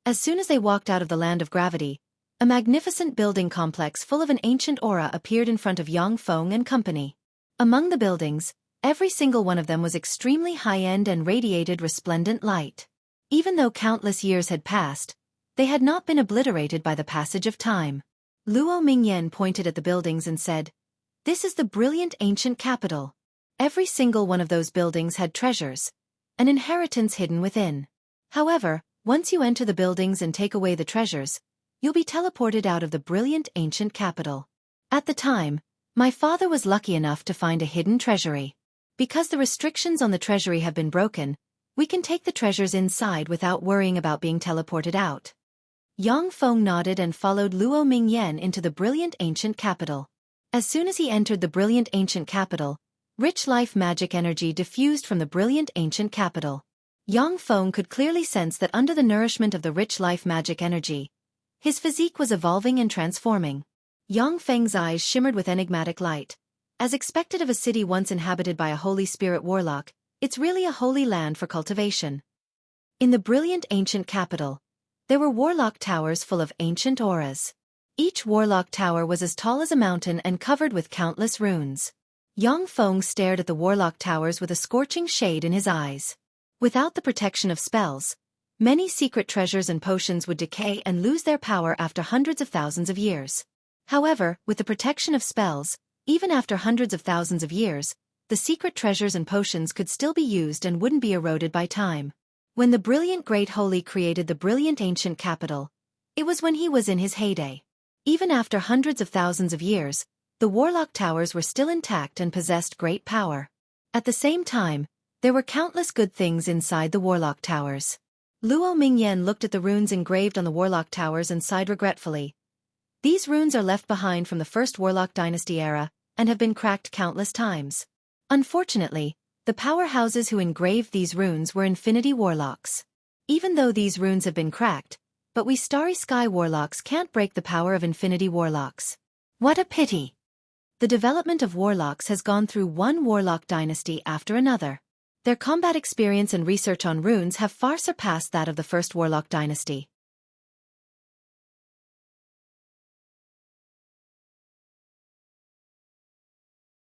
As soon as they walked out of the land of gravity, a magnificent building complex full of an ancient aura appeared in front of Yang Feng and company. Among the buildings, every single one of them was extremely high-end and radiated resplendent light. Even though countless years had passed, they had not been obliterated by the passage of time. Luo Mingyan pointed at the buildings and said, "This is the brilliant ancient capital." Every single one of those buildings had treasures, an inheritance hidden within. However, once you enter the buildings and take away the treasures, you'll be teleported out of the brilliant ancient capital. At the time, my father was lucky enough to find a hidden treasury. Because the restrictions on the treasury have been broken, we can take the treasures inside without worrying about being teleported out. Yang Feng nodded and followed Luo Mingyan into the brilliant ancient capital. As soon as he entered the brilliant ancient capital, rich life magic energy diffused from the brilliant ancient capital. Yang Feng could clearly sense that under the nourishment of the rich life magic energy, his physique was evolving and transforming. Yang Feng's eyes shimmered with enigmatic light. As expected of a city once inhabited by a holy spirit warlock, it's really a holy land for cultivation. In the brilliant ancient capital, there were warlock towers full of ancient auras. Each warlock tower was as tall as a mountain and covered with countless runes. Yang Feng stared at the warlock towers with a scorching shade in his eyes. Without the protection of spells, many secret treasures and potions would decay and lose their power after hundreds of thousands of years. However, with the protection of spells, even after hundreds of thousands of years, the secret treasures and potions could still be used and wouldn't be eroded by time. When the brilliant Great Holy created the brilliant ancient capital, it was when he was in his heyday. Even after hundreds of thousands of years, the warlock towers were still intact and possessed great power. At the same time, there were countless good things inside the warlock towers. Luo Mingyan looked at the runes engraved on the warlock towers and sighed regretfully. These runes are left behind from the first warlock dynasty era, and have been cracked countless times. Unfortunately, the powerhouses who engraved these runes were infinity warlocks. Even though these runes have been cracked, But we Starry Sky Warlocks can't break the power of Infinity Warlocks. What a pity! The development of Warlocks has gone through one Warlock dynasty after another. Their combat experience and research on runes have far surpassed that of the first Warlock dynasty.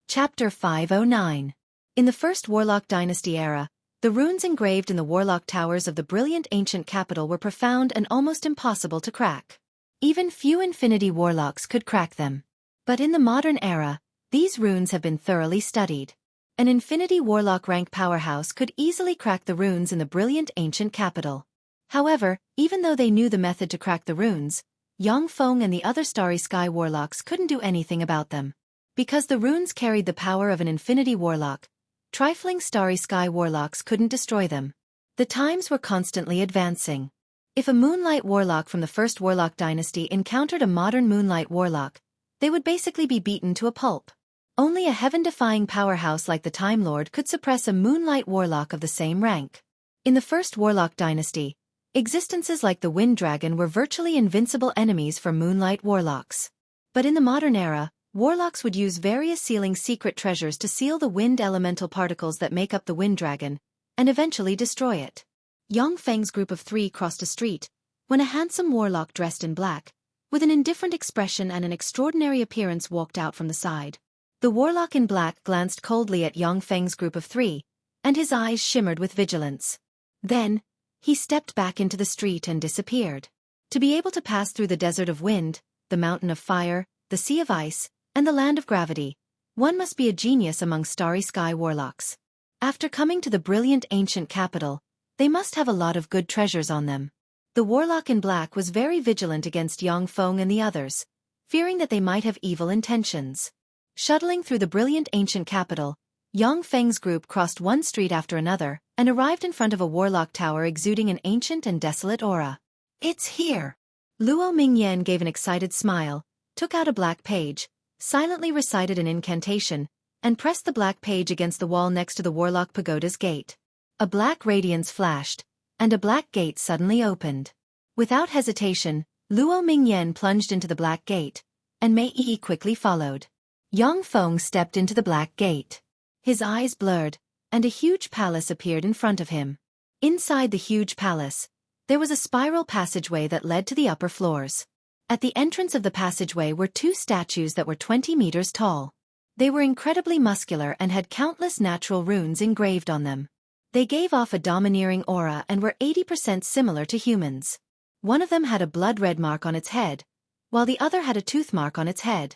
Chapter 509. In the first Warlock dynasty era, the runes engraved in the Warlock towers of the brilliant ancient capital were profound and almost impossible to crack. Even few Infinity Warlocks could crack them. But in the modern era, these runes have been thoroughly studied. An Infinity Warlock rank powerhouse could easily crack the runes in the brilliant ancient capital. However, even though they knew the method to crack the runes, Xiaofan and the other Starry Sky Warlocks couldn't do anything about them. Because the runes carried the power of an Infinity Warlock, trifling Starry Sky Warlocks couldn't destroy them. The times were constantly advancing. If a Moonlight Warlock from the first Warlock dynasty encountered a modern Moonlight Warlock, they would basically be beaten to a pulp. Only a heaven-defying powerhouse like the Time Lord could suppress a Moonlight Warlock of the same rank. In the first Warlock dynasty, existences like the Wind Dragon were virtually invincible enemies for Moonlight Warlocks. But in the modern era, Warlocks would use various sealing secret treasures to seal the wind elemental particles that make up the Wind Dragon, and eventually destroy it. Xiaofang's group of 3 crossed a street, when a handsome Warlock dressed in black, with an indifferent expression and an extraordinary appearance walked out from the side. The Warlock in black glanced coldly at Xiaofang's group of 3, and his eyes shimmered with vigilance. Then, he stepped back into the street and disappeared. To be able to pass through the desert of wind, the mountain of fire, the sea of ice, and the land of gravity, one must be a genius among Starry Sky Warlocks. After coming to the brilliant ancient capital, they must have a lot of good treasures on them. The Warlock in black was very vigilant against Xiaofan and the others, fearing that they might have evil intentions. Shuttling through the brilliant ancient capital, Xiaofang's group crossed one street after another and arrived in front of a Warlock tower exuding an ancient and desolate aura. "It's here!" Luo Mingyan gave an excited smile, took out a black page, silently recited an incantation, and pressed the black page against the wall next to the Warlock Pagoda's gate. A black radiance flashed, and a black gate suddenly opened. Without hesitation, Luo Mingyan plunged into the black gate, and Mei Yi quickly followed. Xiaofan stepped into the black gate. His eyes blurred, and a huge palace appeared in front of him. Inside the huge palace, there was a spiral passageway that led to the upper floors. At the entrance of the passageway were 2 statues that were 20 meters tall. They were incredibly muscular and had countless natural runes engraved on them. They gave off a domineering aura and were 80% similar to humans. One of them had a blood-red mark on its head, while the other had a tooth mark on its head.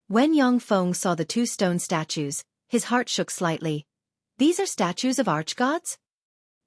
When Xiaofan saw the 2 stone statues, his heart shook slightly. These are statues of archgods?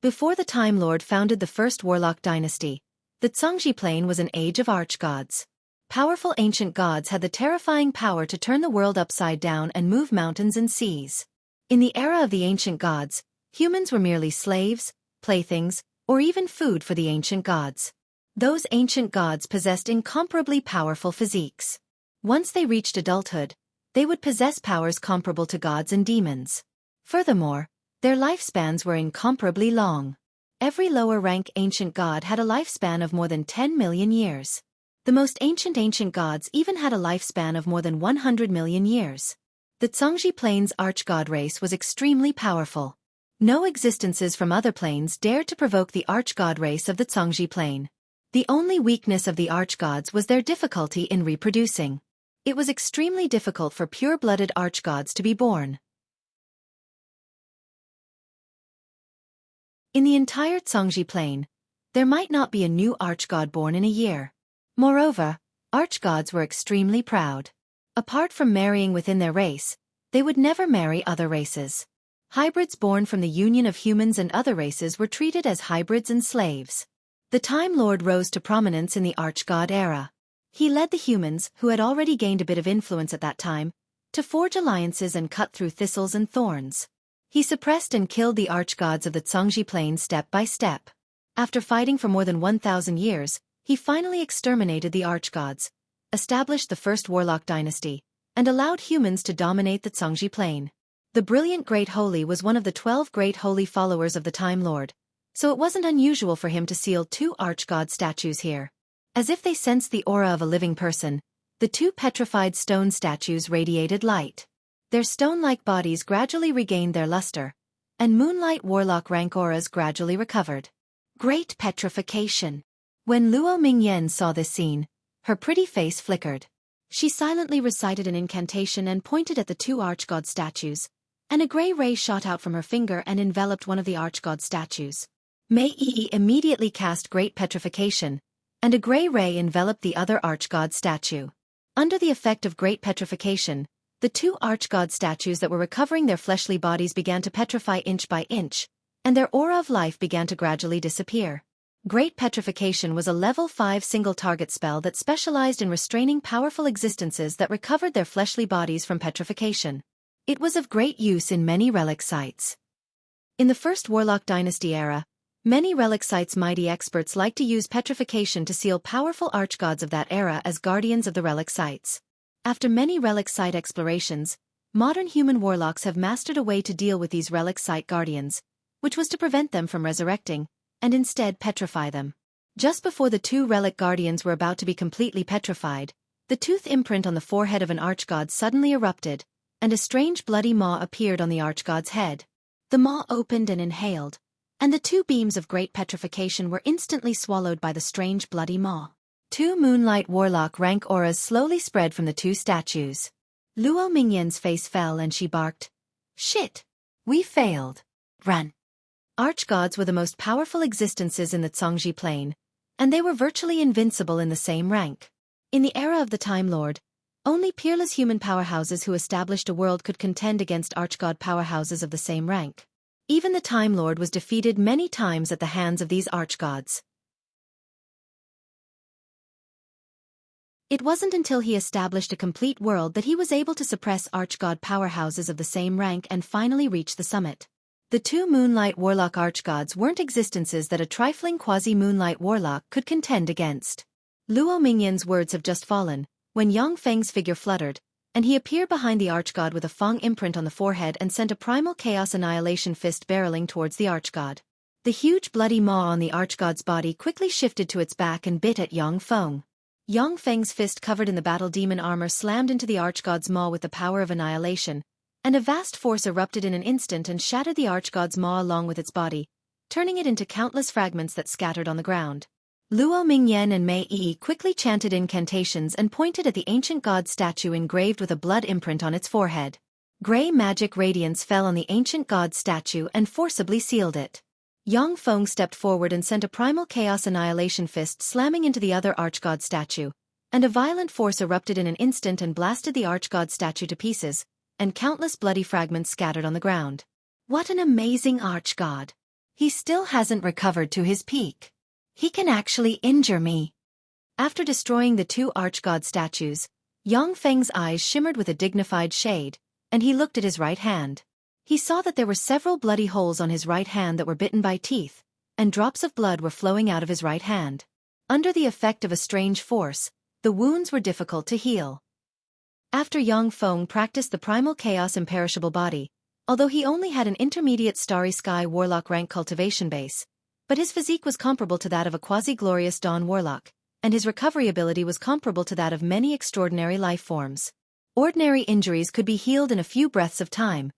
Before the Time Lord founded the first Warlock dynasty, the Zhongji Plain was an age of archgods. Powerful ancient gods had the terrifying power to turn the world upside down and move mountains and seas. In the era of the ancient gods, humans were merely slaves, playthings, or even food for the ancient gods. Those ancient gods possessed incomparably powerful physiques. Once they reached adulthood, they would possess powers comparable to gods and demons. Furthermore, their lifespans were incomparably long. Every lower-rank ancient god had a lifespan of more than 10 million years. The most ancient gods even had a lifespan of more than 100 million years. The Zhongji Plain's archgod race was extremely powerful. No existences from other planes dared to provoke the archgod race of the Zhongji Plain. The only weakness of the archgods was their difficulty in reproducing. It was extremely difficult for pure-blooded archgods to be born. In the entire Zhongji Plain, there might not be a new archgod born in a year. Moreover, archgods were extremely proud. Apart from marrying within their race, they would never marry other races. Hybrids born from the union of humans and other races were treated as hybrids and slaves. The Time Lord rose to prominence in the archgod era. He led the humans, who had already gained a bit of influence at that time, to forge alliances and cut through thistles and thorns. He suppressed and killed the archgods of the Zhongji Plain step by step. After fighting for more than 1,000 years, he finally exterminated the archgods, established the first Warlock dynasty, and allowed humans to dominate the Zhongji Plain. The brilliant Great Holy was one of the 12 Great Holy followers of the Time Lord, so it wasn't unusual for him to seal 2 archgod statues here. As if they sensed the aura of a living person, the 2 petrified stone statues radiated light. Their stone-like bodies gradually regained their luster, and Moonlight Warlock rank auras gradually recovered. Great petrification. When Luo Mingyan saw this scene, her pretty face flickered. She silently recited an incantation and pointed at the 2 archgod statues, and a gray ray shot out from her finger and enveloped one of the archgod statues. Mei Yi immediately cast Great Petrification, and a gray ray enveloped the other archgod statue. Under the effect of Great Petrification, the 2 archgod statues that were recovering their fleshly bodies began to petrify inch by inch, and their aura of life began to gradually disappear. Great Petrification was a level 5 single-target spell that specialized in restraining powerful existences that recovered their fleshly bodies from petrification. It was of great use in many relic sites. In the first Warlock Dynasty era, many relic sites' mighty experts liked to use petrification to seal powerful archgods of that era as guardians of the relic sites. After many relic site explorations, modern human warlocks have mastered a way to deal with these relic site guardians, which was to prevent them from resurrecting, and instead petrify them. Just before the 2 relic guardians were about to be completely petrified, the tooth imprint on the forehead of an archgod suddenly erupted, and a strange bloody maw appeared on the archgod's head. The maw opened and inhaled, and the 2 beams of Great Petrification were instantly swallowed by the strange bloody maw. 2 Moonlight Warlock rank auras slowly spread from the 2 statues. Luo Mingyan's face fell and she barked, "Shit! We failed. Run." Archgods were the most powerful existences in the Zhongji Plain, and they were virtually invincible in the same rank. In the era of the Time Lord, only peerless human powerhouses who established a world could contend against archgod powerhouses of the same rank. Even the Time Lord was defeated many times at the hands of these archgods. It wasn't until he established a complete world that he was able to suppress archgod powerhouses of the same rank and finally reach the summit. The 2 Moonlight Warlock archgods weren't existences that a trifling quasi-Moonlight Warlock could contend against. Luo Mingyan's words have just fallen, when Yang Feng's figure fluttered, and he appeared behind the archgod with a Feng imprint on the forehead and sent a primal chaos annihilation fist barreling towards the archgod. The huge bloody maw on the archgod's body quickly shifted to its back and bit at Yang Feng. Yang Feng's fist covered in the battle demon armor slammed into the archgod's maw with the power of annihilation, and a vast force erupted in an instant and shattered the archgod's maw along with its body, turning it into countless fragments that scattered on the ground. Luo Mingyan and Mei Yi quickly chanted incantations and pointed at the ancient god statue engraved with a blood imprint on its forehead. Gray magic radiance fell on the ancient god statue and forcibly sealed it. Yang Feng stepped forward and sent a primal chaos annihilation fist slamming into the other archgod statue, and a violent force erupted in an instant and blasted the archgod statue to pieces, and countless bloody fragments scattered on the ground. What an amazing archgod! He still hasn't recovered to his peak. He can actually injure me. After destroying the 2 archgod statues, Yang Feng's eyes shimmered with a dignified shade, and he looked at his right hand. He saw that there were several bloody holes on his right hand that were bitten by teeth, and drops of blood were flowing out of his right hand. Under the effect of a strange force, the wounds were difficult to heal. After Yang Feng practiced the primal chaos imperishable body, although he only had an intermediate Starry Sky Warlock rank cultivation base, but his physique was comparable to that of a quasi-glorious Dawn Warlock, and his recovery ability was comparable to that of many extraordinary life forms. Ordinary injuries could be healed in a few breaths of time,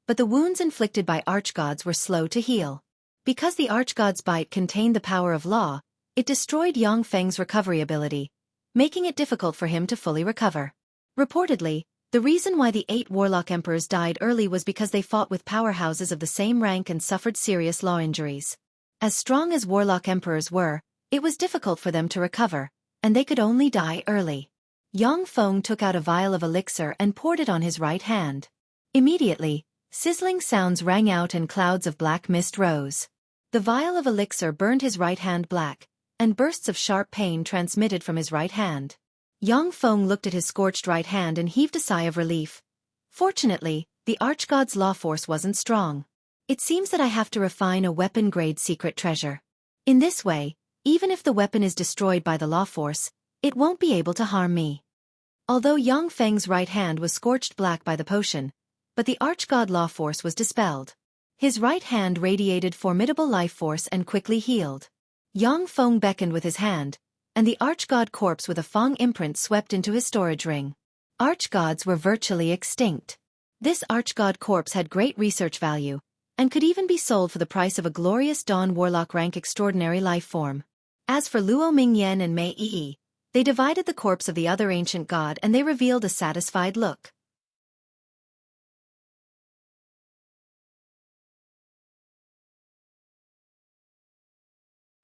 but the wounds inflicted by archgods were slow to heal. Because the archgod's bite contained the power of law, it destroyed Yang Feng's recovery ability, making it difficult for him to fully recover. Reportedly, the reason why the 8 Warlock Emperors died early was because they fought with powerhouses of the same rank and suffered serious law injuries. As strong as Warlock Emperors were, it was difficult for them to recover, and they could only die early. Yang Feng took out a vial of elixir and poured it on his right hand. Immediately, sizzling sounds rang out and clouds of black mist rose. The vial of elixir burned his right hand black, and bursts of sharp pain transmitted from his right hand. Yang Feng looked at his scorched right hand and heaved a sigh of relief. Fortunately, the archgod's law force wasn't strong. It seems that I have to refine a weapon-grade secret treasure. In this way, even if the weapon is destroyed by the law force, it won't be able to harm me. Although Yang Feng's right hand was scorched black by the potion, but the archgod law force was dispelled. His right hand radiated formidable life force and quickly healed. Yang Feng beckoned with his hand, and the archgod corpse with a Feng imprint swept into his storage ring. Archgods were virtually extinct. This archgod corpse had great research value, and could even be sold for the price of a glorious Dawn Warlock rank extraordinary life form. As for Luo Mingyan and Mei Yi, they divided the corpse of the other ancient god and they revealed a satisfied look.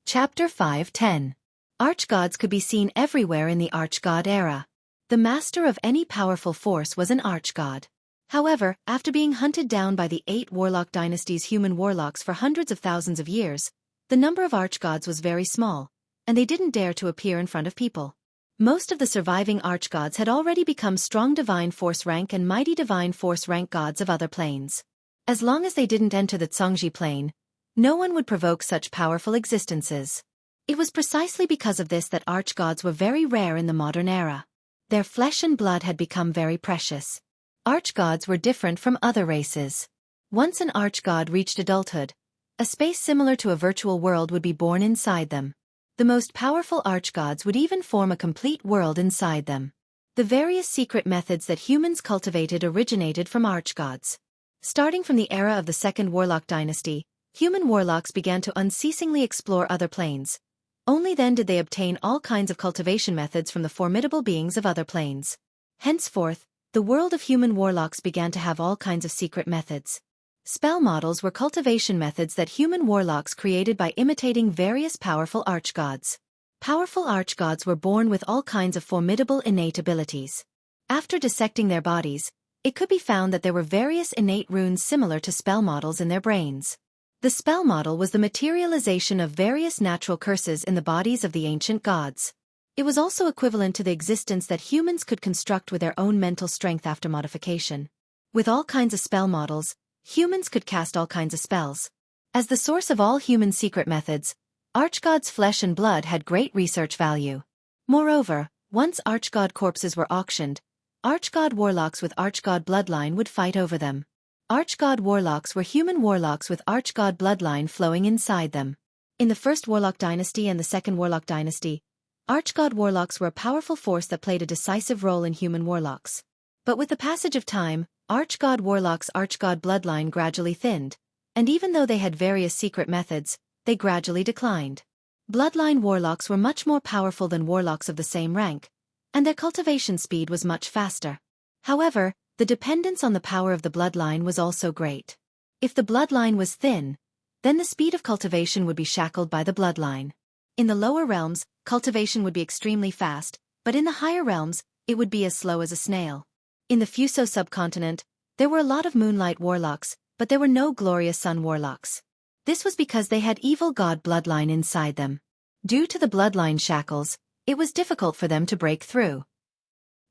Chapter 5:10. Archgods could be seen everywhere in the archgod era. The master of any powerful force was an archgod. However, after being hunted down by the 8 warlock dynasty's human warlocks for hundreds of thousands of years, the number of archgods was very small, and they didn't dare to appear in front of people. Most of the surviving archgods had already become strong divine force rank and mighty divine force rank gods of other planes. As long as they didn't enter the Zhongji plane, no one would provoke such powerful existences. It was precisely because of this that archgods were very rare in the modern era. Their flesh and blood had become very precious. Archgods were different from other races. Once an archgod reached adulthood, a space similar to a virtual world would be born inside them. The most powerful archgods would even form a complete world inside them. The various secret methods that humans cultivated originated from archgods. Starting from the era of the Second Warlock dynasty, human warlocks began to unceasingly explore other planes. Only then did they obtain all kinds of cultivation methods from the formidable beings of other planes. Henceforth, the world of human warlocks began to have all kinds of secret methods. Spell models were cultivation methods that human warlocks created by imitating various powerful archgods. Powerful archgods were born with all kinds of formidable innate abilities. After dissecting their bodies, it could be found that there were various innate runes similar to spell models in their brains. The spell model was the materialization of various natural curses in the bodies of the ancient gods. It was also equivalent to the existence that humans could construct with their own mental strength after modification. With all kinds of spell models, humans could cast all kinds of spells. As the source of all human secret methods, archgods' flesh and blood had great research value. Moreover, once archgod corpses were auctioned, archgod warlocks with archgod bloodline would fight over them. Archgod warlocks were human warlocks with archgod bloodline flowing inside them. In the First Warlock dynasty and the Second Warlock dynasty, archgod warlocks were a powerful force that played a decisive role in human warlocks. But with the passage of time, archgod warlocks' archgod bloodline gradually thinned, and even though they had various secret methods, they gradually declined. Bloodline warlocks were much more powerful than warlocks of the same rank, and their cultivation speed was much faster. However, the dependence on the power of the bloodline was also great. If the bloodline was thin, then the speed of cultivation would be shackled by the bloodline. In the lower realms, cultivation would be extremely fast, but in the higher realms, it would be as slow as a snail. In the Fuso subcontinent, there were a lot of moonlight warlocks, but there were no glorious sun warlocks. This was because they had evil god bloodline inside them. Due to the bloodline shackles, it was difficult for them to break through.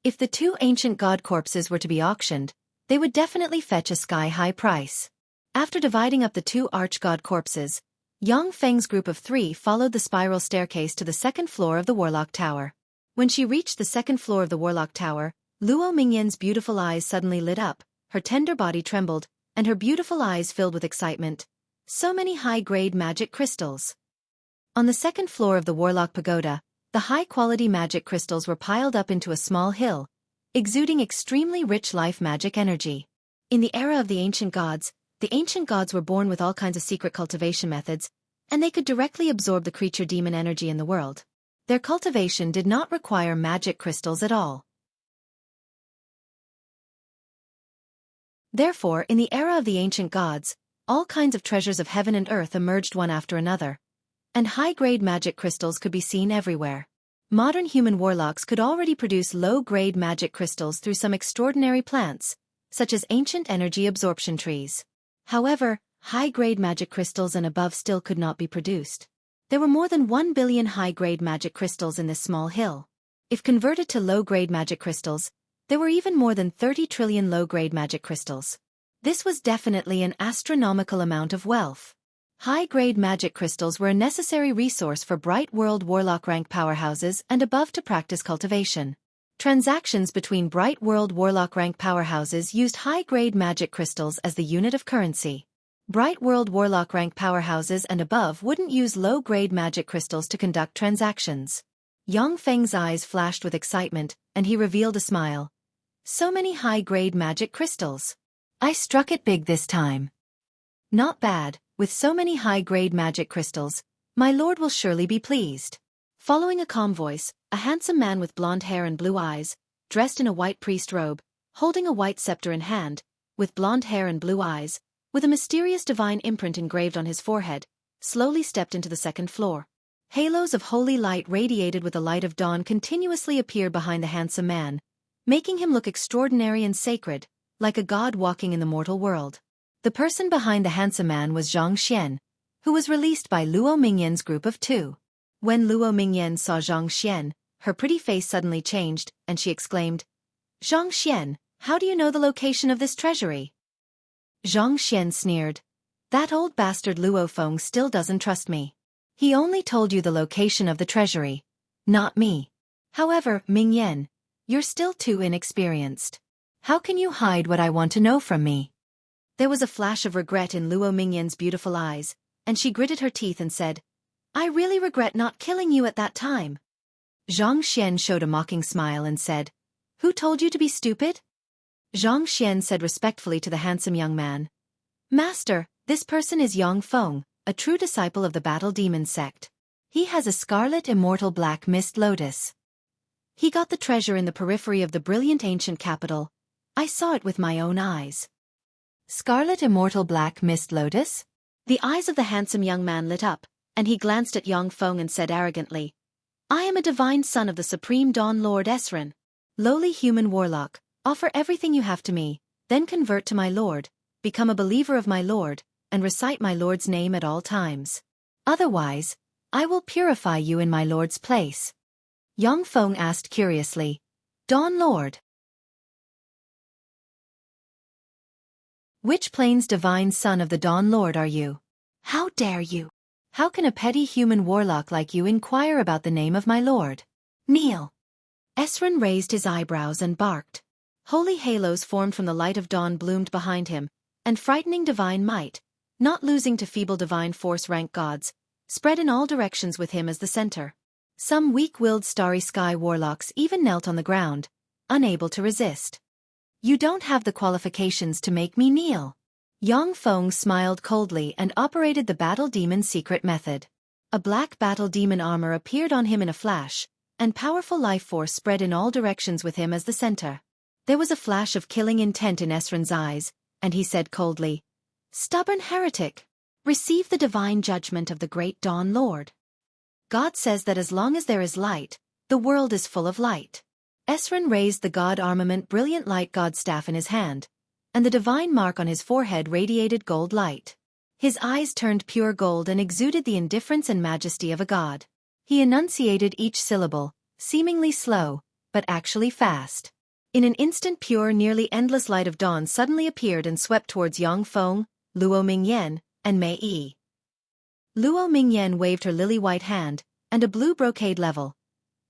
If the 2 ancient god corpses were to be auctioned, they would definitely fetch a sky-high price. After dividing up the 2 archgod corpses, Yang Feng's group of 3 followed the spiral staircase to the 2nd floor of the Warlock Tower. When she reached the 2nd floor of the Warlock Tower, Luo Mingyan's beautiful eyes suddenly lit up, her tender body trembled, and her beautiful eyes filled with excitement. So many high-grade magic crystals. On the 2nd floor of the Warlock Pagoda, the high-quality magic crystals were piled up into a small hill, exuding extremely rich life magic energy. In the era of the ancient gods were born with all kinds of secret cultivation methods, and they could directly absorb the creature demon energy in the world. Their cultivation did not require magic crystals at all. Therefore, in the era of the ancient gods, all kinds of treasures of heaven and earth emerged one after another, and high-grade magic crystals could be seen everywhere. Modern human warlocks could already produce low-grade magic crystals through some extraordinary plants, such as ancient energy absorption trees. However, high-grade magic crystals and above still could not be produced. There were more than 1 billion high-grade magic crystals in this small hill. If converted to low-grade magic crystals, there were even more than 30 trillion low-grade magic crystals. This was definitely an astronomical amount of wealth. High-grade magic crystals were a necessary resource for Bright World Warlock rank powerhouses and above to practice cultivation. Transactions between Bright World Warlock rank powerhouses used high-grade magic crystals as the unit of currency. Bright World Warlock rank powerhouses and above wouldn't use low-grade magic crystals to conduct transactions. Yang Feng's eyes flashed with excitement, and he revealed a smile. So many high-grade magic crystals. I struck it big this time. Not bad, with so many high-grade magic crystals, my lord will surely be pleased. Following a calm voice, a handsome man with blonde hair and blue eyes, dressed in a white priest robe, holding a white scepter in hand, with blonde hair and blue eyes, with a mysterious divine imprint engraved on his forehead, slowly stepped into the second floor. Halos of holy light radiated with the light of dawn continuously appeared behind the handsome man, making him look extraordinary and sacred, like a god walking in the mortal world. The person behind the handsome man was Zhang Xian, who was released by Luo Mingyan's group of 2. When Luo Mingyan saw Zhang Xian, her pretty face suddenly changed, and she exclaimed, "Zhang Xian, how do you know the location of this treasury?" Zhang Xian sneered. "That old bastard Luo Feng still doesn't trust me. He only told you the location of the treasury, not me. However, Mingyan, you're still too inexperienced. How can you hide what I want to know from me?" There was a flash of regret in Luo Mingyan's beautiful eyes, and she gritted her teeth and said, "I really regret not killing you at that time." Zhang Xian showed a mocking smile and said, "Who told you to be stupid?" Zhang Xian said respectfully to the handsome young man, "Master, this person is Yang Feng, a true disciple of the Battle Demon sect. He has a scarlet immortal black mist lotus. He got the treasure in the periphery of the brilliant ancient capital. I saw it with my own eyes." Scarlet immortal black mist lotus? The eyes of the handsome young man lit up, and he glanced at Yang Feng and said arrogantly, "I am a divine son of the supreme Dawn Lord Esren. Lowly human warlock, offer everything you have to me, then convert to my lord, become a believer of my lord, and recite my lord's name at all times. Otherwise, I will purify you in my lord's place." Yang Feng asked curiously, "Dawn Lord? Which plane's divine son of the Dawn Lord are you? How dare you? How can a petty human warlock like you inquire about the name of my lord? Kneel." Esren raised his eyebrows and barked. Holy halos formed from the light of dawn bloomed behind him, and frightening divine might, not losing to feeble divine force rank gods, spread in all directions with him as the center. Some weak-willed starry sky warlocks even knelt on the ground, unable to resist. "You don't have the qualifications to make me kneel." Yang Feng smiled coldly and operated the Battle Demon secret method. A black Battle Demon armor appeared on him in a flash, and powerful life force spread in all directions with him as the center. There was a flash of killing intent in Esren's eyes, and he said coldly, "Stubborn heretic! Receive the divine judgment of the great Dawn Lord. God says that as long as there is light, the world is full of light." Esren raised the god armament brilliant light god staff in his hand, and the divine mark on his forehead radiated gold light. His eyes turned pure gold and exuded the indifference and majesty of a god. He enunciated each syllable, seemingly slow, but actually fast. In an instant pure nearly endless light of dawn suddenly appeared and swept towards Yang Feng, Luo Mingyan, and Mei Yi. Luo Mingyan waved her lily-white hand, and a blue brocade level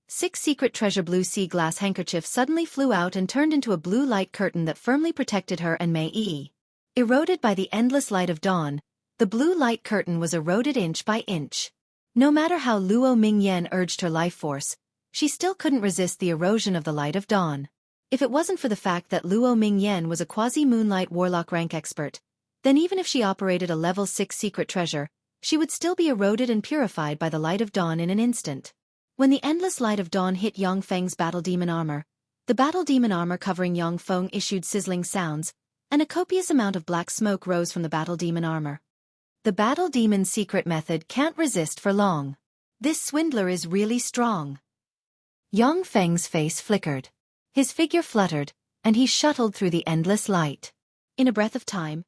6 secret treasure blue sea glass handkerchief suddenly flew out and turned into a blue light curtain that firmly protected her and Mei Yi. Eroded by the endless light of dawn, the blue light curtain was eroded inch by inch. No matter how Luo Mingyan urged her life force, she still couldn't resist the erosion of the light of dawn. If it wasn't for the fact that Luo Mingyan was a quasi-moonlight warlock rank expert, then even if she operated a level 6 secret treasure, she would still be eroded and purified by the light of dawn in an instant. When the endless light of dawn hit Yang Feng's battle demon armor, the battle demon armor covering Yang Feng issued sizzling sounds, and a copious amount of black smoke rose from the battle demon armor. The battle demon's secret method can't resist for long. This swindler is really strong. Yang Feng's face flickered. His figure fluttered, and he shuttled through the endless light. In a breath of time,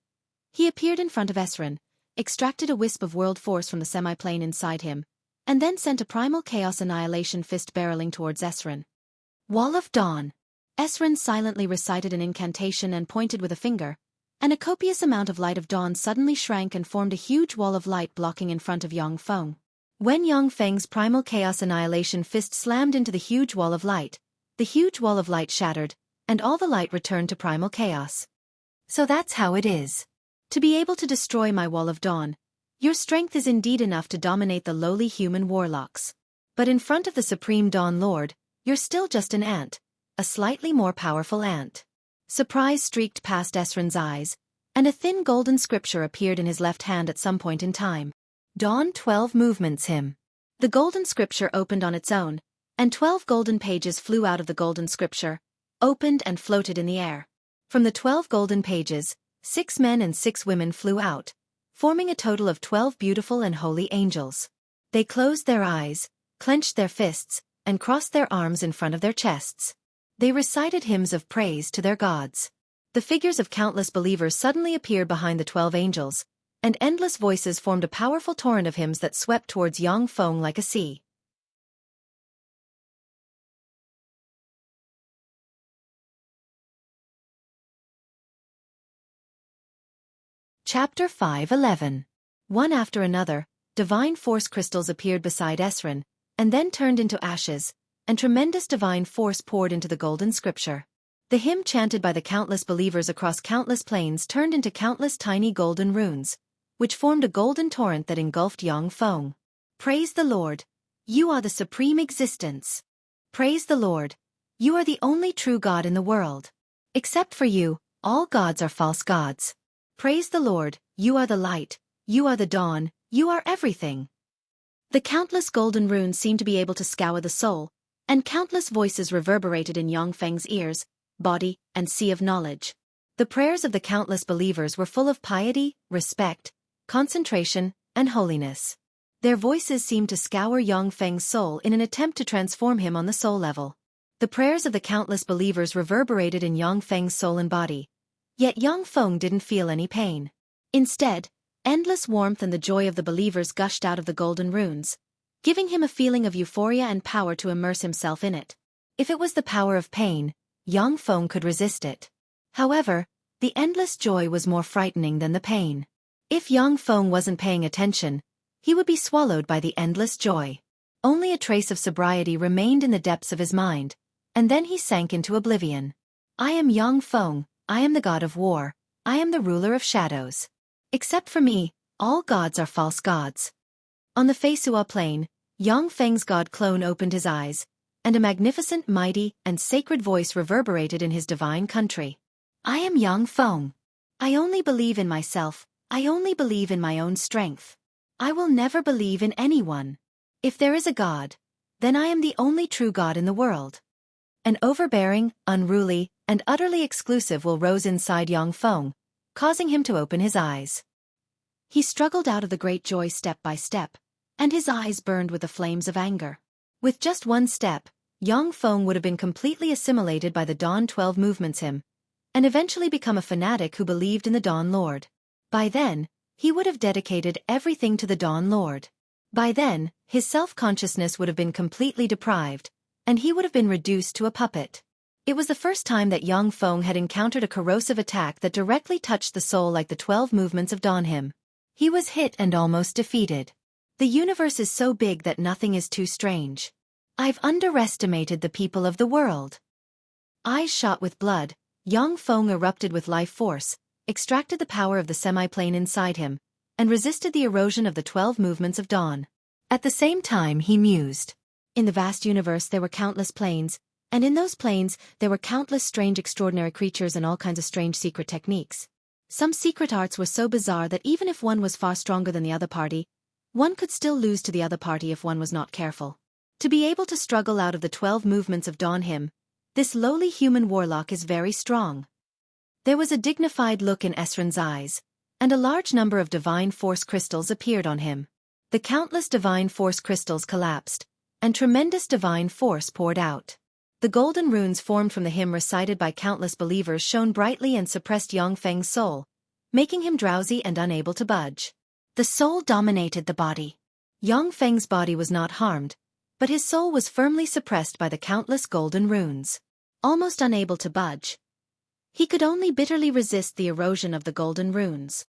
he appeared in front of Esren, extracted a wisp of world force from the semi-plane inside him, and then sent a primal chaos annihilation fist barreling towards Esren. Wall of Dawn. Esren silently recited an incantation and pointed with a finger, and a copious amount of light of dawn suddenly shrank and formed a huge wall of light blocking in front of Yang Feng. When Yang Feng's primal chaos annihilation fist slammed into the huge wall of light, the huge wall of light shattered, and all the light returned to primal chaos. So that's how it is. To be able to destroy my wall of dawn, your strength is indeed enough to dominate the lowly human warlocks. But in front of the Supreme Dawn Lord, you're still just an ant, a slightly more powerful ant. Surprise streaked past Esrin's eyes, and a thin golden scripture appeared in his left hand at some point in time. Dawn 12 Movements Hymn. The golden scripture opened on its own, and 12 golden pages flew out of the golden scripture, opened and floated in the air. From the 12 golden pages, 6 men and 6 women flew out, forming a total of 12 beautiful and holy angels. They closed their eyes, clenched their fists, and crossed their arms in front of their chests. They recited hymns of praise to their gods. The figures of countless believers suddenly appeared behind the 12 angels, and endless voices formed a powerful torrent of hymns that swept towards Yang Feng like a sea. Chapter 5:11. One after another, divine force crystals appeared beside Esrin, and then turned into ashes, and tremendous divine force poured into the golden scripture. The hymn chanted by the countless believers across countless plains turned into countless tiny golden runes, which formed a golden torrent that engulfed Yang Feng. Praise the Lord, you are the supreme existence. Praise the Lord, you are the only true God in the world. Except for you, all gods are false gods. Praise the Lord, you are the light, you are the dawn, you are everything. The countless golden runes seemed to be able to scour the soul, and countless voices reverberated in Yang Feng's ears, body, and sea of knowledge. The prayers of the countless believers were full of piety, respect, concentration, and holiness. Their voices seemed to scour Yang Feng's soul in an attempt to transform him on the soul level. The prayers of the countless believers reverberated in Yang Feng's soul and body. Yet Yang Feng didn't feel any pain. Instead, endless warmth and the joy of the believers gushed out of the golden runes, giving him a feeling of euphoria and power to immerse himself in it. If it was the power of pain, Yang Feng could resist it. However, the endless joy was more frightening than the pain. If Yang Feng wasn't paying attention, he would be swallowed by the endless joy. Only a trace of sobriety remained in the depths of his mind, and then he sank into oblivion. I am Yang Feng, I am the god of war, I am the ruler of shadows. Except for me, all gods are false gods. On the Feisua plain, Yang Feng's god clone opened his eyes, and a magnificent, mighty, and sacred voice reverberated in his divine country. I am Yang Feng. I only believe in myself, I only believe in my own strength. I will never believe in anyone. If there is a god, then I am the only true god in the world. An overbearing, unruly, and utterly exclusive will rose inside Yang Feng, causing him to open his eyes. He struggled out of the great joy step by step, and his eyes burned with the flames of anger. With just one step, Yang Feng would have been completely assimilated by the Dawn 12 Movements hymn, and eventually become a fanatic who believed in the Dawn Lord. By then, he would have dedicated everything to the Dawn Lord. By then, his self-consciousness would have been completely deprived, and he would have been reduced to a puppet. It was the first time that Yang Feng had encountered a corrosive attack that directly touched the soul like the 12 Movements of Dawn hymn. He was hit and almost defeated. The universe is so big that nothing is too strange. I've underestimated the people of the world. Eyes shot with blood, Yang Feng erupted with life force, extracted the power of the semi-plane inside him, and resisted the erosion of the 12 Movements of Dawn. At the same time he mused. In the vast universe there were countless planes, and in those planes there were countless strange extraordinary creatures and all kinds of strange secret techniques. Some secret arts were so bizarre that even if one was far stronger than the other party, one could still lose to the other party if one was not careful. To be able to struggle out of the 12 Movements of Dawn hymn, this lowly human warlock is very strong. There was a dignified look in Esrin's eyes, and a large number of divine force crystals appeared on him. The countless divine force crystals collapsed, and tremendous divine force poured out. The golden runes formed from the hymn recited by countless believers shone brightly and suppressed Yang Feng's soul, making him drowsy and unable to budge. The soul dominated the body. Yang Feng's body was not harmed, but his soul was firmly suppressed by the countless golden runes. Almost unable to budge, he could only bitterly resist the erosion of the golden runes.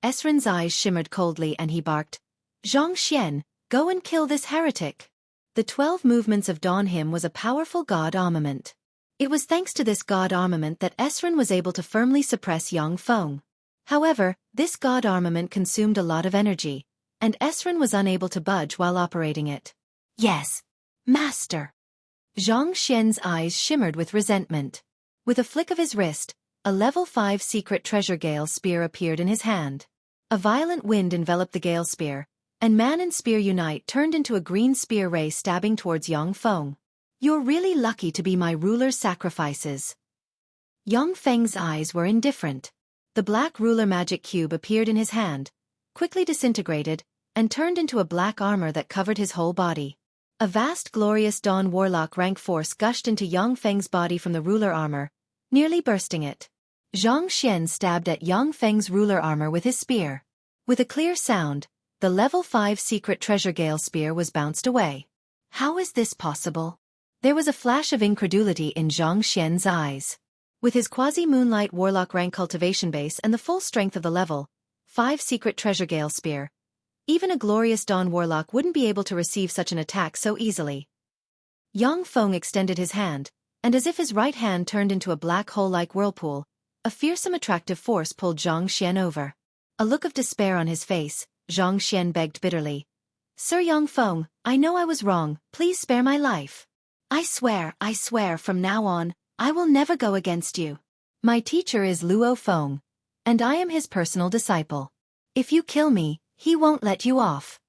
Esrin's eyes shimmered coldly and he barked, "Zhang Xian, go and kill this heretic." The 12 Movements of Dawn hymn was a powerful god armament. It was thanks to this god armament that Esren was able to firmly suppress Yang Feng. However, this god armament consumed a lot of energy, and Esren was unable to budge while operating it. Yes, Master. Zhang Xian's eyes shimmered with resentment. With a flick of his wrist, a level 5 secret treasure gale spear appeared in his hand. A violent wind enveloped the gale spear, and man and spear unite turned into a green spear ray stabbing towards Yang Feng. You're really lucky to be my ruler's sacrifices. Yang Feng's eyes were indifferent. The black ruler magic cube appeared in his hand, quickly disintegrated, and turned into a black armor that covered his whole body. A vast glorious dawn warlock rank force gushed into Yang Feng's body from the ruler armor, nearly bursting it. Zhang Xian stabbed at Yang Feng's ruler armor with his spear. With a clear sound, the level 5 secret treasure gale spear was bounced away. How is this possible? There was a flash of incredulity in Zhang Xian's eyes. With his quasi-moonlight warlock rank cultivation base and the full strength of the level 5 secret treasure gale spear, even a glorious dawn warlock wouldn't be able to receive such an attack so easily. Yang Feng extended his hand, and as if his right hand turned into a black hole-like whirlpool, a fearsome attractive force pulled Zhang Xian over. A look of despair on his face, Zhang Xian begged bitterly. Sir Yang Feng, I know I was wrong, please spare my life. I swear from now on, I will never go against you. My teacher is Luo Feng, and I am his personal disciple. If you kill me, he won't let you off.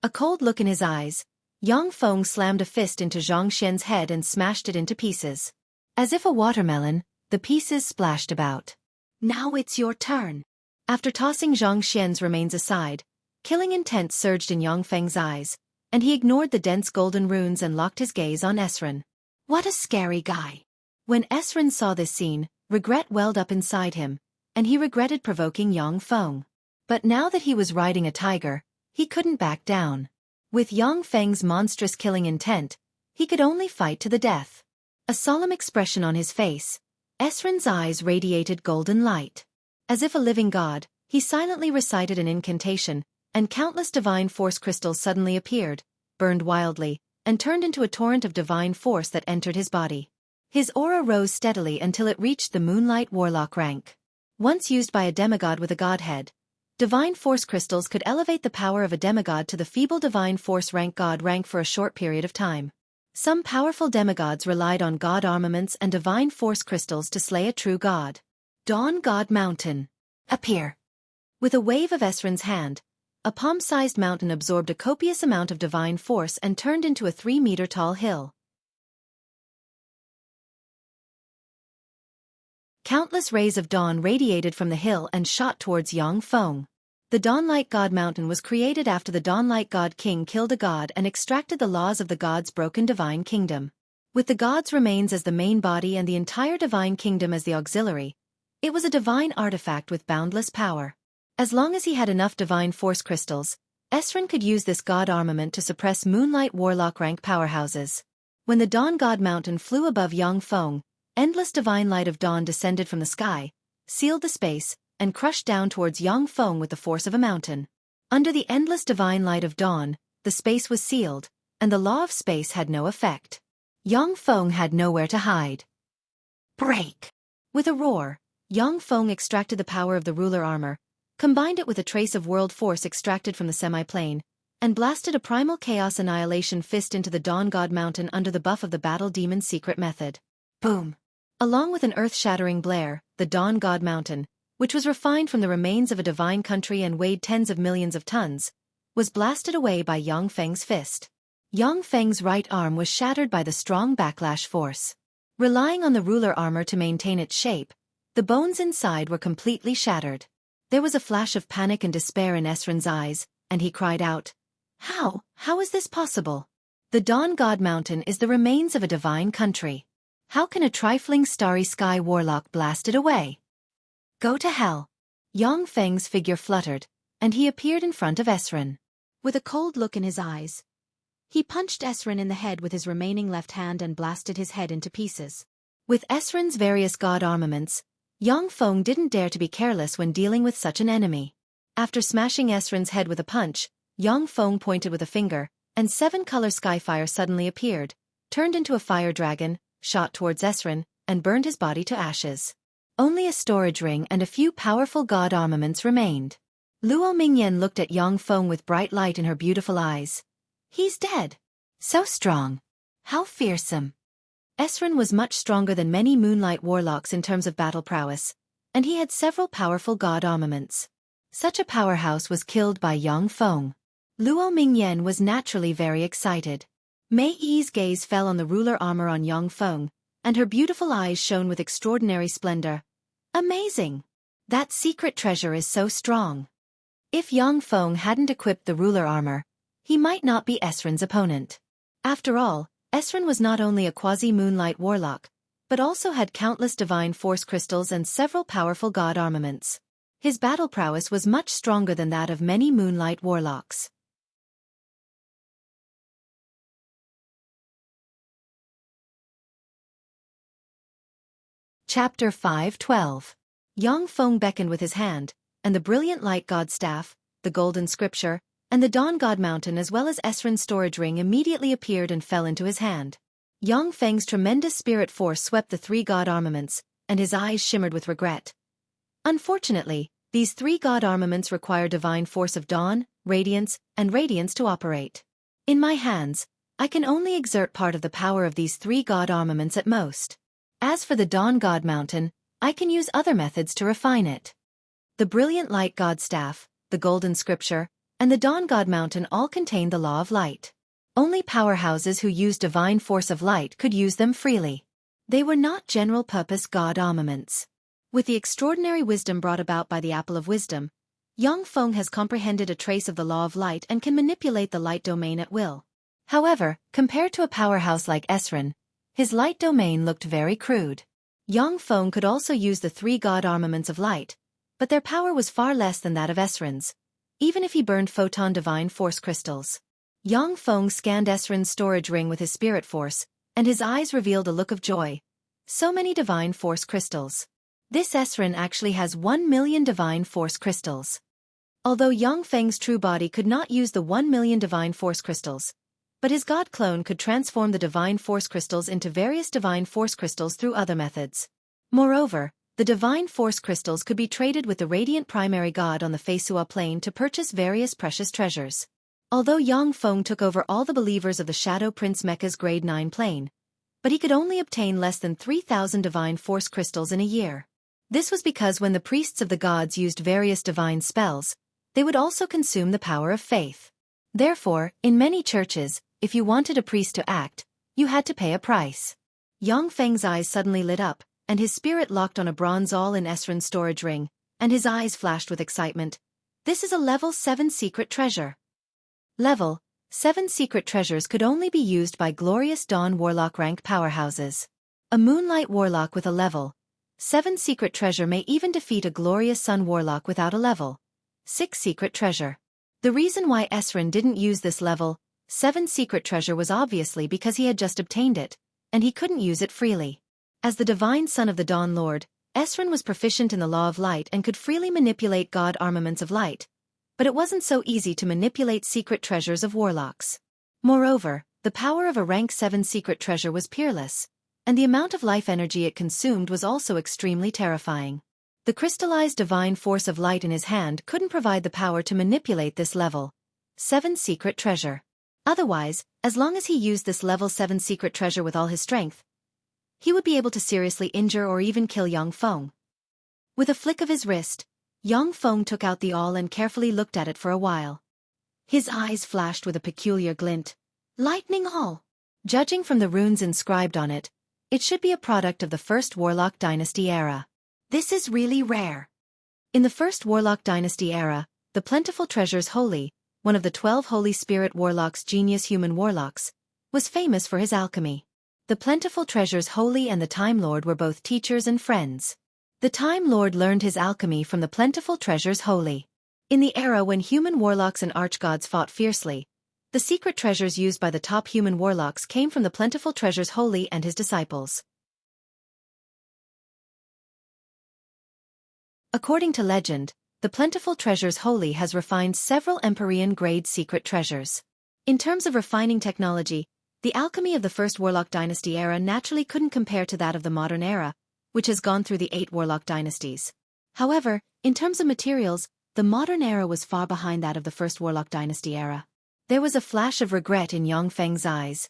A cold look in his eyes, Yang Feng slammed a fist into Zhang Xian's head and smashed it into pieces. As if a watermelon, the pieces splashed about. Now it's your turn. After tossing Zhang Xian's remains aside, killing intent surged in Yang Feng's eyes, and he ignored the dense golden runes and locked his gaze on Esren. What a scary guy. When Esren saw this scene, regret welled up inside him, and he regretted provoking Yang Feng. But now that he was riding a tiger, he couldn't back down. With Yang Feng's monstrous killing intent, he could only fight to the death. A solemn expression on his face, Esren's eyes radiated golden light. As if a living god, he silently recited an incantation, and countless divine force crystals suddenly appeared, burned wildly, and turned into a torrent of divine force that entered his body. His aura rose steadily until it reached the moonlight warlock rank. Once used by a demigod with a godhead, divine force crystals could elevate the power of a demigod to the feeble divine force rank god rank for a short period of time. Some powerful demigods relied on god armaments and divine force crystals to slay a true god. Dawn God Mountain. Appear. With a wave of Esren's hand, a palm-sized mountain absorbed a copious amount of divine force and turned into a 3-meter-tall hill. Countless rays of dawn radiated from the hill and shot towards Yang Feng. The Dawnlight God Mountain was created after the Dawnlight God King killed a god and extracted the laws of the god's broken divine kingdom. With the god's remains as the main body and the entire divine kingdom as the auxiliary, it was a divine artifact with boundless power. As long as he had enough divine force crystals, Esren could use this god armament to suppress moonlight warlock rank powerhouses. When the Dawn God Mountain flew above Yang Feng, endless divine light of dawn descended from the sky, sealed the space, and crushed down towards Yang Feng with the force of a mountain. Under the endless divine light of dawn, the space was sealed, and the law of space had no effect. Yang Feng had nowhere to hide. Break! With a roar, Yang Feng extracted the power of the ruler armor, combined it with a trace of world force extracted from the semi-plane, and blasted a primal chaos annihilation fist into the Dawn God Mountain under the buff of the Battle Demon's secret method. Boom! Along with an earth-shattering blare, the Dawn God Mountain, which was refined from the remains of a divine country and weighed tens of millions of tons, was blasted away by Yang Feng's fist. Yang Feng's right arm was shattered by the strong backlash force. Relying on the ruler armor to maintain its shape, the bones inside were completely shattered. There was a flash of panic and despair in Esren's eyes, and he cried out, How is this possible? The Dawn God Mountain is the remains of a divine country. How can a trifling starry sky warlock blast it away? Go to hell. Yang Feng's figure fluttered, and he appeared in front of Esren. With a cold look in his eyes, he punched Esren in the head with his remaining left hand and blasted his head into pieces. With Esren's various god armaments, Yang Feng didn't dare to be careless when dealing with such an enemy. After smashing Esren's head with a punch, Yang Feng pointed with a finger, and 7-color skyfire suddenly appeared, turned into a fire dragon, shot towards Esren, and burned his body to ashes. Only a storage ring and a few powerful god armaments remained. Luo Mingyan looked at Yang Feng with bright light in her beautiful eyes. He's dead. So strong. How fearsome. Esren was much stronger than many moonlight warlocks in terms of battle prowess, and he had several powerful god armaments. Such a powerhouse was killed by Yang Feng. Luo Mingyan was naturally very excited. Mei Yi's gaze fell on the ruler armor on Yang Feng, and her beautiful eyes shone with extraordinary splendor. Amazing! That secret treasure is so strong. If Yang Feng hadn't equipped the ruler armor, he might not be Esren's opponent. After all, Esren was not only a quasi-moonlight warlock, but also had countless divine force crystals and several powerful god armaments. His battle prowess was much stronger than that of many moonlight warlocks. Chapter 5:12. Yang Feng beckoned with his hand, and the brilliant light god staff, the golden scripture, and the dawn god mountain as well as Esren's storage ring immediately appeared and fell into his hand. Yang Feng's tremendous spirit force swept the three god armaments, and his eyes shimmered with regret. Unfortunately, these three god armaments require divine force of dawn, radiance, and radiance to operate. In my hands, I can only exert part of the power of these three god armaments at most. As for the dawn god mountain, I can use other methods to refine it. The brilliant light god staff, the golden scripture, and the dawn god mountain all contain the law of light. Only powerhouses who use divine force of light could use them freely. They were not general-purpose god armaments. With the extraordinary wisdom brought about by the apple of wisdom, Yang Feng has comprehended a trace of the law of light and can manipulate the light domain at will. However, compared to a powerhouse like Esren, his light domain looked very crude. Yang Feng could also use the three god armaments of light, but their power was far less than that of Esren's, even if he burned photon divine force crystals. Yang Feng scanned Esren's storage ring with his spirit force, and his eyes revealed a look of joy. So many divine force crystals. This Esren actually has 1 million divine force crystals. Although Yang Feng's true body could not use the 1 million divine force crystals, but his god clone could transform the divine force crystals into various divine force crystals through other methods. Moreover, the divine force crystals could be traded with the radiant primary god on the Feisua plane to purchase various precious treasures. Although Yang Feng took over all the believers of the Shadow Prince Mecha's grade 9 plane, but he could only obtain less than 3,000 divine force crystals in a year. This was because when the priests of the gods used various divine spells, they would also consume the power of faith. Therefore, in many churches, if you wanted a priest to act, you had to pay a price. Yang Feng's eyes suddenly lit up, and his spirit locked on a bronze awl in Esren's storage ring, and his eyes flashed with excitement. This is a level 7 secret treasure. Level 7 secret treasures could only be used by glorious dawn warlock rank powerhouses. A moonlight warlock with a level 7 secret treasure may even defeat a glorious sun warlock without a level 6 secret treasure. The reason why Esren didn't use this level 7 secret treasure was obviously because he had just obtained it, and he couldn't use it freely. As the divine son of the Dawn Lord, Esren was proficient in the law of light and could freely manipulate god armaments of light, but it wasn't so easy to manipulate secret treasures of warlocks. Moreover, the power of a rank 7 secret treasure was peerless, and the amount of life energy it consumed was also extremely terrifying. The crystallized divine force of light in his hand couldn't provide the power to manipulate this level 7 secret treasure. Otherwise, as long as he used this level 7 secret treasure with all his strength, he would be able to seriously injure or even kill Yang Feng. With a flick of his wrist, Yang Feng took out the awl and carefully looked at it for a while. His eyes flashed with a peculiar glint. Lightning awl! Judging from the runes inscribed on it, it should be a product of the First Warlock Dynasty era. This is really rare. In the First Warlock Dynasty era, the Plentiful Treasures Holy, one of the 12 Holy Spirit Warlocks genius human warlocks, was famous for his alchemy. The Plentiful Treasures Holy and the Time Lord were both teachers and friends. The Time Lord learned his alchemy from the Plentiful Treasures Holy. In the era when human warlocks and archgods fought fiercely, the secret treasures used by the top human warlocks came from the Plentiful Treasures Holy and his disciples. According to legend, the Plentiful Treasures Holy has refined several Empyrean-grade secret treasures. In terms of refining technology, The alchemy of the First Warlock Dynasty era naturally couldn't compare to that of the modern era, which has gone through the 8 Warlock dynasties. However, in terms of materials, the modern era was far behind that of the First Warlock Dynasty era. There was a flash of regret in Yang Feng's eyes.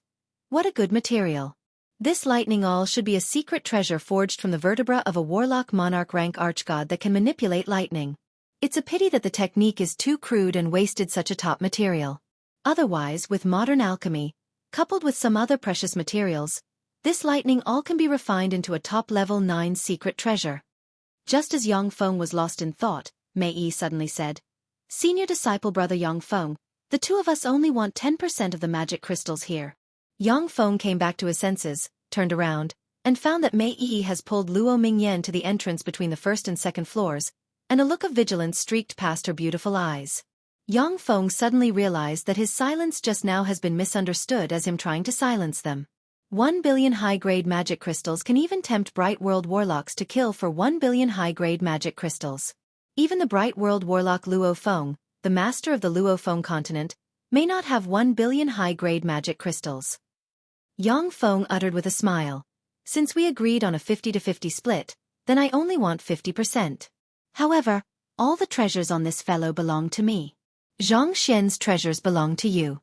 What a good material. This lightning awl should be a secret treasure forged from the vertebra of a warlock monarch rank archgod that can manipulate lightning. It's a pity that the technique is too crude and wasted such a top material. Otherwise, with modern alchemy, coupled with some other precious materials, this lightning awl can be refined into a top-level 9 secret treasure. Just as Yang Feng was lost in thought, Mei Yi suddenly said, "Senior disciple brother Yang Feng, the two of us only want 10% of the magic crystals here." Yang Feng came back to his senses, turned around, and found that Mei Yi has pulled Luo Mingyan to the entrance between the first and second floors, and a look of vigilance streaked past her beautiful eyes. Yang Feng suddenly realized that his silence just now has been misunderstood as him trying to silence them. 1 billion high-grade magic crystals can even tempt Bright World Warlocks to kill for 1 billion high-grade magic crystals. Even the Bright World Warlock Luo Feng, the master of the Luo Feng continent, may not have 1 billion high-grade magic crystals. Yang Feng uttered with a smile. "Since we agreed on a 50-50 split, then I only want 50%. However, all the treasures on this fellow belong to me. Zhang Xian's treasures belong to you."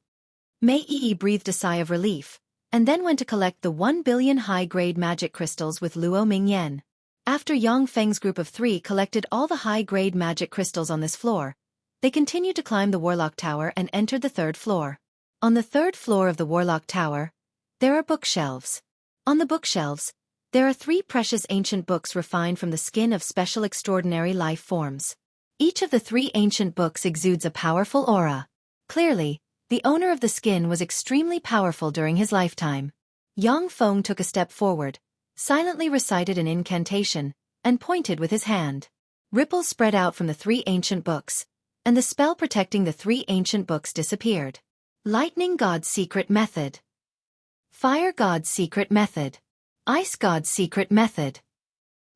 Mei Yi breathed a sigh of relief, and then went to collect the 1 billion high-grade magic crystals with Luo Mingyan. After Yang Feng's group of 3 collected all the high-grade magic crystals on this floor, they continued to climb the Warlock Tower and entered the 3rd floor. On the 3rd floor of the Warlock Tower, there are bookshelves. On the bookshelves, there are 3 precious ancient books refined from the skin of special extraordinary life forms. Each of the 3 ancient books exudes a powerful aura. Clearly, the owner of the skin was extremely powerful during his lifetime. Yang Feng took a step forward, silently recited an incantation, and pointed with his hand. Ripples spread out from the 3 ancient books, and the spell protecting the 3 ancient books disappeared. Lightning God's secret method. Fire God's secret method. Ice God's secret method.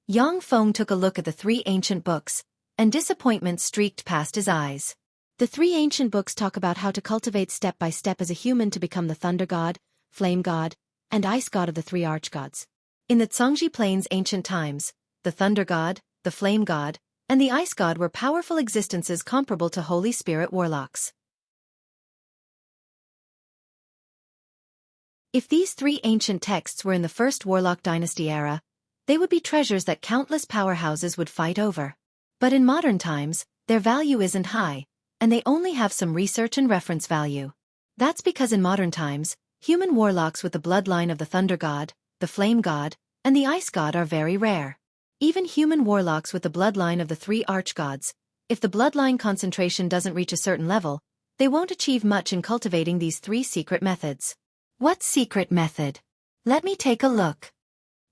Yang Feng took a look at the 3 ancient books, and disappointment streaked past his eyes. The 3 ancient books talk about how to cultivate step by step as a human to become the Thunder God, Flame God, and Ice God of the 3 archgods. In the Zhangji Plains ancient times, the Thunder God, the Flame God, and the Ice God were powerful existences comparable to Holy Spirit warlocks. If these 3 ancient texts were in the First Warlock Dynasty era, they would be treasures that countless powerhouses would fight over. But in modern times, their value isn't high, and they only have some research and reference value. That's because in modern times, human warlocks with the bloodline of the Thunder God, the Flame God, and the Ice God are very rare. Even human warlocks with the bloodline of the 3 archgods, if the bloodline concentration doesn't reach a certain level, they won't achieve much in cultivating these 3 secret methods. What secret method? Let me take a look.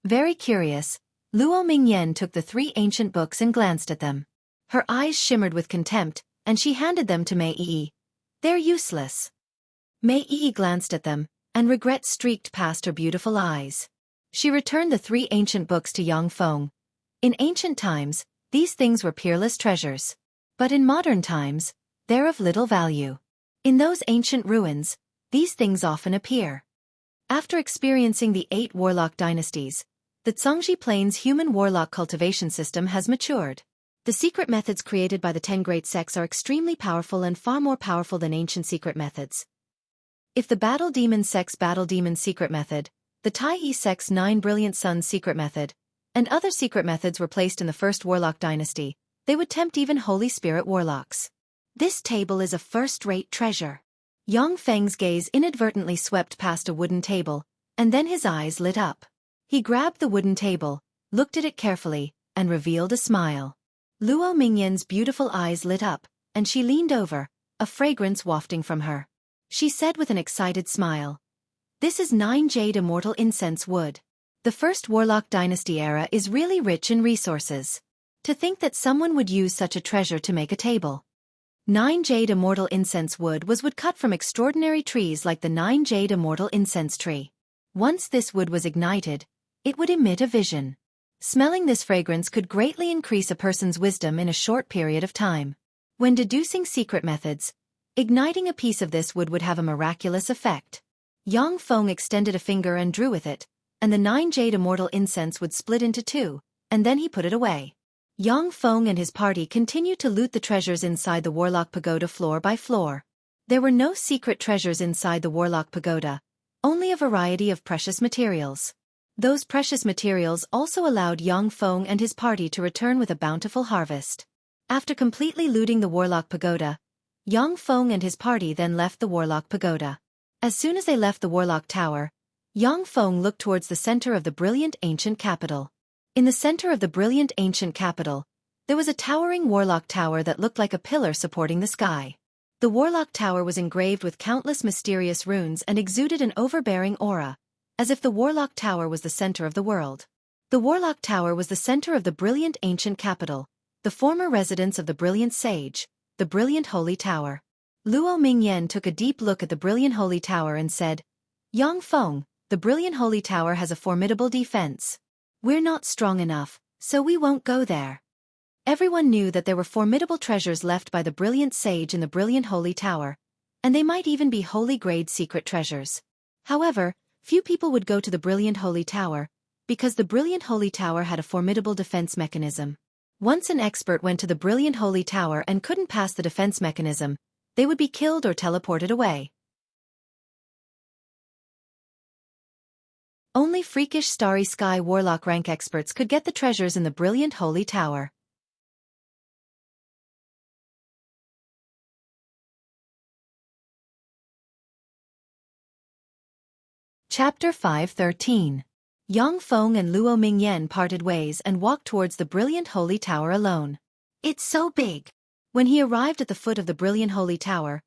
Very curious, Luo Mingyan took the 3 ancient books and glanced at them. Her eyes shimmered with contempt, and she handed them to Mei Yi. "They're useless." Mei Yi glanced at them, and regret streaked past her beautiful eyes. She returned the 3 ancient books to Yang Feng. In ancient times, these things were peerless treasures. But in modern times, they're of little value. In those ancient ruins, these things often appear. After experiencing the 8 warlock dynasties, the Zhangji Plains human warlock cultivation system has matured. The secret methods created by the 10 great sects are extremely powerful and far more powerful than ancient secret methods. If the Battle Demon sect's Battle Demon secret method, the Tai Yi sect's 9 Brilliant Suns secret method, and other secret methods were placed in the First Warlock Dynasty, they would tempt even Holy Spirit warlocks. This table is a first-rate treasure. Yang Feng's gaze inadvertently swept past a wooden table, and then his eyes lit up. He grabbed the wooden table, looked at it carefully, and revealed a smile. Luo Mingyan's beautiful eyes lit up, and she leaned over, a fragrance wafting from her. She said with an excited smile, "This is 9 jade immortal incense wood. The First Warlock Dynasty era is really rich in resources. To think that someone would use such a treasure to make a table." 9 jade immortal incense wood was wood cut from extraordinary trees like the 9 jade immortal incense tree. Once this wood was ignited, it would emit a vision. Smelling this fragrance could greatly increase a person's wisdom in a short period of time. When deducing secret methods, igniting a piece of this wood would have a miraculous effect. Yang Feng extended a finger and drew with it, and the 9 jade immortal incense would split into 2, and then he put it away. Yang Feng and his party continued to loot the treasures inside the Warlock Pagoda floor by floor. There were no secret treasures inside the Warlock Pagoda, only a variety of precious materials. Those precious materials also allowed Yang Feng and his party to return with a bountiful harvest. After completely looting the Warlock Pagoda, Yang Feng and his party then left the Warlock Pagoda. As soon as they left the Warlock Tower, Yang Feng looked towards the center of the brilliant ancient capital. In the center of the brilliant ancient capital, there was a towering Warlock Tower that looked like a pillar supporting the sky. The Warlock Tower was engraved with countless mysterious runes and exuded an overbearing aura, as if the Warlock Tower was the center of the world. The Warlock Tower was the center of the brilliant ancient capital, the former residence of the brilliant sage, the brilliant holy tower. Luo Mingyan took a deep look at the brilliant holy tower and said, Yang Feng, the brilliant holy tower has a formidable defense. We're not strong enough, so we won't go there. Everyone knew that there were formidable treasures left by the brilliant sage in the brilliant holy tower, and they might even be holy-grade secret treasures. However, few people would go to the brilliant holy tower, because the brilliant holy tower had a formidable defense mechanism. Once an expert went to the brilliant holy tower and couldn't pass the defense mechanism, they would be killed or teleported away. Only freakish starry sky warlock rank experts could get the treasures in the brilliant holy tower. Chapter 5:13. Yang Feng and Luo Mingyan parted ways and walked towards the brilliant holy tower alone. It's so big. When he arrived at the foot of the brilliant holy tower,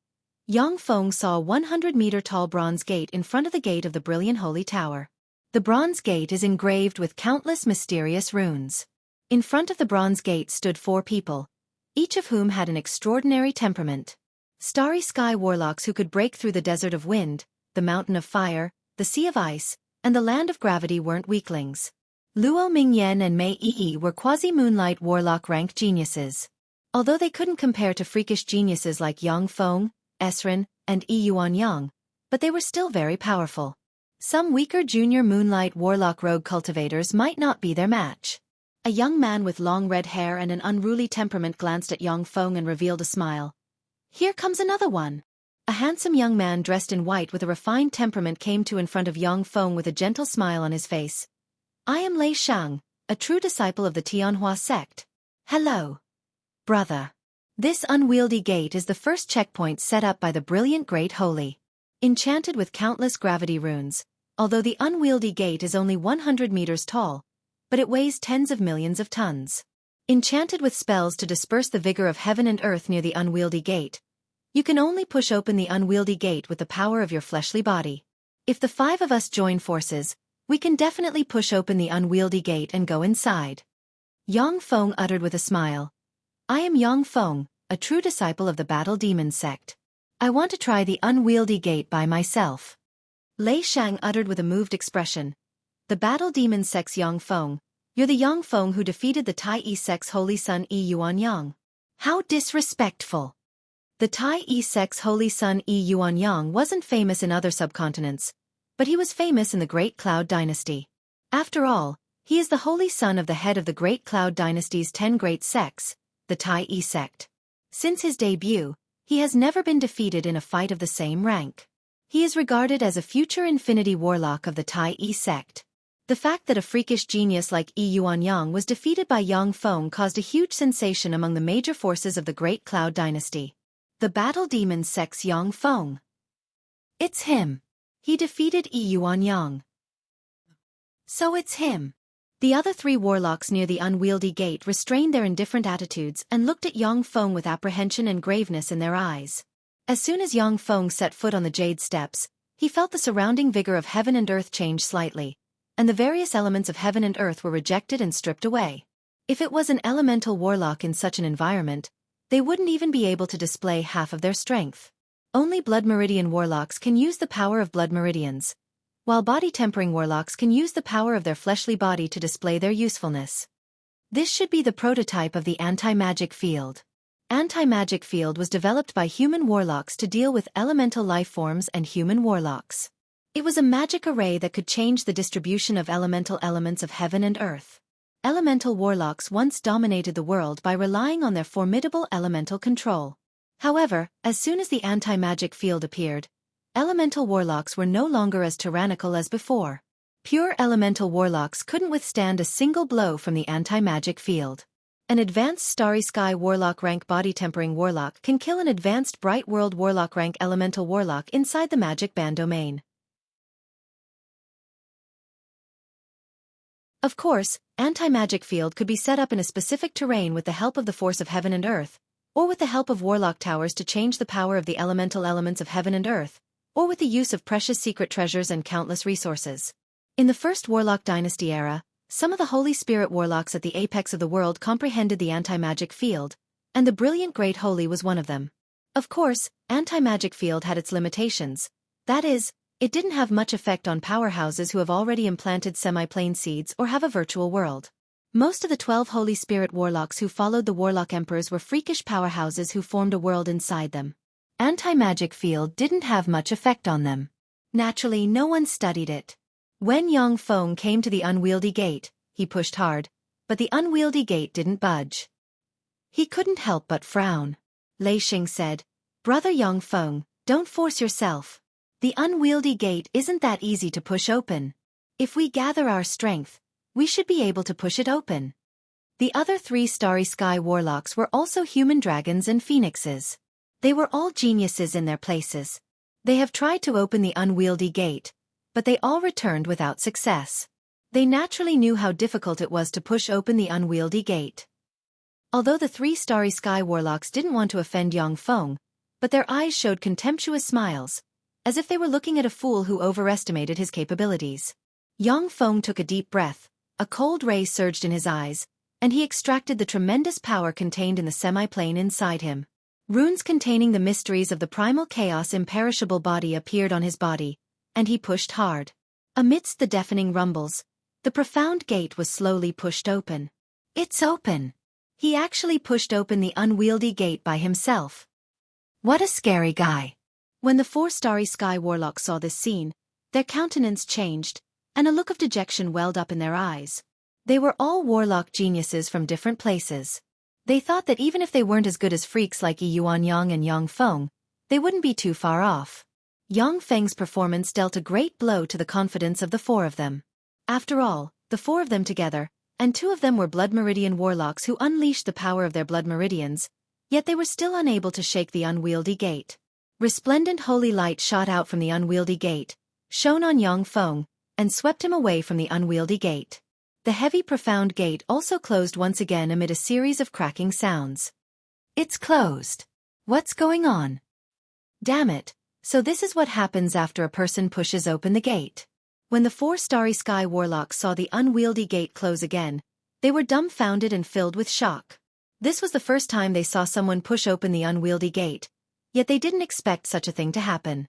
Yang Feng saw a 100-meter-tall bronze gate in front of the gate of the brilliant holy tower. The bronze gate is engraved with countless mysterious runes. In front of the bronze gate stood 4 people, each of whom had an extraordinary temperament. Starry sky warlocks who could break through the desert of wind, the mountain of fire, the sea of ice, and the land of gravity weren't weaklings. Luo Mingyan and Mei Yi were quasi-moonlight warlock rank geniuses. Although they couldn't compare to freakish geniuses like Yang Feng, Esrin, and Yi Yuanyang, but they were still very powerful. Some weaker junior moonlight warlock rogue cultivators might not be their match. A young man with long red hair and an unruly temperament glanced at Yang Feng and revealed a smile. Here comes another one. A handsome young man dressed in white with a refined temperament came to in front of Yang Feng with a gentle smile on his face. I am Lei Shang, a true disciple of the Tianhua sect. Hello, brother. This unwieldy gate is the first checkpoint set up by the brilliant Great Holy. Enchanted with countless gravity runes, although the unwieldy gate is only 100 meters tall, but it weighs tens of millions of tons. Enchanted with spells to disperse the vigor of heaven and earth near the unwieldy gate, you can only push open the unwieldy gate with the power of your fleshly body. If the 5 of us join forces, we can definitely push open the unwieldy gate and go inside. Yang Feng uttered with a smile. I am Yang Feng, a true disciple of the Battle Demon sect. I want to try the unwieldy gate by myself. Lei Shang uttered with a moved expression. The Battle Demon sect's Yang Feng, you're the Yang Feng who defeated the Tai Yi sect's holy son Yi Yuanyang. How disrespectful. The Tai Yi sect's holy son Yi Yuanyang wasn't famous in other subcontinents, but he was famous in the Great Cloud Dynasty. After all, he is the holy son of the head of the Great Cloud Dynasty's 10 great sects, the Tai Yi sect. Since his debut, he has never been defeated in a fight of the same rank. He is regarded as a future infinity warlock of the Tai Yi sect. The fact that a freakish genius like Yi Yuanyang was defeated by Yang Feng caused a huge sensation among the major forces of the Great Cloud Dynasty. The Battle Demon sect's Yang Feng. It's him. He defeated Yi Yuanyang. So it's him. The other 3 warlocks near the unwieldy gate restrained their indifferent attitudes and looked at Yang Feng with apprehension and graveness in their eyes. As soon as Yang Feng set foot on the jade steps, he felt the surrounding vigor of heaven and earth change slightly, and the various elements of heaven and earth were rejected and stripped away. If it was an elemental warlock in such an environment, they wouldn't even be able to display half of their strength. Only blood meridian warlocks can use the power of blood meridians, while body-tempering warlocks can use the power of their fleshly body to display their usefulness. This should be the prototype of the anti-magic field. Anti-magic field was developed by human warlocks to deal with elemental life forms and human warlocks. It was a magic array that could change the distribution of elemental elements of heaven and earth. Elemental warlocks once dominated the world by relying on their formidable elemental control. However, as soon as the anti-magic field appeared, elemental warlocks were no longer as tyrannical as before. Pure elemental warlocks couldn't withstand a single blow from the anti-magic field. An advanced Starry Sky Warlock rank body tempering warlock can kill an advanced Bright World Warlock rank elemental warlock inside the magic band domain. Of course, anti-magic field could be set up in a specific terrain with the help of the force of heaven and earth, or with the help of warlock towers to change the power of the elemental elements of heaven and earth, or with the use of precious secret treasures and countless resources. In the first Warlock Dynasty era, some of the Holy Spirit warlocks at the apex of the world comprehended the anti-magic field, and the Brilliant Great Holy was one of them. Of course, anti-magic field had its limitations. That is, it didn't have much effect on powerhouses who have already implanted semi-plane seeds or have a virtual world. Most of the 12 Holy Spirit warlocks who followed the Warlock Emperors were freakish powerhouses who formed a world inside them. Anti-magic field didn't have much effect on them. Naturally, no one studied it. When Yang Feng came to the unwieldy gate, he pushed hard, but the unwieldy gate didn't budge. He couldn't help but frown. Lei Xing said, "Brother Yang Feng, don't force yourself. The unwieldy gate isn't that easy to push open. If we gather our strength, we should be able to push it open." The other 3 Starry Sky warlocks were also human dragons and phoenixes. They were all geniuses in their places. They have tried to open the unwieldy gate, but they all returned without success. They naturally knew how difficult it was to push open the unwieldy gate. Although the 3 Starry Sky warlocks didn't want to offend Yang Feng, but their eyes showed contemptuous smiles, as if they were looking at a fool who overestimated his capabilities. Yang Feng took a deep breath, a cold ray surged in his eyes, and he extracted the tremendous power contained in the semi-plane inside him. Runes containing the mysteries of the primal chaos imperishable body appeared on his body, and he pushed hard. Amidst the deafening rumbles, the profound gate was slowly pushed open. It's open! He actually pushed open the unwieldy gate by himself. What a scary guy! When the 4 Starry Sky warlocks saw this scene, their countenance changed, and a look of dejection welled up in their eyes. They were all warlock geniuses from different places. They thought that even if they weren't as good as freaks like Yi Yuanyang and Yang Feng, they wouldn't be too far off. Yang Feng's performance dealt a great blow to the confidence of the 4 of them. After all, the 4 of them together, and 2 of them were Blood Meridian warlocks who unleashed the power of their blood meridians, yet they were still unable to shake the unwieldy gate. Resplendent holy light shot out from the unwieldy gate, shone on Yang Feng, and swept him away from the unwieldy gate. The heavy profound gate also closed once again amid a series of cracking sounds. It's closed. What's going on? Damn it, so this is what happens after a person pushes open the gate. When the 4 Starry Sky warlocks saw the unwieldy gate close again, they were dumbfounded and filled with shock. This was the first time they saw someone push open the unwieldy gate, yet they didn't expect such a thing to happen.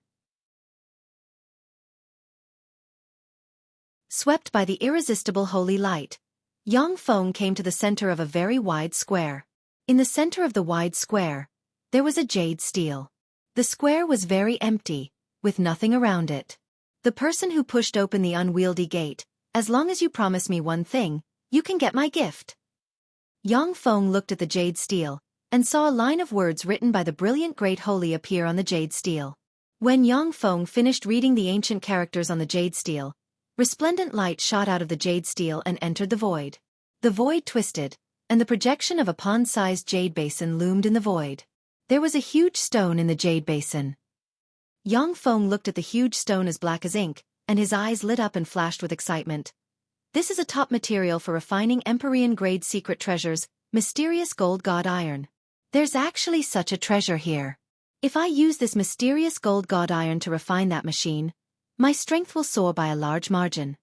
Swept by the irresistible holy light, Yang Feng came to the center of a very wide square. In the center of the wide square, there was a jade stele. The square was very empty, with nothing around it. The person who pushed open the unwieldy gate, as long as you promise me one thing, you can get my gift. Yang Feng looked at the jade stele, and saw a line of words written by the Brilliant Great Holy appear on the jade stele. When Yang Feng finished reading the ancient characters on the jade stele, resplendent light shot out of the jade stele and entered the void. The void twisted, and the projection of a pond-sized jade basin loomed in the void. There was a huge stone in the jade basin. Yang Feng looked at the huge stone as black as ink, and his eyes lit up and flashed with excitement. This is a top material for refining Empyrean-grade secret treasures, mysterious gold god iron. There's actually such a treasure here. If I use this mysterious gold god iron to refine that machine, my strength will soar by a large margin.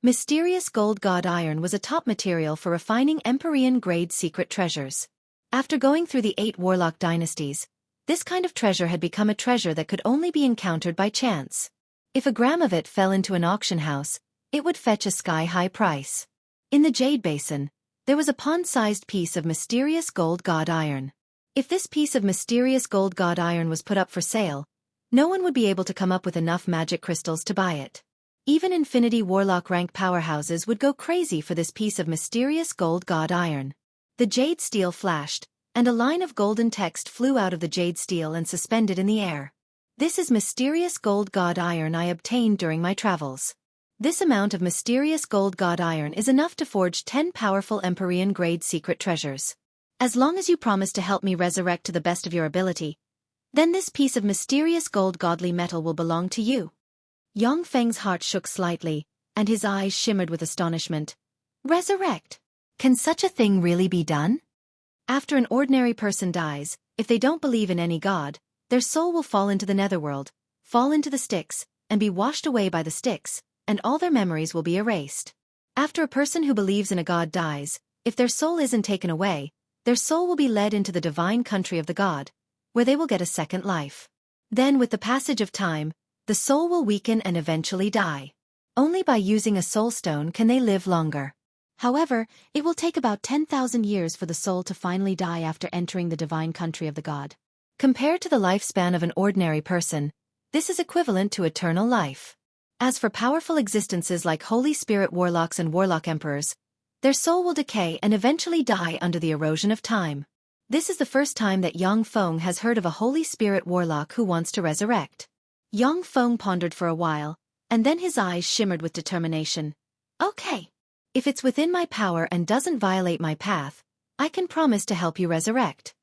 Mysterious gold god iron was a top material for refining Empyrean-grade secret treasures. After going through the 8 warlock dynasties, this kind of treasure had become a treasure that could only be encountered by chance. If a gram of it fell into an auction house, it would fetch a sky-high price. In the jade basin, there was a pond-sized piece of mysterious gold god iron. If this piece of mysterious gold god iron was put up for sale, No one would be able to come up with enough magic crystals to buy it. Even Infinity Warlock rank powerhouses would go crazy for this piece of mysterious gold god iron. The jade steel flashed, and a line of golden text flew out of the jade steel and suspended in the air. This is mysterious gold god iron I obtained during my travels. This amount of mysterious gold god iron is enough to forge 10 powerful Empyrean-grade secret treasures. As long as you promise to help me resurrect to the best of your ability, then this piece of mysterious gold godly metal will belong to you. Yang Feng's heart shook slightly, and his eyes shimmered with astonishment. Resurrect? Can such a thing really be done? After an ordinary person dies, if they don't believe in any god, their soul will fall into the netherworld, fall into the Styx, and be washed away by the Styx, and all their memories will be erased. After a person who believes in a god dies, if their soul isn't taken away, their soul will be led into the divine country of the god, where they will get a second life. Then with the passage of time, the soul will weaken and eventually die. Only by using a soul stone can they live longer. However, it will take about 10,000 years for the soul to finally die after entering the divine country of the god. Compared to the lifespan of an ordinary person, this is equivalent to eternal life. As for powerful existences like Holy Spirit warlocks and warlock emperors, their soul will decay and eventually die under the erosion of time. This is the first time that Yang Feng has heard of a Holy Spirit warlock who wants to resurrect. Yang Feng pondered for a while, and then his eyes shimmered with determination. Okay. If it's within my power and doesn't violate my path, I can promise to help you resurrect.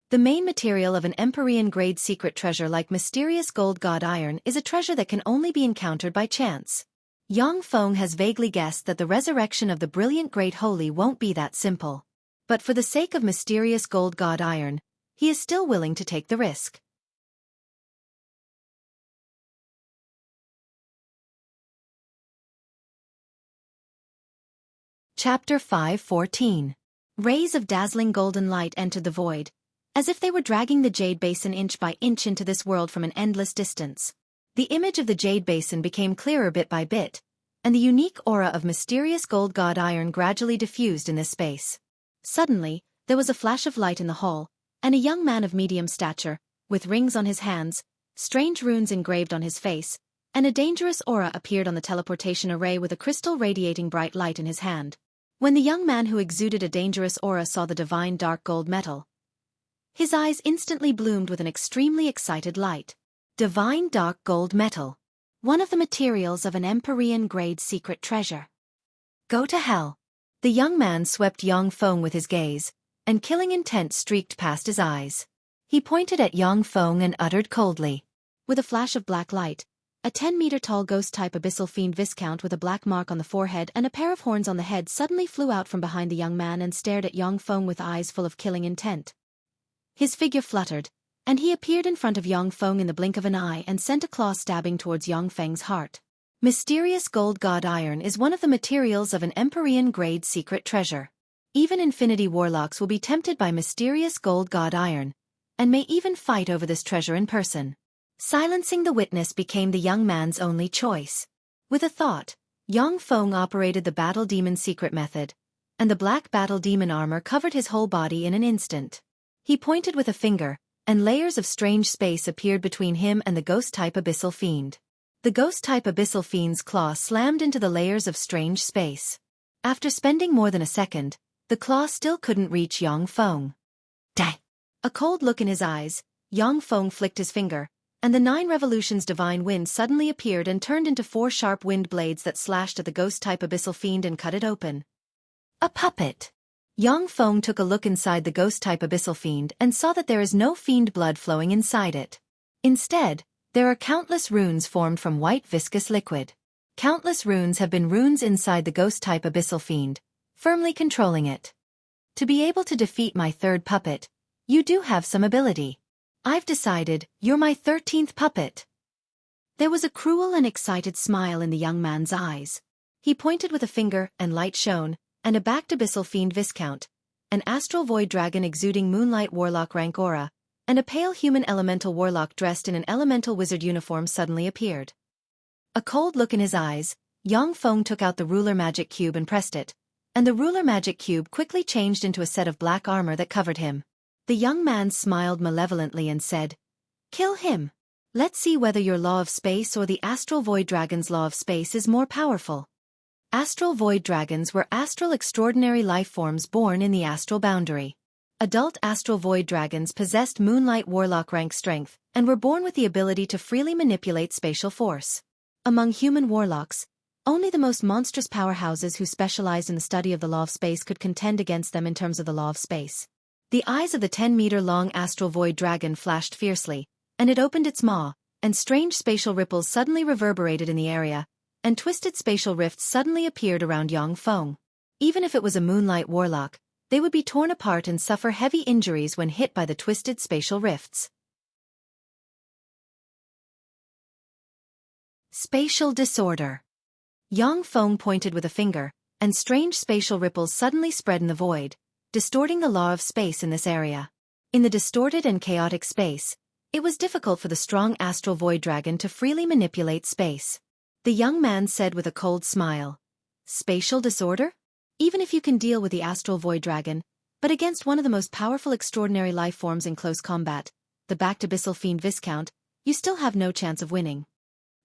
The main material of an Empyrean-grade secret treasure like mysterious gold god iron is a treasure that can only be encountered by chance. Yang Feng has vaguely guessed that the resurrection of the brilliant great holy won't be that simple. But for the sake of mysterious gold god iron, he is still willing to take the risk. Chapter 5:14. Rays of dazzling golden light entered the void, as if they were dragging the jade basin inch by inch into this world from an endless distance. The image of the jade basin became clearer bit by bit, and the unique aura of mysterious gold god iron gradually diffused in this space. Suddenly, there was a flash of light in the hall, and a young man of medium stature, with rings on his hands, strange runes engraved on his face, and a dangerous aura appeared on the teleportation array with a crystal radiating bright light in his hand. When the young man who exuded a dangerous aura saw the divine dark gold metal, his eyes instantly bloomed with an extremely excited light. Divine dark gold metal. One of the materials of an Empyrean-grade secret treasure. Go to hell. The young man swept Yang Feng with his gaze, and killing intent streaked past his eyes. He pointed at Yang Feng and uttered coldly. With a flash of black light, a 10-meter-tall ghost-type abyssal fiend viscount with a black mark on the forehead and a pair of horns on the head suddenly flew out from behind the young man and stared at Yang Feng with eyes full of killing intent. His figure fluttered, and he appeared in front of Yang Feng in the blink of an eye and sent a claw stabbing towards Yang Feng's heart. Mysterious gold god iron is one of the materials of an Empyrean-grade secret treasure. Even Infinity Warlocks will be tempted by mysterious gold god iron, and may even fight over this treasure in person. Silencing the witness became the young man's only choice. With a thought, Yang Feng operated the Battle Demon secret method, and the black Battle Demon armor covered his whole body in an instant. He pointed with a finger, and layers of strange space appeared between him and the ghost-type abyssal fiend. The ghost-type abyssal fiend's claw slammed into the layers of strange space. After spending more than a second, the claw still couldn't reach Yang Feng. Die! A cold look in his eyes, Yang Feng flicked his finger, and the 9 revolutions divine wind suddenly appeared and turned into 4 sharp wind blades that slashed at the ghost-type abyssal fiend and cut it open. A puppet! Yang Feng took a look inside the ghost-type abyssal fiend and saw that there is no fiend blood flowing inside it. Instead, there are countless runes formed from white viscous liquid. Countless runes have been runes inside the ghost-type abyssal fiend, firmly controlling it. To be able to defeat my 3rd puppet, you do have some ability. I've decided, you're my 13th puppet. There was a cruel and excited smile in the young man's eyes. He pointed with a finger, and light shone, and a backed abyssal fiend viscount, an astral void dragon exuding moonlight warlock rank aura, and a pale human elemental warlock dressed in an elemental wizard uniform suddenly appeared. A cold look in his eyes, Yang Feng took out the ruler magic cube and pressed it, and the ruler magic cube quickly changed into a set of black armor that covered him. The young man smiled malevolently and said, "Kill him." Let's see whether your law of space or the astral void dragon's law of space is more powerful. Astral void dragons were astral extraordinary life forms born in the astral boundary. Adult astral void dragons possessed moonlight warlock rank strength and were born with the ability to freely manipulate spatial force. Among human warlocks, only the most monstrous powerhouses who specialized in the study of the law of space could contend against them in terms of the law of space. The eyes of the 10-meter-long astral void dragon flashed fiercely, and it opened its maw, and strange spatial ripples suddenly reverberated in the area, and twisted spatial rifts suddenly appeared around Yang Feng. Even if it was a moonlight warlock, they would be torn apart and suffer heavy injuries when hit by the twisted spatial rifts. Spatial disorder. Yang Feng pointed with a finger, and strange spatial ripples suddenly spread in the void, distorting the law of space in this area. In the distorted and chaotic space, it was difficult for the strong astral void dragon to freely manipulate space. The young man said with a cold smile, "Spatial disorder? Even if you can deal with the astral void dragon, but against one of the most powerful extraordinary life forms in close combat, the backed abyssal fiend Viscount, you still have no chance of winning."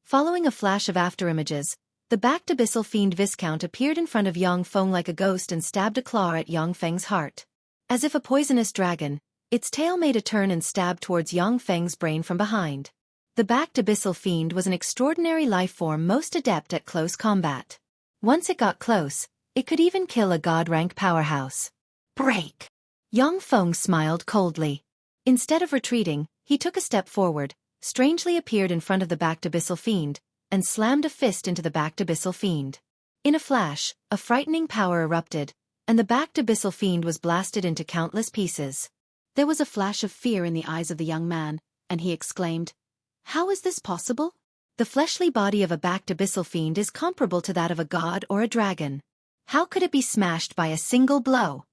Following a flash of afterimages, the backed abyssal fiend Viscount appeared in front of Yang Feng like a ghost and stabbed a claw at Yang Feng's heart. As if a poisonous dragon, its tail made a turn and stabbed towards Yang Feng's brain from behind. The backed abyssal fiend was an extraordinary life form most adept at close combat. Once it got close, it could even kill a god-rank powerhouse. Break! Yang Feng smiled coldly. Instead of retreating, he took a step forward, strangely appeared in front of the backed abyssal fiend, and slammed a fist into the backed abyssal fiend. In a flash, a frightening power erupted, and the backed abyssal fiend was blasted into countless pieces. There was a flash of fear in the eyes of the young man, and he exclaimed, "How is this possible? The fleshly body of a backed abyssal fiend is comparable to that of a god or a dragon. How could it be smashed by a single blow?"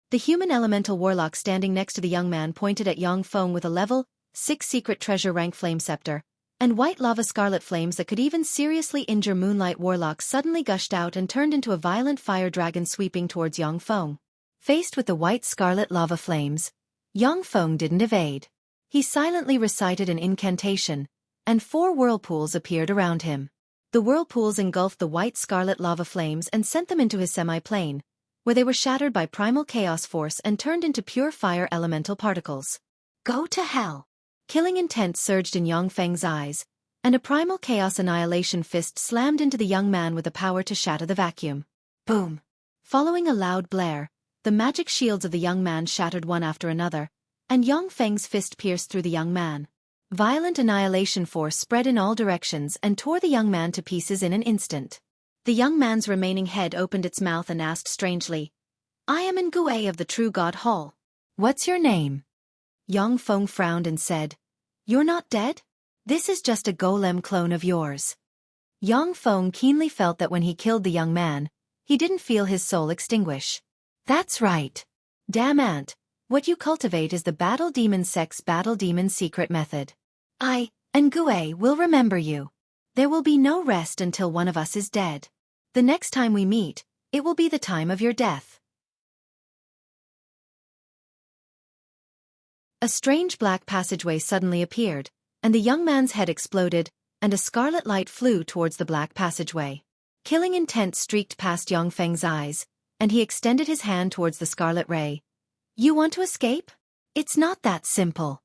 The human elemental warlock standing next to the young man pointed at Yang Feng with a level 6 secret treasure rank flame scepter, and white lava scarlet flames that could even seriously injure moonlight warlocks suddenly gushed out and turned into a violent fire dragon sweeping towards Yang Feng. Faced with the white scarlet lava flames, Yang Feng didn't evade. He silently recited an incantation, and 4 whirlpools appeared around him. The whirlpools engulfed the white scarlet lava flames and sent them into his semi-plane, where they were shattered by primal chaos force and turned into pure fire elemental particles. "Go to hell!" Killing intent surged in Yang Feng's eyes, and a primal chaos annihilation fist slammed into the young man with the power to shatter the vacuum. Boom! Following a loud blare, the magic shields of the young man shattered one after another, and Yang Feng's fist pierced through the young man. Violent annihilation force spread in all directions and tore the young man to pieces in an instant. The young man's remaining head opened its mouth and asked strangely, "I am Nguye of the True God Hall. What's your name?" Yang Feng frowned and said, "You're not dead? This is just a golem clone of yours." Yang Feng keenly felt that when he killed the young man, he didn't feel his soul extinguish. "That's right. Damn ant. What you cultivate is the Battle Demon Sect's Battle Demon secret method. I, Nguye, will remember you. There will be no rest until one of us is dead. The next time we meet, it will be the time of your death." A strange black passageway suddenly appeared, and the young man's head exploded, and a scarlet light flew towards the black passageway. Killing intent streaked past Yang Feng's eyes, and he extended his hand towards the scarlet ray. "You want to escape? It's not that simple.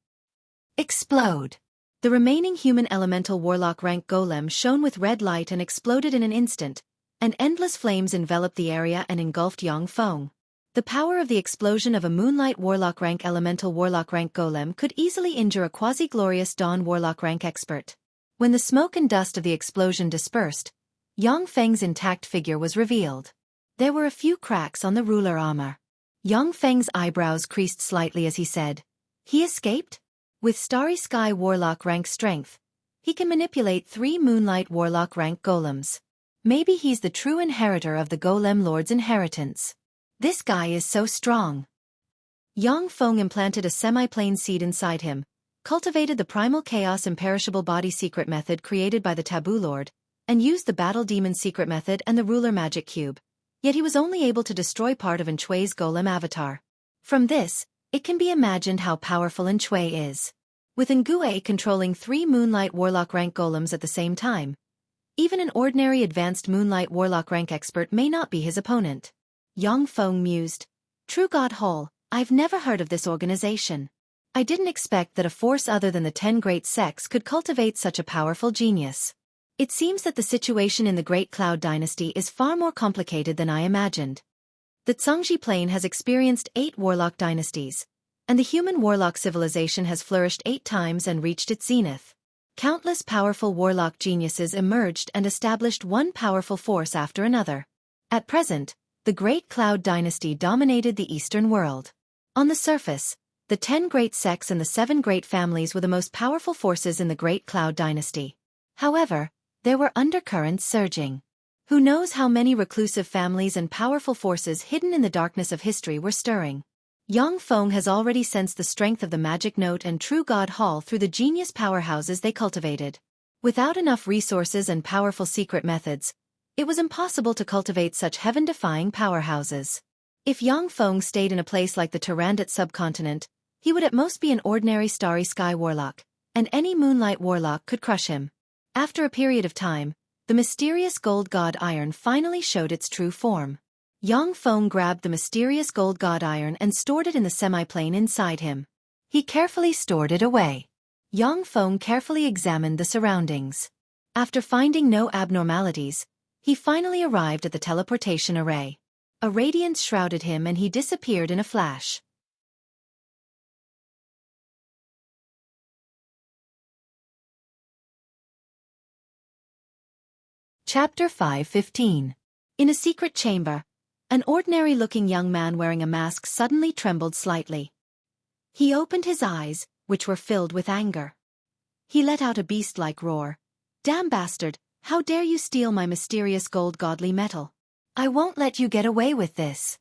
Explode!" The remaining human elemental warlock rank golem shone with red light and exploded in an instant, and endless flames enveloped the area and engulfed Yang Feng. The power of the explosion of a moonlight warlock rank elemental warlock rank golem could easily injure a quasi-glorious dawn warlock rank expert. When the smoke and dust of the explosion dispersed, Yang Feng's intact figure was revealed. There were a few cracks on the ruler armor. Yang Feng's eyebrows creased slightly as he said, "He escaped? With Starry Sky warlock rank strength, he can manipulate 3 moonlight warlock rank golems. Maybe he's the true inheritor of the golem lord's inheritance. This guy is so strong." Yang Feng implanted a semi-plane seed inside him, cultivated the primal chaos imperishable body secret method created by the Taboo Lord, and used the Battle Demon secret method and the ruler magic cube. Yet he was only able to destroy part of Enchui's golem avatar. From this, it can be imagined how powerful Enchui is. with Ngue controlling 3 Moonlight Warlock rank golems at the same time. Even an ordinary advanced Moonlight Warlock rank expert may not be his opponent. Yang Feng mused. True God Hall, I've never heard of this organization. I didn't expect that a force other than the 10 great sects could cultivate such a powerful genius. It seems that the situation in the Great Cloud Dynasty is far more complicated than I imagined. The Zhongji Plain has experienced 8 warlock dynasties, and the human warlock civilization has flourished 8 times and reached its zenith. Countless powerful warlock geniuses emerged and established one powerful force after another. At present, the Great Cloud Dynasty dominated the Eastern world. On the surface, the 10 great sects and the 7 great families were the most powerful forces in the Great Cloud Dynasty. However, there were undercurrents surging. Who knows how many reclusive families and powerful forces hidden in the darkness of history were stirring. Yang Feng has already sensed the strength of the Magic Note and True God Hall through the genius powerhouses they cultivated. Without enough resources and powerful secret methods, it was impossible to cultivate such heaven-defying powerhouses. If Yang Feng stayed in a place like the Tyrannid subcontinent, he would at most be an ordinary Starry Sky Warlock, and any Moonlight Warlock could crush him. After a period of time, the mysterious gold god iron finally showed its true form. Yang Feng grabbed the mysterious gold god iron and stored it in the semi-plane inside him. He carefully stored it away. Yang Feng carefully examined the surroundings. After finding no abnormalities, he finally arrived at the teleportation array. A radiance shrouded him and he disappeared in a flash. Chapter 5:15. In a secret chamber, an ordinary-looking young man wearing a mask suddenly trembled slightly. He opened his eyes, which were filled with anger. He let out a beast-like roar. Damn bastard, how dare you steal my mysterious gold godly metal? I won't let you get away with this.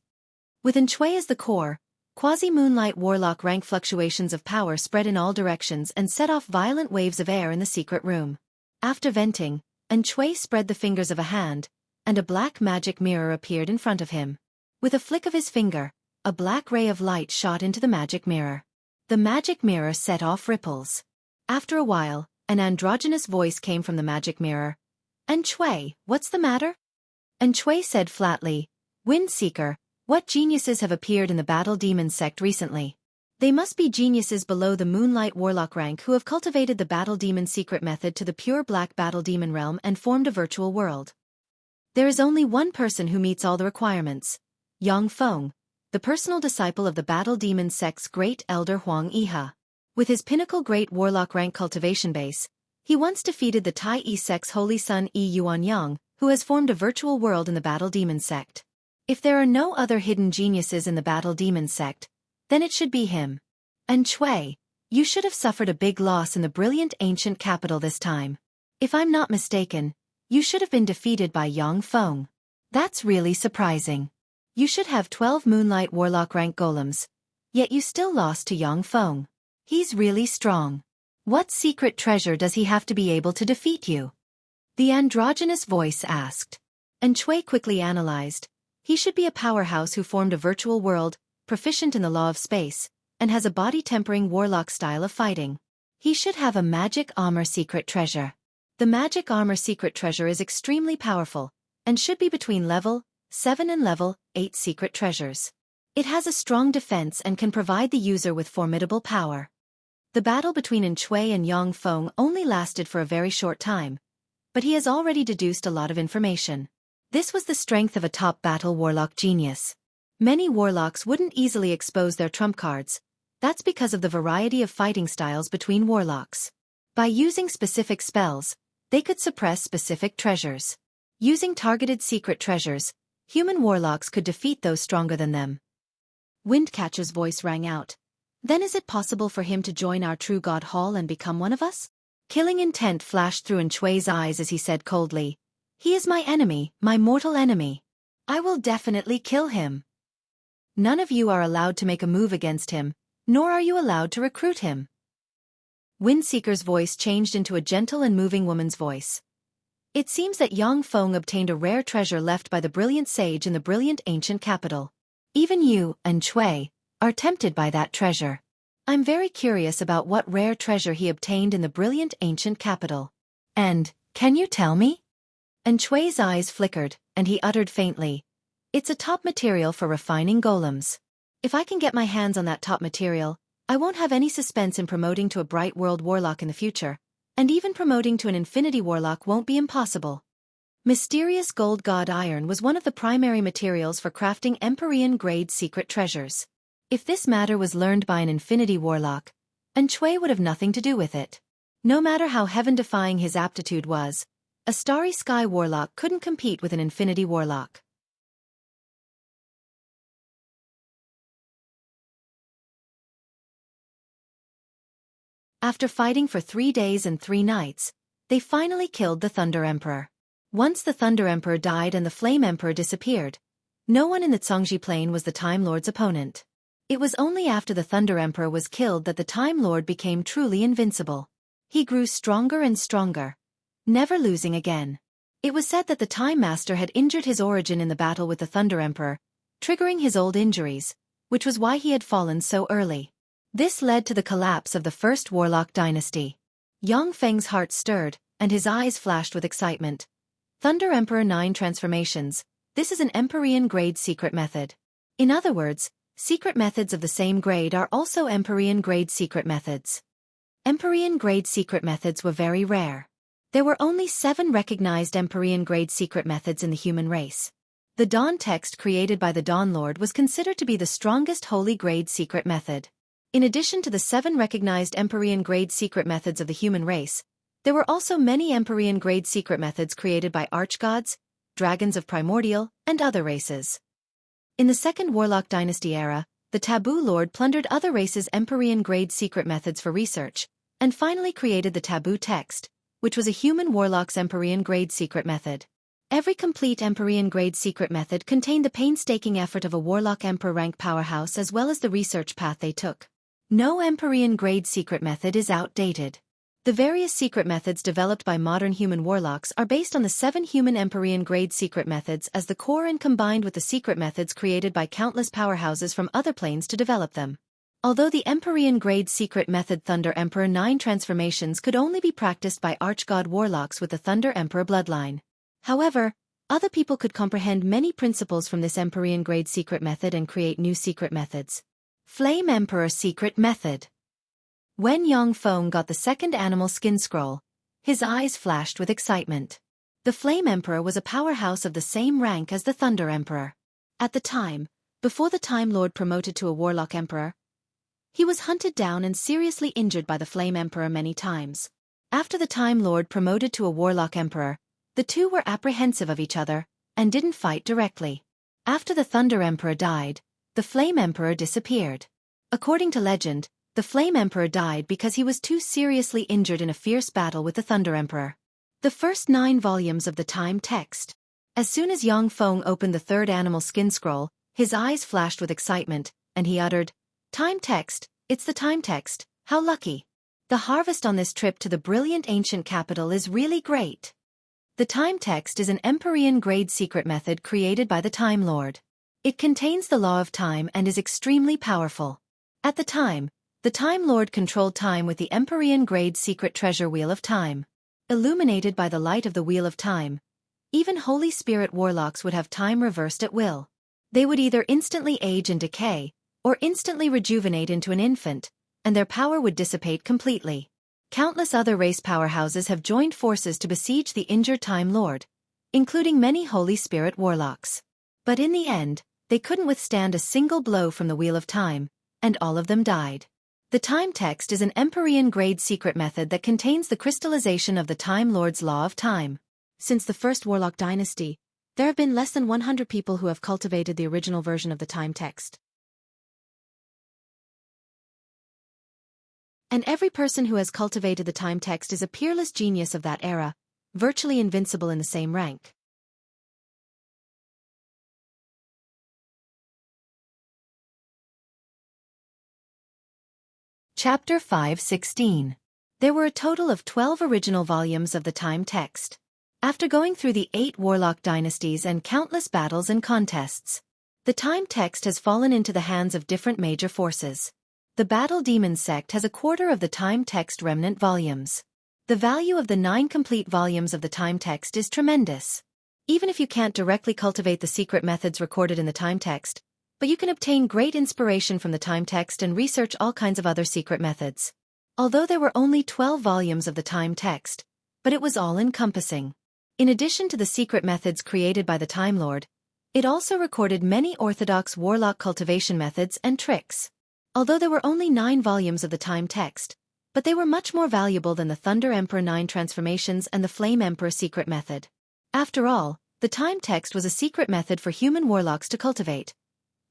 With Nshui as the core, quasi-moonlight warlock rank fluctuations of power spread in all directions and set off violent waves of air in the secret room. After venting, Nshui spread the fingers of a hand, and a black magic mirror appeared in front of him. With a flick of his finger, a black ray of light shot into the magic mirror. The magic mirror set off ripples. After a while, an androgynous voice came from the magic mirror. Nshui, what's the matter? Nshui said flatly, Windseeker, what geniuses have appeared in the Battle Demon sect recently? They must be geniuses below the Moonlight Warlock rank who have cultivated the Battle Demon secret method to the pure black Battle Demon realm and formed a virtual world. There is only one person who meets all the requirements. Yang Feng, the personal disciple of the Battle Demon sect's great elder Huang Yihe. With his pinnacle great warlock rank cultivation base, he once defeated the Tai Yi sect's holy son Yi Yuanyang, who has formed a virtual world in the Battle Demon sect. If there are no other hidden geniuses in the Battle Demon sect, then it should be him. Nshui, you should have suffered a big loss in the brilliant ancient capital this time. If I'm not mistaken, you should have been defeated by Yang Feng. That's really surprising. You should have 12 Moonlight Warlock rank golems, yet you still lost to Yang Feng. He's really strong. What secret treasure does he have to be able to defeat you? The androgynous voice asked. Nshui quickly analyzed. He should be a powerhouse who formed a virtual world, proficient in the law of space, and has a body-tempering warlock style of fighting. He should have a magic armor secret treasure. The magic armor secret treasure is extremely powerful, and should be between level 7 and level 8 secret treasures. It has a strong defense and can provide the user with formidable power. The battle between Nshui and Yang Feng only lasted for a very short time, but he has already deduced a lot of information. This was the strength of a top battle warlock genius. Many warlocks wouldn't easily expose their trump cards. That's because of the variety of fighting styles between warlocks. By using specific spells, they could suppress specific treasures. Using targeted secret treasures, human warlocks could defeat those stronger than them. Windcatcher's voice rang out. Then is it possible for him to join our True God Hall and become one of us? Killing intent flashed through Nshui's eyes as he said coldly, He is my enemy, my mortal enemy. I will definitely kill him. None of you are allowed to make a move against him, nor are you allowed to recruit him. Windseeker's voice changed into a gentle and moving woman's voice. It seems that Yang Feng obtained a rare treasure left by the brilliant sage in the brilliant ancient capital. Even you, Nshui, are tempted by that treasure. I'm very curious about what rare treasure he obtained in the brilliant ancient capital. And, can you tell me? And Chui's eyes flickered, and he uttered faintly, "It's a top material for refining golems. If I can get my hands on that top material, I won't have any suspense in promoting to a Bright World Warlock in the future, and even promoting to an Infinity Warlock won't be impossible." Mysterious gold god iron was one of the primary materials for crafting Empyrean-grade secret treasures. If this matter was learned by an Infinity Warlock, Chui would have nothing to do with it. No matter how heaven-defying his aptitude was, a Starry Sky Warlock couldn't compete with an Infinity Warlock. After fighting for 3 days and 3 nights, they finally killed the Thunder Emperor. Once the Thunder Emperor died and the Flame Emperor disappeared, no one in the Zhongji Plain was the Time Lord's opponent. It was only after the Thunder Emperor was killed that the Time Lord became truly invincible. He grew stronger and stronger, never losing again. It was said that the Time Master had injured his origin in the battle with the Thunder Emperor, triggering his old injuries, which was why he had fallen so early. This led to the collapse of the First Warlock Dynasty. Yang Feng's heart stirred, and his eyes flashed with excitement. Thunder Emperor 9 transformations. This is an Empyrean-grade secret method. In other words, secret methods of the same grade are also Empyrean-grade secret methods. Empyrean-grade secret methods were very rare. There were only 7 recognized Empyrean-grade secret methods in the human race. The Dawn text created by the Dawn Lord was considered to be the strongest holy-grade secret method. In addition to the 7 recognized Empyrean-grade secret methods of the human race, there were also many Empyrean-grade secret methods created by archgods, dragons of primordial, and other races. In the Second Warlock Dynasty era, the Taboo Lord plundered other races' Empyrean-grade secret methods for research, and finally created the Taboo text, which was a human warlock's Empyrean-grade secret method. Every complete Empyrean-grade secret method contained the painstaking effort of a warlock emperor rank powerhouse as well as the research path they took. No Empyrean-grade secret method is outdated. The various secret methods developed by modern human warlocks are based on the 7 human Empyrean-grade secret methods as the core and combined with the secret methods created by countless powerhouses from other planes to develop them. Although the Empyrean-grade secret method Thunder Emperor 9 transformations could only be practiced by archgod warlocks with the Thunder Emperor bloodline. However, other people could comprehend many principles from this Empyrean-grade secret method and create new secret methods. Flame Emperor Secret Method. When Yang Feng got the second animal skin scroll, his eyes flashed with excitement. The Flame Emperor was a powerhouse of the same rank as the Thunder Emperor. At the time, before the Time Lord promoted to a Warlock Emperor, he was hunted down and seriously injured by the Flame Emperor many times. After the Time Lord promoted to a Warlock Emperor, the two were apprehensive of each other, and didn't fight directly. After the Thunder Emperor died, the Flame Emperor disappeared. According to legend, the Flame Emperor died because he was too seriously injured in a fierce battle with the Thunder Emperor. The first 9 volumes of the Time text. As soon as Yang Feng opened the third animal skin scroll, his eyes flashed with excitement, and he uttered, "Time text, it's the Time text, how lucky. The harvest on this trip to the brilliant ancient capital is really great." The Time text is an Empyrean-grade secret method created by the Time Lord. It contains the law of time and is extremely powerful. At the time, the Time Lord controlled time with the Empyrean-grade secret treasure Wheel of Time. Illuminated by the light of the Wheel of Time, even Holy Spirit warlocks would have time reversed at will. They would either instantly age and decay, or instantly rejuvenate into an infant, and their power would dissipate completely. Countless other race powerhouses have joined forces to besiege the injured Time Lord, including many Holy Spirit warlocks. But in the end, they couldn't withstand a single blow from the Wheel of Time, and all of them died. The Time text is an Empyrean-grade secret method that contains the crystallization of the Time Lord's law of time. Since the First Warlock Dynasty, there have been less than 100 people who have cultivated the original version of the Time text. And every person who has cultivated the Time text is a peerless genius of that era, virtually invincible in the same rank. Chapter 5:16. There were a total of 12 original volumes of the Time text. After going through the 8 warlock dynasties and countless battles and contests, the Time text has fallen into the hands of different major forces. The Battle Demon sect has a quarter of the time text remnant volumes. The value of the 9 complete volumes of the time text is tremendous. Even if you can't directly cultivate the secret methods recorded in the time text, but you can obtain great inspiration from the time text and research all kinds of other secret methods. Although there were only 12 volumes of the time text, but it was all-encompassing. In addition to the secret methods created by the Time Lord, it also recorded many orthodox warlock cultivation methods and tricks. Although there were only 9 volumes of the time text, but they were much more valuable than the Thunder Emperor 9 transformations and the Flame Emperor secret method. After all, the time text was a secret method for human warlocks to cultivate,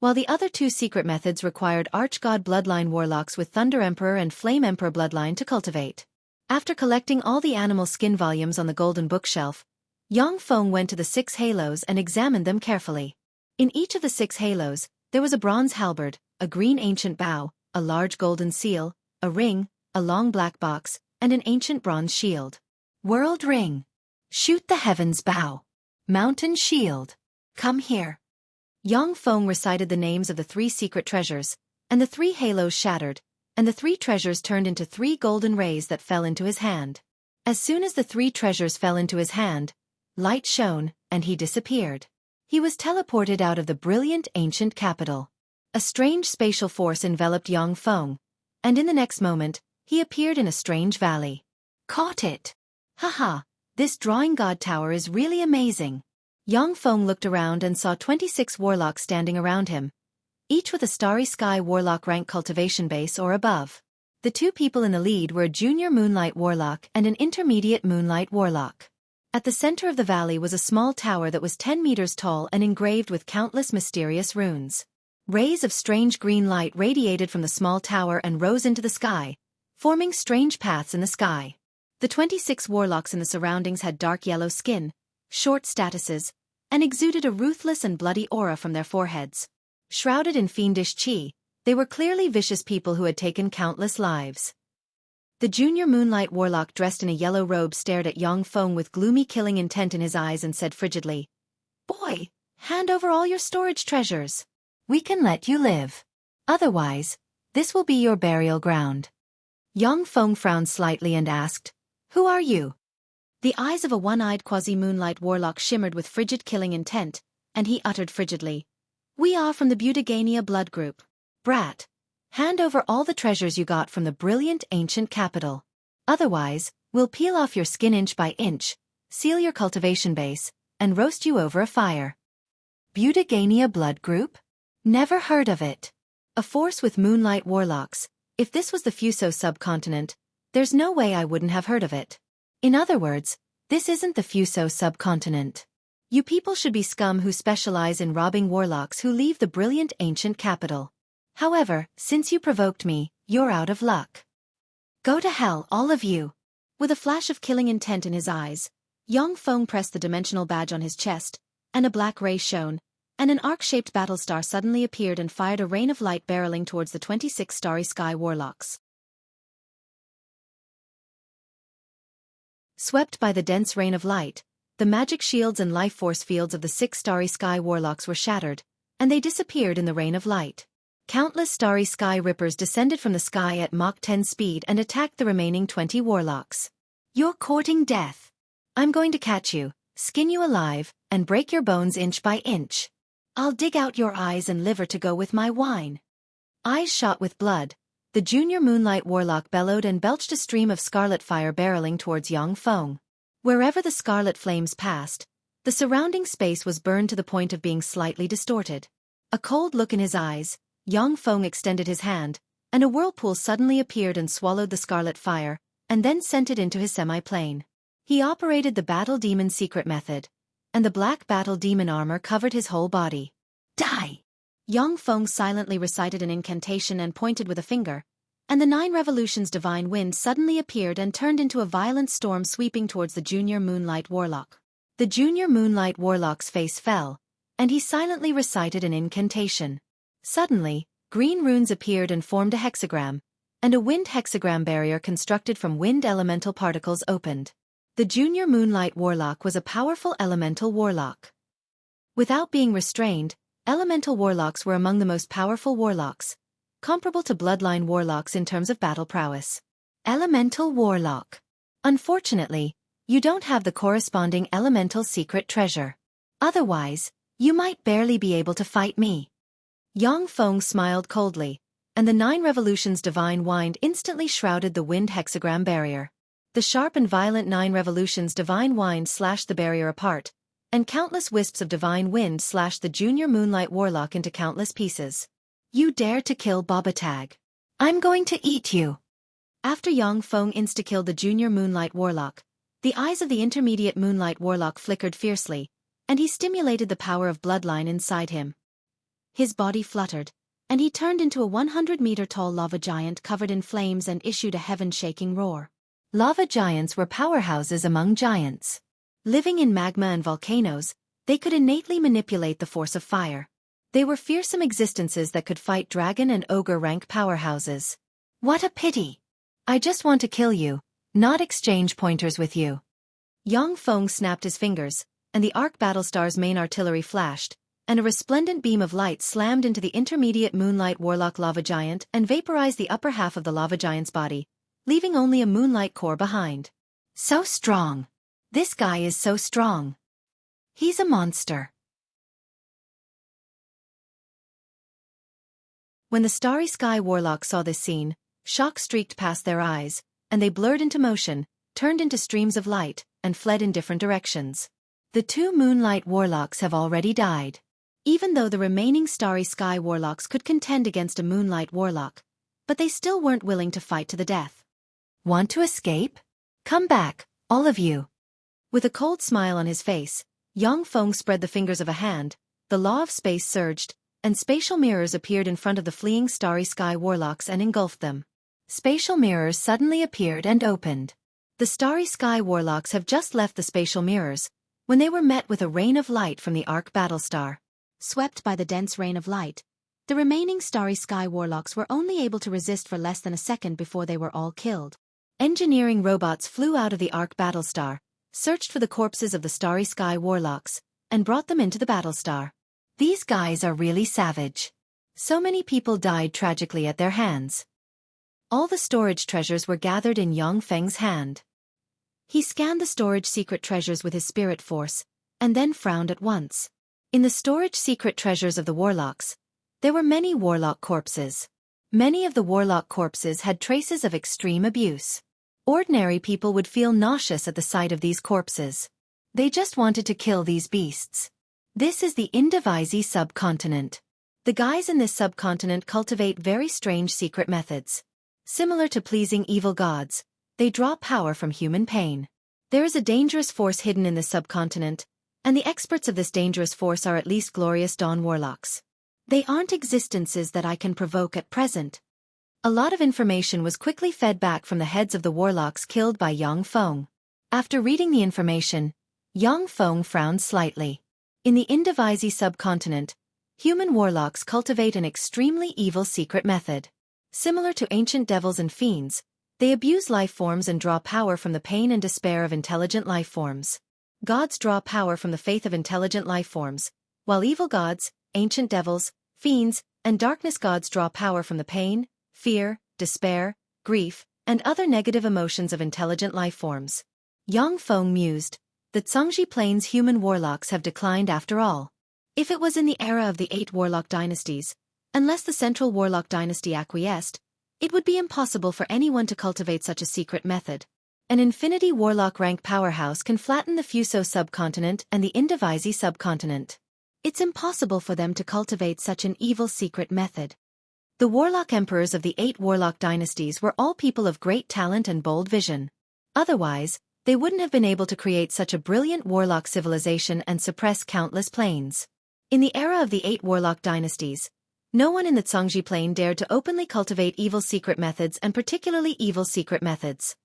while the other 2 secret methods required Archgod bloodline warlocks with Thunder Emperor and Flame Emperor bloodline to cultivate. After collecting all the animal skin volumes on the golden bookshelf, Yang Feng went to the 6 halos and examined them carefully. In each of the 6 halos, there was a bronze halberd, a green ancient bow, a large golden seal, a ring, a long black box, and an ancient bronze shield. World Ring. Shoot the heavens bow. Mountain shield. Come here. Yang Feng recited the names of the 3 secret treasures, and the 3 halos shattered, and the 3 treasures turned into 3 golden rays that fell into his hand. As soon as the 3 treasures fell into his hand, light shone, and he disappeared. He was teleported out of the brilliant ancient capital. A strange spatial force enveloped Yang Feng, and in the next moment, he appeared in a strange valley. Caught it! Haha, this drawing god tower is really amazing. Yang Feng looked around and saw 26 warlocks standing around him, each with a Starry Sky warlock rank cultivation base or above. The 2 people in the lead were a junior Moonlight warlock and an intermediate Moonlight warlock. At the center of the valley was a small tower that was 10 meters tall and engraved with countless mysterious runes. Rays of strange green light radiated from the small tower and rose into the sky, forming strange paths in the sky. The 26 warlocks in the surroundings had dark yellow skin, short statuses, and exuded a ruthless and bloody aura from their foreheads. Shrouded in fiendish qi, they were clearly vicious people who had taken countless lives. The junior Moonlight warlock dressed in a yellow robe stared at Yang Feng with gloomy killing intent in his eyes and said frigidly, "Boy, hand over all your storage treasures. We can let you live. Otherwise, this will be your burial ground." Yang Feng frowned slightly and asked, "Who are you?" The eyes of a one-eyed quasi-moonlight warlock shimmered with frigid killing intent, and he uttered frigidly, "We are from the Butagania blood group. Brat, hand over all the treasures you got from the brilliant ancient capital. Otherwise, we'll peel off your skin inch by inch, seal your cultivation base, and roast you over a fire." Butagania blood group? Never heard of it. A force with Moonlight warlocks. If this was the Fuso subcontinent, there's no way I wouldn't have heard of it. In other words, this isn't the Fuso subcontinent. You people should be scum who specialize in robbing warlocks who leave the brilliant ancient capital. However, since you provoked me, you're out of luck. Go to hell, all of you. With a flash of killing intent in his eyes, Yang Feng pressed the dimensional badge on his chest, and a black ray shone, and an arc-shaped battlestar suddenly appeared and fired a rain of light barreling towards the 26 Starry Sky warlocks. Swept by the dense rain of light, the magic shields and life force fields of the 6 Starry Sky warlocks were shattered, and they disappeared in the rain of light. Countless Starry Sky rippers descended from the sky at Mach 10 speed and attacked the remaining 20 warlocks. "You're courting death. I'm going to catch you, skin you alive, and break your bones inch by inch. I'll dig out your eyes and liver to go with my wine." Eyes shot with blood, the junior Moonlight warlock bellowed and belched a stream of scarlet fire barreling towards Yang Feng. Wherever the scarlet flames passed, the surrounding space was burned to the point of being slightly distorted. A cold look in his eyes, Yang Feng extended his hand, and a whirlpool suddenly appeared and swallowed the scarlet fire, and then sent it into his semi-plane. He operated the Battle Demon secret method, and the black Battle Demon armor covered his whole body. "Die!" Yang Feng silently recited an incantation and pointed with a finger, and the 9 revolutions divine wind suddenly appeared and turned into a violent storm sweeping towards the junior Moonlight warlock. The junior Moonlight warlock's face fell, and he silently recited an incantation. Suddenly, green runes appeared and formed a hexagram, and a wind hexagram barrier constructed from wind elemental particles opened. The junior Moonlight warlock was a powerful elemental warlock. Without being restrained, elemental warlocks were among the most powerful warlocks, comparable to bloodline warlocks in terms of battle prowess. Elemental Warlock. Unfortunately, you don't have the corresponding elemental secret treasure. Otherwise, you might barely be able to fight me. Yang Feng smiled coldly, and the 9 revolutions divine wind instantly shrouded the wind hexagram barrier. The sharp and violent 9 revolutions divine wind slashed the barrier apart, and countless wisps of divine wind slashed the junior moonlight warlock into countless pieces. You dare to kill Bobatag? I'm going to eat you. After Yang Feng insta-killed the junior moonlight warlock, the eyes of the intermediate moonlight warlock flickered fiercely, and he stimulated the power of bloodline inside him. His body fluttered, and he turned into a 100-meter-tall lava giant covered in flames and issued a heaven-shaking roar. Lava giants were powerhouses among giants. Living in magma and volcanoes, they could innately manipulate the force of fire. They were fearsome existences that could fight dragon and ogre rank powerhouses. What a pity! I just want to kill you, not exchange pointers with you. Yang Feng snapped his fingers, and the Arc Battlestar's main artillery flashed, and a resplendent beam of light slammed into the intermediate moonlight warlock lava giant and vaporized the upper half of the lava giant's body, leaving only a moonlight core behind. So strong. This guy is so strong. He's a monster. When the Starry Sky warlocks saw this scene, shock streaked past their eyes, and they blurred into motion, turned into streams of light, and fled in different directions. The 2 moonlight warlocks have already died. Even though the remaining Starry Sky warlocks could contend against a moonlight warlock, but they still weren't willing to fight to the death. Want to escape? Come back, all of you. With a cold smile on his face, Yang Feng spread the fingers of a hand, the law of space surged, and spatial mirrors appeared in front of the fleeing Starry Sky warlocks and engulfed them. Spatial mirrors suddenly appeared and opened. The Starry Sky warlocks have just left the spatial mirrors, when they were met with a rain of light from the Arc Battlestar. Swept by the dense rain of light, the remaining Starry Sky warlocks were only able to resist for less than a second before they were all killed. Engineering robots flew out of the Arc Battlestar, searched for the corpses of the Starry Sky warlocks, and brought them into the Battlestar. These guys are really savage. So many people died tragically at their hands. All the storage treasures were gathered in Yang Feng's hand. He scanned the storage secret treasures with his spirit force, and then frowned at once. In the storage secret treasures of the warlocks, there were many warlock corpses. Many of the warlock corpses had traces of extreme abuse. Ordinary people would feel nauseous at the sight of these corpses. They just wanted to kill these beasts. This is the Indivisi subcontinent. The guys in this subcontinent cultivate very strange secret methods. Similar to pleasing evil gods, they draw power from human pain. There is a dangerous force hidden in this subcontinent, and the experts of this dangerous force are at least glorious dawn warlocks. They aren't existences that I can provoke at present. A lot of information was quickly fed back from the heads of the warlocks killed by Yang Feng. After reading the information, Yang Feng frowned slightly. In the Indivisi subcontinent, human warlocks cultivate an extremely evil secret method. Similar to ancient devils and fiends, they abuse life forms and draw power from the pain and despair of intelligent life forms. Gods draw power from the faith of intelligent life forms, while evil gods, ancient devils, fiends, and darkness gods draw power from the pain, fear, despair, grief, and other negative emotions of intelligent life forms. Yang Feng mused, the Zhangji Plains human warlocks have declined after all. If it was in the era of the 8 warlock dynasties, unless the central warlock dynasty acquiesced, it would be impossible for anyone to cultivate such a secret method. An infinity warlock rank powerhouse can flatten the Fuso subcontinent and the Indivisi subcontinent. It's impossible for them to cultivate such an evil secret method. The warlock emperors of the 8 warlock dynasties were all people of great talent and bold vision. Otherwise, they wouldn't have been able to create such a brilliant warlock civilization and suppress countless planes. In the era of the 8 warlock dynasties, no one in the Zhangji Plain dared to openly cultivate evil secret methods and particularly evil secret methods.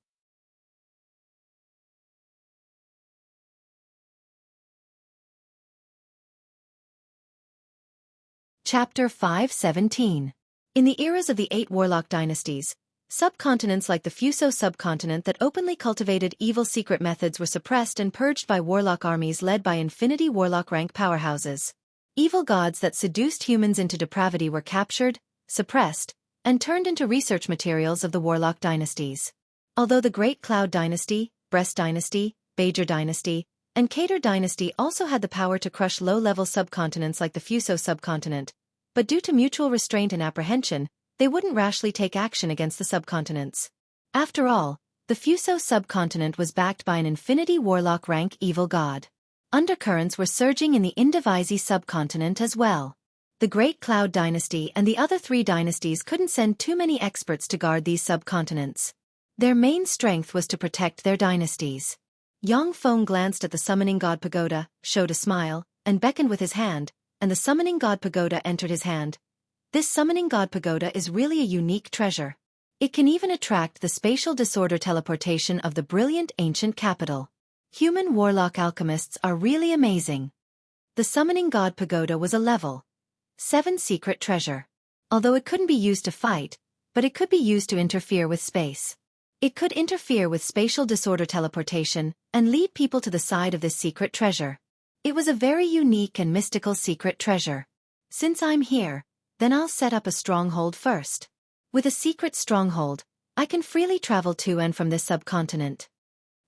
Chapter 517. In the eras of the 8 warlock dynasties, subcontinents like the Fuso subcontinent that openly cultivated evil secret methods were suppressed and purged by warlock armies led by infinity warlock rank powerhouses. Evil gods that seduced humans into depravity were captured, suppressed, and turned into research materials of the warlock dynasties. Although the Great Cloud Dynasty, Breast Dynasty, Bajor Dynasty, and Kader Dynasty also had the power to crush low-level subcontinents like the Fuso subcontinent, but due to mutual restraint and apprehension, they wouldn't rashly take action against the subcontinents. After all, the Fuso subcontinent was backed by an infinity warlock rank evil god. Undercurrents were surging in the Indivisi subcontinent as well. The Great Cloud Dynasty and the other three dynasties couldn't send too many experts to guard these subcontinents. Their main strength was to protect their dynasties. Yang Feng glanced at the Summoning God Pagoda, showed a smile, and beckoned with his hand, and the Summoning God Pagoda entered his hand. This Summoning God Pagoda is really a unique treasure. It can even attract the spatial disorder teleportation of the brilliant ancient capital. Human warlock alchemists are really amazing. The Summoning God Pagoda was a level 7 secret treasure. Although it couldn't be used to fight, but it could be used to interfere with space. It could interfere with spatial disorder teleportation and lead people to the side of this secret treasure. It was a very unique and mystical secret treasure. Since I'm here, then I'll set up a stronghold first. With a secret stronghold, I can freely travel to and from this subcontinent.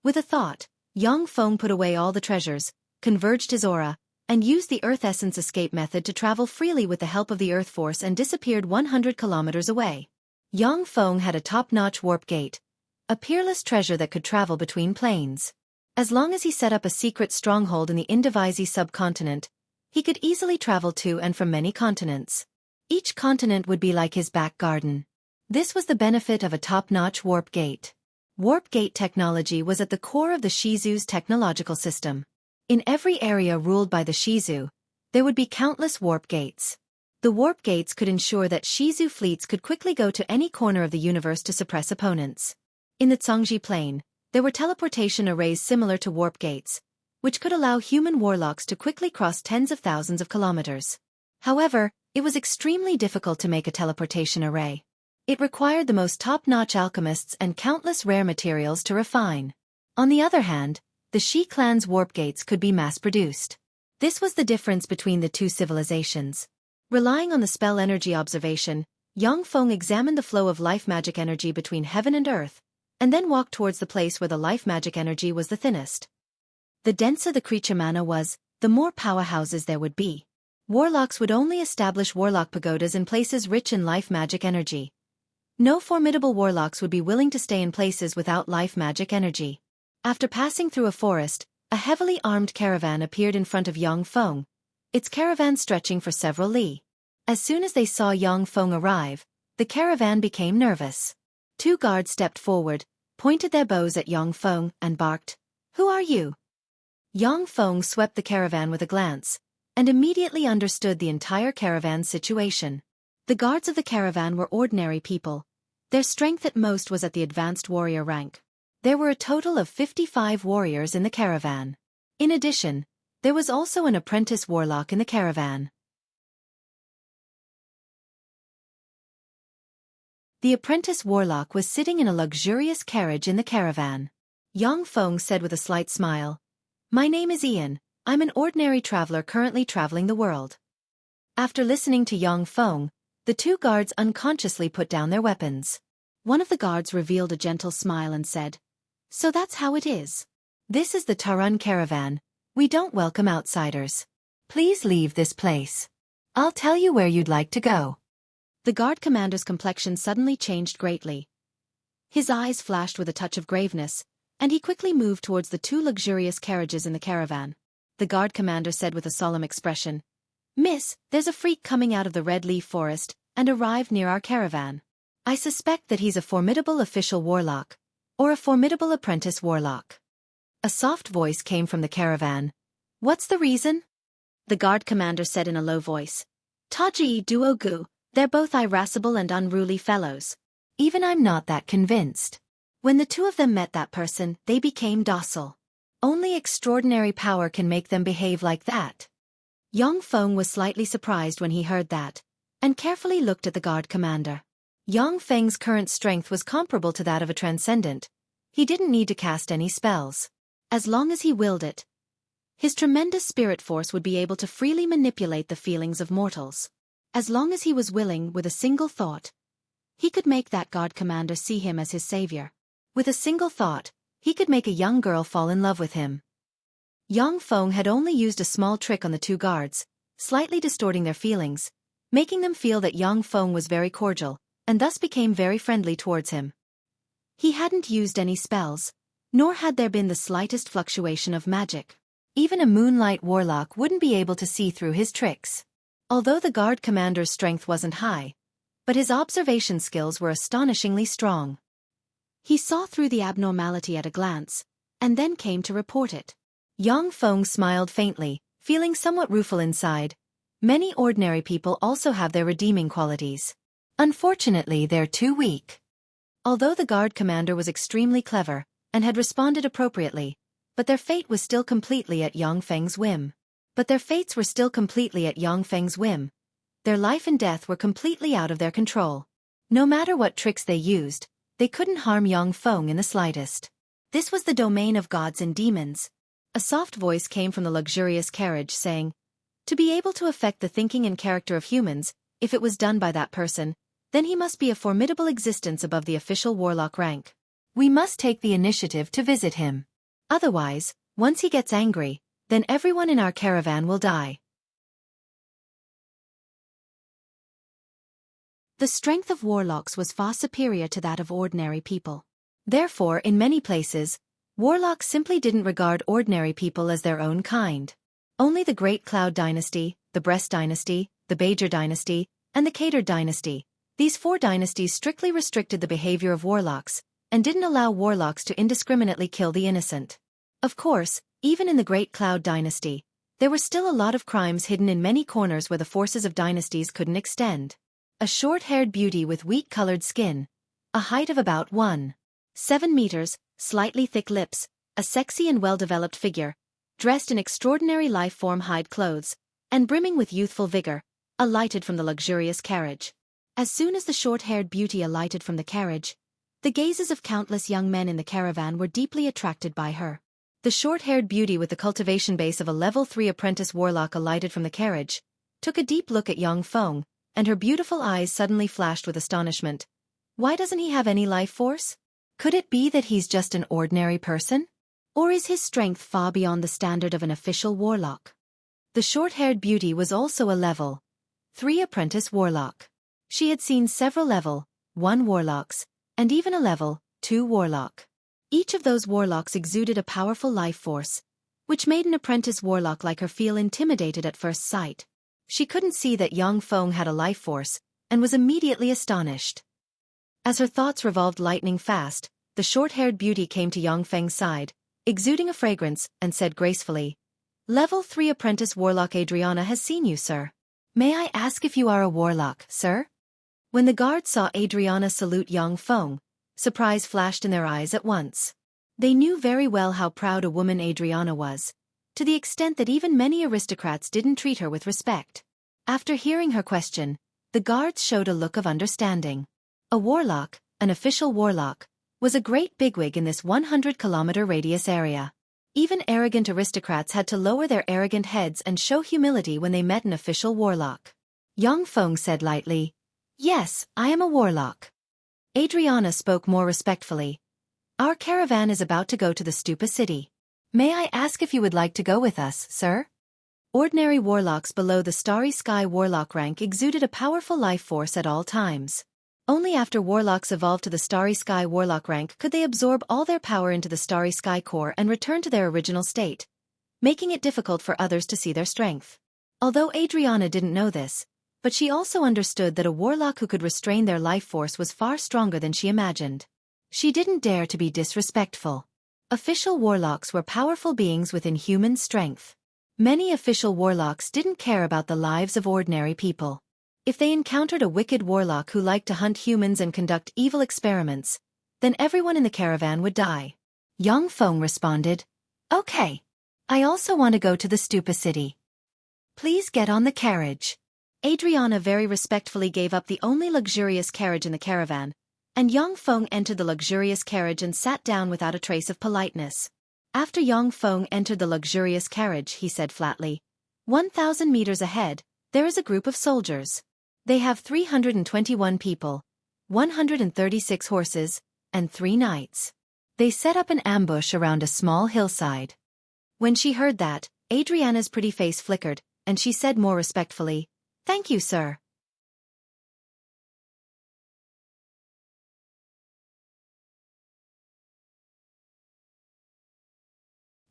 With a thought, Yang Feng put away all the treasures, converged his aura, and used the Earth Essence escape method to travel freely with the help of the Earth Force and disappeared 100 kilometers away. Yang Feng had a top-notch warp gate, a peerless treasure that could travel between planes. As long as he set up a secret stronghold in the Indivisi subcontinent, he could easily travel to and from many continents. Each continent would be like his back garden. This was the benefit of a top-notch warp gate. Warp gate technology was at the core of the Shizu's technological system. In every area ruled by the Shizu, there would be countless warp gates. The warp gates could ensure that Shizu fleets could quickly go to any corner of the universe to suppress opponents. In the Zhangji Plain, there were teleportation arrays similar to warp gates, which could allow human warlocks to quickly cross tens of thousands of kilometers. However, it was extremely difficult to make a teleportation array. It required the most top-notch alchemists and countless rare materials to refine. On the other hand, the Shi clan's warp gates could be mass-produced. This was the difference between the two civilizations. Relying on the spell energy observation, Yang Feng examined the flow of life magic energy between heaven and earth, and then walked towards the place where the life magic energy was the thinnest. The denser the creature mana was, the more powerhouses there would be. Warlocks would only establish warlock pagodas in places rich in life magic energy. No formidable warlocks would be willing to stay in places without life magic energy. After passing through a forest, a heavily armed caravan appeared in front of Yang Feng, its caravan stretching for several li. As soon as they saw Yang Feng arrive, the caravan became nervous. 2 guards stepped forward, pointed their bows at Yang Feng, and barked, "Who are you?" Yang Feng swept the caravan with a glance, and immediately understood the entire caravan's situation. The guards of the caravan were ordinary people. Their strength at most was at the advanced warrior rank. There were a total of 55 warriors in the caravan. In addition, there was also an apprentice warlock in the caravan. The apprentice warlock was sitting in a luxurious carriage in the caravan. Yang Feng said with a slight smile, "My name is Ian. I'm an ordinary traveler currently traveling the world." After listening to Yang Feng, the 2 guards unconsciously put down their weapons. One of the guards revealed a gentle smile and said, "So that's how it is. This is the Tarun caravan. We don't welcome outsiders. Please leave this place. I'll tell you where you'd like to go." The guard commander's complexion suddenly changed greatly. His eyes flashed with a touch of graveness, and he quickly moved towards the 2 luxurious carriages in the caravan. The guard commander said with a solemn expression, "Miss, there's a freak coming out of the red leaf forest, and arrived near our caravan. I suspect that he's a formidable official warlock, or a formidable apprentice warlock." A soft voice came from the caravan. "What's the reason?" The guard commander said in a low voice, "Taji Duogu, they're both irascible and unruly fellows. Even I'm not that convinced. When the 2 of them met that person, they became docile. Only extraordinary power can make them behave like that." Yang Feng was slightly surprised when he heard that, and carefully looked at the guard commander. Yang Feng's current strength was comparable to that of a transcendent. He didn't need to cast any spells. As long as he willed it, his tremendous spirit force would be able to freely manipulate the feelings of mortals. As long as he was willing with a single thought, He could make that god commander see him as his savior. With a single thought, he could make a young girl fall in love with him. Yang Feng had only used a small trick on the two guards, slightly distorting their feelings, making them feel that Yang Feng was very cordial, and thus became very friendly towards him. He hadn't used any spells, nor had there been the slightest fluctuation of magic. Even a moonlight warlock wouldn't be able to see through his tricks. Although the guard commander's strength wasn't high, but his observation skills were astonishingly strong. He saw through the abnormality at a glance, and then came to report it. Yang Feng smiled faintly, feeling somewhat rueful inside. Many ordinary people also have their redeeming qualities. Unfortunately, they're too weak. Although the guard commander was extremely clever, and had responded appropriately, but their fate was still completely at Yang Feng's whim. Their life and death were completely out of their control. No matter what tricks they used, they couldn't harm Yang Feng in the slightest. This was the domain of gods and demons. A soft voice came from the luxurious carriage saying, "To be able to affect the thinking and character of humans, if it was done by that person, then he must be a formidable existence above the official warlock rank. We must take the initiative to visit him. Otherwise, once he gets angry, then everyone in our caravan will die." The strength of warlocks was far superior to that of ordinary people. Therefore, in many places, warlocks simply didn't regard ordinary people as their own kind. Only the Great Cloud Dynasty, the Breast Dynasty, the Bajor Dynasty, and the Catered Dynasty. These four dynasties strictly restricted the behavior of warlocks, and didn't allow warlocks to indiscriminately kill the innocent. Of course, even in the Great Cloud Dynasty, there were still a lot of crimes hidden in many corners where the forces of dynasties couldn't extend. A short-haired beauty with wheat-colored skin, a height of about 1.7 meters, slightly thick lips, a sexy and well-developed figure, dressed in extraordinary life-form hide clothes, and brimming with youthful vigor, alighted from the luxurious carriage. As soon as the short-haired beauty alighted from the carriage, the gazes of countless young men in the caravan were deeply attracted by her. The short-haired beauty with the cultivation base of a level 3 apprentice warlock alighted from the carriage, took a deep look at Yang Feng, and her beautiful eyes suddenly flashed with astonishment. Why doesn't he have any life force? Could it be that he's just an ordinary person? Or is his strength far beyond the standard of an official warlock? The short-haired beauty was also a level 3 apprentice warlock. She had seen several level 1 warlocks, and even a level 2 warlock. Each of those warlocks exuded a powerful life force, which made an apprentice warlock like her feel intimidated at first sight. She couldn't see that Yang Feng had a life force, and was immediately astonished. As her thoughts revolved lightning fast, the short-haired beauty came to Yang Feng's side, exuding a fragrance, and said gracefully, "Level 3 apprentice warlock Adriana has seen you, sir. May I ask if you are a warlock, sir?" When the guards saw Adriana salute Yang Feng, surprise flashed in their eyes at once. They knew very well how proud a woman Adriana was, to the extent that even many aristocrats didn't treat her with respect. After hearing her question, the guards showed a look of understanding. A warlock, an official warlock, was a great bigwig in this 100-kilometer radius area. Even arrogant aristocrats had to lower their arrogant heads and show humility when they met an official warlock. Yang Feng said lightly, "Yes, I am a warlock." Adriana spoke more respectfully. "Our caravan is about to go to the Stupa city. May I ask if you would like to go with us, sir?" Ordinary warlocks below the Starry Sky warlock rank exuded a powerful life force at all times. Only after warlocks evolved to the Starry Sky warlock rank could they absorb all their power into the Starry Sky core and return to their original state, making it difficult for others to see their strength. Although Adriana didn't know this, but she also understood that a warlock who could restrain their life force was far stronger than she imagined. She didn't dare to be disrespectful. Official warlocks were powerful beings with inhuman strength. Many official warlocks didn't care about the lives of ordinary people. If they encountered a wicked warlock who liked to hunt humans and conduct evil experiments, then everyone in the caravan would die. Yang Feng responded, "Okay. I also want to go to the Stupa city. Please get on the carriage." Adriana very respectfully gave up the only luxurious carriage in the caravan, and Yang Feng entered the luxurious carriage and sat down without a trace of politeness. After Yang Feng entered the luxurious carriage, he said flatly, 1,000 meters ahead, there is a group of soldiers. They have 321 people, 136 horses, and 3 knights. They set up an ambush around a small hillside. When she heard that, Adriana's pretty face flickered, and she said more respectfully, "Thank you, sir."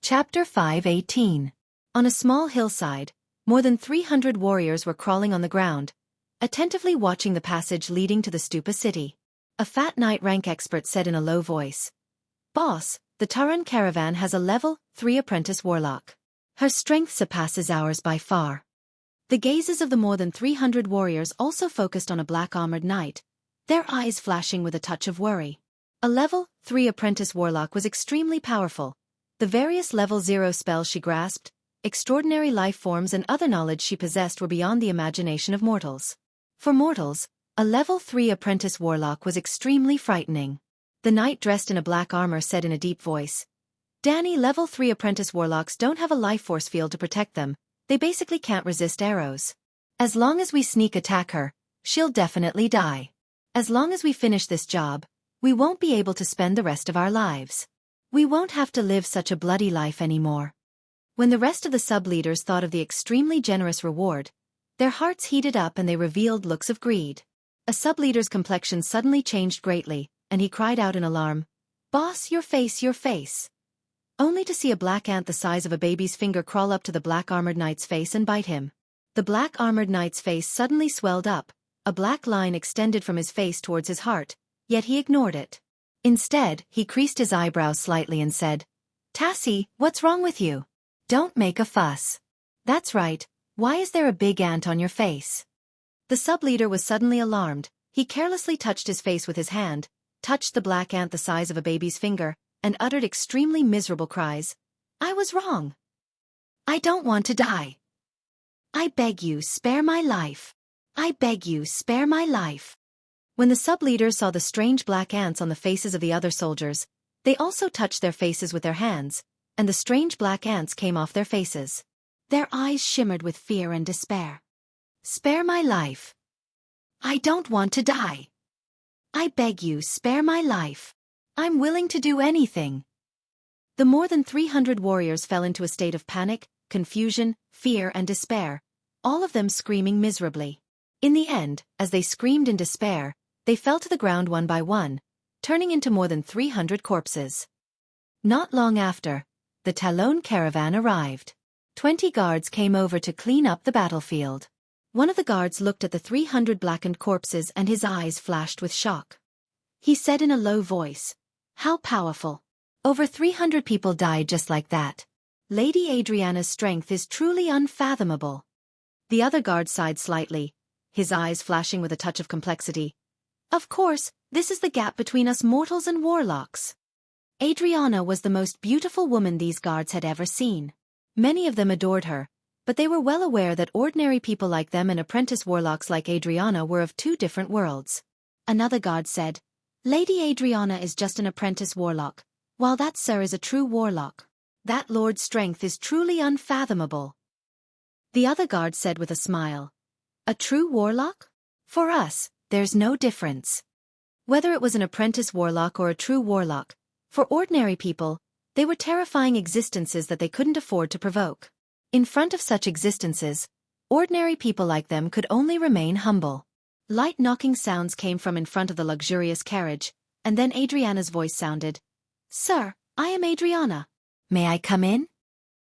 Chapter 5:18. On a small hillside, more than 300 warriors were crawling on the ground, attentively watching the passage leading to the Stupa city. A fat knight rank expert said in a low voice, "Boss, the Taran caravan has a level 3 apprentice warlock. Her strength surpasses ours by far." The gazes of the more than 300 warriors also focused on a black-armored knight, their eyes flashing with a touch of worry. A level 3 apprentice warlock was extremely powerful. The various level 0 spells she grasped, extraordinary life forms and other knowledge she possessed were beyond the imagination of mortals. For mortals, a level 3 apprentice warlock was extremely frightening. The knight dressed in a black armor said in a deep voice, "Danny, level 3 apprentice warlocks don't have a life force field to protect them, they basically can't resist arrows. As long as we sneak attack her, she'll definitely die. As long as we finish this job, we won't be able to spend the rest of our lives. We won't have to live such a bloody life anymore." When the rest of the sub-leaders thought of the extremely generous reward, their hearts heated up and they revealed looks of greed. A sub-leader's complexion suddenly changed greatly, and he cried out in alarm, "Boss, your face, your face!" Only to see a black ant the size of a baby's finger crawl up to the black-armored knight's face and bite him. The black-armored knight's face suddenly swelled up, a black line extended from his face towards his heart, yet he ignored it. Instead, he creased his eyebrows slightly and said, "Tassie, what's wrong with you? Don't make a fuss. That's right, why is there a big ant on your face?" The sub-leader was suddenly alarmed. He carelessly touched his face with his hand, touched the black ant the size of a baby's finger, and uttered extremely miserable cries. "I was wrong. I don't want to die. I beg you, spare my life. I beg you, spare my life." When the sub-leaders saw the strange black ants on the faces of the other soldiers, they also touched their faces with their hands, and the strange black ants came off their faces. Their eyes shimmered with fear and despair. "Spare my life. I don't want to die. I beg you, spare my life. I'm willing to do anything." The more than 300 warriors fell into a state of panic, confusion, fear and despair, all of them screaming miserably. In the end, as they screamed in despair, they fell to the ground one by one, turning into more than 300 corpses. Not long after, the Talon caravan arrived. 20 guards came over to clean up the battlefield. One of the guards looked at the 300 blackened corpses and his eyes flashed with shock. He said in a low voice, "How powerful. Over 300 people died just like that. Lady Adriana's strength is truly unfathomable." The other guard sighed slightly, his eyes flashing with a touch of complexity. "Of course, this is the gap between us mortals and warlocks." Adriana was the most beautiful woman these guards had ever seen. Many of them adored her, but they were well aware that ordinary people like them and apprentice warlocks like Adriana were of two different worlds. Another guard said, "Lady Adriana is just an apprentice warlock, while that sir is a true warlock. That lord's strength is truly unfathomable." The other guard said with a smile, "A true warlock? For us, there's no difference." Whether it was an apprentice warlock or a true warlock, for ordinary people, they were terrifying existences that they couldn't afford to provoke. In front of such existences, ordinary people like them could only remain humble. Light knocking sounds came from in front of the luxurious carriage, and then Adriana's voice sounded, "Sir, I am Adriana. May I come in?"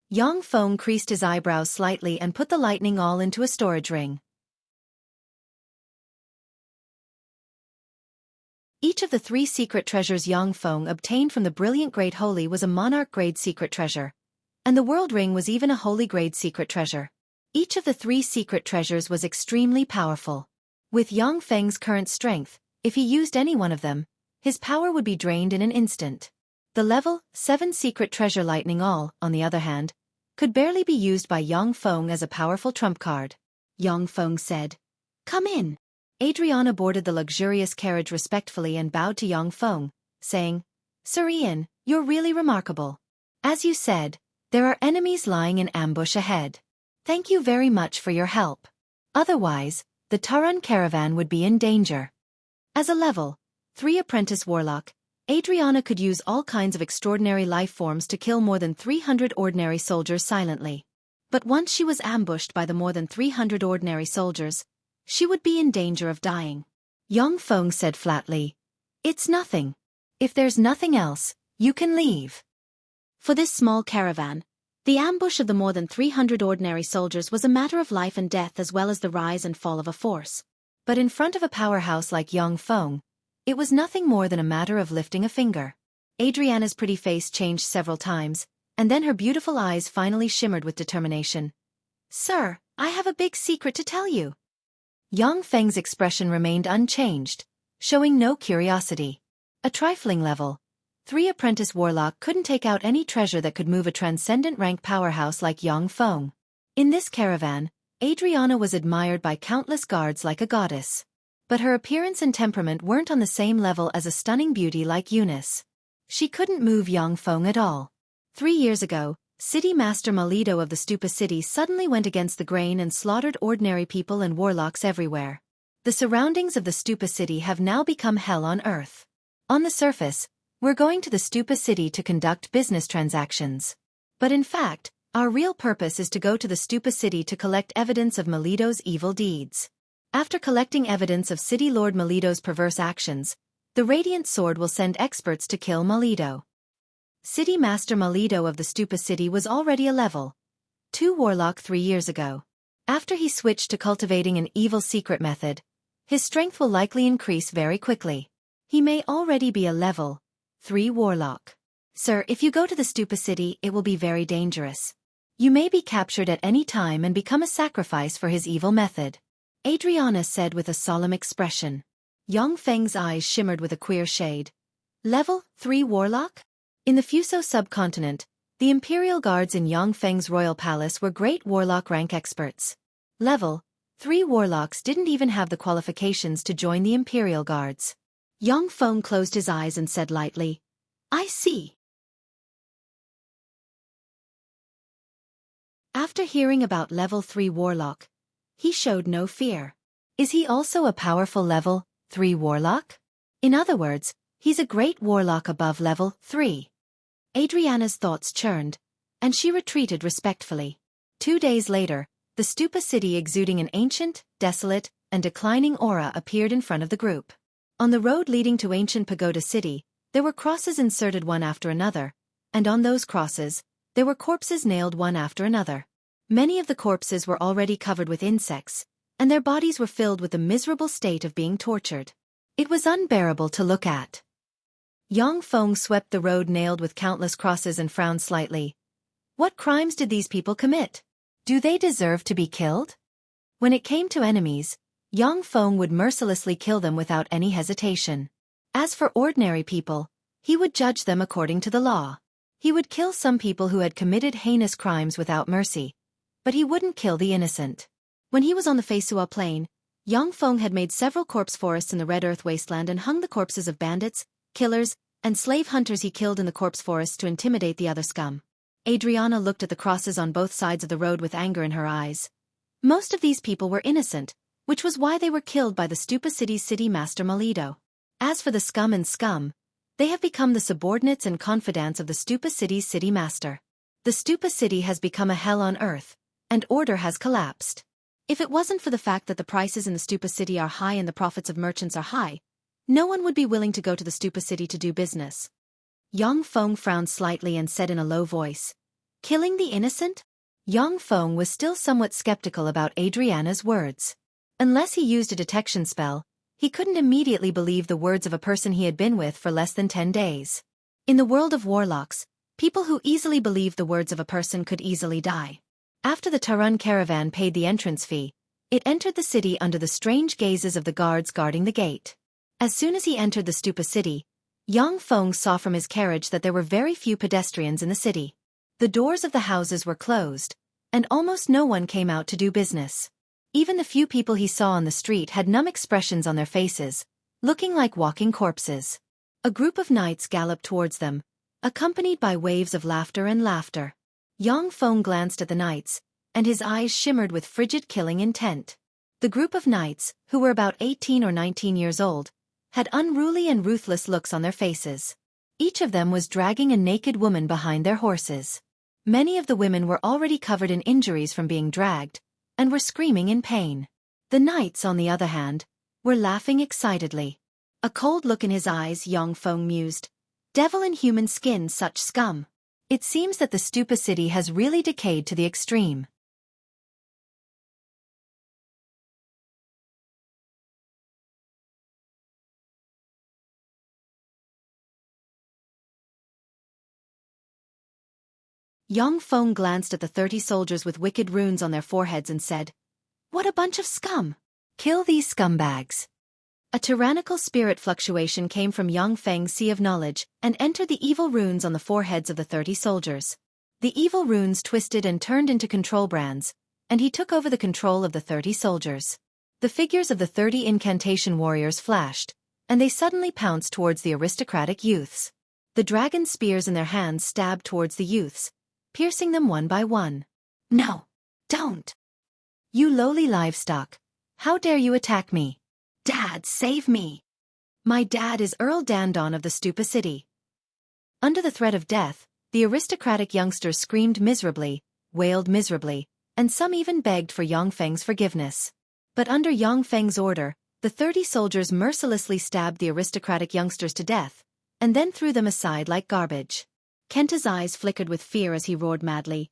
Yang Feng creased his eyebrows slightly and put the lightning all into a storage ring. Each of the 3 secret treasures Yang Feng obtained from the brilliant Great Holy was a monarch-grade secret treasure, and the World Ring was even a holy-grade secret treasure. Each of the 3 secret treasures was extremely powerful. With Yang Feng's current strength, if he used any one of them, his power would be drained in an instant. The level 7 secret treasure Lightning All, on the other hand, could barely be used by Yang Feng as a powerful trump card. Yang Feng said, "Come in." Adriana boarded the luxurious carriage respectfully and bowed to Yang Feng, saying, "Sir Ian, you're really remarkable. As you said, there are enemies lying in ambush ahead. Thank you very much for your help. Otherwise, the Taran caravan would be in danger." As a level 3 apprentice warlock, Adriana could use all kinds of extraordinary life forms to kill more than 300 ordinary soldiers silently. But once she was ambushed by the more than 300 ordinary soldiers, she would be in danger of dying. Yang Feng said flatly, "It's nothing. If there's nothing else, you can leave." For this small caravan, the ambush of the more than 300 ordinary soldiers was a matter of life and death as well as the rise and fall of a force. But in front of a powerhouse like Yang Feng, it was nothing more than a matter of lifting a finger. Adriana's pretty face changed several times, and then her beautiful eyes finally shimmered with determination. "Sir, I have a big secret to tell you." Yang Feng's expression remained unchanged, showing no curiosity. A trifling level 3 apprentice warlock couldn't take out any treasure that could move a transcendent rank powerhouse like Yang Feng. In this caravan, Adriana was admired by countless guards like a goddess. But her appearance and temperament weren't on the same level as a stunning beauty like Eunice. She couldn't move Yang Feng at all. 3 years ago, City Master Malido of the Stupa City suddenly went against the grain and slaughtered ordinary people and warlocks everywhere. The surroundings of the Stupa City have now become hell on earth. On the surface, we're going to the Stupa City to conduct business transactions. But in fact, our real purpose is to go to the Stupa City to collect evidence of Malido's evil deeds. After collecting evidence of City Lord Malido's perverse actions, the Radiant Sword will send experts to kill Malido. City Master Malido of the Stupa City was already a level 2 warlock 3 years ago. After he switched to cultivating an evil secret method, his strength will likely increase very quickly. He may already be a level 3 warlock. "Sir, if you go to the Stupa City, it will be very dangerous. You may be captured at any time and become a sacrifice for his evil method," Adriana said with a solemn expression. Yang Feng's eyes shimmered with a queer shade. "Level 3 warlock?" In the Fuso subcontinent, the Imperial Guards in Yang Feng's royal palace were great warlock rank experts. Level 3 warlocks didn't even have the qualifications to join the Imperial Guards. Yang Feng closed his eyes and said lightly, "I see." After hearing about level 3 warlock, he showed no fear. Is he also a powerful level 3 warlock? In other words, he's a great warlock above level 3. Adriana's thoughts churned, and she retreated respectfully. 2 days later, the Stupa City exuding an ancient, desolate, and declining aura appeared in front of the group. On the road leading to ancient Pagoda City, there were crosses inserted one after another, and on those crosses, there were corpses nailed one after another. Many of the corpses were already covered with insects, and their bodies were filled with the miserable state of being tortured. It was unbearable to look at. Yang Feng swept the road nailed with countless crosses and frowned slightly. What crimes did these people commit? Do they deserve to be killed? When it came to enemies, Yang Feng would mercilessly kill them without any hesitation. As for ordinary people, he would judge them according to the law. He would kill some people who had committed heinous crimes without mercy, but he wouldn't kill the innocent. When he was on the Feisua Plain, Yang Feng had made several corpse forests in the Red Earth wasteland and hung the corpses of bandits, killers, and slave hunters he killed in the corpse forests to intimidate the other scum. Adriana looked at the crosses on both sides of the road with anger in her eyes. Most of these people were innocent, which was why they were killed by the Stupa City's City Master Malido. As for the scum and scum, they have become the subordinates and confidants of the Stupa City's City Master. The Stupa City has become a hell on earth, and order has collapsed. If it wasn't for the fact that the prices in the Stupa City are high and the profits of merchants are high, no one would be willing to go to the Stupa City to do business. Yang Feng frowned slightly and said in a low voice, "Killing the innocent?" Yang Feng was still somewhat skeptical about Adriana's words. Unless he used a detection spell, he couldn't immediately believe the words of a person he had been with for less than 10 days. In the world of warlocks, people who easily believed the words of a person could easily die. After the Tarun caravan paid the entrance fee, it entered the city under the strange gazes of the guards guarding the gate. As soon as he entered the Stupa City, Yang Feng saw from his carriage that there were very few pedestrians in the city. The doors of the houses were closed, and almost no one came out to do business. Even the few people he saw on the street had numb expressions on their faces, looking like walking corpses. A group of knights galloped towards them, accompanied by waves of laughter and laughter. Yang Feng glanced at the knights, and his eyes shimmered with frigid killing intent. The group of knights, who were about 18 or 19 years old, had unruly and ruthless looks on their faces. Each of them was dragging a naked woman behind their horses. Many of the women were already covered in injuries from being dragged, and were screaming in pain. The knights, on the other hand, were laughing excitedly. A cold look in his eyes, Xiaofan mused. Devil in human skin, such scum. It seems that the Stupa city has really decayed to the extreme. Xiaofan glanced at the 30 soldiers with wicked runes on their foreheads and said, "What a bunch of scum! Kill these scumbags." A tyrannical spirit fluctuation came from Xiaofang's sea of knowledge and entered the evil runes on the foreheads of the 30 soldiers. The evil runes twisted and turned into control brands, and he took over the control of the 30 soldiers. The figures of the 30 incantation warriors flashed, and they suddenly pounced towards the aristocratic youths. The dragon spears in their hands stabbed towards the youths, piercing them one by one. "No, don't! You lowly livestock! How dare you attack me? Dad, save me! My dad is Earl Dandon of the Stupa city." Under the threat of death, the aristocratic youngsters screamed miserably, wailed miserably, and some even begged for Xiaofang's forgiveness. But under Xiaofang's order, the 30 soldiers mercilessly stabbed the aristocratic youngsters to death, and then threw them aside like garbage. Kenta's eyes flickered with fear as he roared madly.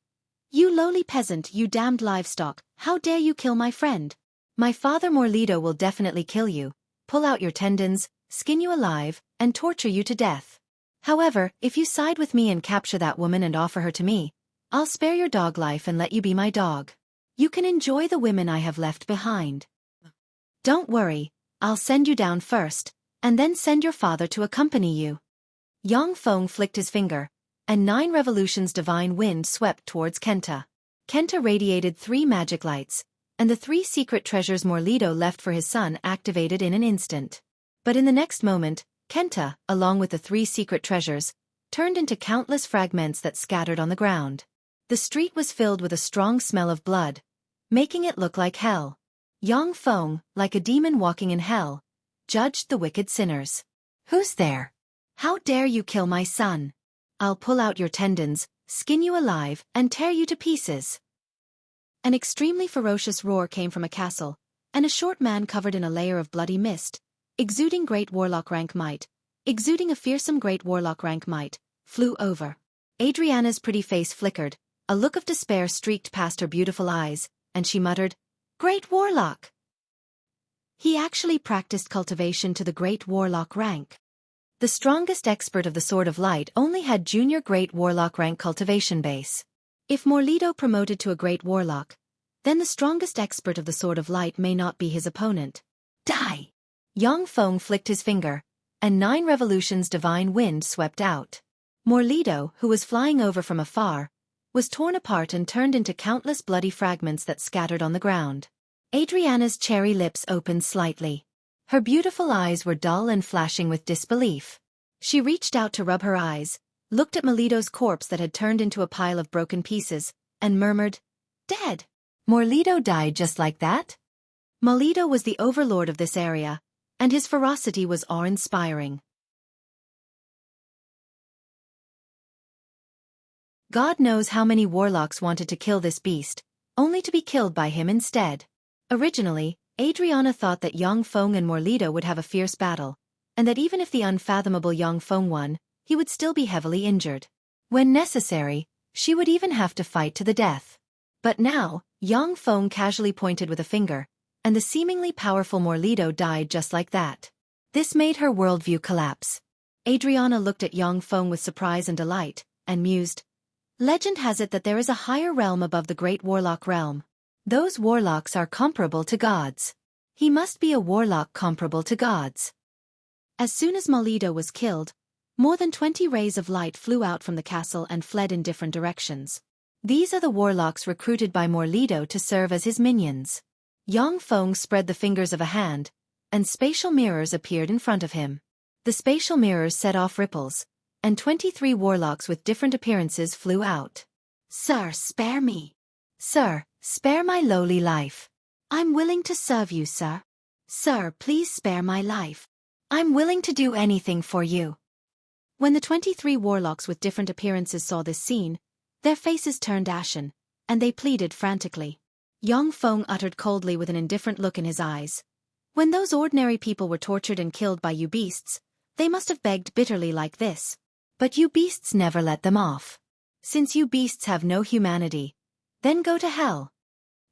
"You lowly peasant, you damned livestock, how dare you kill my friend? My father Morlido will definitely kill you, pull out your tendons, skin you alive, and torture you to death. However, if you side with me and capture that woman and offer her to me, I'll spare your dog life and let you be my dog. You can enjoy the women I have left behind. Don't worry, I'll send you down first, and then send your father to accompany you." Xiaofan flicked his finger, and 9 revolutions divine wind swept towards Kenta. Kenta radiated 3 magic lights, and the 3 secret treasures Morlido left for his son activated in an instant. But in the next moment, Kenta, along with the 3 secret treasures, turned into countless fragments that scattered on the ground. The street was filled with a strong smell of blood, making it look like hell. Xiaofan, like a demon walking in hell, judged the wicked sinners. "Who's there? How dare you kill my son? I'll pull out your tendons, skin you alive, and tear you to pieces." An extremely ferocious roar came from a castle, and a short man covered in a layer of bloody mist, exuding great warlock rank might, flew over. Adriana's pretty face flickered, a look of despair streaked past her beautiful eyes, and she muttered, "Great warlock!" He actually practiced cultivation to the great warlock rank. The strongest expert of the Sword of Light only had junior great warlock rank cultivation base. If Morlido promoted to a great warlock, then the strongest expert of the Sword of Light may not be his opponent. "Die!" Xiaofan flicked his finger, and 9 revolutions divine wind swept out. Morlido, who was flying over from afar, was torn apart and turned into countless bloody fragments that scattered on the ground. Adriana's cherry lips opened slightly. Her beautiful eyes were dull and flashing with disbelief. She reached out to rub her eyes, looked at Morlido's corpse that had turned into a pile of broken pieces, and murmured, "Dead. Morlido died just like that?" Morlido was the overlord of this area, and his ferocity was awe-inspiring. God knows how many warlocks wanted to kill this beast, only to be killed by him instead. Originally, Adriana thought that Xiaofan and Morlido would have a fierce battle, and that even if the unfathomable Xiaofan won, he would still be heavily injured. When necessary, she would even have to fight to the death. But now, Xiaofan casually pointed with a finger, and the seemingly powerful Morlido died just like that. This made her worldview collapse. Adriana looked at Xiaofan with surprise and delight, and mused, "Legend has it that there is a higher realm above the great warlock realm. Those warlocks are comparable to gods. He must be a warlock comparable to gods." As soon as Morlido was killed, more than 20 rays of light flew out from the castle and fled in different directions. These are the warlocks recruited by Morlido to serve as his minions. Xiaofan spread the fingers of a hand, and spatial mirrors appeared in front of him. The spatial mirrors set off ripples, and 23 warlocks with different appearances flew out. "Sir, spare me. Sir, spare my lowly life. I'm willing to serve you, sir. Sir, please spare my life. I'm willing to do anything for you. When the 23 warlocks with different appearances saw this scene, their faces turned ashen, and they pleaded frantically. Yang Feng uttered coldly with an indifferent look in his eyes. When those ordinary people were tortured and killed by you beasts, they must have begged bitterly like this. But you beasts never let them off. Since you beasts have no humanity, then go to hell.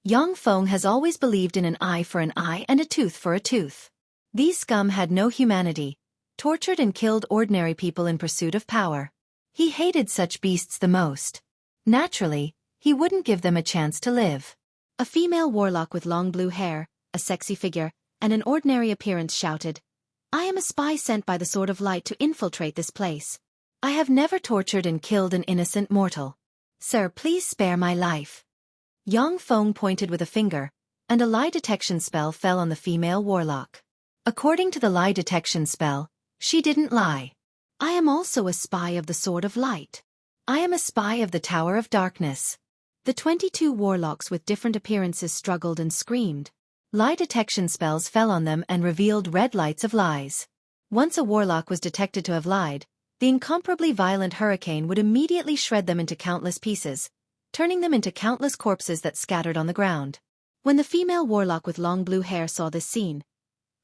Yang Feng has always believed in an eye for an eye and a tooth for a tooth. These scum had no humanity, tortured and killed ordinary people in pursuit of power. He hated such beasts the most. Naturally, he wouldn't give them a chance to live. A female warlock with long blue hair, a sexy figure, and an ordinary appearance shouted, I am a spy sent by the Sword of Light to infiltrate this place. I have never tortured and killed an innocent mortal. Sir, please spare my life. Yang Feng pointed with a finger, and a lie detection spell fell on the female warlock. According to the lie detection spell, she didn't lie. I am also a spy of the Sword of Light. I am a spy of the Tower of Darkness. The 22 warlocks with different appearances struggled and screamed. Lie detection spells fell on them and revealed red lights of lies. Once a warlock was detected to have lied, the incomparably violent hurricane would immediately shred them into countless pieces, turning them into countless corpses that scattered on the ground. When the female warlock with long blue hair saw this scene,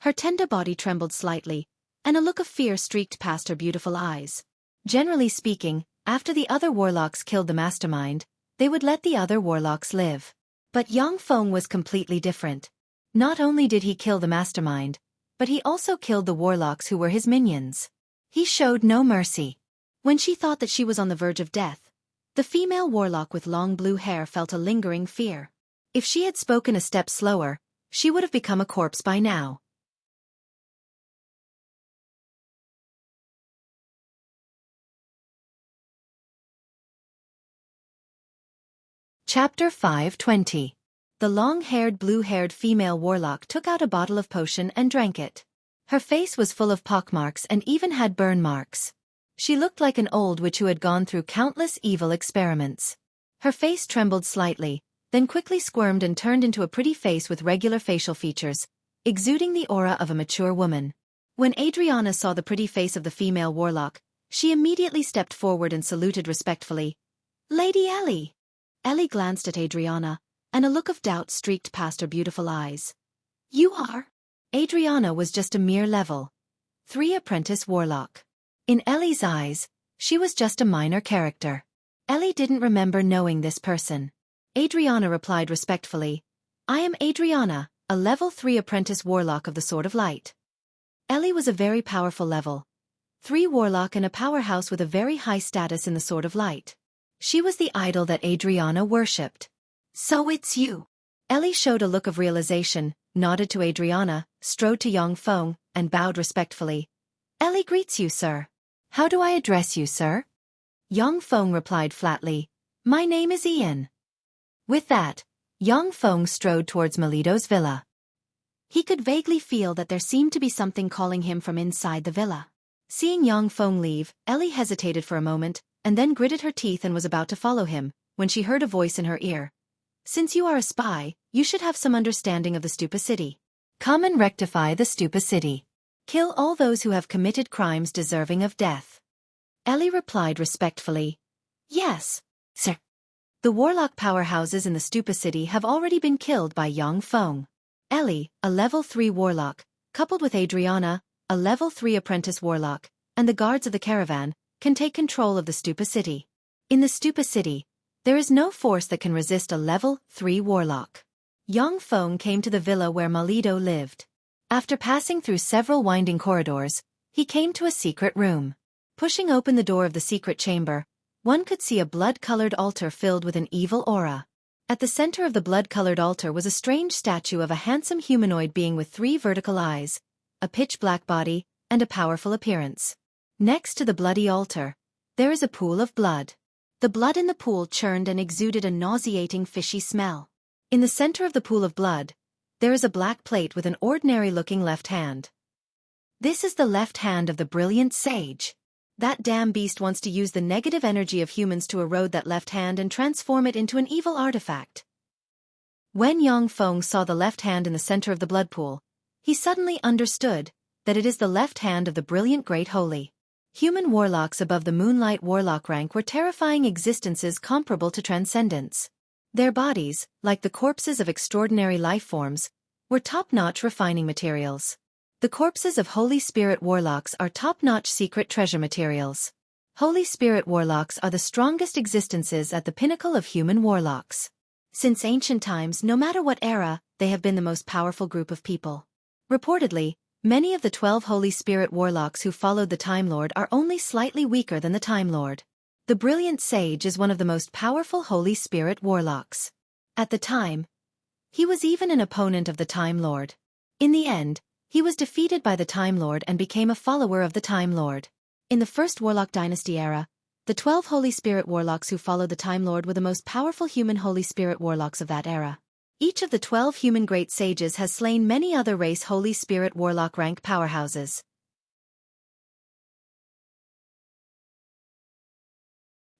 her tender body trembled slightly, and a look of fear streaked past her beautiful eyes. Generally speaking, after the other warlocks killed the mastermind, they would let the other warlocks live. But Yang Feng was completely different. Not only did he kill the mastermind, but he also killed the warlocks who were his minions. He showed no mercy. When she thought that she was on the verge of death, the female warlock with long blue hair felt a lingering fear. If she had spoken a step slower, she would have become a corpse by now. Chapter 5:20. The long-haired blue-haired female warlock took out a bottle of potion and drank it. Her face was full of pockmarks and even had burn marks. She looked like an old witch who had gone through countless evil experiments. Her face trembled slightly, then quickly squirmed and turned into a pretty face with regular facial features, exuding the aura of a mature woman. When Adriana saw the pretty face of the female warlock, she immediately stepped forward and saluted respectfully. Lady Ellie! Ellie glanced at Adriana, and a look of doubt streaked past her beautiful eyes. You are? Adriana was just a mere level 3 apprentice warlock. In Ellie's eyes, she was just a minor character. Ellie didn't remember knowing this person. Adriana replied respectfully, I am Adriana, a level 3 apprentice warlock of the Sword of Light. Ellie was a very powerful level 3 warlock and a powerhouse with a very high status in the Sword of Light. She was the idol that Adriana worshipped. So it's you. Ellie showed a look of realization, nodded to Adriana, strode to Yang Feng, and bowed respectfully. Ellie greets you, sir. How do I address you, sir? Yang Feng replied flatly, My name is Ian. With that, Yang Feng strode towards Melito's villa. He could vaguely feel that there seemed to be something calling him from inside the villa. Seeing Yang Feng leave, Ellie hesitated for a moment, and then gritted her teeth and was about to follow him, when she heard a voice in her ear. Since you are a spy, you should have some understanding of the Stupa City. Come and rectify the Stupa City. Kill all those who have committed crimes deserving of death. Ellie replied respectfully, Yes, sir. The warlock powerhouses in the Stupa City have already been killed by Yang Feng. Ellie, a level 3 warlock, coupled with Adriana, a level 3 apprentice warlock, and the guards of the caravan, can take control of the Stupa City. In the Stupa City, there is no force that can resist a level 3 warlock. Yang Feng came to the villa where Melito lived. After passing through several winding corridors, he came to a secret room. Pushing open the door of the secret chamber, one could see a blood-colored altar filled with an evil aura. At the center of the blood-colored altar was a strange statue of a handsome humanoid being with 3 vertical eyes, a pitch-black body, and a powerful appearance. Next to the bloody altar, there is a pool of blood. The blood in the pool churned and exuded a nauseating fishy smell. In the center of the pool of blood, there is a black plate with an ordinary-looking left hand. This is the left hand of the brilliant sage. That damn beast wants to use the negative energy of humans to erode that left hand and transform it into an evil artifact. When Yang Feng saw the left hand in the center of the blood pool, he suddenly understood that it is the left hand of the brilliant Great Holy. Human warlocks above the Moonlight Warlock rank were terrifying existences comparable to transcendence. Their bodies, like the corpses of extraordinary life forms, were top-notch refining materials. The corpses of Holy Spirit warlocks are top-notch secret treasure materials. Holy Spirit warlocks are the strongest existences at the pinnacle of human warlocks. Since ancient times, no matter what era, they have been the most powerful group of people. Reportedly, many of the 12 Holy Spirit warlocks who followed the Time Lord are only slightly weaker than the Time Lord. The Brilliant Sage is one of the most powerful Holy Spirit warlocks. At the time, he was even an opponent of the Time Lord. In the end, he was defeated by the Time Lord and became a follower of the Time Lord. In the First Warlock Dynasty era, the 12 Holy Spirit warlocks who followed the Time Lord were the most powerful human Holy Spirit warlocks of that era. Each of the 12 human great sages has slain many other race Holy Spirit warlock rank powerhouses.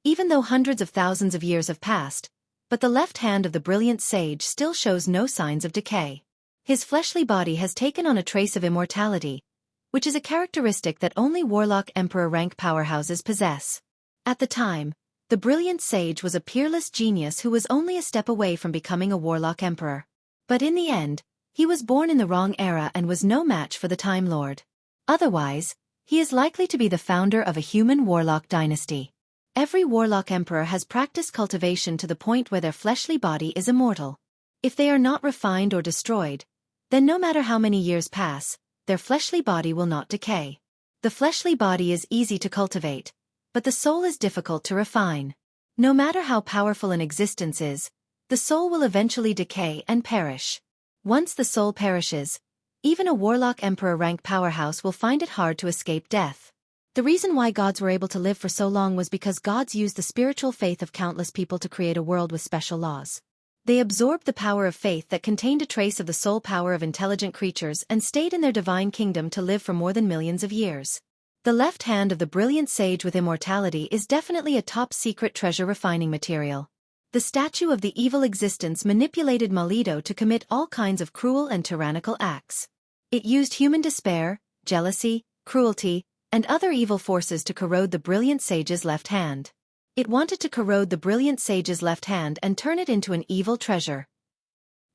Even though hundreds of thousands of years have passed, but the left hand of the Brilliant Sage still shows no signs of decay. His fleshly body has taken on a trace of immortality, which is a characteristic that only Warlock Emperor rank powerhouses possess. At the time, the Brilliant Sage was a peerless genius who was only a step away from becoming a Warlock Emperor. But in the end, he was born in the wrong era and was no match for the Time Lord. Otherwise, he is likely to be the founder of a human Warlock dynasty. Every Warlock Emperor has practiced cultivation to the point where their fleshly body is immortal. If they are not refined or destroyed, then no matter how many years pass, their fleshly body will not decay. The fleshly body is easy to cultivate, but the soul is difficult to refine. No matter how powerful an existence is, the soul will eventually decay and perish. Once the soul perishes, even a Warlock Emperor rank powerhouse will find it hard to escape death. The reason why gods were able to live for so long was because gods used the spiritual faith of countless people to create a world with special laws. They absorbed the power of faith that contained a trace of the soul power of intelligent creatures and stayed in their divine kingdom to live for more than millions of years. The left hand of the Brilliant Sage with immortality is definitely a top-secret treasure refining material. The statue of the evil existence manipulated Malido to commit all kinds of cruel and tyrannical acts. It used human despair, jealousy, cruelty, and other evil forces to corrode the Brilliant Sage's left hand. It wanted to corrode the Brilliant Sage's left hand and turn it into an evil treasure.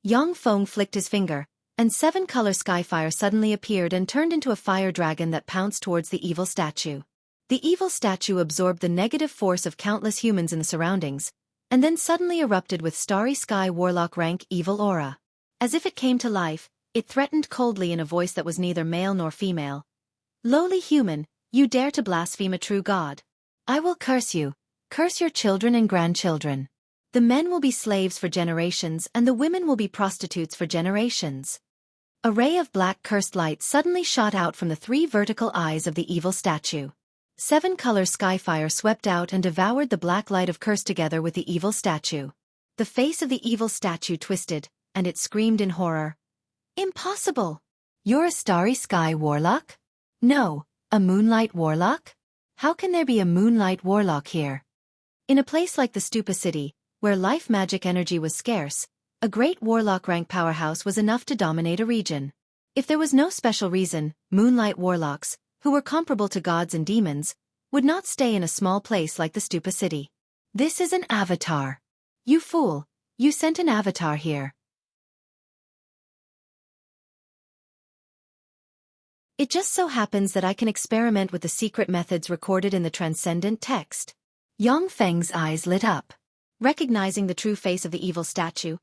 Yang Feng flicked his finger, and 7-color Skyfire suddenly appeared and turned into a fire dragon that pounced towards the evil statue. The evil statue absorbed the negative force of countless humans in the surroundings, and then suddenly erupted with Starry Sky Warlock rank evil aura. As if it came to life, it threatened coldly in a voice that was neither male nor female. "Lowly human, you dare to blaspheme a true god. I will curse you. Curse your children and grandchildren. The men will be slaves for generations and the women will be prostitutes for generations." A ray of black cursed light suddenly shot out from the 3 vertical eyes of the evil statue. 7-color Skyfire swept out and devoured the black light of curse together with the evil statue. The face of the evil statue twisted, and it screamed in horror. "Impossible! You're a Starry Sky Warlock? No, a Moonlight Warlock? How can there be a Moonlight Warlock here?" In a place like the Stupa City, where life magic energy was scarce, a great Warlock rank powerhouse was enough to dominate a region. If there was no special reason, Moonlight Warlocks, who were comparable to gods and demons, would not stay in a small place like the Stupa City. "This is an avatar. You fool, you sent an avatar here." "It just so happens that I can experiment with the secret methods recorded in the transcendent text." Yang Feng's eyes lit up. Recognizing the true face of the evil statue,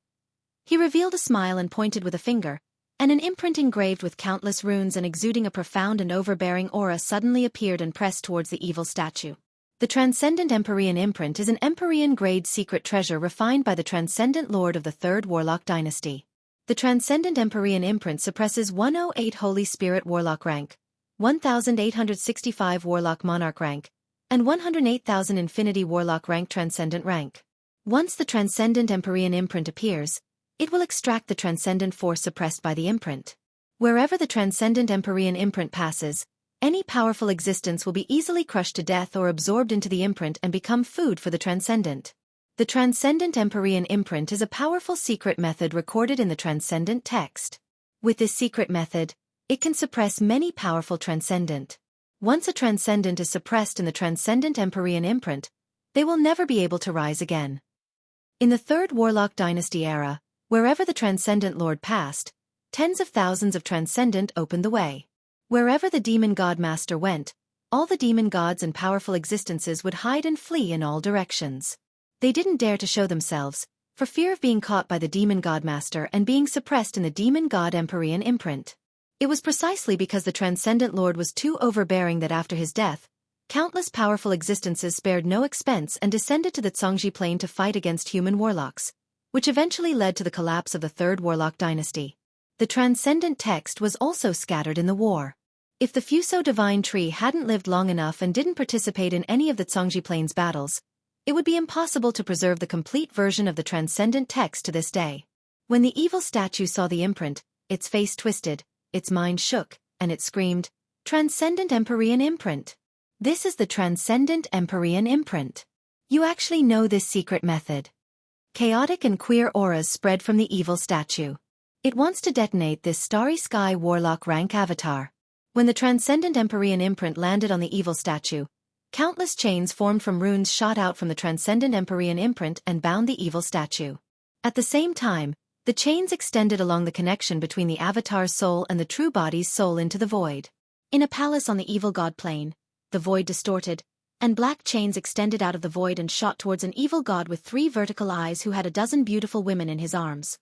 he revealed a smile and pointed with a finger, and an imprint engraved with countless runes and exuding a profound and overbearing aura suddenly appeared and pressed towards the evil statue. The Transcendent Empyrean imprint is an Empyrean-grade secret treasure refined by the Transcendent Lord of the 3rd Warlock Dynasty. The Transcendent Empyrean imprint suppresses 108 Holy Spirit Warlock rank, 1865 Warlock Monarch rank, and 108,000 Infinity Warlock rank Transcendent rank. Once the Transcendent Empyrean imprint appears, it will extract the transcendent force suppressed by the imprint. Wherever the Transcendent Empyrean imprint passes, any powerful existence will be easily crushed to death or absorbed into the imprint and become food for the Transcendent. The Transcendent Empyrean imprint is a powerful secret method recorded in the Transcendent text. With this secret method, It can suppress many powerful transcendent. Once a transcendent is suppressed in the transcendent Empyrean imprint, they will never be able to rise again. In the Third Warlock Dynasty era, wherever the Transcendent Lord passed, tens of thousands of Transcendent opened the way. Wherever the Demon God Master went, all the demon gods and powerful existences would hide and flee in all directions. They didn't dare to show themselves, for fear of being caught by the Demon God Master and being suppressed in the Demon God Empyrean imprint. It was precisely because the Transcendent Lord was too overbearing that after his death, countless powerful existences spared no expense and descended to the Zhongji plane to fight against human warlocks, which eventually led to the collapse of the Third Warlock Dynasty. The transcendent text was also scattered in the war. If the Fuso divine tree hadn't lived long enough and didn't participate in any of the Zhongji plane's battles, it would be impossible to preserve the complete version of the transcendent text to this day. When the evil statue saw the imprint, its face twisted, its mind shook, and it screamed, "Transcendent Empyrean imprint! This is the Transcendent Empyrean imprint. You actually know this secret method." Chaotic and queer auras spread from the evil statue. It wants to detonate this Starry Sky Warlock rank avatar. When the Transcendent Empyrean imprint landed on the evil statue, countless chains formed from runes shot out from the Transcendent Empyrean imprint and bound the evil statue. At the same time, the chains extended along the connection between the avatar's soul and the true body's soul into the void. In a palace on the evil god plane, the void distorted, and black chains extended out of the void and shot towards an evil god with 3 vertical eyes who had a dozen beautiful women in his arms.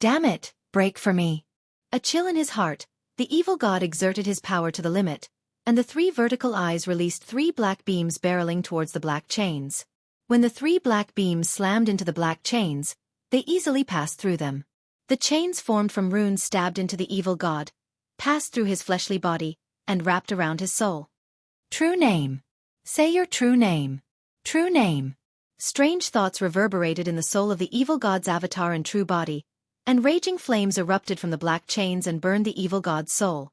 "Damn it, break for me." A chill in his heart, the evil god exerted his power to the limit, and the 3 vertical eyes released 3 black beams barreling towards the black chains. When the 3 black beams slammed into the black chains, they easily passed through them. The chains formed from runes stabbed into the evil god, passed through his fleshly body, and wrapped around his soul. "True name. Say your true name. True name." Strange thoughts reverberated in the soul of the evil god's avatar and true body, and raging flames erupted from the black chains and burned the evil god's soul.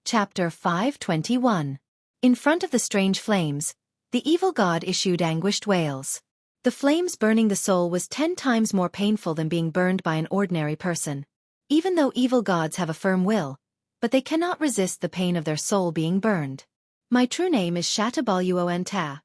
Chapter 521. In front of the strange flames, the evil god issued anguished wails. The flames burning the soul was 10 times more painful than being burned by an ordinary person. Even though evil gods have a firm will, but they cannot resist the pain of their soul being burned. "My true name is Shatabaluon Ta."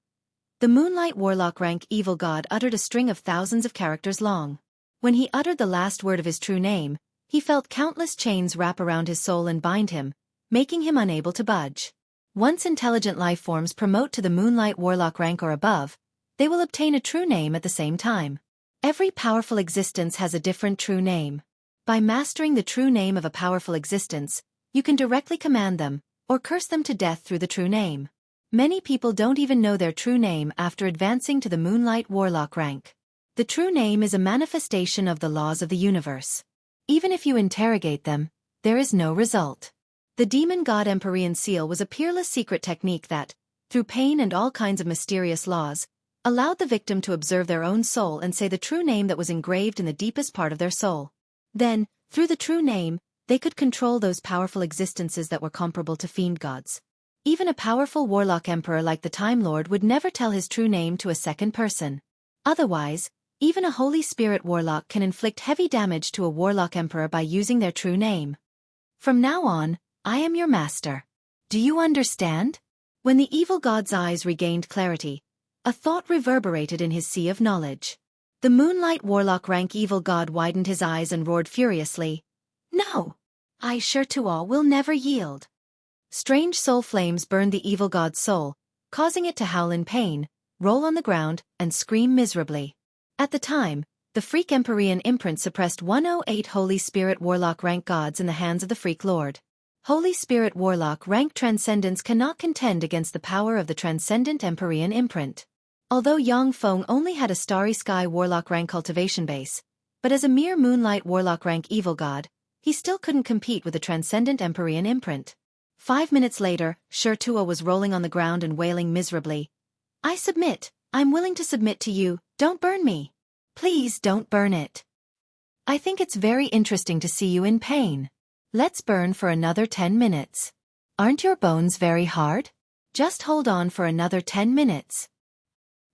The Moonlight Warlock rank evil god uttered a string of thousands of characters long. When he uttered the last word of his true name, he felt countless chains wrap around his soul and bind him, making him unable to budge. Once intelligent life forms promote to the Moonlight Warlock rank or above, they will obtain a true name at the same time. Every powerful existence has a different true name. By mastering the true name of a powerful existence, you can directly command them, or curse them to death through the true name. Many people don't even know their true name after advancing to the Moonlight Warlock rank. The true name is a manifestation of the laws of the universe. Even if you interrogate them, there is no result. The Demon God Empyrean seal was a peerless secret technique that, through pain and all kinds of mysterious laws, allowed the victim to observe their own soul and say the true name that was engraved in the deepest part of their soul. Then, through the true name, they could control those powerful existences that were comparable to fiend gods. Even a powerful warlock emperor like the Time Lord would never tell his true name to a second person. Otherwise, even a Holy Spirit warlock can inflict heavy damage to a warlock emperor by using their true name. From now on, I am your master. Do you understand? When the evil god's eyes regained clarity, a thought reverberated in his sea of knowledge. The Moonlight Warlock rank evil god widened his eyes and roared furiously, "No! I sure to all will never yield." Strange soul flames burned the evil god's soul, causing it to howl in pain, roll on the ground, and scream miserably. At the time, the Freak Empyrean imprint suppressed 108 Holy Spirit Warlock rank gods in the hands of the Freak Lord. Holy Spirit Warlock rank transcendents cannot contend against the power of the Transcendent Empyrean imprint. Although Yang Feng only had a Starry Sky Warlock rank cultivation base, but as a mere Moonlight Warlock rank evil god, he still couldn't compete with the Transcendent Empyrean imprint. 5 minutes later, Shirtua was rolling on the ground and wailing miserably. "I submit. I'm willing to submit to you. Don't burn me. Please don't burn it. I think it's very interesting to see you in pain. Let's burn for another 10 minutes. Aren't your bones very hard? Just hold on for another 10 minutes.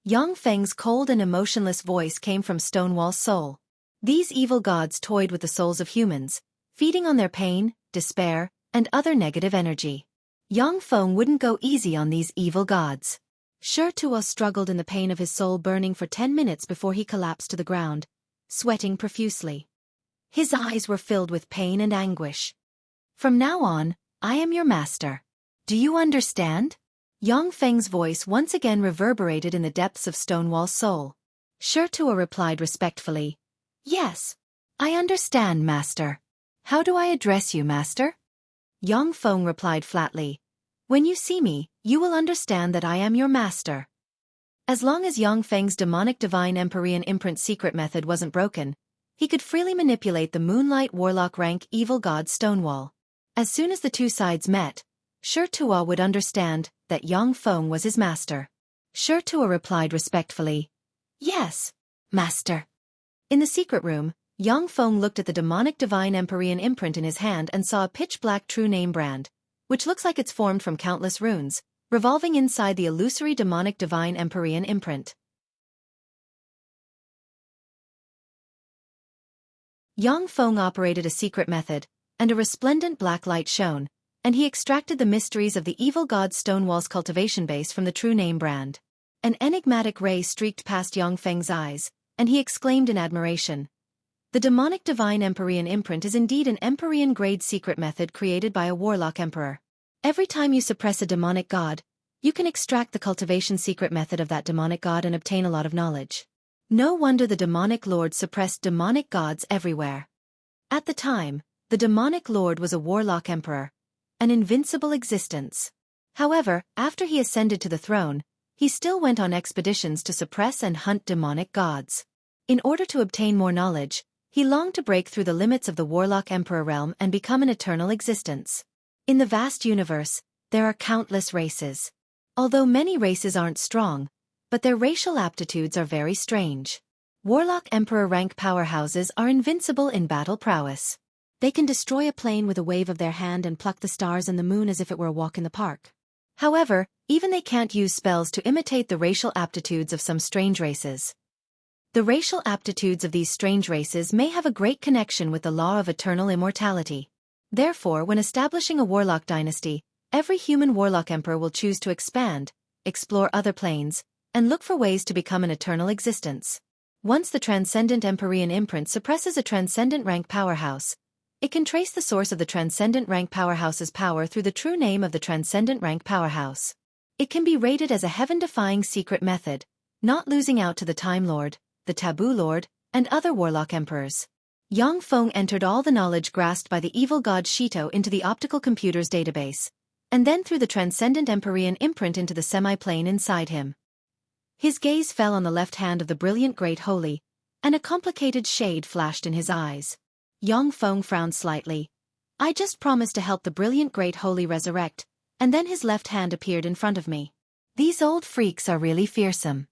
Yang Feng's cold and emotionless voice came from Stonewall's soul. These evil gods toyed with the souls of humans, feeding on their pain, despair, and other negative energy. Yang Feng wouldn't go easy on these evil gods. Shi Tuo struggled in the pain of his soul burning for 10 minutes before he collapsed to the ground, sweating profusely. His eyes were filled with pain and anguish. From now on, I am your master. Do you understand? Yang Feng's voice once again reverberated in the depths of Stonewall's soul. Shi Tuo replied respectfully, Yes. I understand, master. How do I address you, master? Yang Feng replied flatly, When you see me, you will understand that I am your master. As long as Yang Feng's demonic divine Empyrean imprint secret method wasn't broken, he could freely manipulate the Moonlight Warlock rank evil god Stonewall. As soon as the two sides met, Shi Tuo would understand that Yang Feng was his master. Shi Tuo replied respectfully, Yes, master. In the secret room, Yang Feng looked at the demonic divine Empyrean imprint in his hand and saw a pitch-black true name brand, which looks like it's formed from countless runes, revolving inside the illusory demonic divine Empyrean imprint. Yang Feng operated a secret method, and a resplendent black light shone, and he extracted the mysteries of the evil god Stonewall's cultivation base from the true name brand. An enigmatic ray streaked past Yang Feng's eyes, and he exclaimed in admiration. The demonic divine Empyrean imprint is indeed an Empyrean-grade secret method created by a warlock emperor. Every time you suppress a demonic god, you can extract the cultivation secret method of that demonic god and obtain a lot of knowledge. No wonder the demonic lord suppressed demonic gods everywhere. At the time, the demonic lord was a warlock emperor, an invincible existence. However, after he ascended to the throne, he still went on expeditions to suppress and hunt demonic gods. In order to obtain more knowledge, he longed to break through the limits of the warlock emperor realm and become an eternal existence. In the vast universe, there are countless races. Although many races aren't strong, but their racial aptitudes are very strange. Warlock emperor rank powerhouses are invincible in battle prowess. They can destroy a plane with a wave of their hand and pluck the stars and the moon as if it were a walk in the park. However, even they can't use spells to imitate the racial aptitudes of some strange races. The racial aptitudes of these strange races may have a great connection with the law of eternal immortality. Therefore, when establishing a warlock dynasty, every human warlock emperor will choose to expand, explore other planes, and look for ways to become an eternal existence. Once the transcendent Empyrean imprint suppresses a transcendent rank powerhouse, it can trace the source of the transcendent rank powerhouse's power through the true name of the transcendent rank powerhouse. It can be rated as a heaven-defying secret method, not losing out to the Time Lord, the Taboo Lord, and other warlock emperors. Yang Feng entered all the knowledge grasped by the evil god Shito into the optical computer's database, and then threw the transcendent Empyrean imprint into the semi-plane inside him. His gaze fell on the left hand of the brilliant Great Holy, and a complicated shade flashed in his eyes. Yang Feng frowned slightly. I just promised to help the brilliant Great Holy resurrect, and then his left hand appeared in front of me. These old freaks are really fearsome.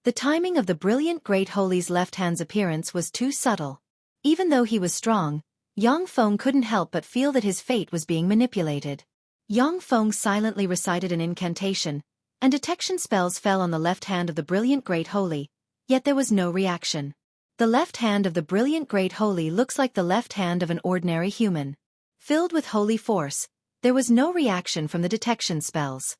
The timing of the brilliant Great Holy's left hand's appearance was too subtle. Even though he was strong, Yang Feng couldn't help but feel that his fate was being manipulated. Yang Feng silently recited an incantation, and detection spells fell on the left hand of the brilliant Great Holy, yet there was no reaction. The left hand of the brilliant Great Holy looks like the left hand of an ordinary human. Filled with holy force, there was no reaction from the detection spells.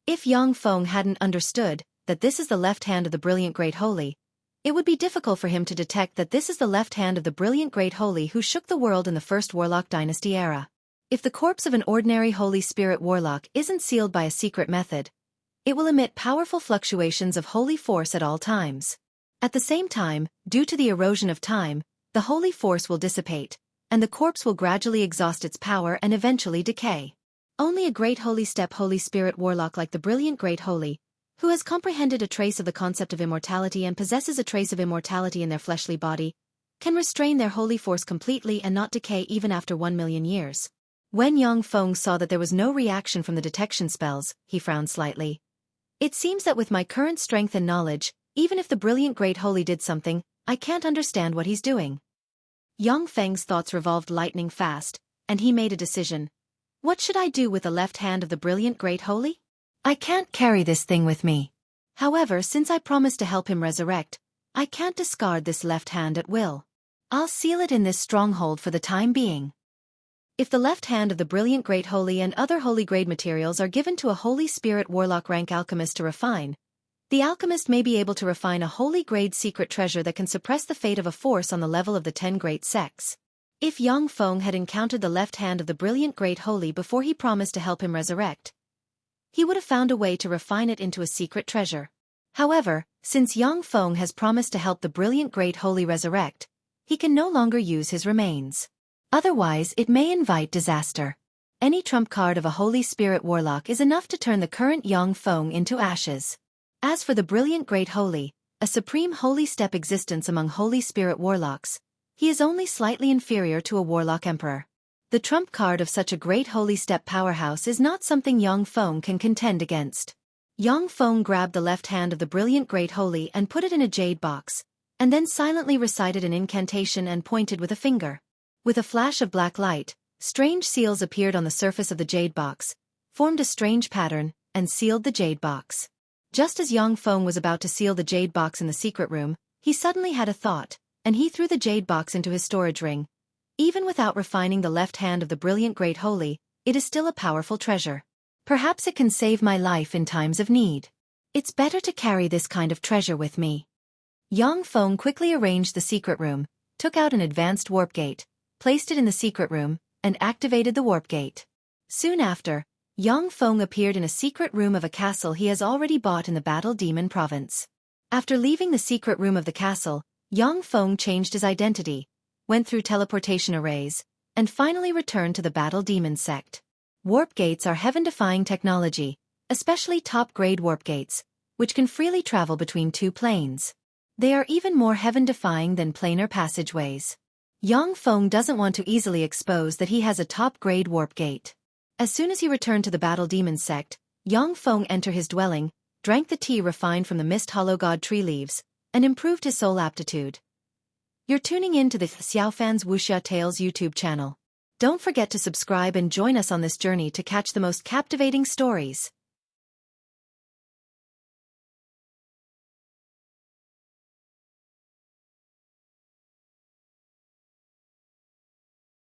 If Yang Feng hadn't understood that this is the left hand of the brilliant Great Holy, it would be difficult for him to detect that this is the left hand of the brilliant Great Holy who shook the world in the First Warlock Dynasty era. If the corpse of an ordinary Holy Spirit Warlock isn't sealed by a secret method, it will emit powerful fluctuations of holy force at all times. At the same time, due to the erosion of time, the holy force will dissipate, and the corpse will gradually exhaust its power and eventually decay. Only a great Holy Step Holy Spirit Warlock like the brilliant Great Holy, who has comprehended a trace of the concept of immortality and possesses a trace of immortality in their fleshly body, can restrain their holy force completely and not decay even after 1,000,000 years. When Yang Feng saw that there was no reaction from the detection spells, he frowned slightly. It seems that with my current strength and knowledge, even if the brilliant Great Holy did something, I can't understand what he's doing. Yang Feng's thoughts revolved lightning fast, and he made a decision. What should I do with the left hand of the brilliant great holy? I can't carry this thing with me. However, since I promised to help him resurrect, I can't discard this left hand at will. I'll seal it in this stronghold for the time being. If the left hand of the brilliant great holy and other holy grade materials are given to a holy spirit warlock rank alchemist to refine, the alchemist may be able to refine a holy grade secret treasure that can suppress the fate of a force on the level of the 10 great sects. If Yang Feng had encountered the left hand of the brilliant great holy before he promised to help him resurrect, he would have found a way to refine it into a secret treasure. However, since Yang Feng has promised to help the brilliant great holy resurrect, he can no longer use his remains. Otherwise, it may invite disaster. Any trump card of a holy spirit warlock is enough to turn the current Yang Feng into ashes. As for the brilliant great holy, a supreme holy step existence among holy spirit warlocks, he is only slightly inferior to a warlock emperor. The trump card of such a great holy step powerhouse is not something Yang Feng can contend against. Yang Feng grabbed the left hand of the brilliant great holy and put it in a jade box, and then silently recited an incantation and pointed with a finger. With a flash of black light, strange seals appeared on the surface of the jade box, formed a strange pattern, and sealed the jade box. Just as Yang Feng was about to seal the jade box in the secret room, he suddenly had a thought, and he threw the jade box into his storage ring. Even without refining the left hand of the brilliant great holy, it is still a powerful treasure. Perhaps it can save my life in times of need. It's better to carry this kind of treasure with me. Yang Feng quickly arranged the secret room, took out an advanced warp gate, placed it in the secret room, and activated the warp gate. Soon after, Yang Feng appeared in a secret room of a castle he has already bought in the Battle Demon province. After leaving the secret room of the castle, Yang Feng changed his identity, went through teleportation arrays, and finally returned to the Battle Demon sect. Warp gates are heaven-defying technology, especially top-grade warp gates, which can freely travel between two planes. They are even more heaven-defying than planar passageways. Yang Feng doesn't want to easily expose that he has a top-grade warp gate. As soon as he returned to the Battle Demon sect, Yang Feng entered his dwelling, drank the tea refined from the Mist Hollow God tree leaves, and improved his soul aptitude. You're tuning in to the Xiaofan's Wuxia Tales YouTube channel. Don't forget to subscribe and join us on this journey to catch the most captivating stories.